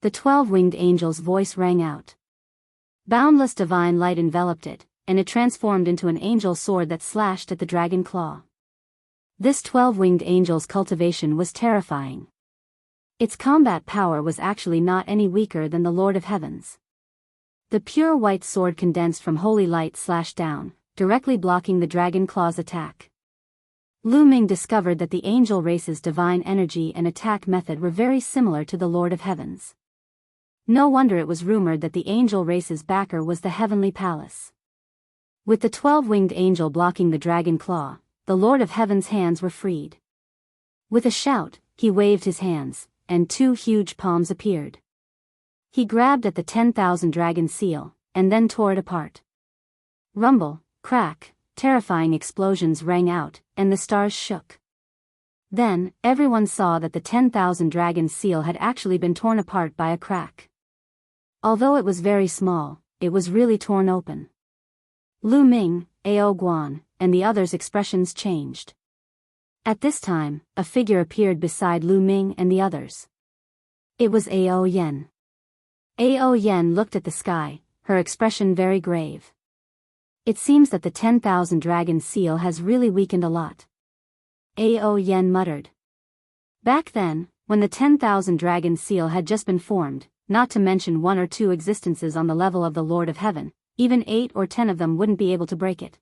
The 12-winged angel's voice rang out. Boundless divine light enveloped it, and it transformed into an angel sword that slashed at the dragon claw. This 12-winged angel's cultivation was terrifying. Its combat power was actually not any weaker than the Lord of Heaven's. The pure white sword condensed from holy light slashed down, directly blocking the dragon claw's attack. Lu Ming discovered that the angel race's divine energy and attack method were very similar to the Lord of Heaven's. No wonder it was rumored that the angel race's backer was the Heavenly Palace. With the 12-winged angel blocking the dragon claw, the Lord of Heaven's hands were freed. With a shout, he waved his hands, and 2 huge palms appeared. He grabbed at the 10,000 dragon seal, and then tore it apart. Rumble, crack, terrifying explosions rang out, and the stars shook. Then, everyone saw that the 10,000 dragon seal had actually been torn apart by a crack. Although it was very small, it was really torn open. Lu Ming, Ao Guan, and the others' expressions changed. At this time, a figure appeared beside Lu Ming and the others. It was Ao Yen. Ao Yen looked at the sky, her expression very grave. It seems that the 10,000 dragon seal has really weakened a lot. Ao Yen muttered. Back then, when the 10,000 dragon seal had just been formed, not to mention 1 or 2 existences on the level of the Lord of Heaven, even 8 or 10 of them wouldn't be able to break it.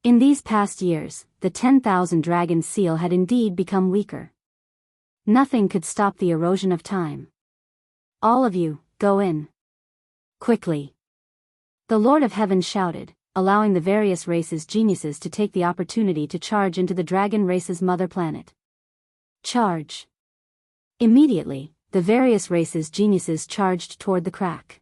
In these past years, the 10,000 dragon seal had indeed become weaker. Nothing could stop the erosion of time. All of you, go in. Quickly. The Lord of Heaven shouted, allowing the various races' geniuses to take the opportunity to charge into the dragon race's mother planet. Charge. Immediately, the various races' geniuses charged toward the crack.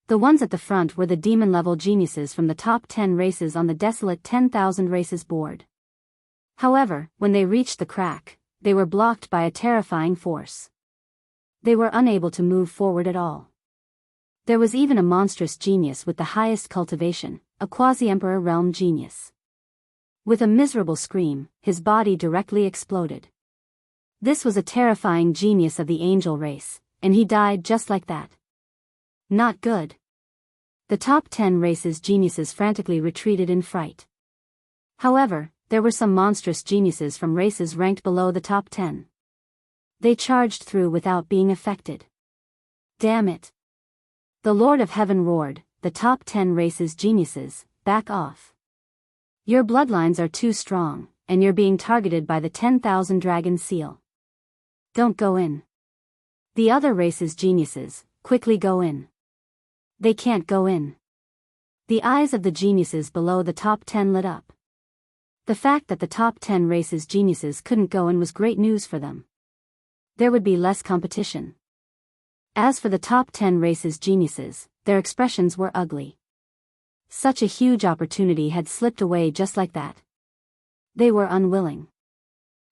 The ones at the front were the demon-level geniuses from the top 10 races on the desolate 10,000 races board. However, when they reached the crack, they were blocked by a terrifying force. They were unable to move forward at all. There was even a monstrous genius with the highest cultivation, a quasi-emperor realm genius. With a miserable scream, his body directly exploded. This was a terrifying genius of the angel race, and he died just like that. Not good. The top 10 races' geniuses frantically retreated in fright. However, there were some monstrous geniuses from races ranked below the top 10. They charged through without being affected. Damn it. The Lord of Heaven roared, the top 10 races' geniuses, back off. Your bloodlines are too strong, and you're being targeted by the 10,000 dragon seal. Don't go in. The other races' geniuses, quickly go in. They can't go in. The eyes of the geniuses below the top 10 lit up. The fact that the top 10 races' geniuses couldn't go in was great news for them. There would be less competition. As for the top 10 races' geniuses, their expressions were ugly. Such a huge opportunity had slipped away just like that. They were unwilling.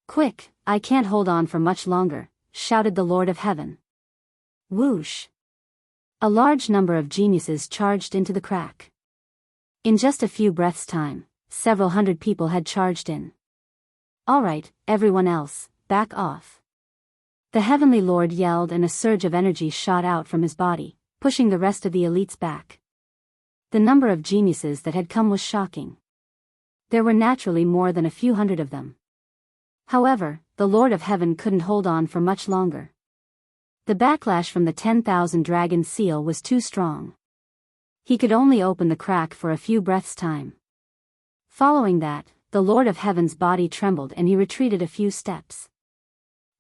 Quick, I can't hold on for much longer, shouted the Lord of Heaven. Whoosh. A large number of geniuses charged into the crack. In just a few breaths' time, several hundred people had charged in. All right, everyone else, back off. The Heavenly Lord yelled and a surge of energy shot out from his body, pushing the rest of the elites back. The number of geniuses that had come was shocking. There were naturally more than a few hundred of them. However, the Lord of Heaven couldn't hold on for much longer. The backlash from the 10,000 dragon seal was too strong. He could only open the crack for a few breaths' time. Following that, the Lord of Heaven's body trembled and he retreated a few steps.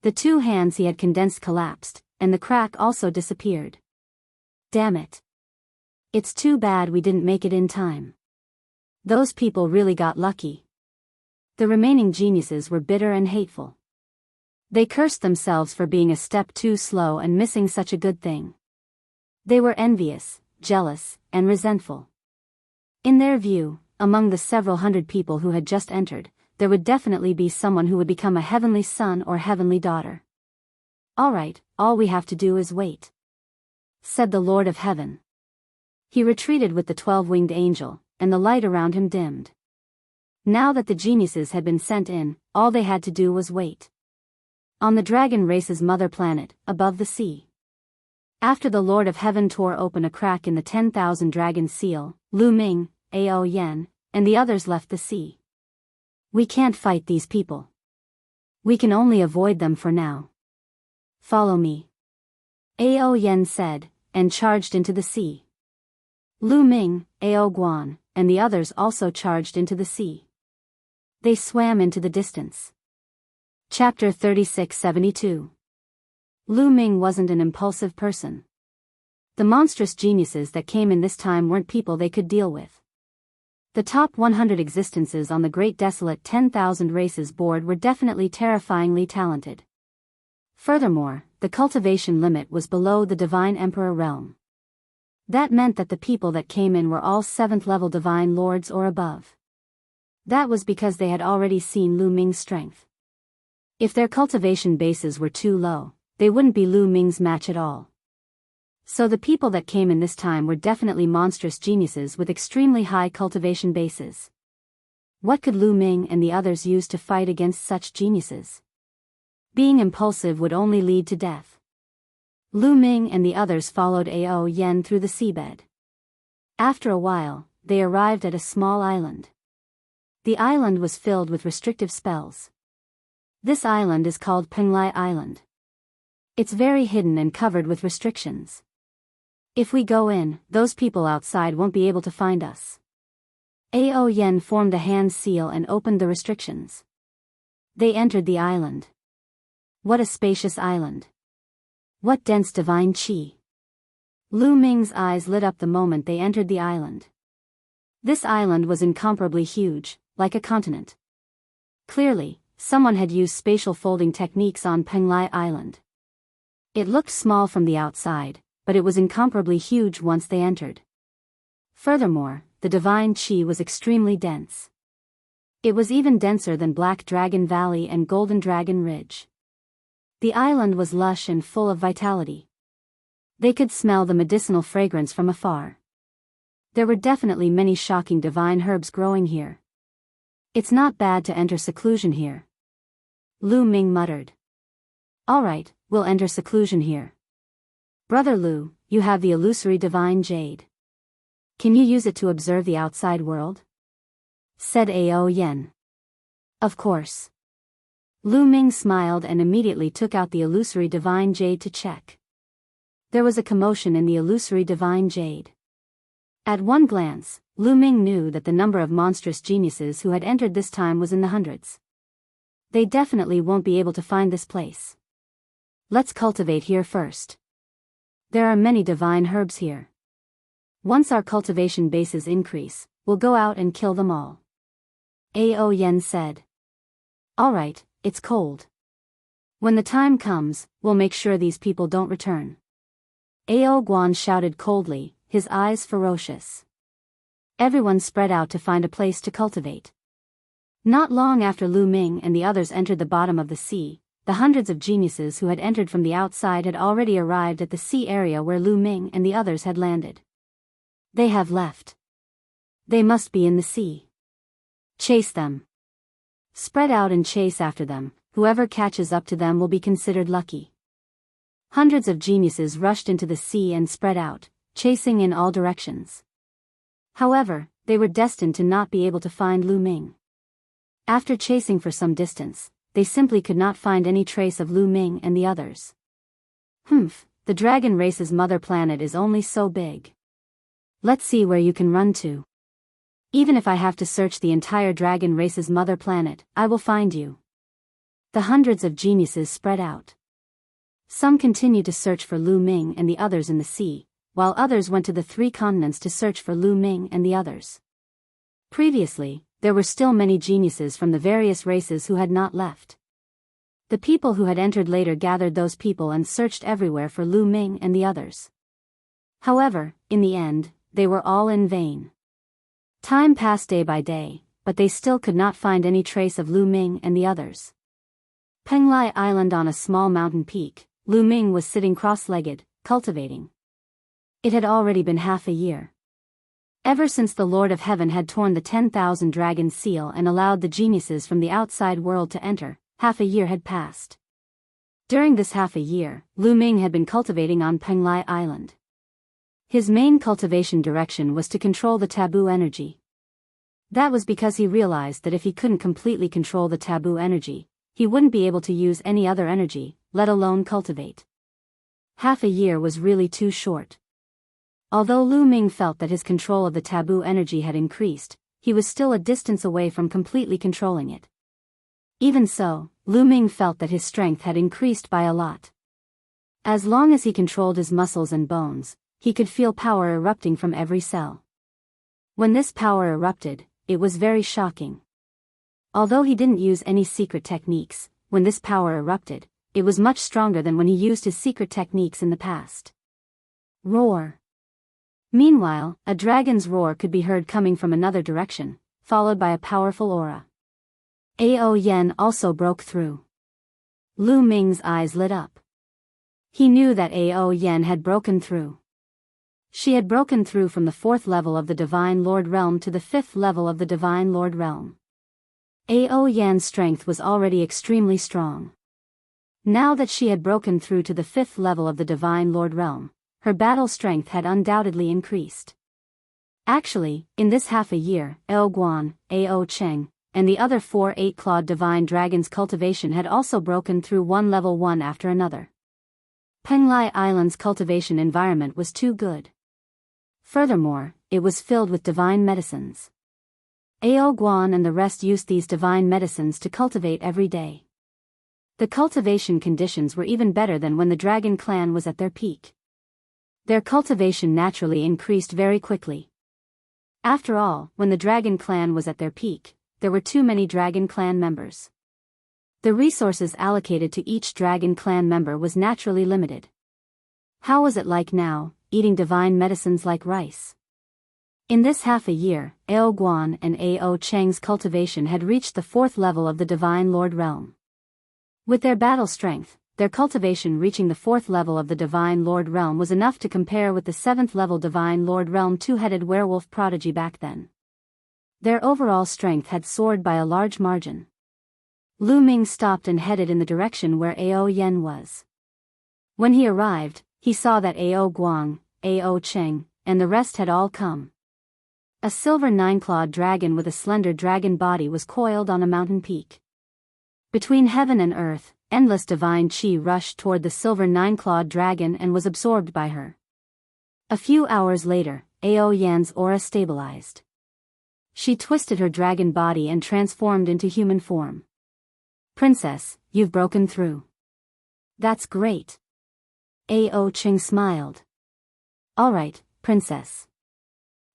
The two hands he had condensed collapsed, and the crack also disappeared. Damn it. It's too bad we didn't make it in time. Those people really got lucky. The remaining geniuses were bitter and hateful. They cursed themselves for being a step too slow and missing such a good thing. They were envious, jealous, and resentful. In their view, among the several hundred people who had just entered, there would definitely be someone who would become a heavenly son or heavenly daughter. All right, all we have to do is wait, said the Lord of Heaven. He retreated with the 12-winged angel, and the light around him dimmed. Now that the geniuses had been sent in, all they had to do was wait. On the dragon race's mother planet, above the sea. After the Lord of Heaven tore open a crack in the 10,000 dragon seal, Lu Ming, Ao Yen, and the others left the sea. We can't fight these people. We can only avoid them for now. Follow me, Ao Yen said, and charged into the sea. Lu Ming, Ao Guan, and the others also charged into the sea. They swam into the distance. Chapter 3672. Lu Ming wasn't an impulsive person. The monstrous geniuses that came in this time weren't people they could deal with. The top 100 existences on the Great Desolate 10,000 Races board were definitely terrifyingly talented. Furthermore, the cultivation limit was below the Divine Emperor realm. That meant that the people that came in were all 7th level Divine Lords or above. That was because they had already seen Lu Ming's strength. If their cultivation bases were too low, they wouldn't be Lu Ming's match at all. So the people that came in this time were definitely monstrous geniuses with extremely high cultivation bases. What could Lu Ming and the others use to fight against such geniuses? Being impulsive would only lead to death. Lu Ming and the others followed Ao Yen through the seabed. After a while, they arrived at a small island. The island was filled with restrictive spells. This island is called Penglai Island. It's very hidden and covered with restrictions. If we go in, those people outside won't be able to find us. Ao Yen formed a hand seal and opened the restrictions. They entered the island. What a spacious island. What dense divine qi. Lu Ming's eyes lit up the moment they entered the island. This island was incomparably huge, like a continent. Clearly, someone had used spatial folding techniques on Penglai Island. It looked small from the outside, but it was incomparably huge once they entered. Furthermore, the divine qi was extremely dense. It was even denser than Black Dragon Valley and Golden Dragon Ridge. The island was lush and full of vitality. They could smell the medicinal fragrance from afar. There were definitely many shocking divine herbs growing here. It's not bad to enter seclusion here, Lu Ming muttered. All right, we'll enter seclusion here. Brother Lu, you have the illusory divine jade. Can you use it to observe the outside world? Said Ao Yen. Of course. Lu Ming smiled and immediately took out the illusory divine jade to check. There was a commotion in the illusory divine jade. At one glance, Lu Ming knew that the number of monstrous geniuses who had entered this time was in the hundreds. They definitely won't be able to find this place. Let's cultivate here first. There are many divine herbs here. Once our cultivation bases increase, we'll go out and kill them all. Ao Yen said. All right, it's cold. When the time comes, we'll make sure these people don't return. Ao Guan shouted coldly, his eyes ferocious. Everyone spread out to find a place to cultivate. Not long after Lu Ming and the others entered the bottom of the sea, the hundreds of geniuses who had entered from the outside had already arrived at the sea area where Lu Ming and the others had landed. They have left. They must be in the sea. Chase them. Spread out and chase after them. Whoever catches up to them will be considered lucky. Hundreds of geniuses rushed into the sea and spread out, chasing in all directions. However, they were destined to not be able to find Lu Ming. After chasing for some distance, they simply could not find any trace of Lu Ming and the others. The dragon race's mother planet is only so big. Let's see where you can run to. Even if I have to search the entire dragon race's mother planet, I will find you. The hundreds of geniuses spread out. Some continued to search for Lu Ming and the others in the sea, while others went to the 3 continents to search for Lu Ming and the others. Previously, there were still many geniuses from the various races who had not left. The people who had entered later gathered those people and searched everywhere for Lu Ming and the others. However, in the end, they were all in vain. Time passed day by day, but they still could not find any trace of Lu Ming and the others. Penglai Island on a small mountain peak, Lu Ming was sitting cross-legged, cultivating. It had already been half a year. Ever since the Lord of Heaven had torn the 10,000 dragon seal and allowed the geniuses from the outside world to enter, half a year had passed. During this half a year, Lu Ming had been cultivating on Penglai Island. His main cultivation direction was to control the taboo energy. That was because he realized that if he couldn't completely control the taboo energy, he wouldn't be able to use any other energy, let alone cultivate. Half a year was really too short. Although Lu Ming felt that his control of the taboo energy had increased, he was still a distance away from completely controlling it. Even so, Lu Ming felt that his strength had increased by a lot. As long as he controlled his muscles and bones, he could feel power erupting from every cell. When this power erupted, it was very shocking. Although he didn't use any secret techniques, when this power erupted, it was much stronger than when he used his secret techniques in the past. Roar. Meanwhile, a dragon's roar could be heard coming from another direction, followed by a powerful aura. Ao Yen also broke through. Lu Ming's eyes lit up. He knew that Ao Yen had broken through. She had broken through from the 4th level of the Divine Lord Realm to the 5th level of the Divine Lord Realm. Ao Yan's strength was already extremely strong. Now that she had broken through to the 5th level of the Divine Lord Realm, her battle strength had undoubtedly increased. Actually, in this half a year, Ao Guan, Ao Cheng, and the other 4 8-clawed divine dragons' cultivation had also broken through one level one after another. Penglai Island's cultivation environment was too good. Furthermore, it was filled with divine medicines. Ao Guan and the rest used these divine medicines to cultivate every day. The cultivation conditions were even better than when the dragon clan was at their peak. Their cultivation naturally increased very quickly. After all, when the dragon clan was at their peak, there were too many dragon clan members. The resources allocated to each dragon clan member was naturally limited. How was it like now, eating divine medicines like rice? In this half a year, Ao Guan and Ao Cheng's cultivation had reached the 4th level of the Divine Lord Realm. With their battle strength, their cultivation reaching the 4th level of the Divine Lord Realm was enough to compare with the 7th level Divine Lord Realm two-headed werewolf prodigy back then. Their overall strength had soared by a large margin. Lu Ming stopped and headed in the direction where Ao Yen was. When he arrived, he saw that Ao Guang, Ao Cheng, and the rest had all come. A silver 9-clawed dragon with a slender dragon body was coiled on a mountain peak. Between heaven and earth, endless divine chi rushed toward the silver 9-clawed dragon and was absorbed by her. A few hours later, Ao Yan's aura stabilized. She twisted her dragon body and transformed into human form. "Princess, you've broken through." "That's great." Ao Cheng smiled. "All right, princess.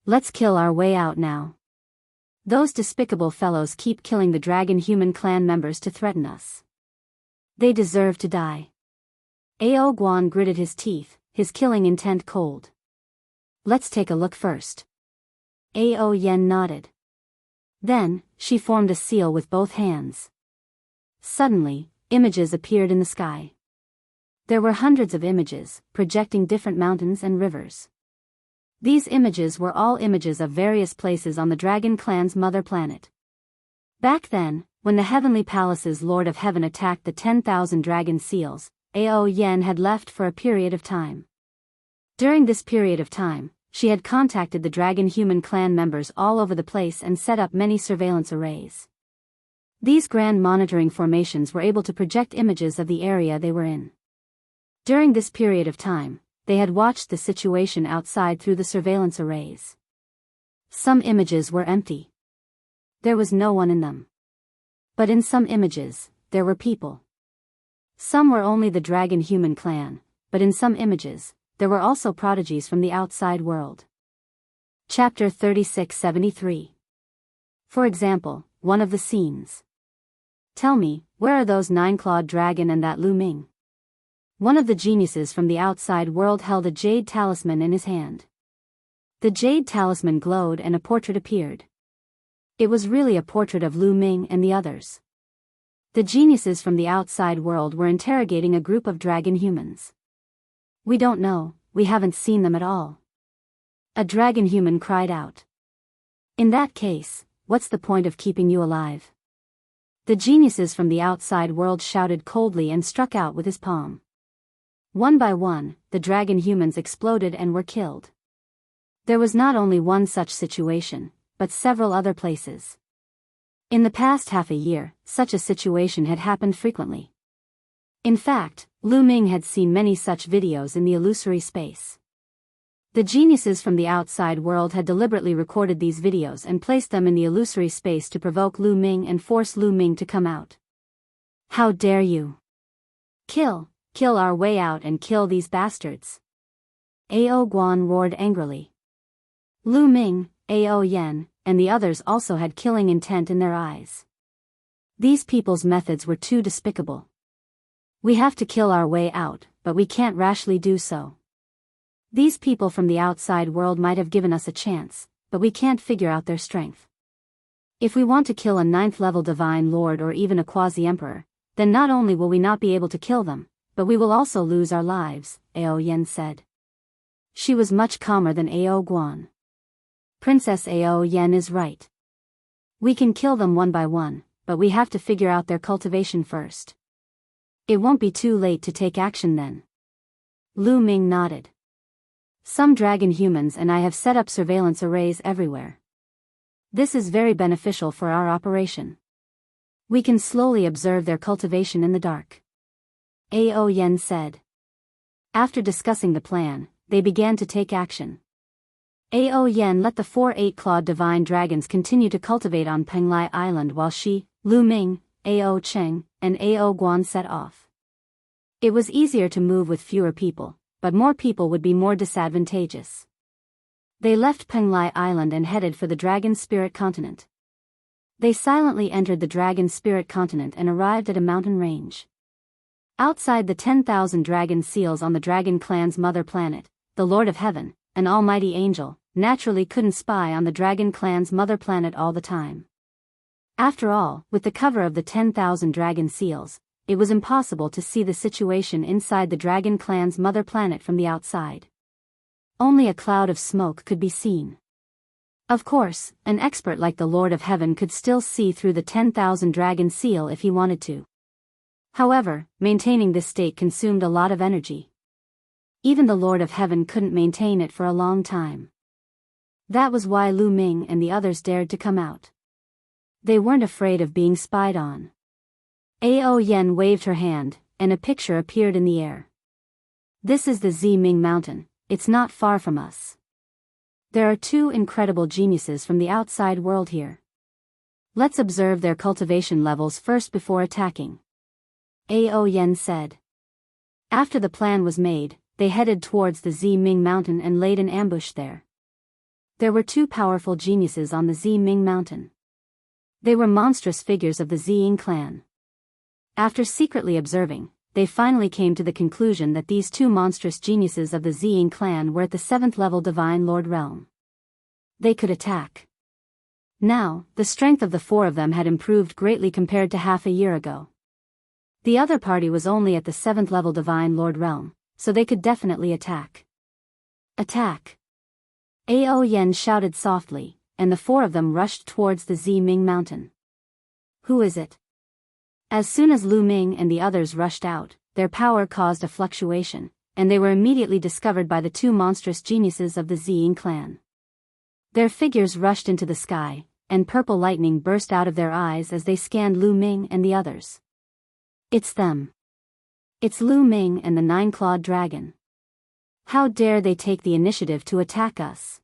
Let's kill our way out now. Those despicable fellows keep killing the dragon human clan members to threaten us. They deserve to die." Ao Guan gritted his teeth, his killing intent cold. "Let's take a look first." Ao Yen nodded. Then, she formed a seal with both hands. Suddenly, images appeared in the sky. There were hundreds of images, projecting different mountains and rivers. These images were all images of various places on the Dragon Clan's mother planet. Back then, when the Heavenly Palace's Lord of Heaven attacked the 10,000 dragon seals, Ao Yen had left for a period of time. During this period of time, she had contacted the Dragon Human Clan members all over the place and set up many surveillance arrays. These grand monitoring formations were able to project images of the area they were in. During this period of time, they had watched the situation outside through the surveillance arrays. Some images were empty. There was no one in them. But in some images, there were people. Some were only the dragon human clan, but in some images, there were also prodigies from the outside world. Chapter 3673. For example, one of the scenes. Tell me, where are those 9-clawed dragon and that Lu Ming? One of the geniuses from the outside world held a jade talisman in his hand. The jade talisman glowed and a portrait appeared. It was really a portrait of Lu Ming and the others. The geniuses from the outside world were interrogating a group of dragon humans. We don't know, we haven't seen them at all. A dragon human cried out. In that case, what's the point of keeping you alive? The geniuses from the outside world shouted coldly and struck out with his palm. One by one, the dragon humans exploded and were killed. There was not only one such situation, but several other places. In the past half a year, such a situation had happened frequently. In fact, Lu Ming had seen many such videos in the illusory space. The geniuses from the outside world had deliberately recorded these videos and placed them in the illusory space to provoke Lu Ming and force Lu Ming to come out. How dare you? Kill our way out and kill these bastards. Ao Guan roared angrily. Lu Ming, Ao Yen, and the others also had killing intent in their eyes. These people's methods were too despicable. We have to kill our way out, but we can't rashly do so. These people from the outside world might have given us a chance, but we can't figure out their strength. If we want to kill a 9th-level divine lord or even a quasi-emperor, then not only will we not be able to kill them, but we will also lose our lives, Ao Yen said. She was much calmer than Ao Guan. Princess Ao Yen is right. We can kill them one by one, but we have to figure out their cultivation first. It won't be too late to take action then. Lu Ming nodded. Some dragon humans and I have set up surveillance arrays everywhere. This is very beneficial for our operation. We can slowly observe their cultivation in the dark. Ao Yen said. After discussing the plan, they began to take action. Ao Yen let the 4 8-clawed divine dragons continue to cultivate on Penglai Island while she, Lu Ming, Ao Cheng, and Ao Guan set off. It was easier to move with fewer people, but more people would be more disadvantageous. They left Penglai Island and headed for the Dragon Spirit Continent. They silently entered the Dragon Spirit Continent and arrived at a mountain range. Outside the 10,000 dragon seals on the Dragon Clan's mother planet, the Lord of Heaven, an almighty angel, naturally couldn't spy on the Dragon Clan's mother planet all the time. After all, with the cover of the 10,000 dragon seals, it was impossible to see the situation inside the Dragon Clan's mother planet from the outside. Only a cloud of smoke could be seen. Of course, an expert like the Lord of Heaven could still see through the 10,000 dragon seal if he wanted to. However, maintaining this state consumed a lot of energy. Even the Lord of Heaven couldn't maintain it for a long time. That was why Lu Ming and the others dared to come out. They weren't afraid of being spied on. Ao Yen waved her hand, and a picture appeared in the air. This is the Ziming Mountain, it's not far from us. There are 2 incredible geniuses from the outside world here. Let's observe their cultivation levels first before attacking. Ao Yen said. After the plan was made, they headed towards the Ziming Mountain and laid an ambush there. There were 2 powerful geniuses on the Ziming Mountain. They were monstrous figures of the Ziying clan. After secretly observing, they finally came to the conclusion that these 2 monstrous geniuses of the Ziying clan were at the 7th level Divine Lord realm. They could attack. Now, the strength of the 4 of them had improved greatly compared to half a year ago. The other party was only at the 7th level Divine Lord realm, so they could definitely attack. Attack! Ao Yen shouted softly, and the 4 of them rushed towards the Ziming Mountain. Who is it? As soon as Lu Ming and the others rushed out, their power caused a fluctuation, and they were immediately discovered by the 2 monstrous geniuses of the Ziying clan. Their figures rushed into the sky, and purple lightning burst out of their eyes as they scanned Lu Ming and the others. It's them. It's Lu Ming and the 9-clawed dragon. How dare they take the initiative to attack us?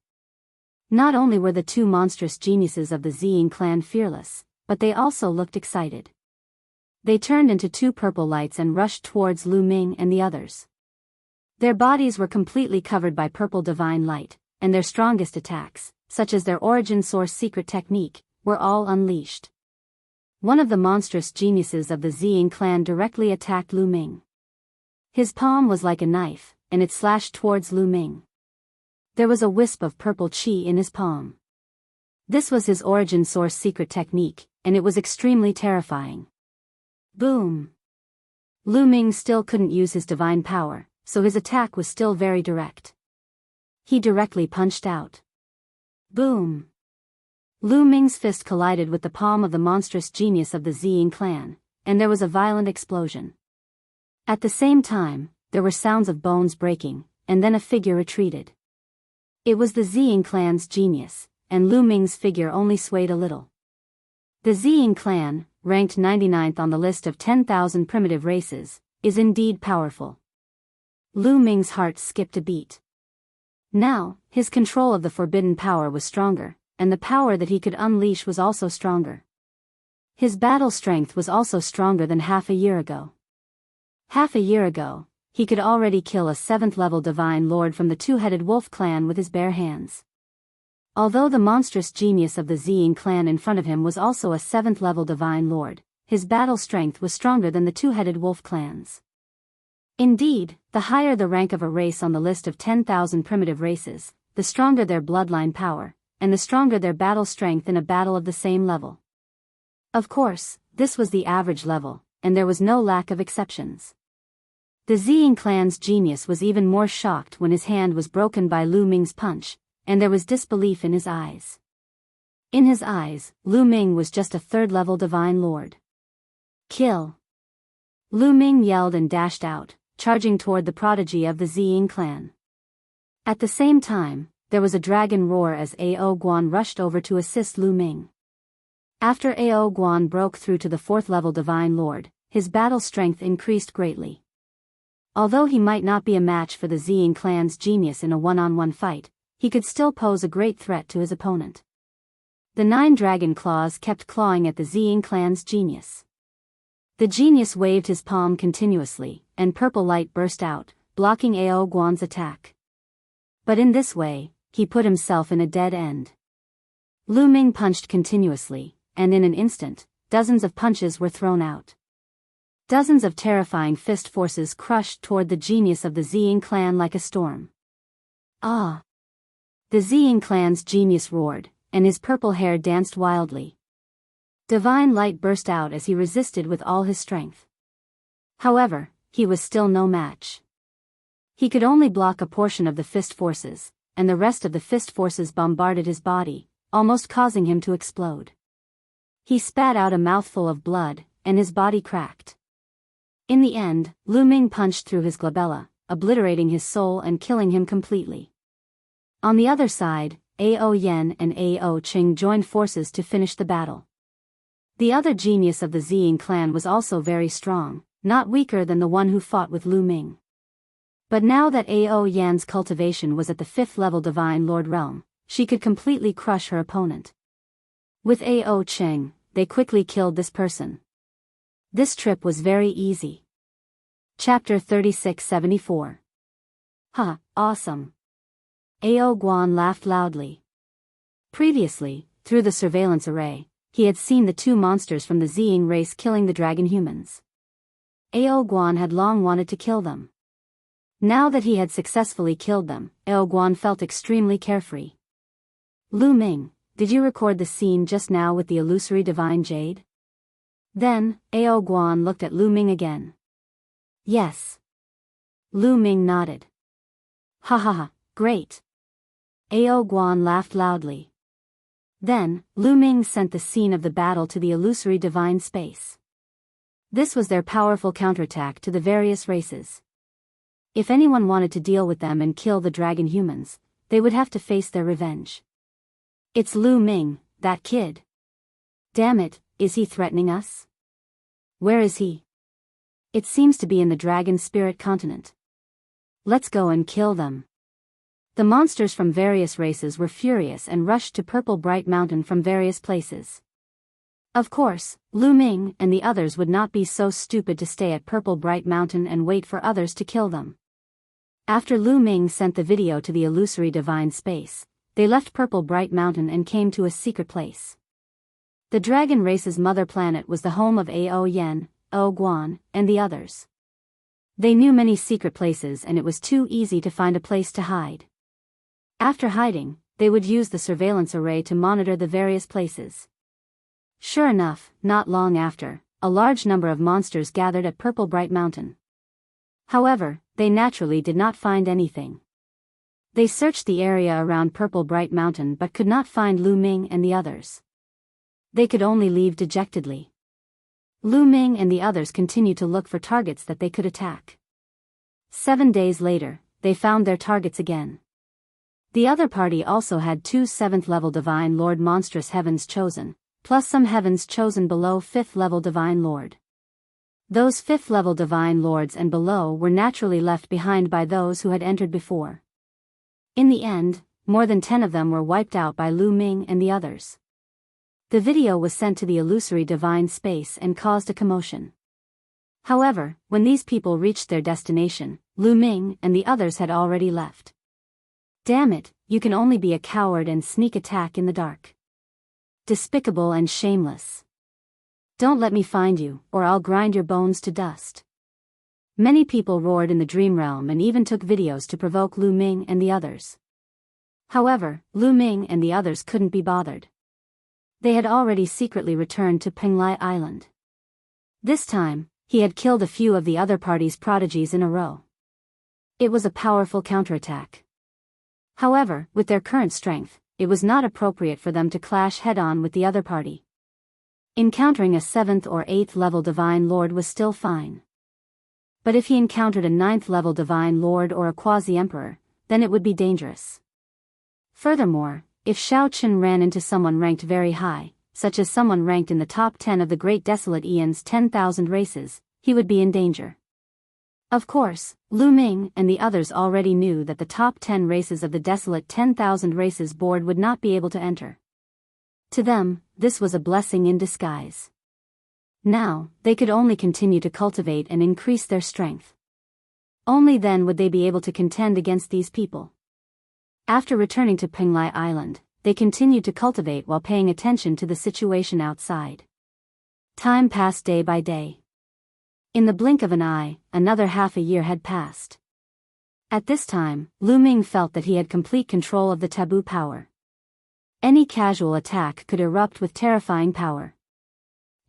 Not only were the two monstrous geniuses of the Zing clan fearless, but they also looked excited. They turned into two purple lights and rushed towards Lu Ming and the others. Their bodies were completely covered by purple divine light, and their strongest attacks, such as their origin source secret technique, were all unleashed. One of the monstrous geniuses of the Zing clan directly attacked Lu Ming. His palm was like a knife, and it slashed towards Lu Ming. There was a wisp of purple chi in his palm. This was his origin source secret technique, and it was extremely terrifying. Boom! Lu Ming still couldn't use his divine power, so his attack was still very direct. He directly punched out. Boom! Lu Ming's fist collided with the palm of the monstrous genius of the Zing clan, and there was a violent explosion. At the same time, there were sounds of bones breaking, and then a figure retreated. It was the Zing clan's genius, and Lu Ming's figure only swayed a little. The Zing clan, ranked 99th on the list of 10,000 primitive races, is indeed powerful. Lu Ming's heart skipped a beat. Now, his control of the forbidden power was stronger, and the power that he could unleash was also stronger. His battle strength was also stronger than half a year ago. Half a year ago, he could already kill a 7th-level divine lord from the two-headed wolf clan with his bare hands. Although the monstrous genius of the Zing clan in front of him was also a 7th-level divine lord, his battle strength was stronger than the two-headed wolf clans. Indeed, the higher the rank of a race on the list of 10,000 primitive races, the stronger their bloodline power, and the stronger their battle strength in a battle of the same level. Of course, this was the average level, and there was no lack of exceptions. The Zing clan's genius was even more shocked when his hand was broken by Lu Ming's punch, and there was disbelief in his eyes. In his eyes, Lu Ming was just a 3rd-level divine lord. Kill! Lu Ming yelled and dashed out, charging toward the prodigy of the Zing clan. At the same time, there was a dragon roar as Ao Guan rushed over to assist Lu Ming. After Ao Guan broke through to the 4th-level divine lord, his battle strength increased greatly. Although he might not be a match for the Zing clan's genius in a one-on-one fight, he could still pose a great threat to his opponent. The 9 dragon claws kept clawing at the Zing clan's genius. The genius waved his palm continuously, and purple light burst out, blocking Ao Guan's attack. But in this way, he put himself in a dead end. Lu Ming punched continuously, and in an instant, dozens of punches were thrown out. Dozens of terrifying fist forces crushed toward the genius of the Zing clan like a storm. Ah! The Zing clan's genius roared, and his purple hair danced wildly. Divine light burst out as he resisted with all his strength. However, he was still no match. He could only block a portion of the fist forces, and the rest of the fist forces bombarded his body, almost causing him to explode. He spat out a mouthful of blood, and his body cracked. In the end, Lu Ming punched through his glabella, obliterating his soul and killing him completely. On the other side, Ao Yen and Ao Qing joined forces to finish the battle. The other genius of the Zing clan was also very strong, not weaker than the one who fought with Lu Ming. But now that Ao Yan's cultivation was at the 5th-level divine lord realm, she could completely crush her opponent. With Ao Qing, they quickly killed this person. This trip was very easy. Chapter 3674. Ha, awesome. Ao Guan laughed loudly. Previously, through the surveillance array, he had seen the two monsters from the Zing race killing the dragon humans. Ao Guan had long wanted to kill them. Now that he had successfully killed them, Ao Guan felt extremely carefree. Lu Ming, did you record the scene just now with the illusory divine jade? Then, Ao Guan looked at Lu Ming again. Yes. Lu Ming nodded. Ha ha ha, great. Ao Guan laughed loudly. Then, Lu Ming sent the scene of the battle to the illusory divine space. This was their powerful counterattack to the various races. If anyone wanted to deal with them and kill the dragon humans, they would have to face their revenge. It's Lu Ming, that kid. Damn it, is he threatening us? Where is he? It seems to be in the dragon spirit continent. let's go and kill them. The monsters from various races were furious and rushed to Purple Bright Mountain from various places. Of course, Lu Ming and the others would not be so stupid to stay at Purple Bright Mountain and wait for others to kill them. After Lu Ming sent the video to the illusory divine space, they left Purple Bright Mountain and came to a secret place. The dragon race's mother planet was the home of Ao Yen, O Guan, and the others. They knew many secret places and it was too easy to find a place to hide. After hiding, they would use the surveillance array to monitor the various places. Sure enough, not long after, a large number of monsters gathered at Purple Bright Mountain. However, they naturally did not find anything. They searched the area around Purple Bright Mountain but could not find Lu Ming and the others. They could only leave dejectedly. Lu Ming and the others continued to look for targets that they could attack. 7 days later, they found their targets again. The other party also had 2 7th-level Divine Lord monstrous heavens chosen, plus some heavens chosen below 5th-level Divine Lord. Those 5th-level Divine Lords and below were naturally left behind by those who had entered before. In the end, more than 10 of them were wiped out by Lu Ming and the others. The video was sent to the illusory divine space and caused a commotion. However, when these people reached their destination, Lu Ming and the others had already left. Damn it, you can only be a coward and sneak attack in the dark. Despicable and shameless. Don't let me find you, or I'll grind your bones to dust. Many people roared in the dream realm and even took videos to provoke Lu Ming and the others. However, Lu Ming and the others couldn't be bothered. They had already secretly returned to Penglai Island. This time, he had killed a few of the other party's prodigies in a row. It was a powerful counterattack. However, with their current strength, it was not appropriate for them to clash head-on with the other party. Encountering a 7th or 8th level Divine Lord was still fine. But if he encountered a 9th level Divine Lord or a Quasi-Emperor, then it would be dangerous. Furthermore, if Shao Chun ran into someone ranked very high, such as someone ranked in the top 10 of the Great Desolate Aeon's 10,000 races, he would be in danger. Of course, Lu Ming and the others already knew that the top 10 races of the Desolate 10,000 races board would not be able to enter. To them, this was a blessing in disguise. Now, they could only continue to cultivate and increase their strength. Only then would they be able to contend against these people. After returning to Penglai Island, they continued to cultivate while paying attention to the situation outside. Time passed day by day. In the blink of an eye, another half a year had passed. At this time, Lu Ming felt that he had complete control of the taboo power. Any casual attack could erupt with terrifying power.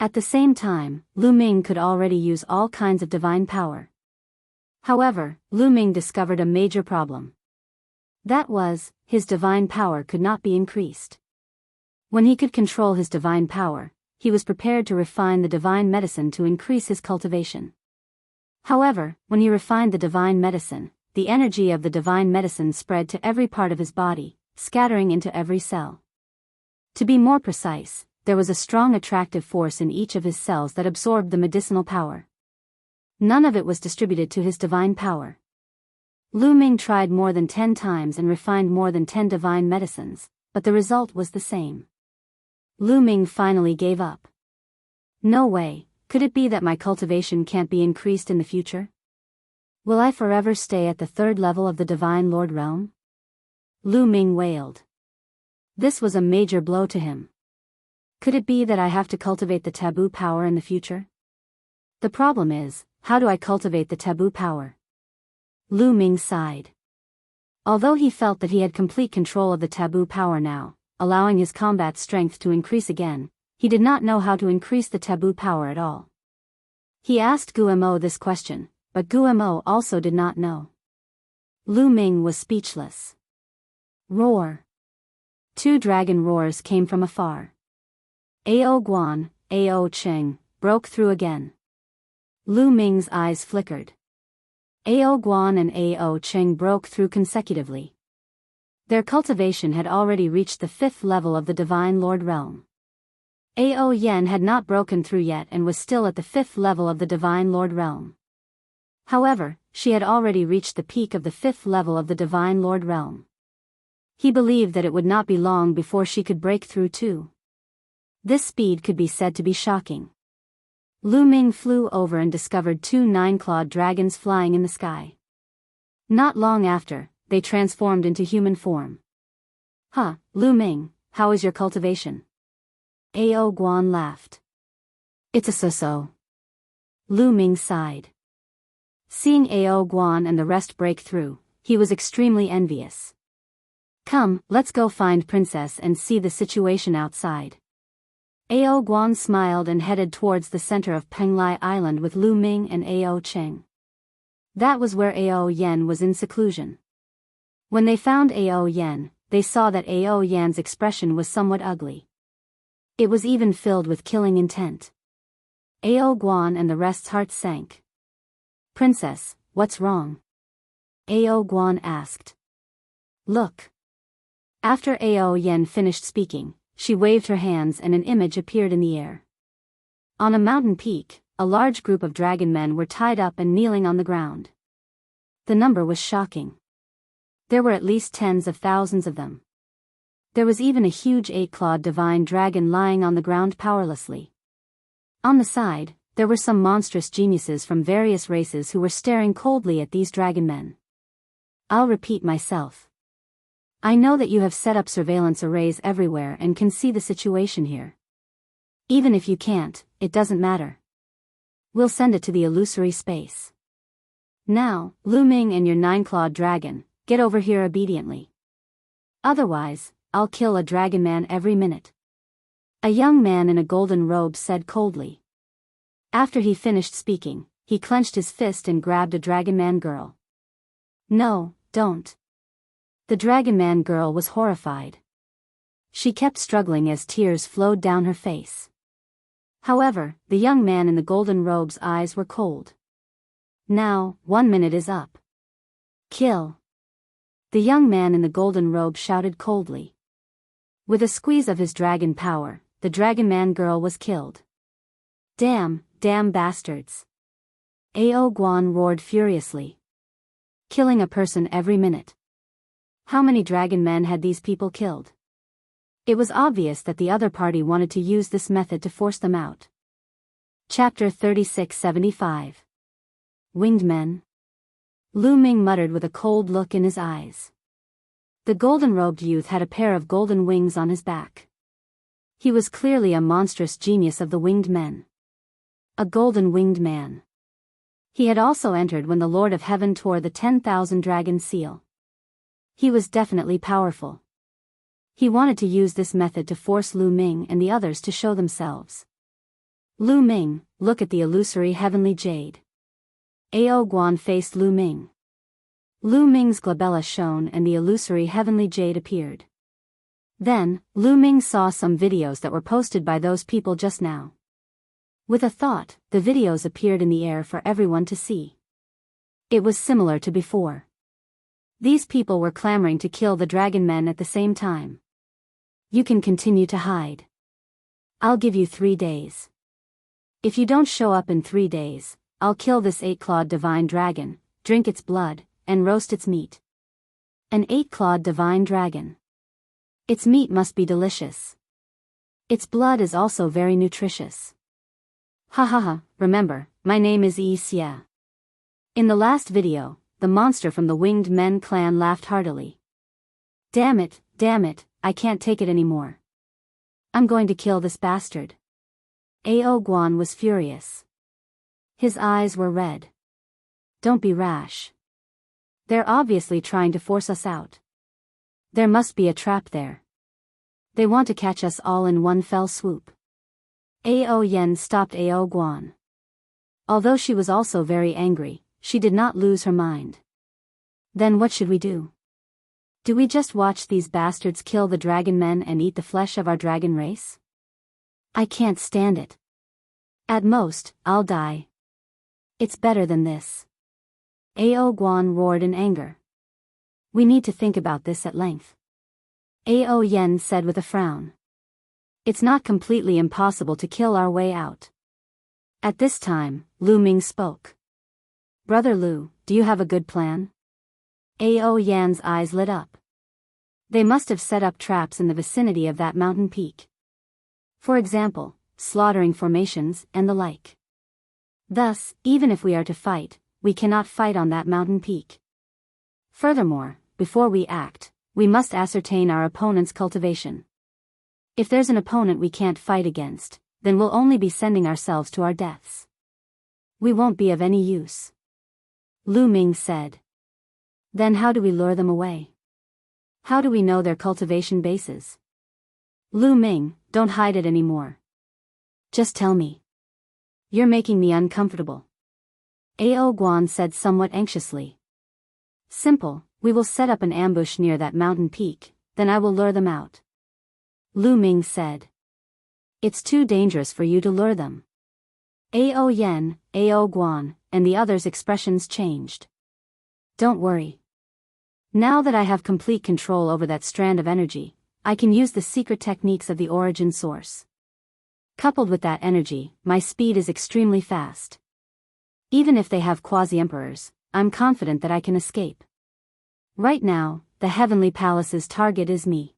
At the same time, Lu Ming could already use all kinds of divine power. However, Lu Ming discovered a major problem. That was, his divine power could not be increased. When he could control his divine power, he was prepared to refine the divine medicine to increase his cultivation. However, when he refined the divine medicine, the energy of the divine medicine spread to every part of his body, scattering into every cell. To be more precise, there was a strong attractive force in each of his cells that absorbed the medicinal power. None of it was distributed to his divine power. Lu Ming tried more than 10 times and refined more than 10 divine medicines, but the result was the same. Lu Ming finally gave up. No way, could it be that my cultivation can't be increased in the future? Will I forever stay at the 3rd level of the Divine Lord realm? Lu Ming wailed. This was a major blow to him. Could it be that I have to cultivate the taboo power in the future? The problem is, how do I cultivate the taboo power? Lu Ming sighed. Although he felt that he had complete control of the taboo power now, allowing his combat strength to increase again, he did not know how to increase the taboo power at all. He asked Guemo this question, but Guemo also did not know. Lu Ming was speechless. Roar. 2 dragon roars came from afar. Ao Guan, Ao Cheng, broke through again. Lu Ming's eyes flickered. Ao Guan and Ao Cheng broke through consecutively. Their cultivation had already reached the 5th level of the Divine Lord realm. Ao Yen had not broken through yet and was still at the 5th level of the Divine Lord realm. However, she had already reached the peak of the 5th level of the Divine Lord realm. He believed that it would not be long before she could break through too. This speed could be said to be shocking. Lu Ming flew over and discovered 2 9-clawed dragons flying in the sky. Not long after, they transformed into human form. Huh, Lu Ming, how is your cultivation? Ao Guan laughed. It's a so-so. Lu Ming sighed. Seeing Ao Guan and the rest break through, he was extremely envious. Come, let's go find Princess and see the situation outside. Ao Guan smiled and headed towards the center of Penglai Island with Lu Ming and Ao Cheng. That was where Ao Yan was in seclusion. When they found Ao Yan, they saw that Ao Yan's expression was somewhat ugly. It was even filled with killing intent. Ao Guan and the rest's hearts sank. Princess, what's wrong? Ao Guan asked. Look. After Ao Yan finished speaking, she waved her hands and an image appeared in the air. On a mountain peak, a large group of dragon men were tied up and kneeling on the ground. The number was shocking. There were at least tens of thousands of them. There was even a huge 8-clawed divine dragon lying on the ground powerlessly. On the side, there were some monstrous geniuses from various races who were staring coldly at these dragon men. I'll repeat myself. I know that you have set up surveillance arrays everywhere and can see the situation here. Even if you can't, it doesn't matter. We'll send it to the illusory space. Now, Lu Ming and your 9-clawed dragon, get over here obediently. Otherwise, I'll kill a dragon man every minute. A young man in a golden robe said coldly. After he finished speaking, he clenched his fist and grabbed a dragon man girl. No, don't. The dragon man girl was horrified. She kept struggling as tears flowed down her face. However, the young man in the golden robe's eyes were cold. Now, 1 minute is up. Kill. The young man in the golden robe shouted coldly. With a squeeze of his dragon power, the dragon man girl was killed. Damn bastards. Ao Guan roared furiously. Killing a person every minute. How many dragon men had these people killed? It was obvious that the other party wanted to use this method to force them out. Chapter 3675. Winged Men. Lu Ming muttered with a cold look in his eyes. The golden-robed youth had a pair of golden wings on his back. He was clearly a monstrous genius of the winged men. A golden-winged man. He had also entered when the Lord of Heaven tore the 10,000 dragon seal. He was definitely powerful. He wanted to use this method to force Lu Ming and the others to show themselves. Lu Ming, look at the illusory heavenly jade. Ao Guan faced Lu Ming. Lu Ming's glabella shone and the illusory heavenly jade appeared. Then, Lu Ming saw some videos that were posted by those people just now. With a thought, the videos appeared in the air for everyone to see. It was similar to before. These people were clamoring to kill the dragon men at the same time. You can continue to hide. I'll give you 3 days. If you don't show up in 3 days, I'll kill this 8-clawed divine dragon, drink its blood, and roast its meat. An 8-clawed divine dragon. Its meat must be delicious. Its blood is also very nutritious. Ha ha ha, remember, my name is Yi Xia. In the last video, the monster from the Winged Men clan laughed heartily. Damn it, I can't take it anymore. I'm going to kill this bastard. Ao Guan was furious. His eyes were red. Don't be rash. They're obviously trying to force us out. There must be a trap there. They want to catch us all in one fell swoop. Ao Yan stopped Ao Guan. Although she was also very angry, she did not lose her mind. Then what should we do? Do we just watch these bastards kill the dragon men and eat the flesh of our dragon race? I can't stand it. At most, I'll die. It's better than this. Ao Guan roared in anger. We need to think about this at length. Ao Yan said with a frown. It's not completely impossible to kill our way out. At this time, Lu Ming spoke. Brother Lu, do you have a good plan? Ao Yan's eyes lit up. They must have set up traps in the vicinity of that mountain peak. For example, slaughtering formations and the like. Thus, even if we are to fight, we cannot fight on that mountain peak. Furthermore, before we act, we must ascertain our opponent's cultivation. If there's an opponent we can't fight against, then we'll only be sending ourselves to our deaths. We won't be of any use. Lu Ming said. Then how do we lure them away? How do we know their cultivation bases? Lu Ming, don't hide it anymore. Just tell me. You're making me uncomfortable. Ao Guan said somewhat anxiously. Simple, we will set up an ambush near that mountain peak, then I will lure them out. Lu Ming said. It's too dangerous for you to lure them. Ao Yan, Ao Guan, and the others' expressions changed. Don't worry. Now that I have complete control over that strand of energy, I can use the secret techniques of the origin source. Coupled with that energy, my speed is extremely fast. Even if they have quasi-emperors, I'm confident that I can escape. Right now, the Heavenly Palace's target is me.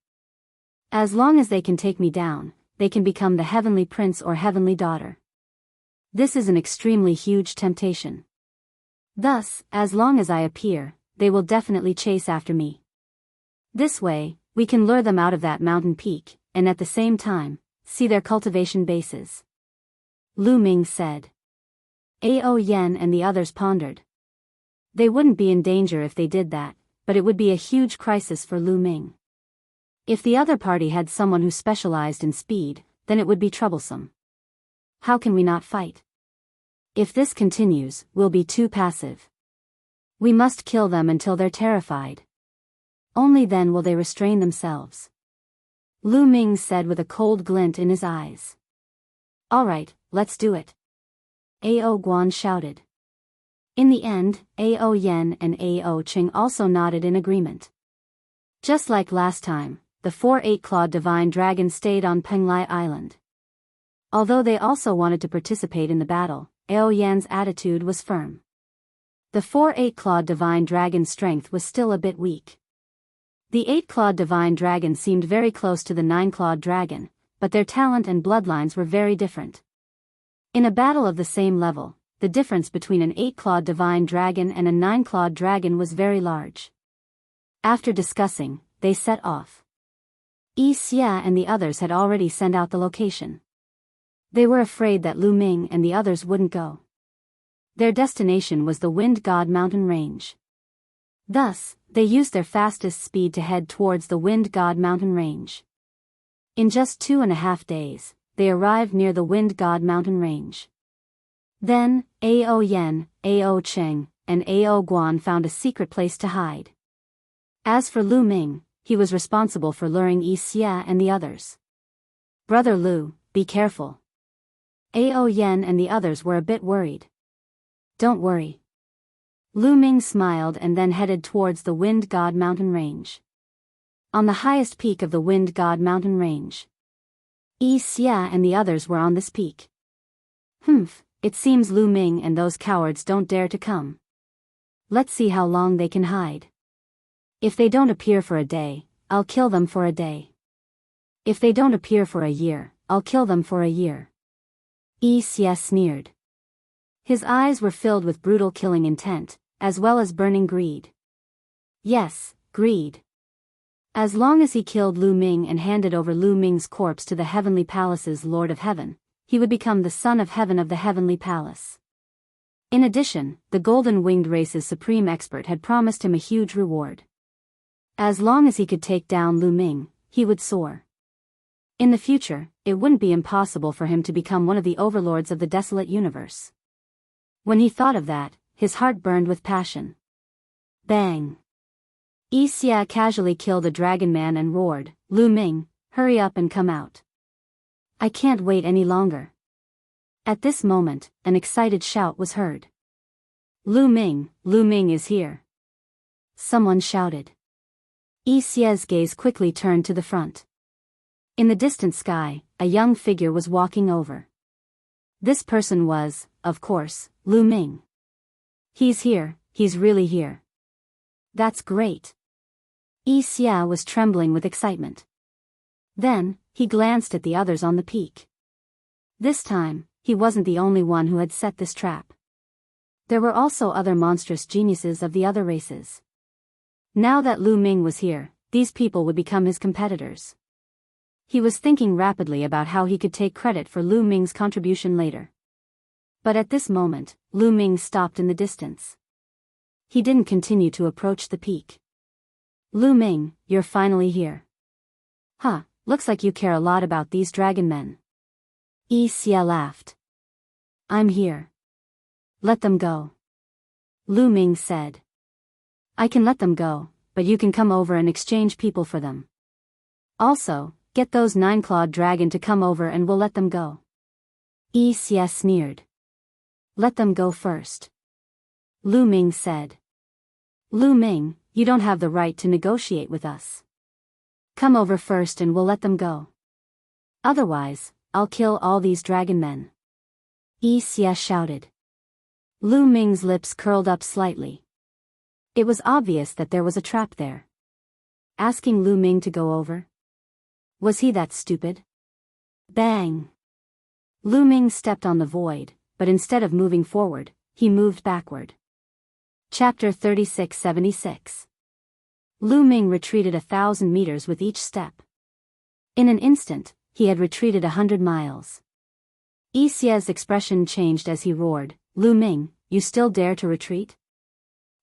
As long as they can take me down, they can become the Heavenly Prince or Heavenly Daughter. This is an extremely huge temptation. Thus, as long as I appear, they will definitely chase after me. This way, we can lure them out of that mountain peak, and at the same time, see their cultivation bases. Lu Ming said. Ao Yan and the others pondered. They wouldn't be in danger if they did that, but it would be a huge crisis for Lu Ming. If the other party had someone who specialized in speed, then it would be troublesome. How can we not fight? If this continues, we'll be too passive. We must kill them until they're terrified. Only then will they restrain themselves. Lu Ming said with a cold glint in his eyes. All right, let's do it. Ao Guan shouted. In the end, Ao Yan and Ao Qing also nodded in agreement. Just like last time, the 4 8-clawed divine dragon stayed on Penglai Island. Although they also wanted to participate in the battle, Ao Yan's attitude was firm. The 4 8-clawed divine dragon's strength was still a bit weak. The 8-clawed divine dragon seemed very close to the 9-clawed dragon, but their talent and bloodlines were very different. In a battle of the same level, the difference between an 8-clawed divine dragon and a 9-clawed dragon was very large. After discussing, they set off. Yi Xia and the others had already sent out the location. They were afraid that Lu Ming and the others wouldn't go. Their destination was the Wind God Mountain Range. Thus, they used their fastest speed to head towards the Wind God Mountain Range. In just 2.5 days, they arrived near the Wind God Mountain Range. Then, Ao Yan, Ao Qing, and Ao Guan found a secret place to hide. As for Lu Ming, he was responsible for luring Yi Xia and the others. Brother Lu, be careful. Ao Yan and the others were a bit worried. Don't worry. Lu Ming smiled and then headed towards the Wind God Mountain Range. On the highest peak of the Wind God Mountain Range. Yi Xia and the others were on this peak. It seems Lu Ming and those cowards don't dare to come. Let's see how long they can hide. If they don't appear for a day, I'll kill them for a day. If they don't appear for a year, I'll kill them for a year. Yi Xia sneered. His eyes were filled with brutal killing intent, as well as burning greed. Yes, greed. As long as he killed Lu Ming and handed over Lu Ming's corpse to the Heavenly Palace's Lord of Heaven, he would become the Son of Heaven of the Heavenly Palace. In addition, the Golden Winged Race's supreme expert had promised him a huge reward. As long as he could take down Lu Ming, he would soar. In the future, it wouldn't be impossible for him to become one of the overlords of the desolate universe. When he thought of that, his heart burned with passion. Bang! Yi Xia casually killed a dragon man and roared, Lu Ming, hurry up and come out. I can't wait any longer. At this moment, an excited shout was heard. Lu Ming is here. Someone shouted. Yi Xia's gaze quickly turned to the front. In the distant sky, a young figure was walking over. This person was, of course, Lu Ming. He's here, he's really here. That's great. Yi Xia was trembling with excitement. Then, he glanced at the others on the peak. This time, he wasn't the only one who had set this trap. There were also other monstrous geniuses of the other races. Now that Lu Ming was here, these people would become his competitors. He was thinking rapidly about how he could take credit for Lu Ming's contribution later. But at this moment, Lu Ming stopped in the distance. He didn't continue to approach the peak. Lu Ming, you're finally here. Huh, looks like you care a lot about these dragon men. Yi Xia laughed. I'm here. Let them go. Lu Ming said. I can let them go, but you can come over and exchange people for them. Also, get those 9-clawed dragon to come over and we'll let them go. Yi Xia sneered. Let them go first. Lu Ming said. Lu Ming, you don't have the right to negotiate with us. Come over first and we'll let them go. Otherwise, I'll kill all these dragon men. Yi Xia shouted. Lu Ming's lips curled up slightly. It was obvious that there was a trap there. Asking Lu Ming to go over? Was he that stupid? Bang! Lu Ming stepped on the void, but instead of moving forward, he moved backward. Chapter 3676. Lu Ming retreated 1,000 meters with each step. In an instant, he had retreated 100 miles. Yi Xia's expression changed as he roared, Lu Ming, you still dare to retreat?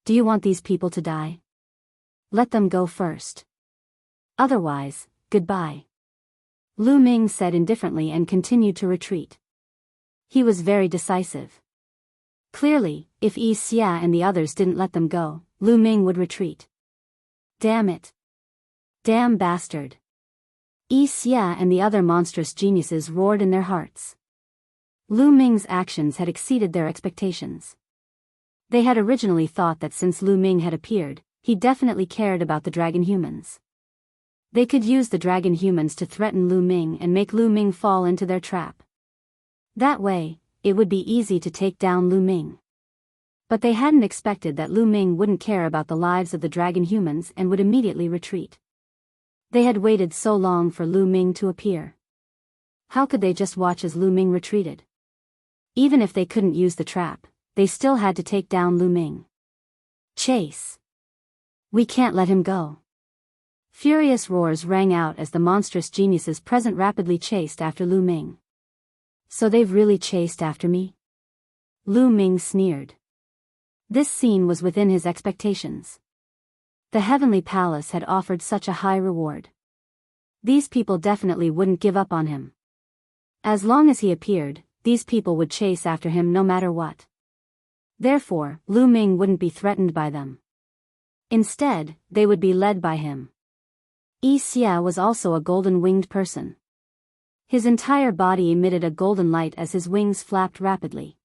Do you want these people to die? Let them go first. Otherwise, goodbye. Lu Ming said indifferently and continued to retreat. He was very decisive. Clearly, if Yi Xia and the others didn't let them go, Lu Ming would retreat. Damn it. Damn bastard. Yi Xia and the other monstrous geniuses roared in their hearts. Lu Ming's actions had exceeded their expectations. They had originally thought that since Lu Ming had appeared, he definitely cared about the dragon humans. They could use the dragon humans to threaten Lu Ming and make Lu Ming fall into their trap. That way, it would be easy to take down Lu Ming. But they hadn't expected that Lu Ming wouldn't care about the lives of the dragon humans and would immediately retreat. They had waited so long for Lu Ming to appear. How could they just watch as Lu Ming retreated? Even if they couldn't use the trap, they still had to take down Lu Ming. Chase! We can't let him go. Furious roars rang out as the monstrous geniuses present rapidly chased after Lu Ming. So they've really chased after me? Lu Ming sneered. This scene was within his expectations. The Heavenly Palace had offered such a high reward. These people definitely wouldn't give up on him. As long as he appeared, these people would chase after him no matter what. Therefore, Lu Ming wouldn't be threatened by them. Instead, they would be led by him. Yi Xia was also a golden-winged person. His entire body emitted a golden light as his wings flapped rapidly.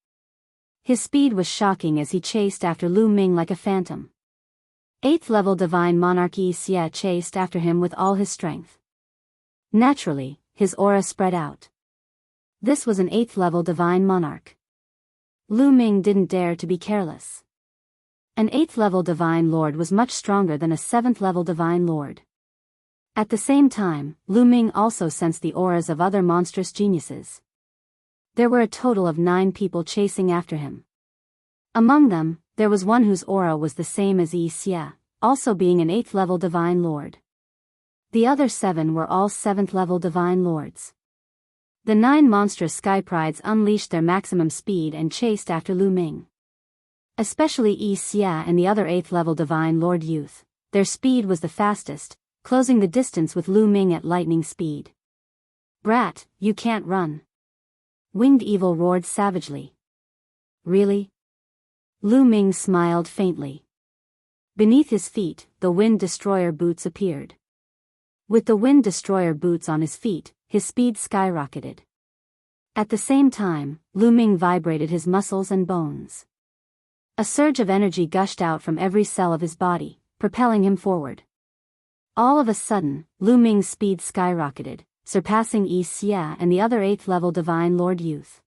His speed was shocking as he chased after Lu Ming like a phantom. 8th level Divine Monarch Yi Xia chased after him with all his strength. Naturally, his aura spread out. This was an 8th level Divine Monarch. Lu Ming didn't dare to be careless. An 8th level Divine Lord was much stronger than a 7th level Divine Lord. At the same time, Lu Ming also sensed the auras of other monstrous geniuses. There were a total of 9 people chasing after him. Among them, there was one whose aura was the same as Yi Xia, also being an 8th level Divine Lord. The other 7 were all 7th level Divine Lords. The 9 monstrous Sky Prides unleashed their maximum speed and chased after Lu Ming. Especially Yi Xia and the other 8th level Divine Lord youth, their speed was the fastest, closing the distance with Lu Ming at lightning speed. Brat, you can't run. Winged Evil roared savagely. Really? Lu Ming smiled faintly. Beneath his feet, the Wind Destroyer boots appeared. With the Wind Destroyer boots on his feet, his speed skyrocketed. At the same time, Lu Ming vibrated his muscles and bones. A surge of energy gushed out from every cell of his body, propelling him forward. All of a sudden, Lu Ming's speed skyrocketed, surpassing Yi Xia and the other 8th level Divine Lord youth.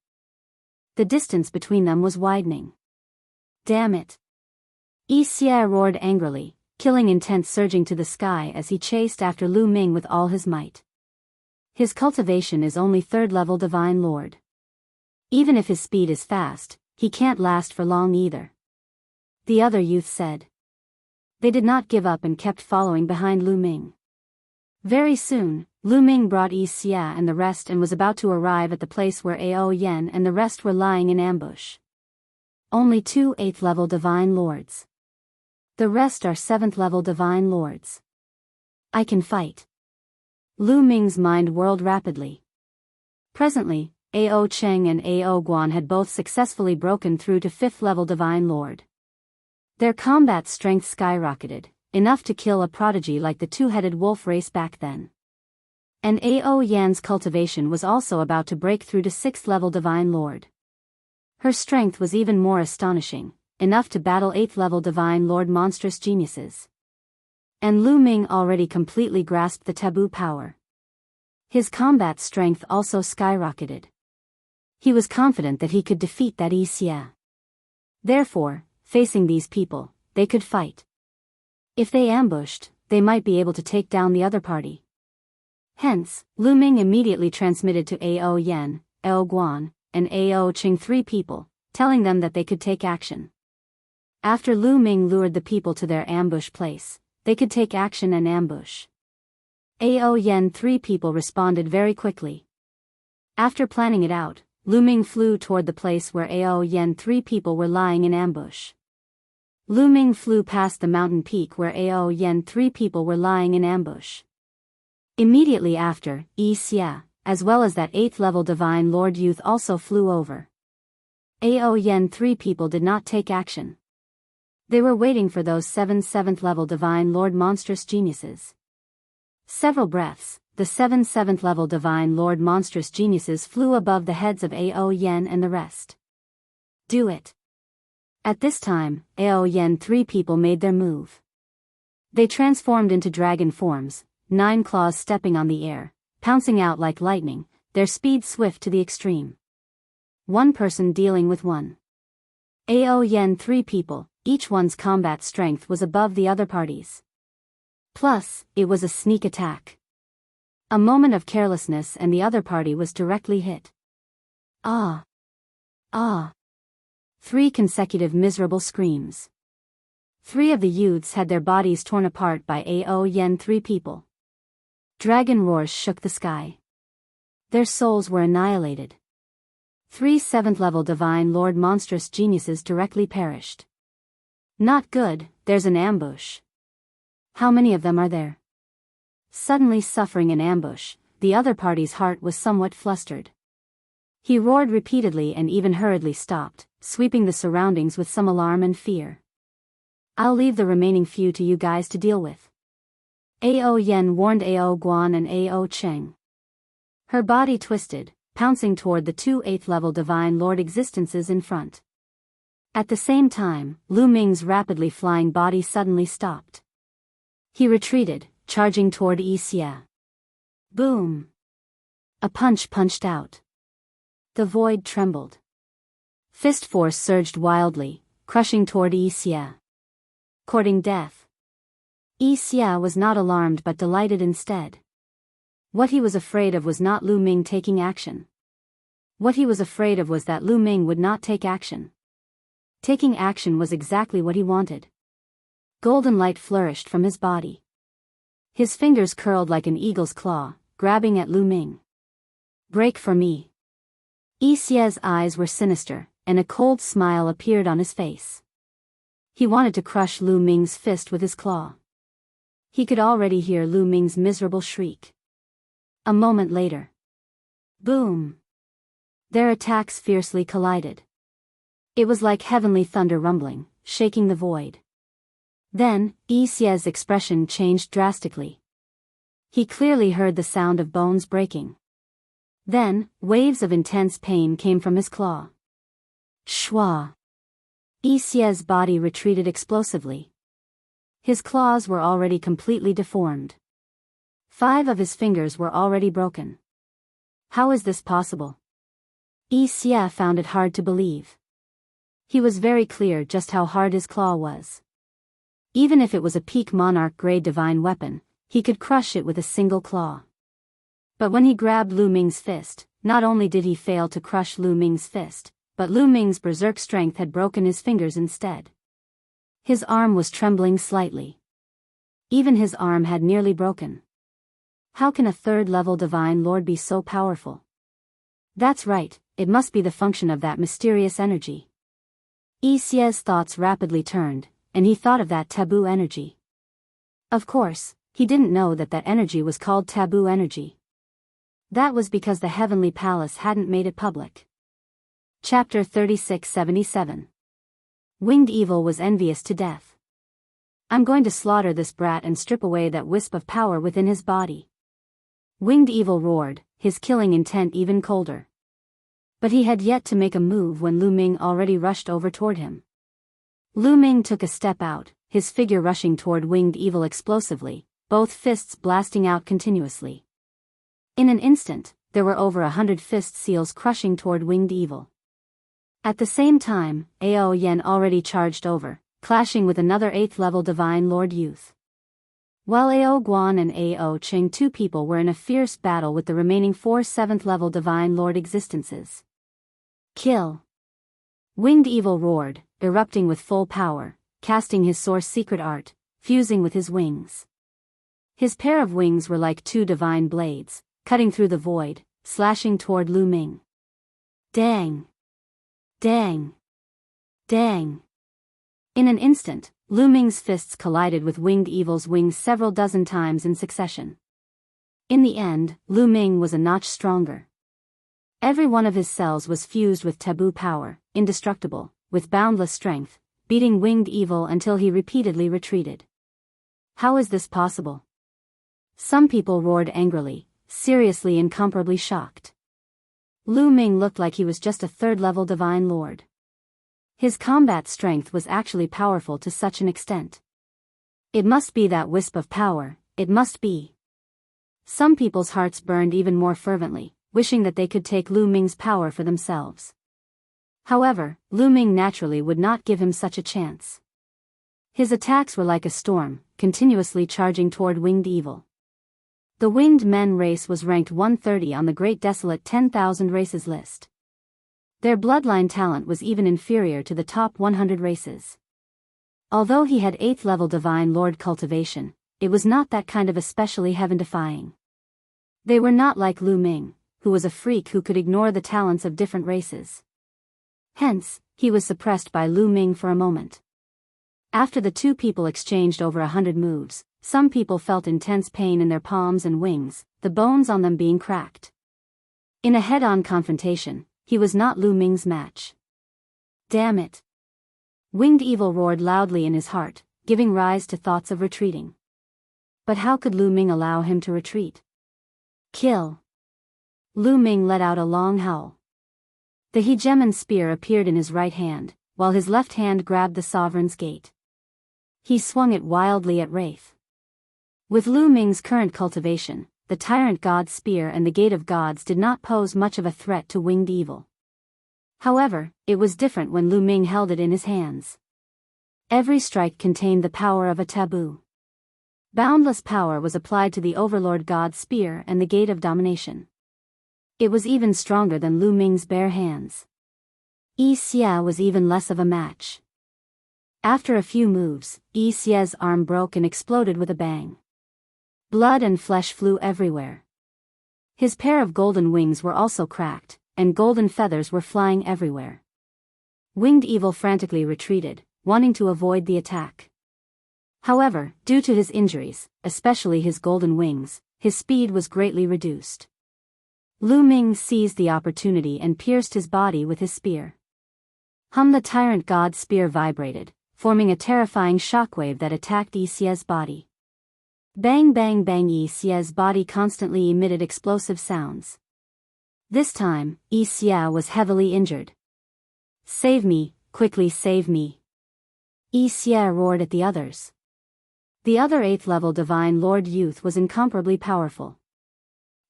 The distance between them was widening. Damn it! Yi Xie roared angrily, killing intent surging to the sky as he chased after Lu Ming with all his might. His cultivation is only 3rd level Divine Lord. Even if his speed is fast, he can't last for long either. The other youth said. They did not give up and kept following behind Lu Ming. Very soon, Lu Ming brought Yi Xie and the rest and was about to arrive at the place where Ao Yen and the rest were lying in ambush. Only 2 8th level Divine Lords. The rest are 7th level Divine Lords. I can fight. Lu Ming's mind whirled rapidly. Presently, Ao Cheng and Ao Guan had both successfully broken through to 5th level Divine Lord. Their combat strength skyrocketed, enough to kill a prodigy like the two-headed wolf race back then. And Ao Yan's cultivation was also about to break through to 6th level Divine Lord. Her strength was even more astonishing, enough to battle 8th level Divine Lord monstrous geniuses. And Lu Ming already completely grasped the taboo power. His combat strength also skyrocketed. He was confident that he could defeat that Yi Xie. Therefore, facing these people, they could fight. If they ambushed, they might be able to take down the other party. Hence, Lu Ming immediately transmitted to Ao Yen, Ao Guan, and Ao Cheng 3 people, telling them that they could take action. After Lu Ming lured the people to their ambush place, they could take action and ambush. Ao Yen 3 people responded very quickly. After planning it out, Lu Ming flew toward the place where Ao Yen 3 people were lying in ambush. Lu Ming flew past the mountain peak where Ao Yen 3 people were lying in ambush. Immediately after, Yi Xie, as well as that 8th level Divine Lord youth also flew over. Ao Yen 3 people did not take action. They were waiting for those 7th level Divine Lord monstrous geniuses. Several breaths, the 7th level Divine Lord monstrous geniuses flew above the heads of Ao Yen and the rest. Do it. At this time, Ao Yen 3 people made their move. They transformed into dragon forms, 9 claws stepping on the air, pouncing out like lightning, their speed swift to the extreme. One person dealing with one. Ao Yen 3 people, each one's combat strength was above the other party's. Plus, it was a sneak attack. A moment of carelessness and the other party was directly hit. Ah! Ah! 3 consecutive miserable screams. 3 of the youths had their bodies torn apart by Ao Yen 3 people. Dragon roars shook the sky. Their souls were annihilated. 3 7th level Divine Lord monstrous geniuses directly perished. Not good, there's an ambush. How many of them are there? Suddenly suffering an ambush, the other party's heart was somewhat flustered. He roared repeatedly and even hurriedly stopped, sweeping the surroundings with some alarm and fear. I'll leave the remaining few to you guys to deal with. Ao Yen warned Ao Guan and Ao Cheng. Her body twisted, pouncing toward the 2 8th level Divine Lord existences in front. At the same time, Lu Ming's rapidly flying body suddenly stopped. He retreated, charging toward Yi Xie. Boom! A punch punched out. The void trembled. Fist force surged wildly, crushing toward Yi Xie. Courting death. Yi Xie was not alarmed but delighted instead. What he was afraid of was not Lu Ming taking action. What he was afraid of was that Lu Ming would not take action. Taking action was exactly what he wanted. Golden light flourished from his body. His fingers curled like an eagle's claw, grabbing at Lu Ming. Break for me. Yi Xie's eyes were sinister, and a cold smile appeared on his face. He wanted to crush Lu Ming's fist with his claw. He could already hear Lu Ming's miserable shriek. A moment later. Boom! Their attacks fiercely collided. It was like heavenly thunder rumbling, shaking the void. Then, Yi Xie's expression changed drastically. He clearly heard the sound of bones breaking. Then, waves of intense pain came from his claw. Shwa! Yi Xie's body retreated explosively. His claws were already completely deformed. 5 of his fingers were already broken. How is this possible? Yi Xie found it hard to believe. He was very clear just how hard his claw was. Even if it was a peak monarch-grade divine weapon, he could crush it with a single claw. But when he grabbed Lu Ming's fist, not only did he fail to crush Lu Ming's fist, but Lu Ming's berserk strength had broken his fingers instead. His arm was trembling slightly. Even his arm had nearly broken. How can a third-level divine lord be so powerful? That's right, it must be the function of that mysterious energy. Yi Xie's thoughts rapidly turned, and he thought of that taboo energy. Of course, he didn't know that that energy was called taboo energy. That was because the Heavenly Palace hadn't made it public. Chapter 3677. Winged Evil was envious to death. I'm going to slaughter this brat and strip away that wisp of power within his body. Winged Evil roared, his killing intent even colder. But he had yet to make a move when Lu Ming already rushed over toward him. Lu Ming took a step out, his figure rushing toward Winged Evil explosively, both fists blasting out continuously. In an instant, there were over 100 fist seals crushing toward Winged Evil. At the same time, Ao Yen already charged over, clashing with another 8th-level Divine Lord Youth. While Ao Guan and Ao Qing, 2 people, were in a fierce battle with the remaining 4 7th-level Divine Lord existences. Kill! Winged Evil roared, erupting with full power, casting his source secret art, fusing with his wings. His pair of wings were like 2 divine blades, cutting through the void, slashing toward Lu Ming. Dang! Dang! Dang! In an instant, Lu Ming's fists collided with Winged Evil's wings several dozen times in succession. In the end, Lu Ming was a notch stronger. Every one of his cells was fused with taboo power, indestructible, with boundless strength, beating Winged Evil until he repeatedly retreated. How is this possible? Some people roared angrily, seriously incomparably shocked. Lu Ming looked like he was just a 3rd-level divine lord. His combat strength was actually powerful to such an extent. It must be that wisp of power, it must be. Some people's hearts burned even more fervently, wishing that they could take Lu Ming's power for themselves. However, Lu Ming naturally would not give him such a chance. His attacks were like a storm, continuously charging toward Winged Evil. The Winged Men race was ranked 130 on the Great Desolate 10,000 races list. Their bloodline talent was even inferior to the top 100 races. Although he had 8th-level Divine Lord cultivation, it was not that kind of especially heaven-defying. They were not like Lu Ming, who was a freak who could ignore the talents of different races. Hence, he was suppressed by Lu Ming for a moment. After the 2 people exchanged over 100 moves, some people felt intense pain in their palms and wings, the bones on them being cracked. In a head-on confrontation, he was not Lu Ming's match. Damn it! Winged Evil roared loudly in his heart, giving rise to thoughts of retreating. But how could Lu Ming allow him to retreat? Kill! Lu Ming let out a long howl. The hegemon spear appeared in his right hand, while his left hand grabbed the Sovereign's Gate. He swung it wildly at Wraith. With Lu Ming's current cultivation, the Tyrant God's Spear and the Gate of Gods did not pose much of a threat to Winged Evil. However, it was different when Lu Ming held it in his hands. Every strike contained the power of a taboo. Boundless power was applied to the Overlord God's Spear and the Gate of Domination. It was even stronger than Lu Ming's bare hands. Yi Xie was even less of a match. After a few moves, Yi Xie's arm broke and exploded with a bang. Blood and flesh flew everywhere. His pair of golden wings were also cracked, and golden feathers were flying everywhere. Winged Evil frantically retreated, wanting to avoid the attack. However, due to his injuries, especially his golden wings, his speed was greatly reduced. Lu Ming seized the opportunity and pierced his body with his spear. The Tyrant God's Spear vibrated, forming a terrifying shockwave that attacked Yi Xie's body. Bang bang bang! Yi Xie's body constantly emitted explosive sounds. This time, Yi Xie was heavily injured. Save me, quickly save me! Yi Xie roared at the others. The other 8th-level Divine Lord Youth was incomparably powerful.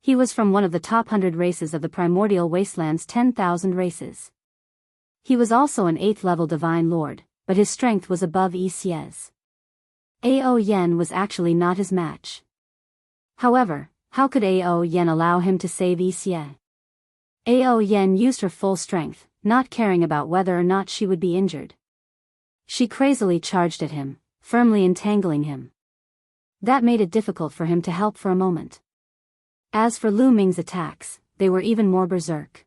He was from one of the top 100 races of the Primordial Wasteland's 10,000 races. He was also an 8th level Divine Lord, but his strength was above Yi Xie's. Ao Yen was actually not his match. However, how could Ao Yen allow him to save Yi Xie? Ao Yen used her full strength, not caring about whether or not she would be injured. She crazily charged at him, firmly entangling him. That made it difficult for him to help for a moment. As for Lu Ming's attacks, they were even more berserk.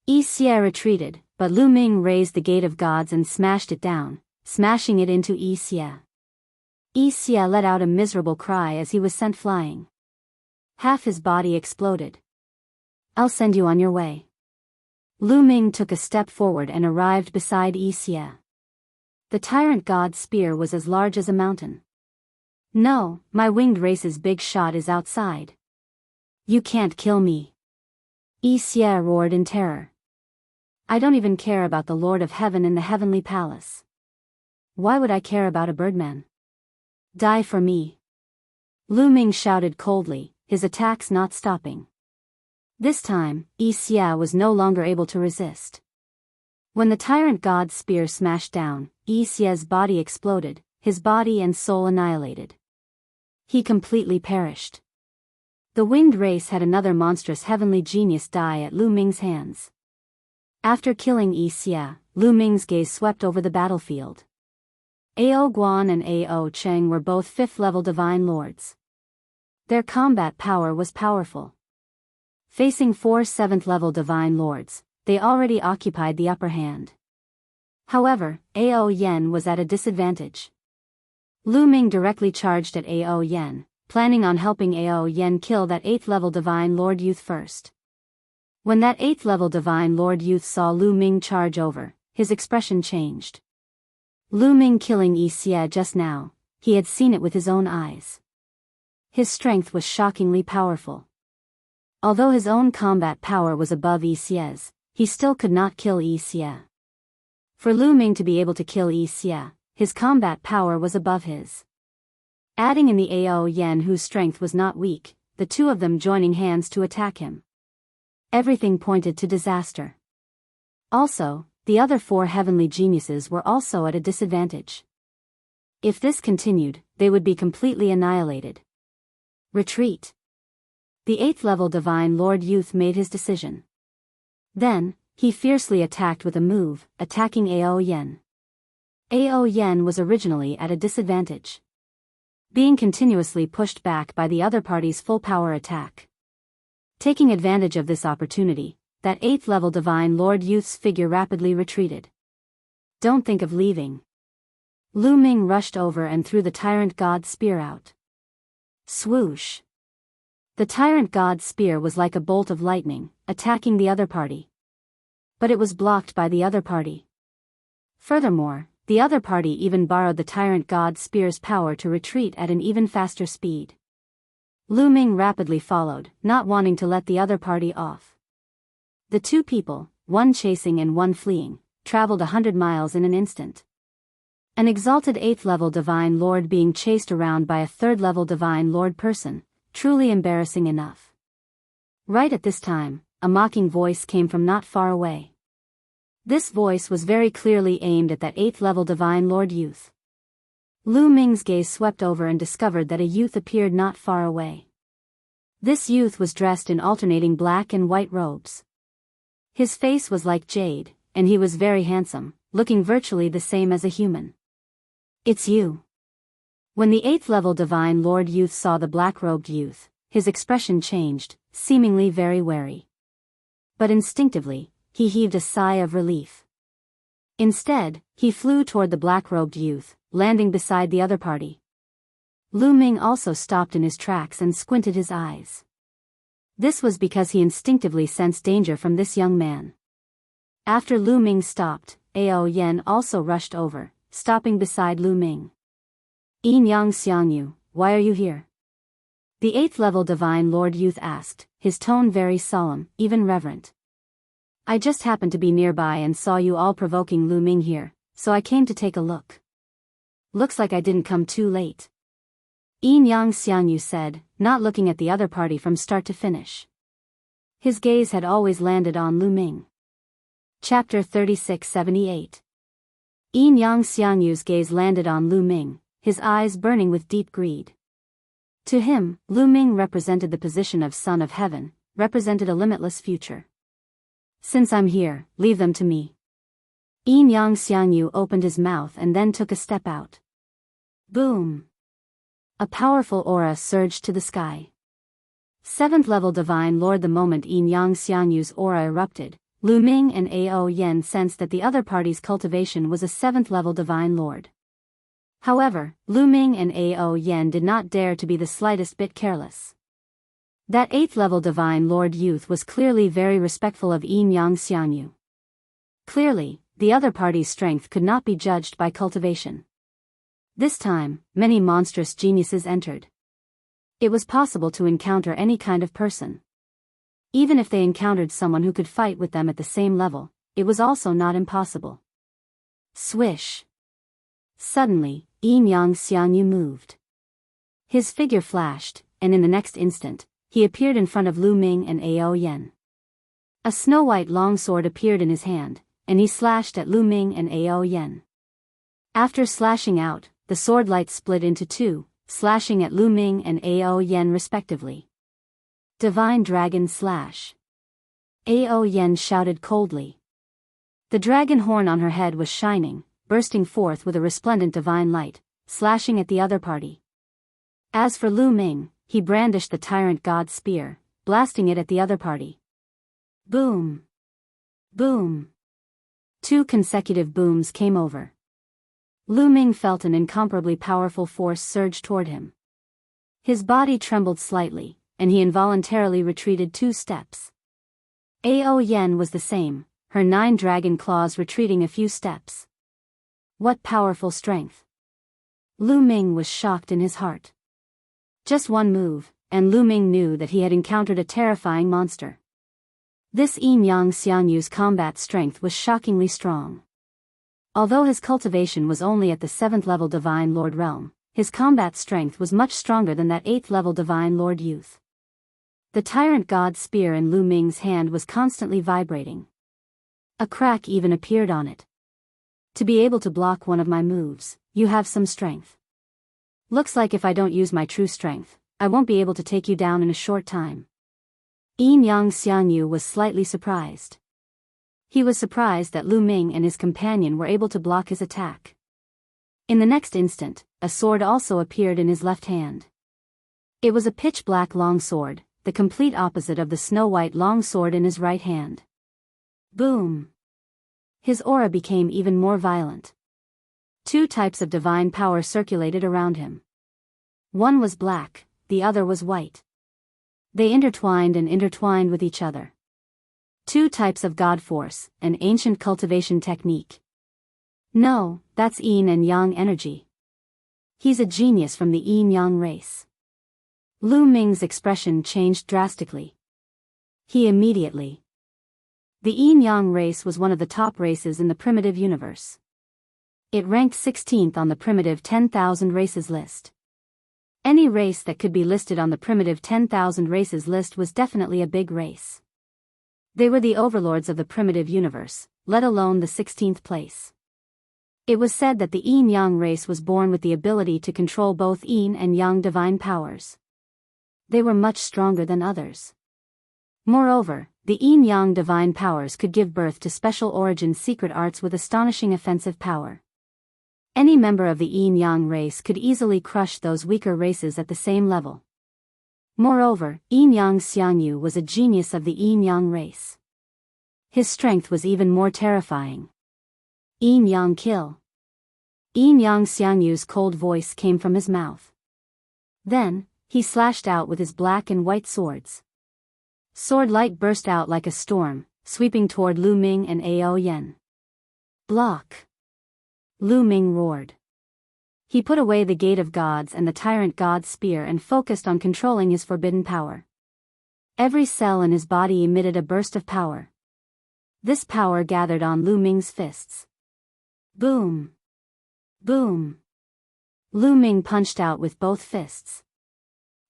Yi Xie retreated, but Lu Ming raised the Gate of Gods and smashed it down, smashing it into Yi Xie. Yi Xie let out a miserable cry as he was sent flying. Half his body exploded. I'll send you on your way. Lu Ming took a step forward and arrived beside Yi Xie. The tyrant god's spear was as large as a mountain. No, my winged race's big shot is outside. You can't kill me. Yi Xie roared in terror. I don't even care about the Lord of Heaven in the heavenly palace. Why would I care about a birdman? Die for me. Lu Ming shouted coldly, his attacks not stopping. This time, Yi Xie was no longer able to resist. When the tyrant god's spear smashed down, Yi Xie's body exploded, his body and soul annihilated. He completely perished. The winged race had another monstrous heavenly genius die at Lu Ming's hands. After killing Yi Xie, Lu Ming's gaze swept over the battlefield. Ao Guan and Ao Cheng were both 5th level Divine Lords. Their combat power was powerful. Facing 4 7th level Divine Lords, they already occupied the upper hand. However, Ao Yen was at a disadvantage. Lu Ming directly charged at Ao Yen, planning on helping Ao Yen kill that 8th level Divine Lord youth first. When that 8th level Divine Lord youth saw Lu Ming charge over, his expression changed. Lu Ming killing Yi Xie just now, he had seen it with his own eyes. His strength was shockingly powerful. Although his own combat power was above Yi Xie's, he still could not kill Yi Xie. For Lu Ming to be able to kill Yi Xie, his combat power was above his. Adding in the Ao Yen whose strength was not weak, the two of them joining hands to attack him. Everything pointed to disaster. Also, the other 4 heavenly geniuses were also at a disadvantage. If this continued, they would be completely annihilated. Retreat. The 8th level Divine Lord youth made his decision. Then, he fiercely attacked with a move, attacking Ao Yen. Ao Yen was originally at a disadvantage, being continuously pushed back by the other party's full power attack. Taking advantage of this opportunity, that 8th level Divine Lord youth's figure rapidly retreated. Don't think of leaving. Lu Ming rushed over and threw the tyrant god's spear out. Swoosh. The tyrant god's spear was like a bolt of lightning, attacking the other party. But it was blocked by the other party. Furthermore, the other party even borrowed the tyrant god's spear's power to retreat at an even faster speed. Lu Ming rapidly followed, not wanting to let the other party off. The two people, one chasing and one fleeing, traveled 100 miles in an instant. An exalted 8th level Divine Lord being chased around by a 3rd level Divine Lord person, truly embarrassing enough. Right at this time, a mocking voice came from not far away. This voice was very clearly aimed at that 8th level Divine Lord youth. Lu Ming's gaze swept over and discovered that a youth appeared not far away. This youth was dressed in alternating black and white robes. His face was like jade, and he was very handsome, looking virtually the same as a human. It's you. When the 8th level Divine Lord youth saw the black-robed youth, his expression changed, seemingly very wary. But instinctively, he heaved a sigh of relief. Instead, he flew toward the black-robed youth, landing beside the other party. Lu Ming also stopped in his tracks and squinted his eyes. This was because he instinctively sensed danger from this young man. After Lu Ming stopped, Ao Yen also rushed over, stopping beside Lu Ming. Yin Yang Xiangyu, why are you here? The 8th level Divine Lord youth asked, his tone very solemn, even reverent. I just happened to be nearby and saw you all provoking Lu Ming here, so I came to take a look. Looks like I didn't come too late. Yin Yang Xiangyu said, not looking at the other party from start to finish. His gaze had always landed on Lu Ming. Chapter 3678. Yin Yang Xiangyu's gaze landed on Lu Ming, his eyes burning with deep greed. To him, Lu Ming represented the position of son of heaven, represented a limitless future. Since I'm here, leave them to me. Yin Yang Xiangyu opened his mouth and then took a step out. Boom! A powerful aura surged to the sky. 7th level Divine Lord. The moment Yin Yang Xiangyu's aura erupted, Lu Ming and Ao Yen sensed that the other party's cultivation was a 7th level Divine Lord. However, Lu Ming and Ao Yen did not dare to be the slightest bit careless. That 8th level Divine Lord youth was clearly very respectful of Yin Yang Xiangyu. Clearly, the other party's strength could not be judged by cultivation. This time, many monstrous geniuses entered. It was possible to encounter any kind of person. Even if they encountered someone who could fight with them at the same level, it was also not impossible. Swish! Suddenly, Yin Yang Xiangyu moved. His figure flashed, and in the next instant, he appeared in front of Lu Ming and Ao Yen. A snow-white longsword appeared in his hand, and he slashed at Lu Ming and Ao Yen. After slashing out, the sword light split into two, slashing at Lu Ming and Ao Yen respectively. Divine Dragon Slash. Ao Yen shouted coldly. The dragon horn on her head was shining, bursting forth with a resplendent divine light, slashing at the other party. As for Lu Ming, he brandished the Tyrant God Spear, blasting it at the other party. Boom! Boom! 2 consecutive booms came over. Lu Ming felt an incomparably powerful force surge toward him. His body trembled slightly, and he involuntarily retreated 2 steps. Ao Yen was the same, her 9 dragon claws retreating a few steps. What powerful strength! Lu Ming was shocked in his heart. Just one move, and Lu Ming knew that he had encountered a terrifying monster. This Yin Yang Xiangyu's combat strength was shockingly strong. Although his cultivation was only at the 7th level Divine Lord realm, his combat strength was much stronger than that 8th level Divine Lord youth. The Tyrant God Spear in Lu Ming's hand was constantly vibrating. A crack even appeared on it. To be able to block one of my moves, you have some strength. Looks like if I don't use my true strength, I won't be able to take you down in a short time. Yin Yang Xiangyu was slightly surprised. He was surprised that Lu Ming and his companion were able to block his attack. In the next instant, a sword also appeared in his left hand. It was a pitch-black long sword, the complete opposite of the snow-white long sword in his right hand. Boom! His aura became even more violent. 2 types of divine power circulated around him. One was black, the other was white. They intertwined and intertwined with each other. 2 types of God force, an ancient cultivation technique. No, that's Yin and Yang energy. He's a genius from the Yin Yang race. Lu Ming's expression changed drastically. The Yin Yang race was one of the top races in the primitive universe. It ranked 16th on the primitive 10,000 races list. Any race that could be listed on the primitive 10,000 races list was definitely a big race. They were the overlords of the primitive universe, let alone the 16th place. It was said that the Yin Yang race was born with the ability to control both Yin and Yang divine powers. They were much stronger than others. Moreover, the Yin Yang divine powers could give birth to special origin secret arts with astonishing offensive power. Any member of the Yin Yang race could easily crush those weaker races at the same level. Moreover, Yin Yang Xiangyu was a genius of the Yin Yang race. His strength was even more terrifying. Yin Yang kill. Yin Yang Xiangyu's cold voice came from his mouth. Then, he slashed out with his black and white swords. Sword light burst out like a storm, sweeping toward Lu Ming and Ao Yen. Block! Lu Ming roared. He put away the Gate of Gods and the Tyrant God Spear and focused on controlling his forbidden power. Every cell in his body emitted a burst of power. This power gathered on Lu Ming's fists. Boom! Boom! Lu Ming punched out with both fists.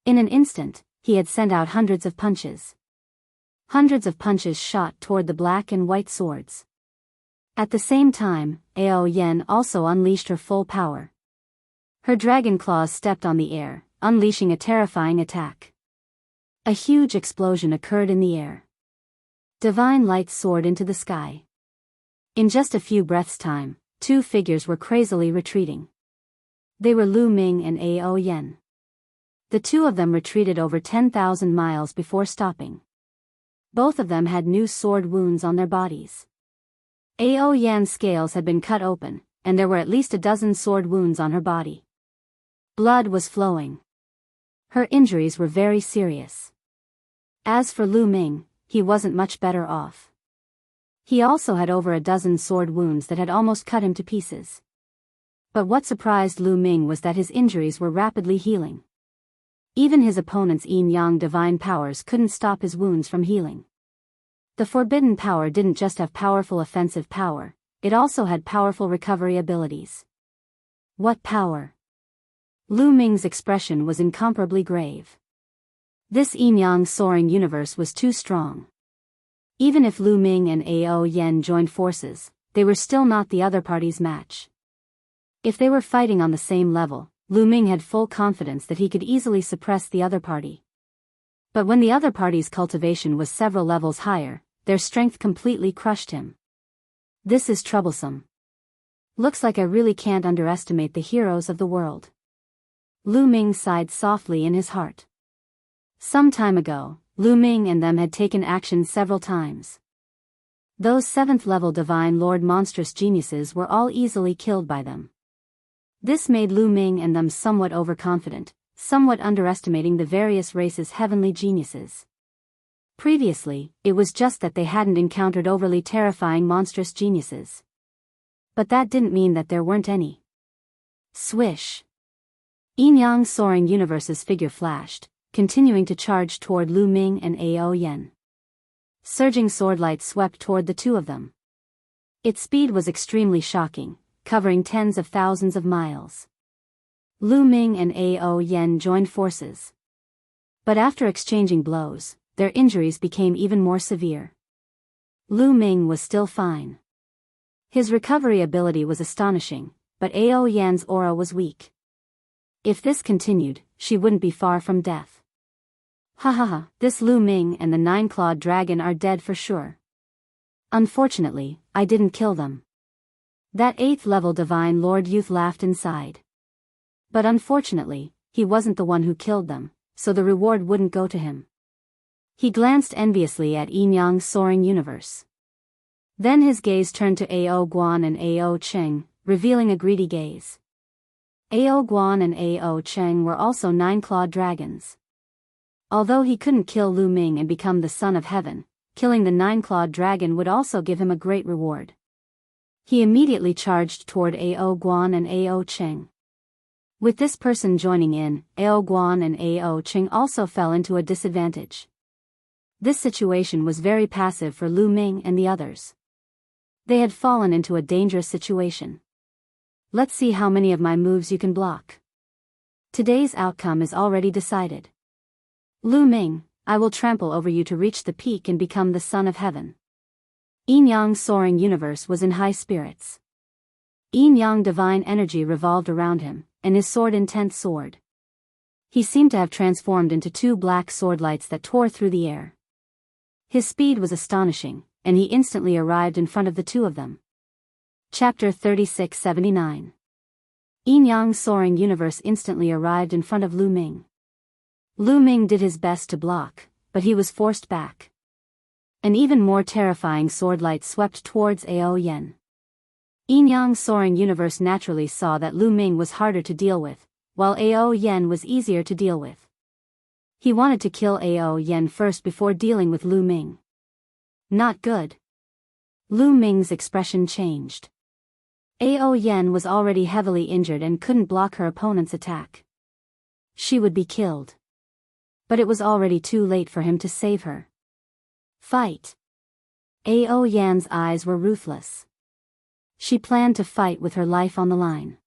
In an instant, he had sent out hundreds of punches. Hundreds of punches shot toward the black and white swords. At the same time, Ao Yen also unleashed her full power. Her dragon claws stepped on the air, unleashing a terrifying attack. A huge explosion occurred in the air. Divine light soared into the sky. In just a few breaths' time, two figures were crazily retreating. They were Lu Ming and Ao Yen. The two of them retreated over 10,000 miles before stopping. Both of them had new sword wounds on their bodies. Ao Yan's scales had been cut open, and there were at least a dozen sword wounds on her body. Blood was flowing. Her injuries were very serious. As for Lu Ming, he wasn't much better off. He also had over a dozen sword wounds that had almost cut him to pieces. But what surprised Lu Ming was that his injuries were rapidly healing. Even his opponent's yin-yang divine powers couldn't stop his wounds from healing. The forbidden power didn't just have powerful offensive power, it also had powerful recovery abilities. What power? Lu Ming's expression was incomparably grave. This yin-yang soaring universe was too strong. Even if Lu Ming and Ao Yen joined forces, they were still not the other party's match. If they were fighting on the same level, Lu Ming had full confidence that he could easily suppress the other party. But when the other party's cultivation was several levels higher, their strength completely crushed him. This is troublesome. Looks like I really can't underestimate the heroes of the world. Lu Ming sighed softly in his heart. Some time ago, Lu Ming and them had taken action several times. Those 7th-level Divine Lord monstrous geniuses were all easily killed by them. This made Lu Ming and them somewhat overconfident, somewhat underestimating the various races' heavenly geniuses. Previously, it was just that they hadn't encountered overly terrifying monstrous geniuses. But that didn't mean that there weren't any. Swish! Yin-yang soaring universe's figure flashed, continuing to charge toward Lu Ming and Ao Yen. Surging swordlight swept toward the two of them. Its speed was extremely shocking, covering tens of thousands of miles. Lu Ming and Ao Yen joined forces. But after exchanging blows, their injuries became even more severe. Lu Ming was still fine. His recovery ability was astonishing, but Ao Yan's aura was weak. If this continued, she wouldn't be far from death. Ha ha ha, this Lu Ming and the 9-clawed dragon are dead for sure. Unfortunately, I didn't kill them. That 8th-level Divine Lord youth laughed inside. But unfortunately, he wasn't the one who killed them, so the reward wouldn't go to him. He glanced enviously at Yin-Yang's soaring universe. Then his gaze turned to Ao Guan and Ao Cheng, revealing a greedy gaze. Ao Guan and Ao Cheng were also 9-clawed dragons. Although he couldn't kill Lu Ming and become the son of heaven, killing the 9-clawed dragon would also give him a great reward. He immediately charged toward Ao Guan and Ao Cheng. With this person joining in, Ao Guan and Ao Cheng also fell into a disadvantage. This situation was very passive for Lu Ming and the others. They had fallen into a dangerous situation. Let's see how many of my moves you can block. Today's outcome is already decided. Lu Ming, I will trample over you to reach the peak and become the son of heaven. Yin-Yang's soaring universe was in high spirits. Yin-Yang divine energy revolved around him, and his sword intent soared. He seemed to have transformed into 2 black swordlights that tore through the air. His speed was astonishing, and he instantly arrived in front of the two of them. Chapter 3679. Yin-Yang's soaring universe instantly arrived in front of Lu Ming. Lu Ming did his best to block, but he was forced back. An even more terrifying swordlight swept towards Ao Yen. Yin-Yang's soaring universe naturally saw that Lu Ming was harder to deal with, while Ao Yen was easier to deal with. He wanted to kill Ao Yen first before dealing with Lu Ming. Not good. Lu Ming's expression changed. Ao Yen was already heavily injured and couldn't block her opponent's attack. She would be killed. But it was already too late for him to save her. Fight. Ao Yan's eyes were ruthless. She planned to fight with her life on the line.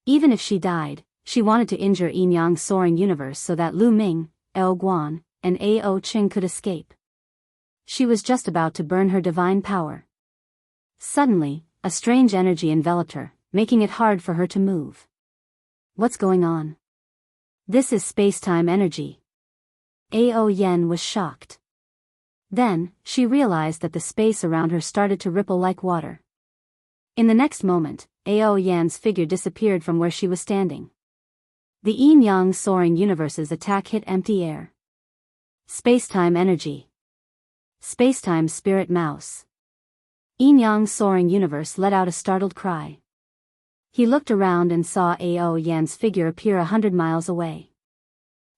Even if she died, she wanted to injure Yin-Yang's soaring universe so that Lu Ming, Ao Guan, and Ao Cheng could escape. She was just about to burn her divine power. Suddenly, a strange energy enveloped her, making it hard for her to move. What's going on? This is space-time energy. Ao Yen was shocked. Then, she realized that the space around her started to ripple like water. In the next moment, Ao Yan's figure disappeared from where she was standing. The yin-yang soaring universe's attack hit empty air. Space-time energy. Space-time spirit mouse. Yin-yang soaring universe let out a startled cry. He looked around and saw Ao Yan's figure appear 100 miles away.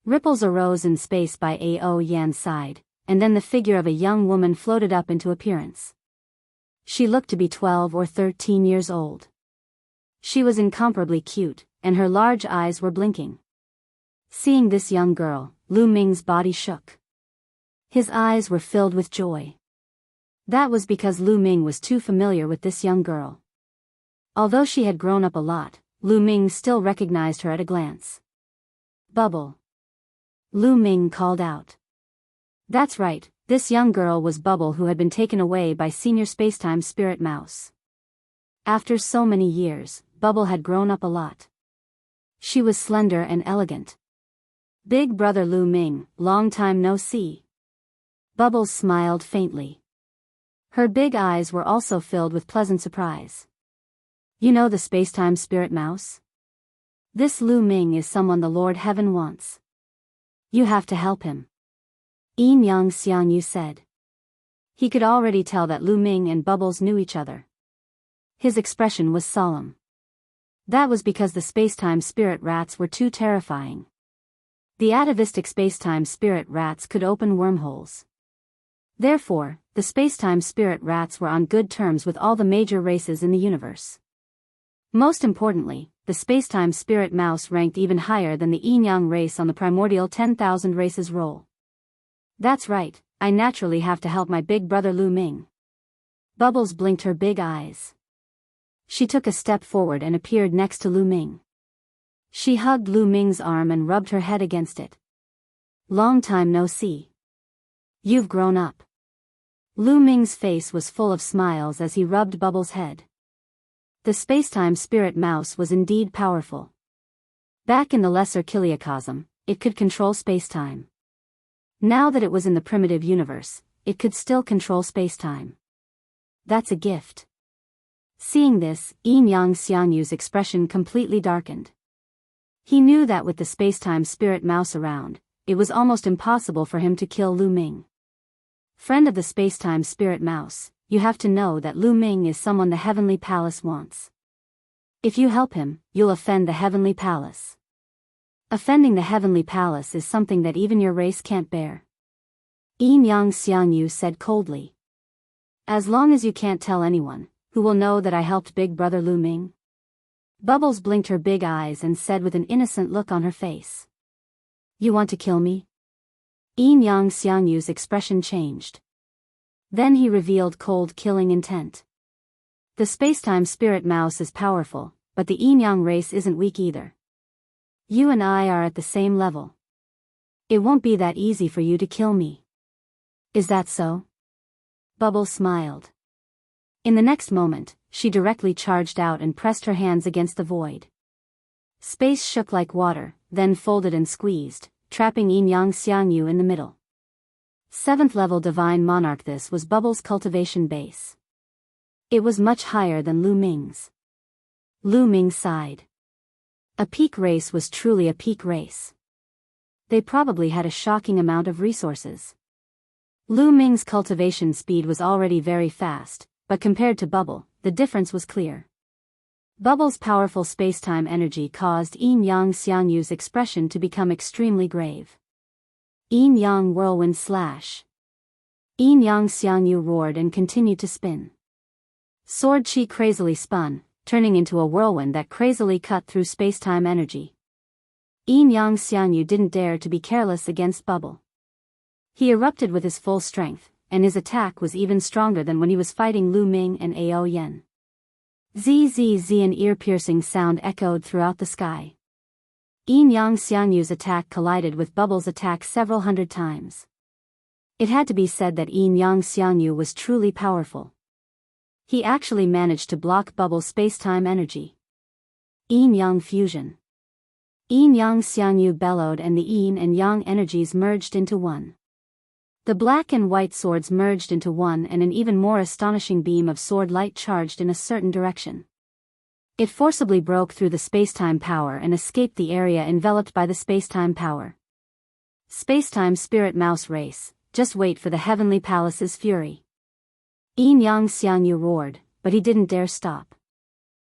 Ripples arose in space by Ao Yan's side, and then the figure of a young woman floated up into appearance. She looked to be 12 or 13 years old. She was incomparably cute, and her large eyes were blinking. Seeing this young girl, Lu Ming's body shook. His eyes were filled with joy. That was because Lu Ming was too familiar with this young girl. Although she had grown up a lot, Lu Ming still recognized her at a glance. Bubble. Lu Ming called out. That's right, this young girl was Bubble, who had been taken away by Senior Spacetime Spirit Mouse. After so many years, Bubble had grown up a lot. She was slender and elegant. Big brother Lu Ming, long time no see. Bubble smiled faintly. Her big eyes were also filled with pleasant surprise. You know the Spacetime Spirit Mouse? This Lu Ming is someone the Lord Heaven wants. You have to help him. Yin Yang Xiangyu said. He could already tell that Lu Ming and Bubbles knew each other. His expression was solemn. That was because the spacetime spirit rats were too terrifying. The atavistic spacetime spirit rats could open wormholes. Therefore, the spacetime spirit rats were on good terms with all the major races in the universe. Most importantly, the spacetime spirit mouse ranked even higher than the yin-yang race on the primordial 10,000 races roll. That's right, I naturally have to help my big brother Lu Ming. Bubbles blinked her big eyes. She took a step forward and appeared next to Lu Ming. She hugged Lu Ming's arm and rubbed her head against it. Long time no see. You've grown up. Lu Ming's face was full of smiles as he rubbed Bubbles' head. The spacetime spirit mouse was indeed powerful. Back in the lesser Kiliacosm, it could control spacetime. Now that it was in the primitive universe, it could still control spacetime. That's a gift. Seeing this, Yin Yang Xiangyu's expression completely darkened. He knew that with the spacetime spirit mouse around, it was almost impossible for him to kill Lu Ming. Friend of the spacetime spirit mouse, you have to know that Lu Ming is someone the Heavenly Palace wants. If you help him, you'll offend the Heavenly Palace. Offending the Heavenly Palace is something that even your race can't bear. Yin Yang Xiangyu said coldly. As long as you can't tell anyone, who will know that I helped big brother Lu Ming? Bubbles blinked her big eyes and said with an innocent look on her face. You want to kill me? Yin Yang Xiangyu's expression changed. Then he revealed cold killing intent. The spacetime spirit mouse is powerful, but the yin-yang race isn't weak either. You and I are at the same level. It won't be that easy for you to kill me. Is that so? Bubbles smiled. In the next moment, she directly charged out and pressed her hands against the void. Space shook like water, then folded and squeezed, trapping Yin Yang Xiangyu in the middle. 7th level Divine Monarch. This was Bubbles' cultivation base. It was much higher than Lu Ming's. Lu Ming sighed. A peak race was truly a peak race. They probably had a shocking amount of resources. Lu Ming's cultivation speed was already very fast, but compared to Bubble, the difference was clear. Bubble's powerful spacetime energy caused Yin Yang Xiangyu's expression to become extremely grave. Yin Yang Whirlwind Slash. Yin Yang Xiangyu roared and continued to spin. Sword Chi crazily spun, turning into a whirlwind that crazily cut through spacetime energy. Yin Yang Xiangyu didn't dare to be careless against Bubble. He erupted with his full strength, and his attack was even stronger than when he was fighting Lu Ming and Ao Yen. Zzz, an ear-piercing sound echoed throughout the sky. Yin Yang Xiangyu's attack collided with Bubble's attack several hundred times. It had to be said that Yin Yang Xiangyu was truly powerful. He actually managed to block Bubble's space-time energy. Yin-Yang fusion. Yin-Yang Xiangyu bellowed and the Yin and Yang energies merged into one. The black and white swords merged into one and an even more astonishing beam of sword light charged in a certain direction. It forcibly broke through the space-time power and escaped the area enveloped by the space-time power. Space-time spirit mouse race, just wait for the heavenly palace's fury. Yin-Yang Xiangyu roared, but he didn't dare stop.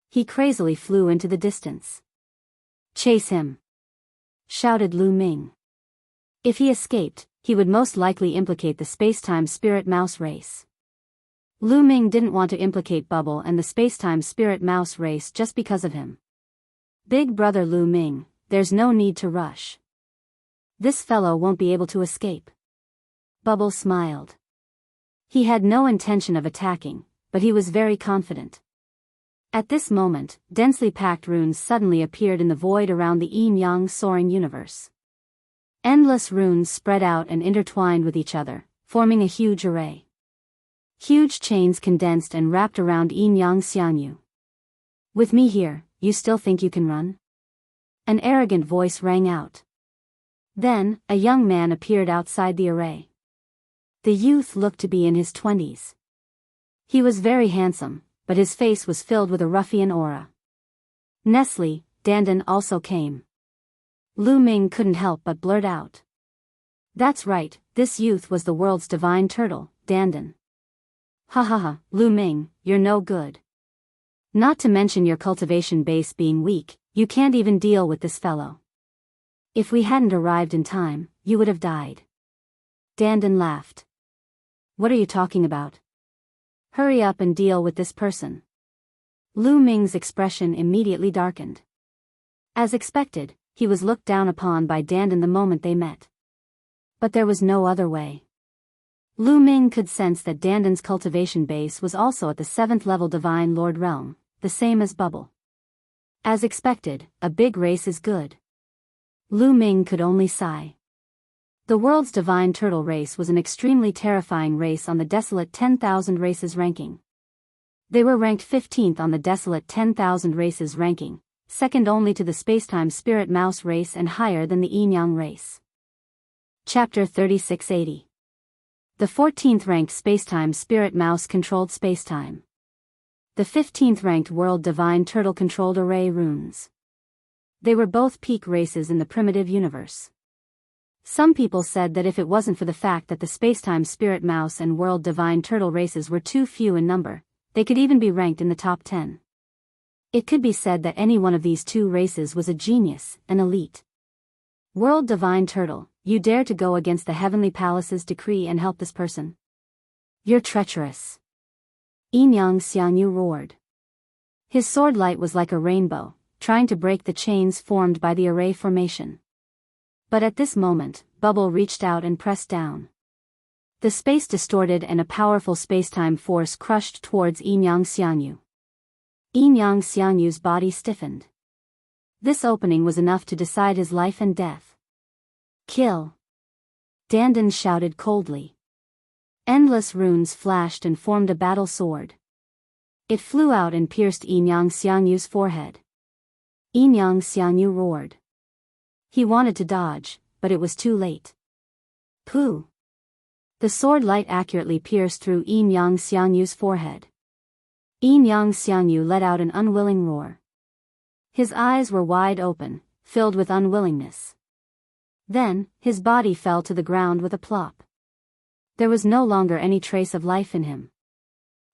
He crazily flew into the distance. Chase him! Shouted Lu Ming. If he escaped, he would most likely implicate the space-time spirit mouse race. Lu Ming didn't want to implicate Bubble and the space-time spirit mouse race just because of him. Big brother Lu Ming, there's no need to rush. This fellow won't be able to escape. Bubble smiled. He had no intention of attacking, but he was very confident. At this moment, densely packed runes suddenly appeared in the void around the Yin-Yang soaring universe. Endless runes spread out and intertwined with each other, forming a huge array. Huge chains condensed and wrapped around Yin-Yang Xiangyu. With me here, you still think you can run? An arrogant voice rang out. Then, a young man appeared outside the array. The youth looked to be in his 20s. He was very handsome, but his face was filled with a ruffian aura. Nestle, Dandan also came. Lu Ming couldn't help but blurt out. That's right, this youth was the world's divine turtle, Dandan. Ha ha ha, Lu Ming, you're no good. Not to mention your cultivation base being weak, you can't even deal with this fellow. If we hadn't arrived in time, you would have died. Dandan laughed. What are you talking about? Hurry up and deal with this person. Lu Ming's expression immediately darkened. As expected, he was looked down upon by Dandan the moment they met. But there was no other way. Lu Ming could sense that Dandan's cultivation base was also at the 7th level Divine Lord realm, the same as Bubble. As expected, a big race is good. Lu Ming could only sigh. The world's divine turtle race was an extremely terrifying race on the desolate 10,000 races ranking. They were ranked 15th on the desolate 10,000 races ranking, second only to the spacetime spirit mouse race and higher than the Yin-Yang race. Chapter 3680. The 14th ranked spacetime spirit mouse controlled spacetime. The 15th ranked world divine turtle controlled array runes. They were both peak races in the primitive universe. Some people said that if it wasn't for the fact that the spacetime spirit mouse and world divine turtle races were too few in number, they could even be ranked in the top 10. It could be said that any one of these two races was a genius, an elite. World Divine Turtle, you dare to go against the Heavenly Palace's decree and help this person? You're treacherous. Yin-Yang Xiangyu roared. His sword light was like a rainbow, trying to break the chains formed by the array formation. But at this moment, Bubble reached out and pressed down. The space distorted and a powerful spacetime force crushed towards Yin-Yang Xiangyu. Yin-Yang Xiangyu's body stiffened. This opening was enough to decide his life and death. Kill! Dandan shouted coldly. Endless runes flashed and formed a battle sword. It flew out and pierced Yin-Yang Xiangyu's forehead. Yin-Yang Xiangyu roared. He wanted to dodge, but it was too late. Pooh! The sword light accurately pierced through Yin-Yang Xiangyu's forehead. Yin-Yang Xiangyu let out an unwilling roar. His eyes were wide open, filled with unwillingness. Then, his body fell to the ground with a plop. There was no longer any trace of life in him.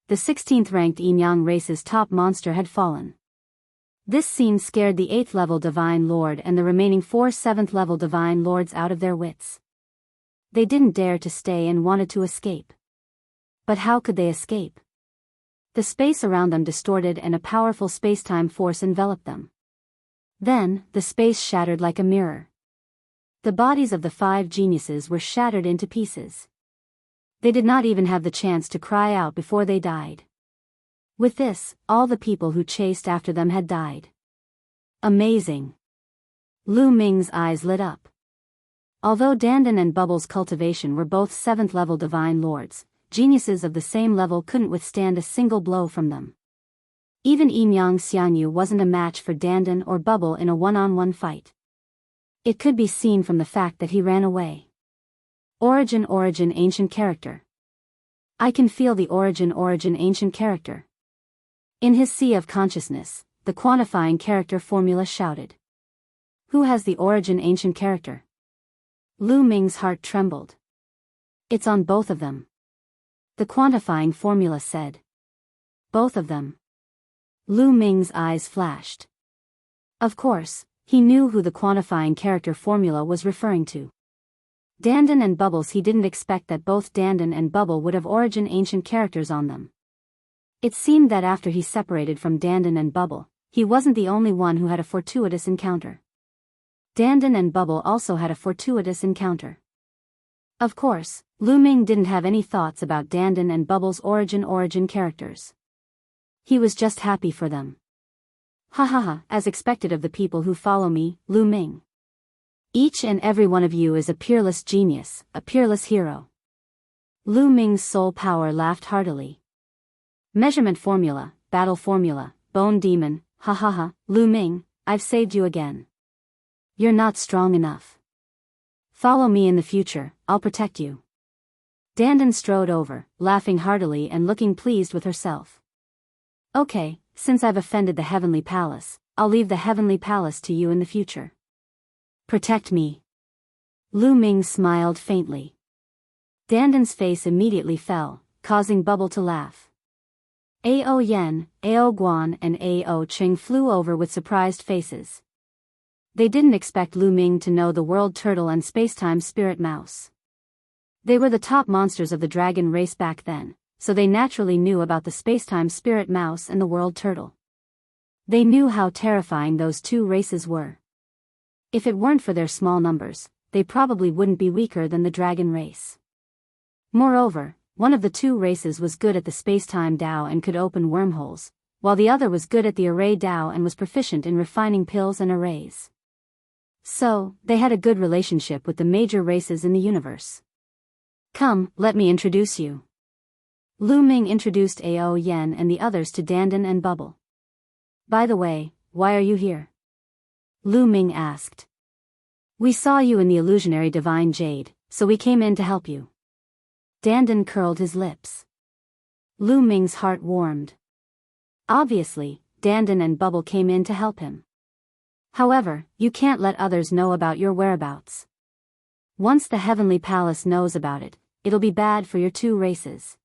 The 16th ranked Yin-Yang race's top monster had fallen. This scene scared the 8th level Divine Lord and the remaining 4 7th level Divine Lords out of their wits. They didn't dare to stay and wanted to escape. But how could they escape? The space around them distorted and a powerful spacetime force enveloped them. Then, the space shattered like a mirror. The bodies of the 5 geniuses were shattered into pieces. They did not even have the chance to cry out before they died. With this, all the people who chased after them had died. Amazing! Lu Ming's eyes lit up. Although Dandan and Bubble's cultivation were both 7th level Divine Lords, geniuses of the same level couldn't withstand a single blow from them. Even Enyang Xiangyu wasn't a match for Dandan or Bubble in a one-on-one fight. It could be seen from the fact that he ran away. Origin ancient character. I can feel the origin ancient character. In his sea of consciousness, the quantifying character formula shouted. Who has the origin ancient character? Lu Ming's heart trembled. It's on both of them. The quantifying formula said. Both of them. Lu Ming's eyes flashed. Of course, he knew who the quantifying character formula was referring to. Dandan and Bubbles. He didn't expect that both Dandan and Bubble would have origin ancient characters on them. It seemed that after he separated from Dandan and Bubble, he wasn't the only one who had a fortuitous encounter. Dandan and Bubble also had a fortuitous encounter. Of course, Lu Ming didn't have any thoughts about Dandan and Bubble's origin characters. He was just happy for them. Ha ha ha, as expected of the people who follow me, Lu Ming. Each and every one of you is a peerless genius, a peerless hero. Lu Ming's soul power laughed heartily. Measurement formula, battle formula, bone demon, ha ha ha, Lu Ming, I've saved you again. You're not strong enough. Follow me in the future, I'll protect you. Dandan strode over, laughing heartily and looking pleased with herself. Okay, since I've offended the Heavenly Palace, I'll leave the Heavenly Palace to you in the future. Protect me. Lu Ming smiled faintly. Dandan's face immediately fell, causing Bubble to laugh. Ao Yen, Ao Guan and Ao Qing flew over with surprised faces. They didn't expect Lu Ming to know the world turtle and spacetime spirit mouse. They were the top monsters of the dragon race back then, so they naturally knew about the spacetime spirit mouse and the world turtle. They knew how terrifying those two races were. If it weren't for their small numbers, they probably wouldn't be weaker than the dragon race. Moreover, one of the two races was good at the spacetime Dao and could open wormholes, while the other was good at the array Dao and was proficient in refining pills and arrays. So, they had a good relationship with the major races in the universe. Come, let me introduce you. Lu Ming introduced Ao Yen and the others to Dandan and Bubble. By the way, why are you here? Lu Ming asked. We saw you in the illusionary divine jade, so we came in to help you. Dandan curled his lips. Lu Ming's heart warmed. Obviously, Dandan and Bubble came in to help him. However, you can't let others know about your whereabouts. Once the Heavenly Palace knows about it, it'll be bad for your two races.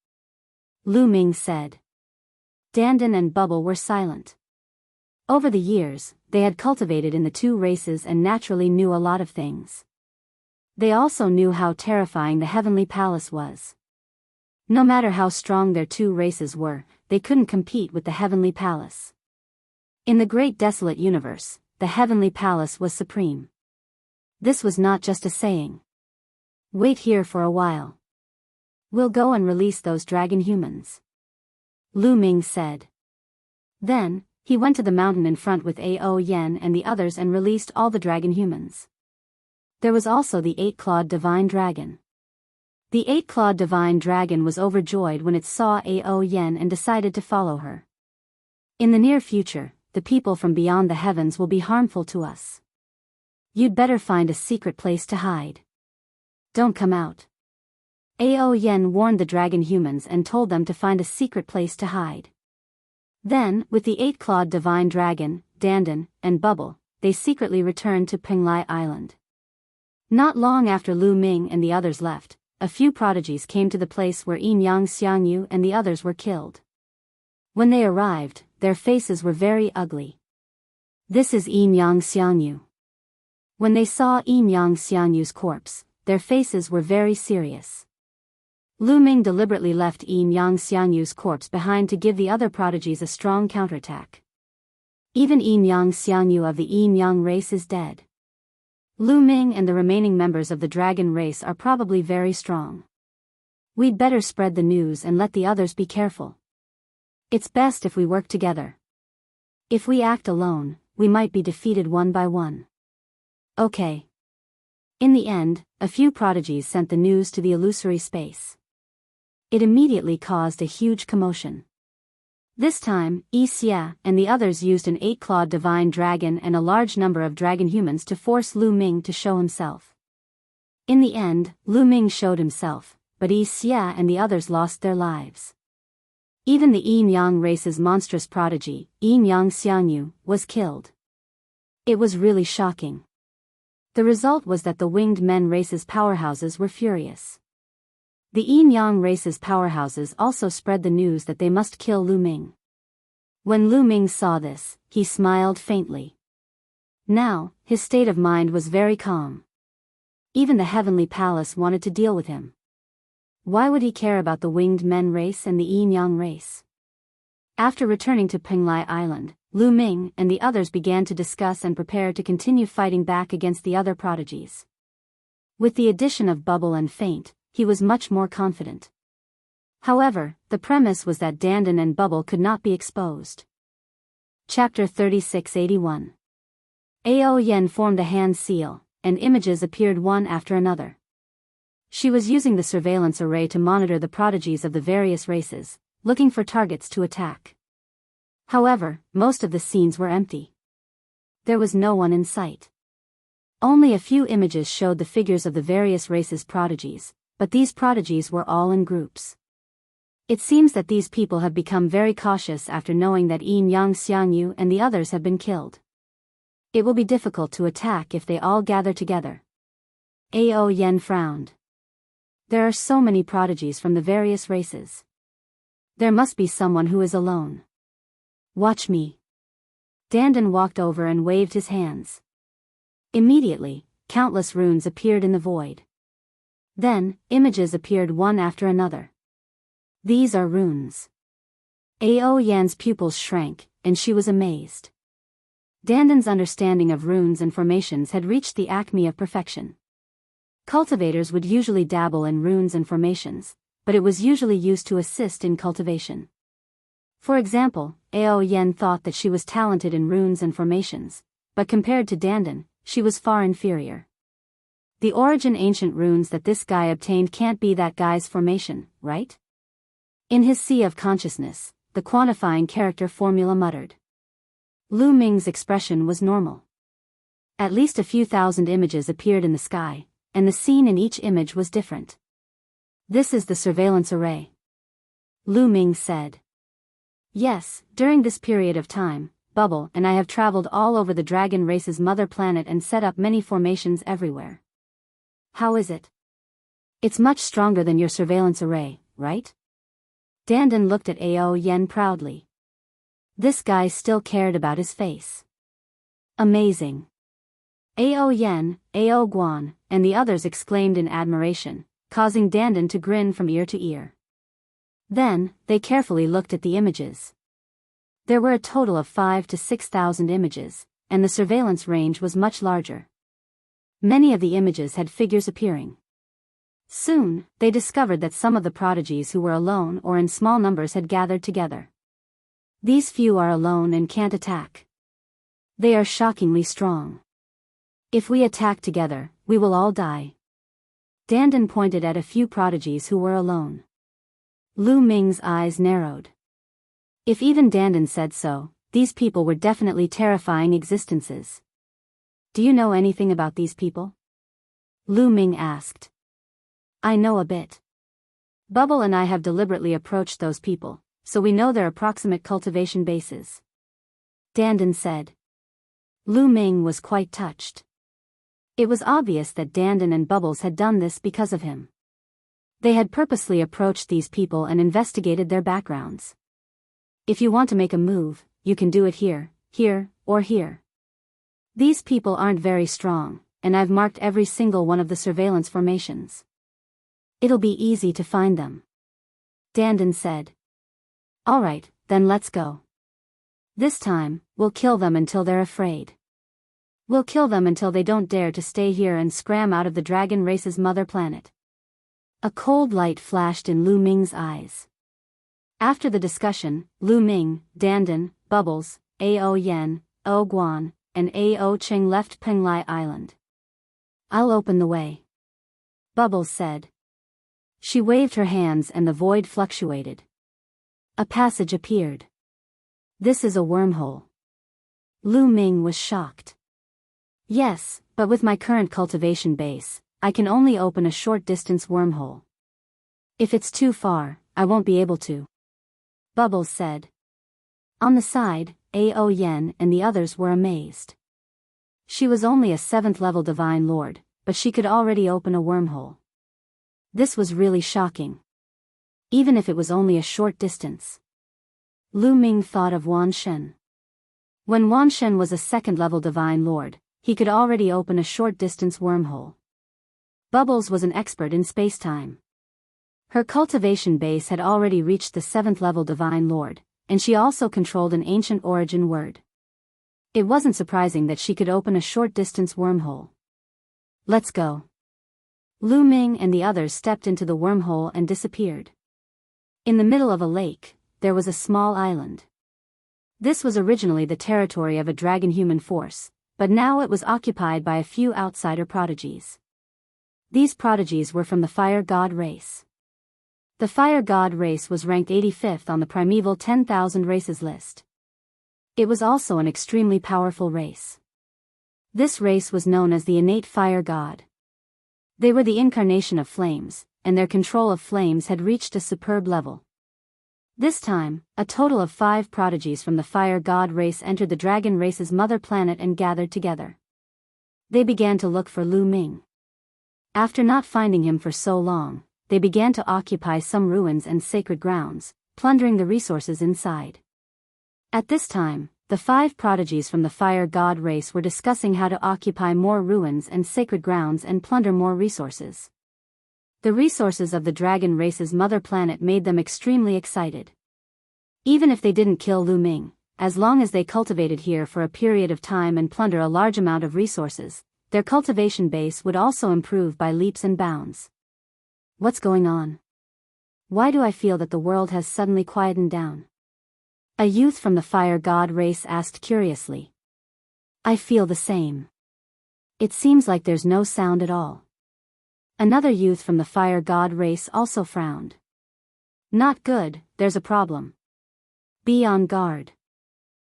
Lu Ming said. Dandan and Bubble were silent. Over the years, they had cultivated in the two races and naturally knew a lot of things. They also knew how terrifying the Heavenly Palace was. No matter how strong their two races were, they couldn't compete with the Heavenly Palace. In the great desolate universe, the Heavenly Palace was supreme. This was not just a saying. Wait here for a while. We'll go and release those dragon humans. Lu Ming said. Then, he went to the mountain in front with Ao Yen and the others and released all the dragon humans. There was also the eight-clawed divine dragon. The eight-clawed divine dragon was overjoyed when it saw Ao Yen and decided to follow her. In the near future, the people from beyond the heavens will be harmful to us. You'd better find a secret place to hide. Don't come out. Ao Yen warned the dragon humans and told them to find a secret place to hide. Then, with the eight-clawed divine dragon, Dandan, and Bubble, they secretly returned to Penglai Island. Not long after Lu Ming and the others left, a few prodigies came to the place where Enyang Xiangyu and the others were killed. When they arrived, their faces were very ugly. This is Enyang Xiangyu. When they saw Enyang Xiangyu's corpse, their faces were very serious. Lu Ming deliberately left Enyang Xiangyu's corpse behind to give the other prodigies a strong counterattack. Even Enyang Xiangyu of the Enyang race is dead. Lu Ming and the remaining members of the dragon race are probably very strong. We'd better spread the news and let the others be careful. It's best if we work together. If we act alone, we might be defeated one by one. Okay. In the end, a few prodigies sent the news to the illusory space. It immediately caused a huge commotion. This time, Xia and the others used an 8-clawed divine dragon and a large number of dragon humans to force Lu Ming to show himself. In the end, Lu Ming showed himself, but Xia and the others lost their lives. Even the Yin Yang race's monstrous prodigy, Yin Yang Xiangyu, was killed. It was really shocking. The result was that the winged men race's powerhouses were furious. The Yin Yang race's powerhouses also spread the news that they must kill Lu Ming. When Lu Ming saw this, he smiled faintly. Now, his state of mind was very calm. Even the Heavenly Palace wanted to deal with him. Why would he care about the winged men race and the Yin Yang race? After returning to Penglai Island, Lu Ming and the others began to discuss and prepare to continue fighting back against the other prodigies. With the addition of Bubble and Faint, he was much more confident. However, the premise was that Dandan and Bubble could not be exposed. Chapter 3681. Ao Yen formed a hand seal, and images appeared one after another. She was using the surveillance array to monitor the prodigies of the various races, looking for targets to attack. However, most of the scenes were empty. There was no one in sight. Only a few images showed the figures of the various races' prodigies, but these prodigies were all in groups. It seems that these people have become very cautious after knowing that Yin Yang Xiangyu and the others have been killed. It will be difficult to attack if they all gather together. Ao Yen frowned. There are so many prodigies from the various races. There must be someone who is alone. Watch me. Dandan walked over and waved his hands. Immediately, countless runes appeared in the void. Then, images appeared one after another. These are runes. Ao Yan's pupils shrank, and she was amazed. Dandan's understanding of runes and formations had reached the acme of perfection. Cultivators would usually dabble in runes and formations, but it was usually used to assist in cultivation. For example, Ao Yen thought that she was talented in runes and formations, but compared to Dandan, she was far inferior. The origin ancient runes that this guy obtained can't be that guy's formation, right? In his sea of consciousness, the quantifying character formula muttered. Lu Ming's expression was normal. At least a few thousand images appeared in the sky, and the scene in each image was different. This is the surveillance array. Lu Ming said. Yes, during this period of time, Bubble and I have traveled all over the dragon race's mother planet and set up many formations everywhere. How is it? It's much stronger than your surveillance array, right? Dandan looked at Ao Yen proudly. This guy still cared about his face. Amazing. Ao Yen, Ao Guan, and the others exclaimed in admiration, causing Dandan to grin from ear to ear. Then, they carefully looked at the images. There were a total of 5,000 to 6,000 images, and the surveillance range was much larger. Many of the images had figures appearing. Soon, they discovered that some of the prodigies who were alone or in small numbers had gathered together. These few are alone and can't attack. They are shockingly strong. If we attack together, we will all die. Dandan pointed at a few prodigies who were alone. Lu Ming's eyes narrowed. If even Dandan said so, these people were definitely terrifying existences. Do you know anything about these people? Lu Ming asked. I know a bit. Bubble and I have deliberately approached those people, so we know their approximate cultivation bases. Dandan said. Lu Ming was quite touched. It was obvious that Dandan and Bubbles had done this because of him. They had purposely approached these people and investigated their backgrounds. If you want to make a move, you can do it here, here, or here. These people aren't very strong, and I've marked every single one of the surveillance formations. It'll be easy to find them. Dandan said. Alright, then let's go. This time, we'll kill them until they're afraid. We'll kill them until they don't dare to stay here and scram out of the dragon race's mother planet. A cold light flashed in Lu Ming's eyes. After the discussion, Lu Ming, Dandan, Bubbles, Ao Yen, Ao Guan, and Ao Cheng left Penglai Island. I'll open the way. Bubbles said. She waved her hands and the void fluctuated. A passage appeared. This is a wormhole. Lu Ming was shocked. Yes, but with my current cultivation base, I can only open a short distance wormhole. If it's too far, I won't be able to. Bubbles said. On the side, Ao Yen and the others were amazed. She was only a 7th level Divine Lord, but she could already open a wormhole. This was really shocking. Even if it was only a short distance. Lu Ming thought of Wan Shen. When Wan Shen was a 2nd level Divine Lord, he could already open a short distance wormhole. Bubbles was an expert in space-time. Her cultivation base had already reached the 7th level Divine Lord, and she also controlled an ancient origin word. It wasn't surprising that she could open a short distance wormhole. Let's go. Lu Ming and the others stepped into the wormhole and disappeared. In the middle of a lake, there was a small island. This was originally the territory of a dragon-human force, but now it was occupied by a few outsider prodigies. These prodigies were from the Fire God race. The Fire God race was ranked 85th on the primeval 10,000 races list. It was also an extremely powerful race. This race was known as the innate Fire God. They were the incarnation of flames, and their control of flames had reached a superb level. This time, a total of 5 prodigies from the Fire God race entered the Dragon race's mother planet and gathered together. They began to look for Lu Ming. After not finding him for so long, they began to occupy some ruins and sacred grounds, plundering the resources inside. At this time, the 5 prodigies from the Fire God race were discussing how to occupy more ruins and sacred grounds and plunder more resources. The resources of the Dragon race's mother planet made them extremely excited. Even if they didn't kill Lu Ming, as long as they cultivated here for a period of time and plunder a large amount of resources, their cultivation base would also improve by leaps and bounds. What's going on? Why do I feel that the world has suddenly quietened down? A youth from the Fire God race asked curiously. I feel the same. It seems like there's no sound at all. Another youth from the Fire God race also frowned. Not good, there's a problem. Be on guard.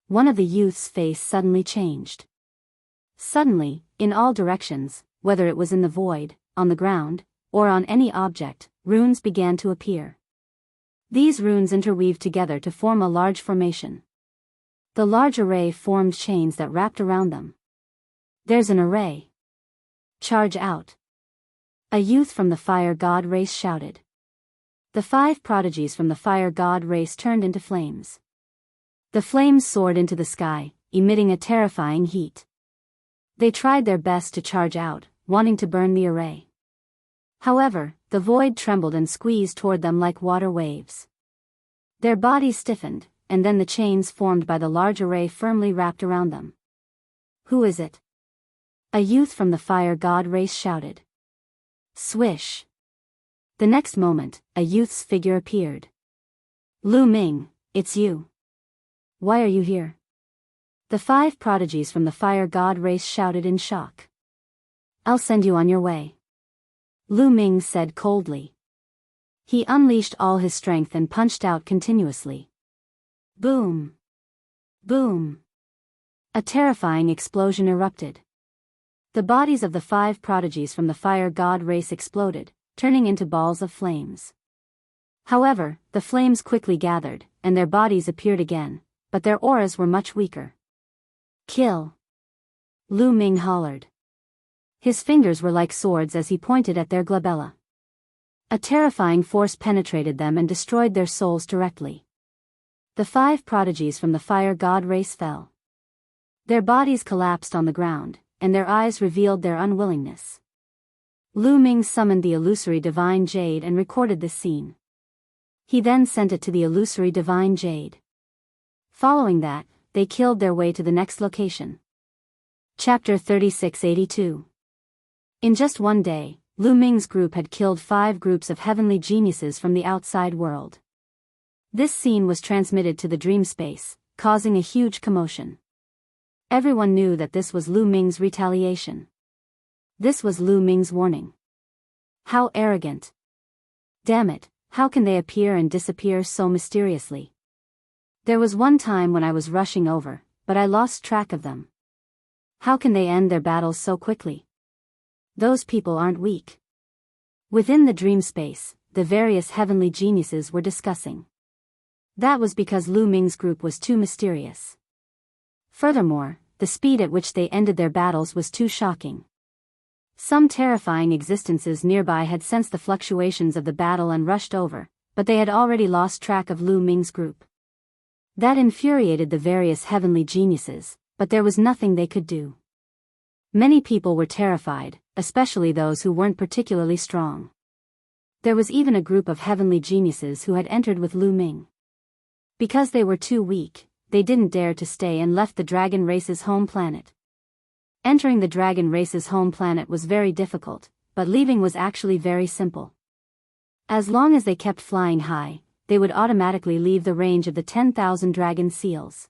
One of the youth's face suddenly changed. Suddenly, in all directions, whether it was in the void, on the ground, or on any object, runes began to appear. These runes interweaved together to form a large formation. The large array formed chains that wrapped around them. There's an array. Charge out. A youth from the Fire God race shouted. The 5 prodigies from the Fire God race turned into flames. The flames soared into the sky, emitting a terrifying heat. They tried their best to charge out, wanting to burn the array. However, the void trembled and squeezed toward them like water waves. Their bodies stiffened, and then the chains formed by the large array firmly wrapped around them. Who is it? A youth from the Fire God race shouted. Swish. The next moment, a youth's figure appeared. Lu Ming, it's you. Why are you here? The 5 prodigies from the Fire God race shouted in shock. I'll send you on your way. Lu Ming said coldly. He unleashed all his strength and punched out continuously. Boom. Boom. A terrifying explosion erupted. The bodies of the 5 prodigies from the Fire God race exploded, turning into balls of flames. However, the flames quickly gathered, and their bodies appeared again, but their auras were much weaker. Kill. Lu Ming hollered. His fingers were like swords as he pointed at their glabella. A terrifying force penetrated them and destroyed their souls directly. The 5 prodigies from the Fire God race fell. Their bodies collapsed on the ground, and their eyes revealed their unwillingness. Lu Ming summoned the illusory Divine Jade and recorded this scene. He then sent it to the illusory Divine Jade. Following that, they killed their way to the next location. Chapter 3682. In just one day, Lu Ming's group had killed 5 groups of heavenly geniuses from the outside world. This scene was transmitted to the dream space, causing a huge commotion. Everyone knew that this was Lu Ming's retaliation. This was Lu Ming's warning. How arrogant. Damn it, how can they appear and disappear so mysteriously? There was one time when I was rushing over, but I lost track of them. How can they end their battles so quickly? Those people aren't weak. Within the dream space, the various heavenly geniuses were discussing. That was because Lu Ming's group was too mysterious. Furthermore, the speed at which they ended their battles was too shocking. Some terrifying existences nearby had sensed the fluctuations of the battle and rushed over, but they had already lost track of Lu Ming's group. That infuriated the various heavenly geniuses, but there was nothing they could do. Many people were terrified, especially those who weren't particularly strong. There was even a group of heavenly geniuses who had entered with Lu Ming. Because they were too weak, they didn't dare to stay and left the dragon race's home planet. Entering the dragon race's home planet was very difficult, but leaving was actually very simple. As long as they kept flying high, they would automatically leave the range of the 10,000 dragon seals.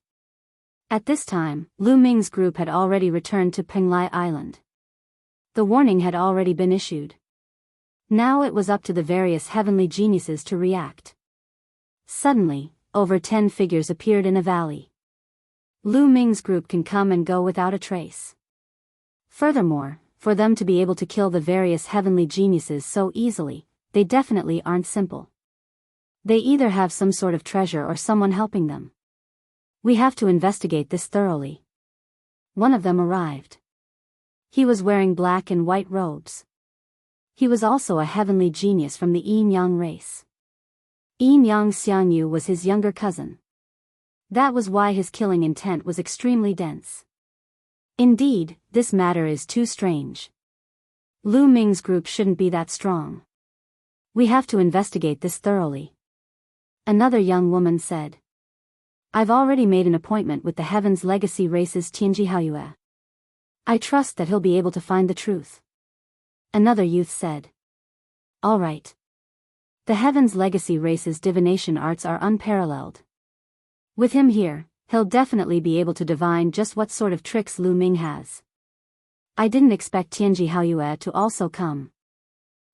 At this time, Lu Ming's group had already returned to Penglai Island. The warning had already been issued. Now it was up to the various heavenly geniuses to react. Suddenly, over 10 figures appeared in a valley. Lu Ming's group can come and go without a trace. Furthermore, for them to be able to kill the various heavenly geniuses so easily, they definitely aren't simple. They either have some sort of treasure or someone helping them. We have to investigate this thoroughly. One of them arrived. He was wearing black and white robes. He was also a heavenly genius from the Yin Yang race. Yin Yang Xiangyu was his younger cousin. That was why his killing intent was extremely dense. Indeed, this matter is too strange. Lu Ming's group shouldn't be that strong. We have to investigate this thoroughly. Another young woman said. I've already made an appointment with the Heaven's Legacy race's Tianji Haoyue. I trust that he'll be able to find the truth. Another youth said. All right. The Heaven's Legacy race's divination arts are unparalleled. With him here, he'll definitely be able to divine just what sort of tricks Lu Ming has. I didn't expect Tianji Haoyue to also come.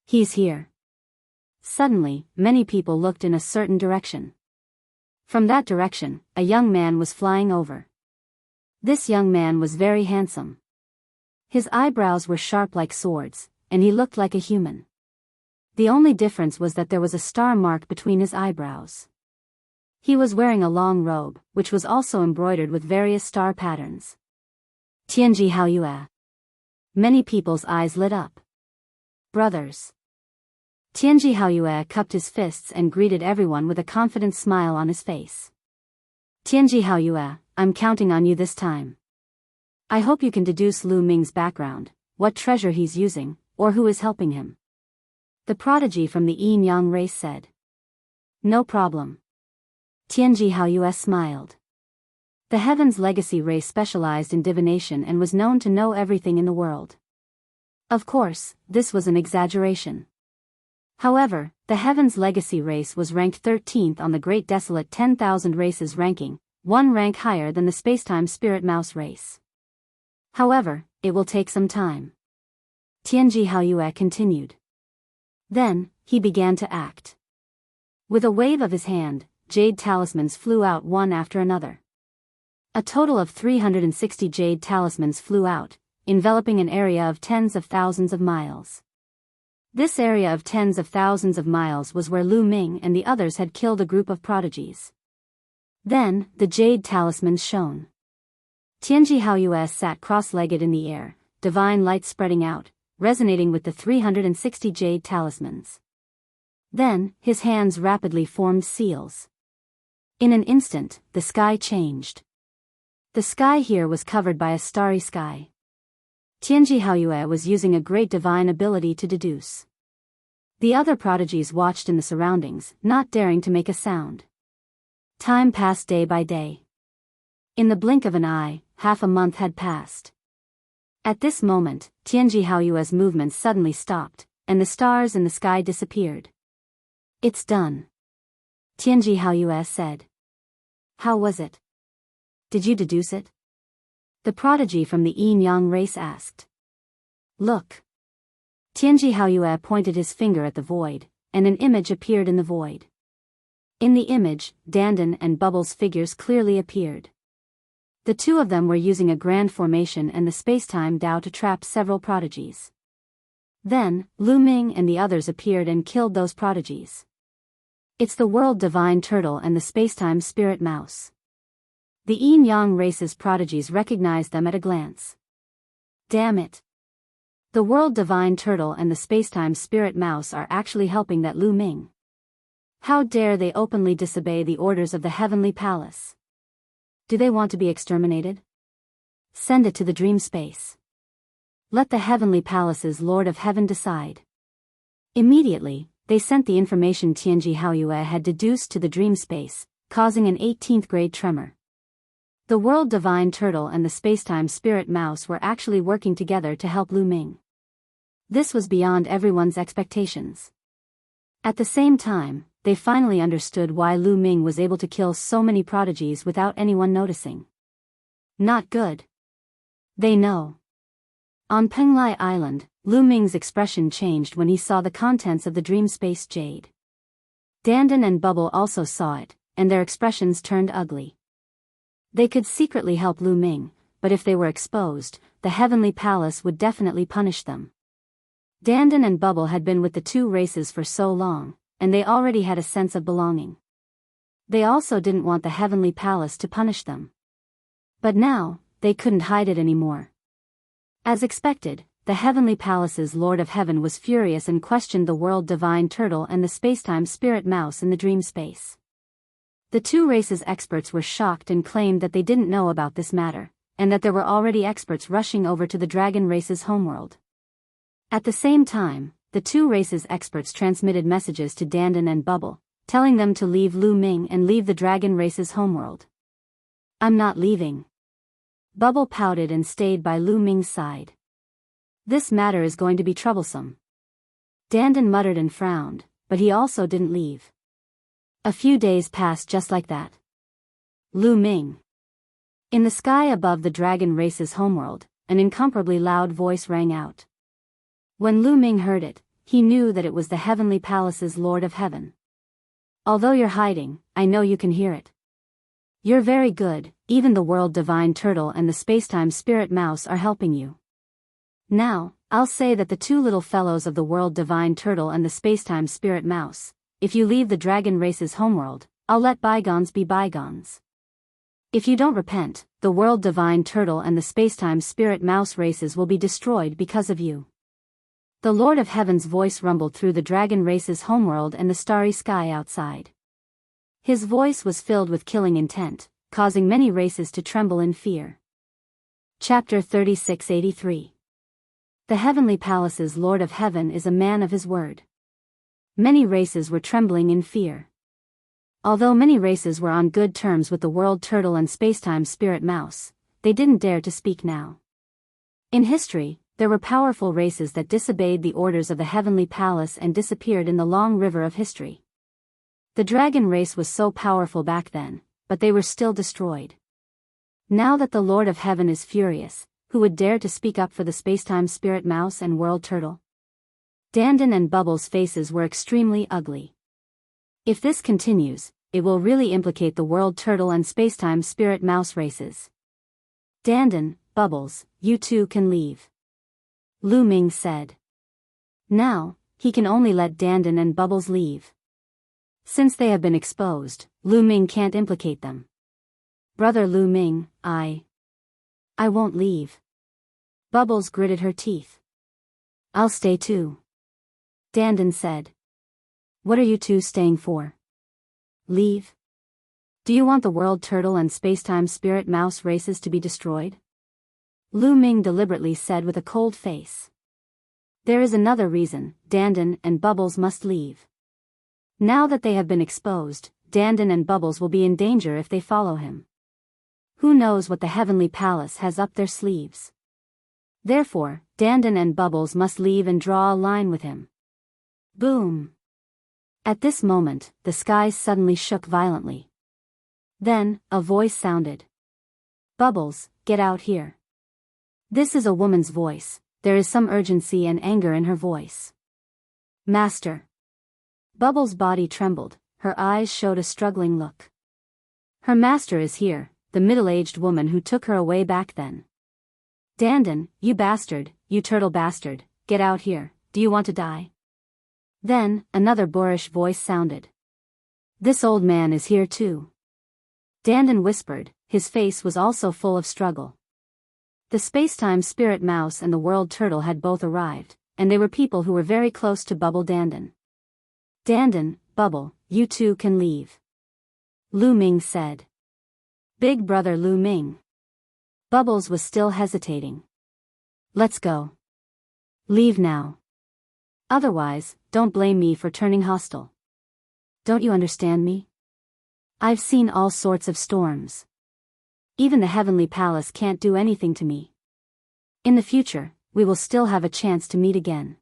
He's here. Suddenly, many people looked in a certain direction. From that direction, a young man was flying over. This young man was very handsome. His eyebrows were sharp like swords, and he looked like a human. The only difference was that there was a star mark between his eyebrows. He was wearing a long robe, which was also embroidered with various star patterns. Tianji Haoyue. Many people's eyes lit up. Brothers. Tianji Haoyue cupped his fists and greeted everyone with a confident smile on his face. Tianji Haoyue, I'm counting on you this time. I hope you can deduce Lu Ming's background, what treasure he's using, or who is helping him. The prodigy from the Yin Yang race said. No problem. Tianji Haoyue smiled. The Heaven's Legacy race specialized in divination and was known to know everything in the world. Of course, this was an exaggeration. However, the Heaven's Legacy race was ranked 13th on the Great Desolate 10,000 races ranking, one rank higher than the Spacetime Spirit Mouse race. However, it will take some time. Tianji Haoyue continued. Then, he began to act. With a wave of his hand, jade talismans flew out one after another. A total of 360 jade talismans flew out, enveloping an area of tens of thousands of miles. This area of tens of thousands of miles was where Lu Ming and the others had killed a group of prodigies. Then, the jade talismans shone. Tianji Haoyue sat cross-legged in the air, divine light spreading out, resonating with the 360 jade talismans. Then, his hands rapidly formed seals. In an instant, the sky changed. The sky here was covered by a starry sky. Tianji Haoyue was using a great divine ability to deduce. The other prodigies watched in the surroundings, not daring to make a sound. Time passed day by day. In the blink of an eye, half a month had passed. At this moment, Tianji Haoyue's movements suddenly stopped, and the stars in the sky disappeared. It's done. Tianji Haoyue said. How was it? Did you deduce it? The prodigy from the Yin Yang race asked. Look. Tianji Haoyue pointed his finger at the void, and an image appeared in the void. In the image, Dandan and Bubbles' figures clearly appeared. The two of them were using a grand formation and the spacetime Dao to trap several prodigies. Then, Lu Ming and the others appeared and killed those prodigies. It's the World Divine Turtle and the Spacetime Spirit Mouse. The Yin-Yang race's prodigies recognized them at a glance. Damn it. The World Divine Turtle and the Spacetime Spirit Mouse are actually helping that Lu Ming. How dare they openly disobey the orders of the Heavenly Palace? Do they want to be exterminated? Send it to the dream space. Let the Heavenly Palace's Lord of Heaven decide. Immediately, they sent the information Tianji Haoyue had deduced to the dream space, causing an 18th grade tremor. The World Divine Turtle and the Spacetime Spirit Mouse were actually working together to help Lu Ming. This was beyond everyone's expectations. At the same time, they finally understood why Lu Ming was able to kill so many prodigies without anyone noticing. Not good. They know. On Penglai Island, Lu Ming's expression changed when he saw the contents of the dream space jade. Dandan and Bubble also saw it, and their expressions turned ugly. They could secretly help Lu Ming, but if they were exposed, the Heavenly Palace would definitely punish them. Dandan and Bubble had been with the two races for so long, and they already had a sense of belonging. They also didn't want the Heavenly Palace to punish them. But now, they couldn't hide it anymore. As expected, the Heavenly Palace's Lord of Heaven was furious and questioned the World Divine Turtle and the Spacetime Spirit Mouse in the dream space. The two races' experts were shocked and claimed that they didn't know about this matter, and that there were already experts rushing over to the dragon race's homeworld. At the same time, the two races' experts transmitted messages to Dandan and Bubble, telling them to leave Lu Ming and leave the dragon race's homeworld. I'm not leaving. Bubble pouted and stayed by Lu Ming's side. This matter is going to be troublesome. Dandan muttered and frowned, but he also didn't leave. A few days passed just like that. Lu Ming. In the sky above the dragon race's homeworld, an incomparably loud voice rang out. When Lu Ming heard it, he knew that it was the Heavenly Palace's Lord of Heaven. Although you're hiding, I know you can hear it. You're very good, even the World Divine Turtle and the Spacetime Spirit Mouse are helping you. Now, I'll say that the two little fellows of the World Divine Turtle and the Spacetime Spirit Mouse, if you leave the dragon race's homeworld, I'll let bygones be bygones. If you don't repent, the World Divine Turtle and the Spacetime Spirit Mouse races will be destroyed because of you. The Lord of Heaven's voice rumbled through the dragon race's homeworld and the starry sky outside. His voice was filled with killing intent, causing many races to tremble in fear. Chapter 3683. The Heavenly Palace's Lord of Heaven is a man of his word. Many races were trembling in fear. Although many races were on good terms with the World Turtle and Spacetime Spirit Mouse, they didn't dare to speak now. In history, there were powerful races that disobeyed the orders of the Heavenly Palace and disappeared in the long river of history. The dragon race was so powerful back then, but they were still destroyed. Now that the Lord of Heaven is furious, who would dare to speak up for the Spacetime Spirit Mouse and World Turtle? Dandan and Bubble's faces were extremely ugly. If this continues, it will really implicate the World Turtle and Spacetime Spirit Mouse races. Dandan, Bubbles, you two can leave. Lu Ming said. Now, he can only let Dandan and Bubbles leave. Since they have been exposed, Lu Ming can't implicate them. Brother Lu Ming, I won't leave. Bubbles gritted her teeth. I'll stay too. Dandan said. What are you two staying for? Leave? Do you want the World Turtle and Spacetime Spirit Mouse races to be destroyed? Lu Ming deliberately said with a cold face. There is another reason, Dandan and Bubbles must leave. Now that they have been exposed, Dandan and Bubbles will be in danger if they follow him. Who knows what the Heavenly Palace has up their sleeves? Therefore, Dandan and Bubbles must leave and draw a line with him. Boom! At this moment, the skies suddenly shook violently. Then, a voice sounded. Bubbles, get out here. This is a woman's voice, there is some urgency and anger in her voice. Master. Bubbles' body trembled, her eyes showed a struggling look. Her master is here, the middle-aged woman who took her away back then. Dandan, you bastard, you turtle bastard, get out here, do you want to die? Then, another boorish voice sounded. This old man is here too. Dandan whispered, his face was also full of struggle. The Spacetime Spirit Mouse and the World Turtle had both arrived, and they were people who were very close to Bubble Dandan. Dandan, Bubble, you two can leave. Lu Ming said. Big brother Lu Ming. Bubbles was still hesitating. Let's go. Leave now. Otherwise, don't blame me for turning hostile. Don't you understand me? I've seen all sorts of storms. Even the Heavenly Palace can't do anything to me. In the future, we will still have a chance to meet again.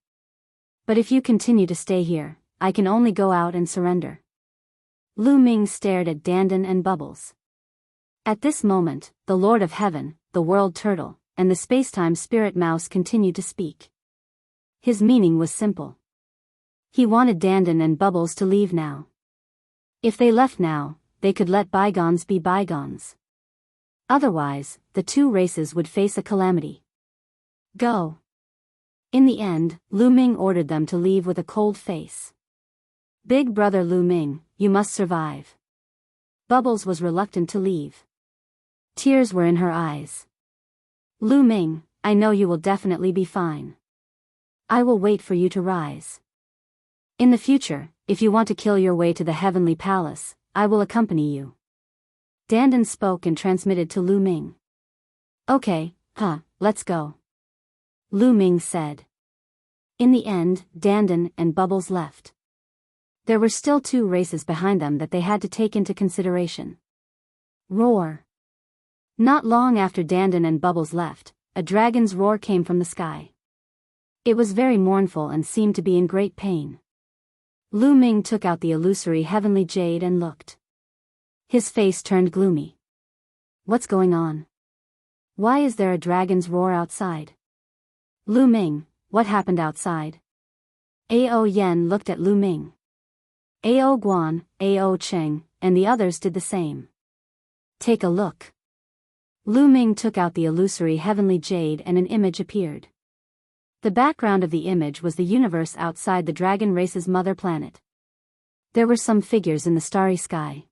But if you continue to stay here, I can only go out and surrender. Lu Ming stared at Dandan and Bubbles. At this moment, the Lord of Heaven, the World Turtle, and the Spacetime Spirit Mouse continued to speak. His meaning was simple. He wanted Dandan and Bubbles to leave now. If they left now, they could let bygones be bygones. Otherwise, the two races would face a calamity. Go. In the end, Lu Ming ordered them to leave with a cold face. Big brother Lu Ming, you must survive. Bubbles was reluctant to leave. Tears were in her eyes. Lu Ming, I know you will definitely be fine. I will wait for you to rise. In the future, if you want to kill your way to the Heavenly Palace, I will accompany you. Dandan spoke and transmitted to Lu Ming. Okay, let's go. Lu Ming said. In the end, Dandan and Bubbles left. There were still two races behind them that they had to take into consideration. Roar. Not long after Dandan and Bubbles left, a dragon's roar came from the sky. It was very mournful and seemed to be in great pain. Lu Ming took out the illusory heavenly jade and looked. His face turned gloomy. What's going on? Why is there a dragon's roar outside? Lu Ming, what happened outside? Ao Yen looked at Lu Ming. Ao Guan, Ao Cheng, and the others did the same. Take a look. Lu Ming took out the illusory heavenly jade and an image appeared. The background of the image was the universe outside the dragon race's mother planet. There were some figures in the starry sky.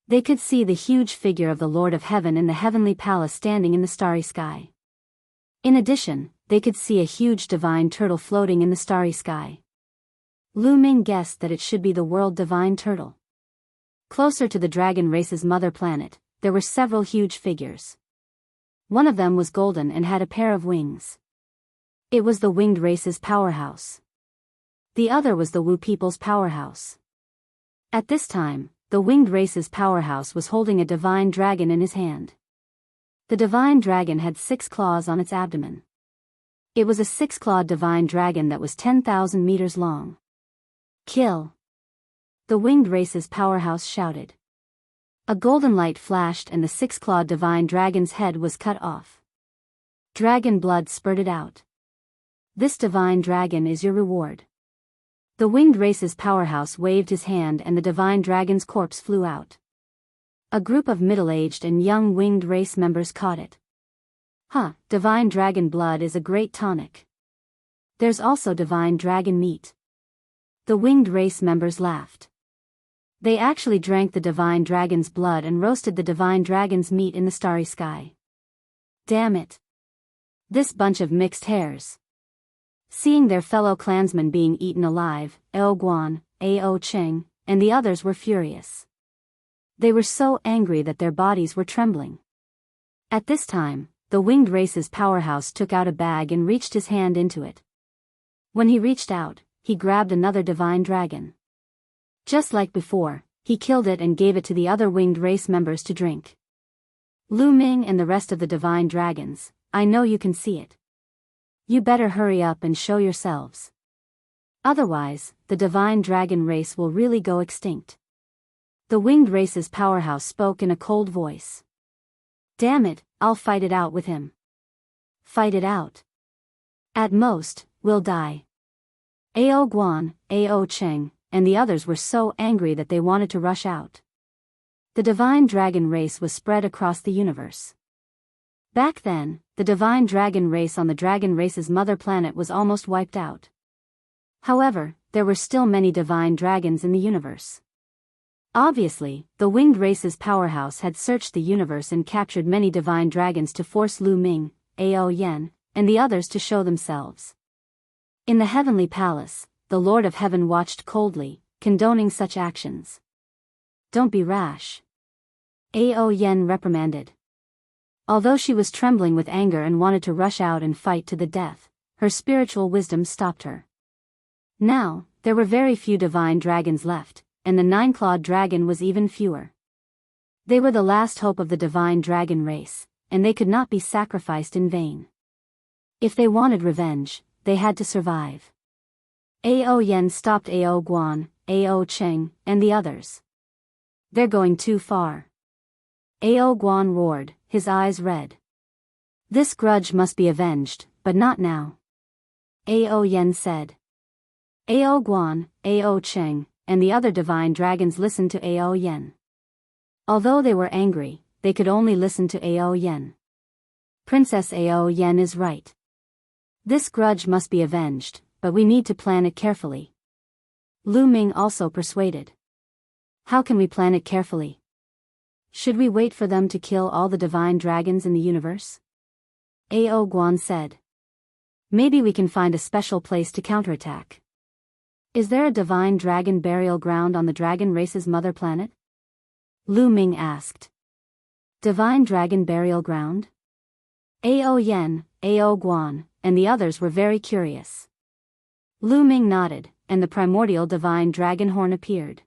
They could see the huge figure of the Lord of Heaven in the heavenly palace standing in the starry sky. In addition, they could see a huge divine turtle floating in the starry sky. Lu Ming guessed that it should be the world divine turtle. Closer to the dragon race's mother planet, there were several huge figures. One of them was golden and had a pair of wings. It was the winged race's powerhouse. The other was the Wu people's powerhouse. At this time, the winged race's powerhouse was holding a divine dragon in his hand. The divine dragon had 6 claws on its abdomen. It was a 6-clawed divine dragon that was 10,000 meters long. Kill! The winged race's powerhouse shouted. A golden light flashed and the 6-clawed divine dragon's head was cut off. Dragon blood spurted out. This divine dragon is your reward. The winged race's powerhouse waved his hand and the divine dragon's corpse flew out. A group of middle-aged and young winged race members caught it. Divine dragon blood is a great tonic. There's also divine dragon meat. The winged race members laughed. They actually drank the divine dragon's blood and roasted the divine dragon's meat in the starry sky. Damn it. This bunch of mixed hairs. Seeing their fellow clansmen being eaten alive, Ao Guan, Ao Cheng, and the others were furious. They were so angry that their bodies were trembling. At this time, the winged race's powerhouse took out a bag and reached his hand into it. When he reached out, he grabbed another divine dragon. Just like before, he killed it and gave it to the other winged race members to drink. Lu Ming and the rest of the divine dragons, I know you can see it. You better hurry up and show yourselves. Otherwise, the divine dragon race will really go extinct. The winged race's powerhouse spoke in a cold voice. Damn it, I'll fight it out with him. Fight it out. At most, we'll die. Ao Guan, Ao Cheng, and the others were so angry that they wanted to rush out. The divine dragon race was spread across the universe. Back then, the divine dragon race on the dragon race's mother planet was almost wiped out. However, there were still many divine dragons in the universe. Obviously, the winged race's powerhouse had searched the universe and captured many divine dragons to force Lu Ming, Ao Yen, and the others to show themselves. In the heavenly palace, the Lord of Heaven watched coldly, condoning such actions. "Don't be rash," Ao Yen reprimanded. Although she was trembling with anger and wanted to rush out and fight to the death, her spiritual wisdom stopped her. Now, there were very few divine dragons left, and the nine-clawed dragon was even fewer. They were the last hope of the divine dragon race, and they could not be sacrificed in vain. If they wanted revenge, they had to survive. Ao Yen stopped Ao Guan, Ao Cheng, and the others. "They're going too far." Ao Guan roared, his eyes red. "This grudge must be avenged, but not now," Ao Yen said. Ao Guan, Ao Cheng, and the other divine dragons listened to Ao Yen. Although they were angry, they could only listen to Ao Yen. "Princess Ao Yen is right. This grudge must be avenged, but we need to plan it carefully." Lu Ming also persuaded. "How can we plan it carefully? Should we wait for them to kill all the divine dragons in the universe?" Ao Guan said. "Maybe we can find a special place to counterattack." "Is there a divine dragon burial ground on the dragon race's mother planet?" Lu Ming asked. "Divine dragon burial ground?" Ao Yen, Ao Guan, and the others were very curious. Lu Ming nodded, and the primordial divine dragon horn appeared.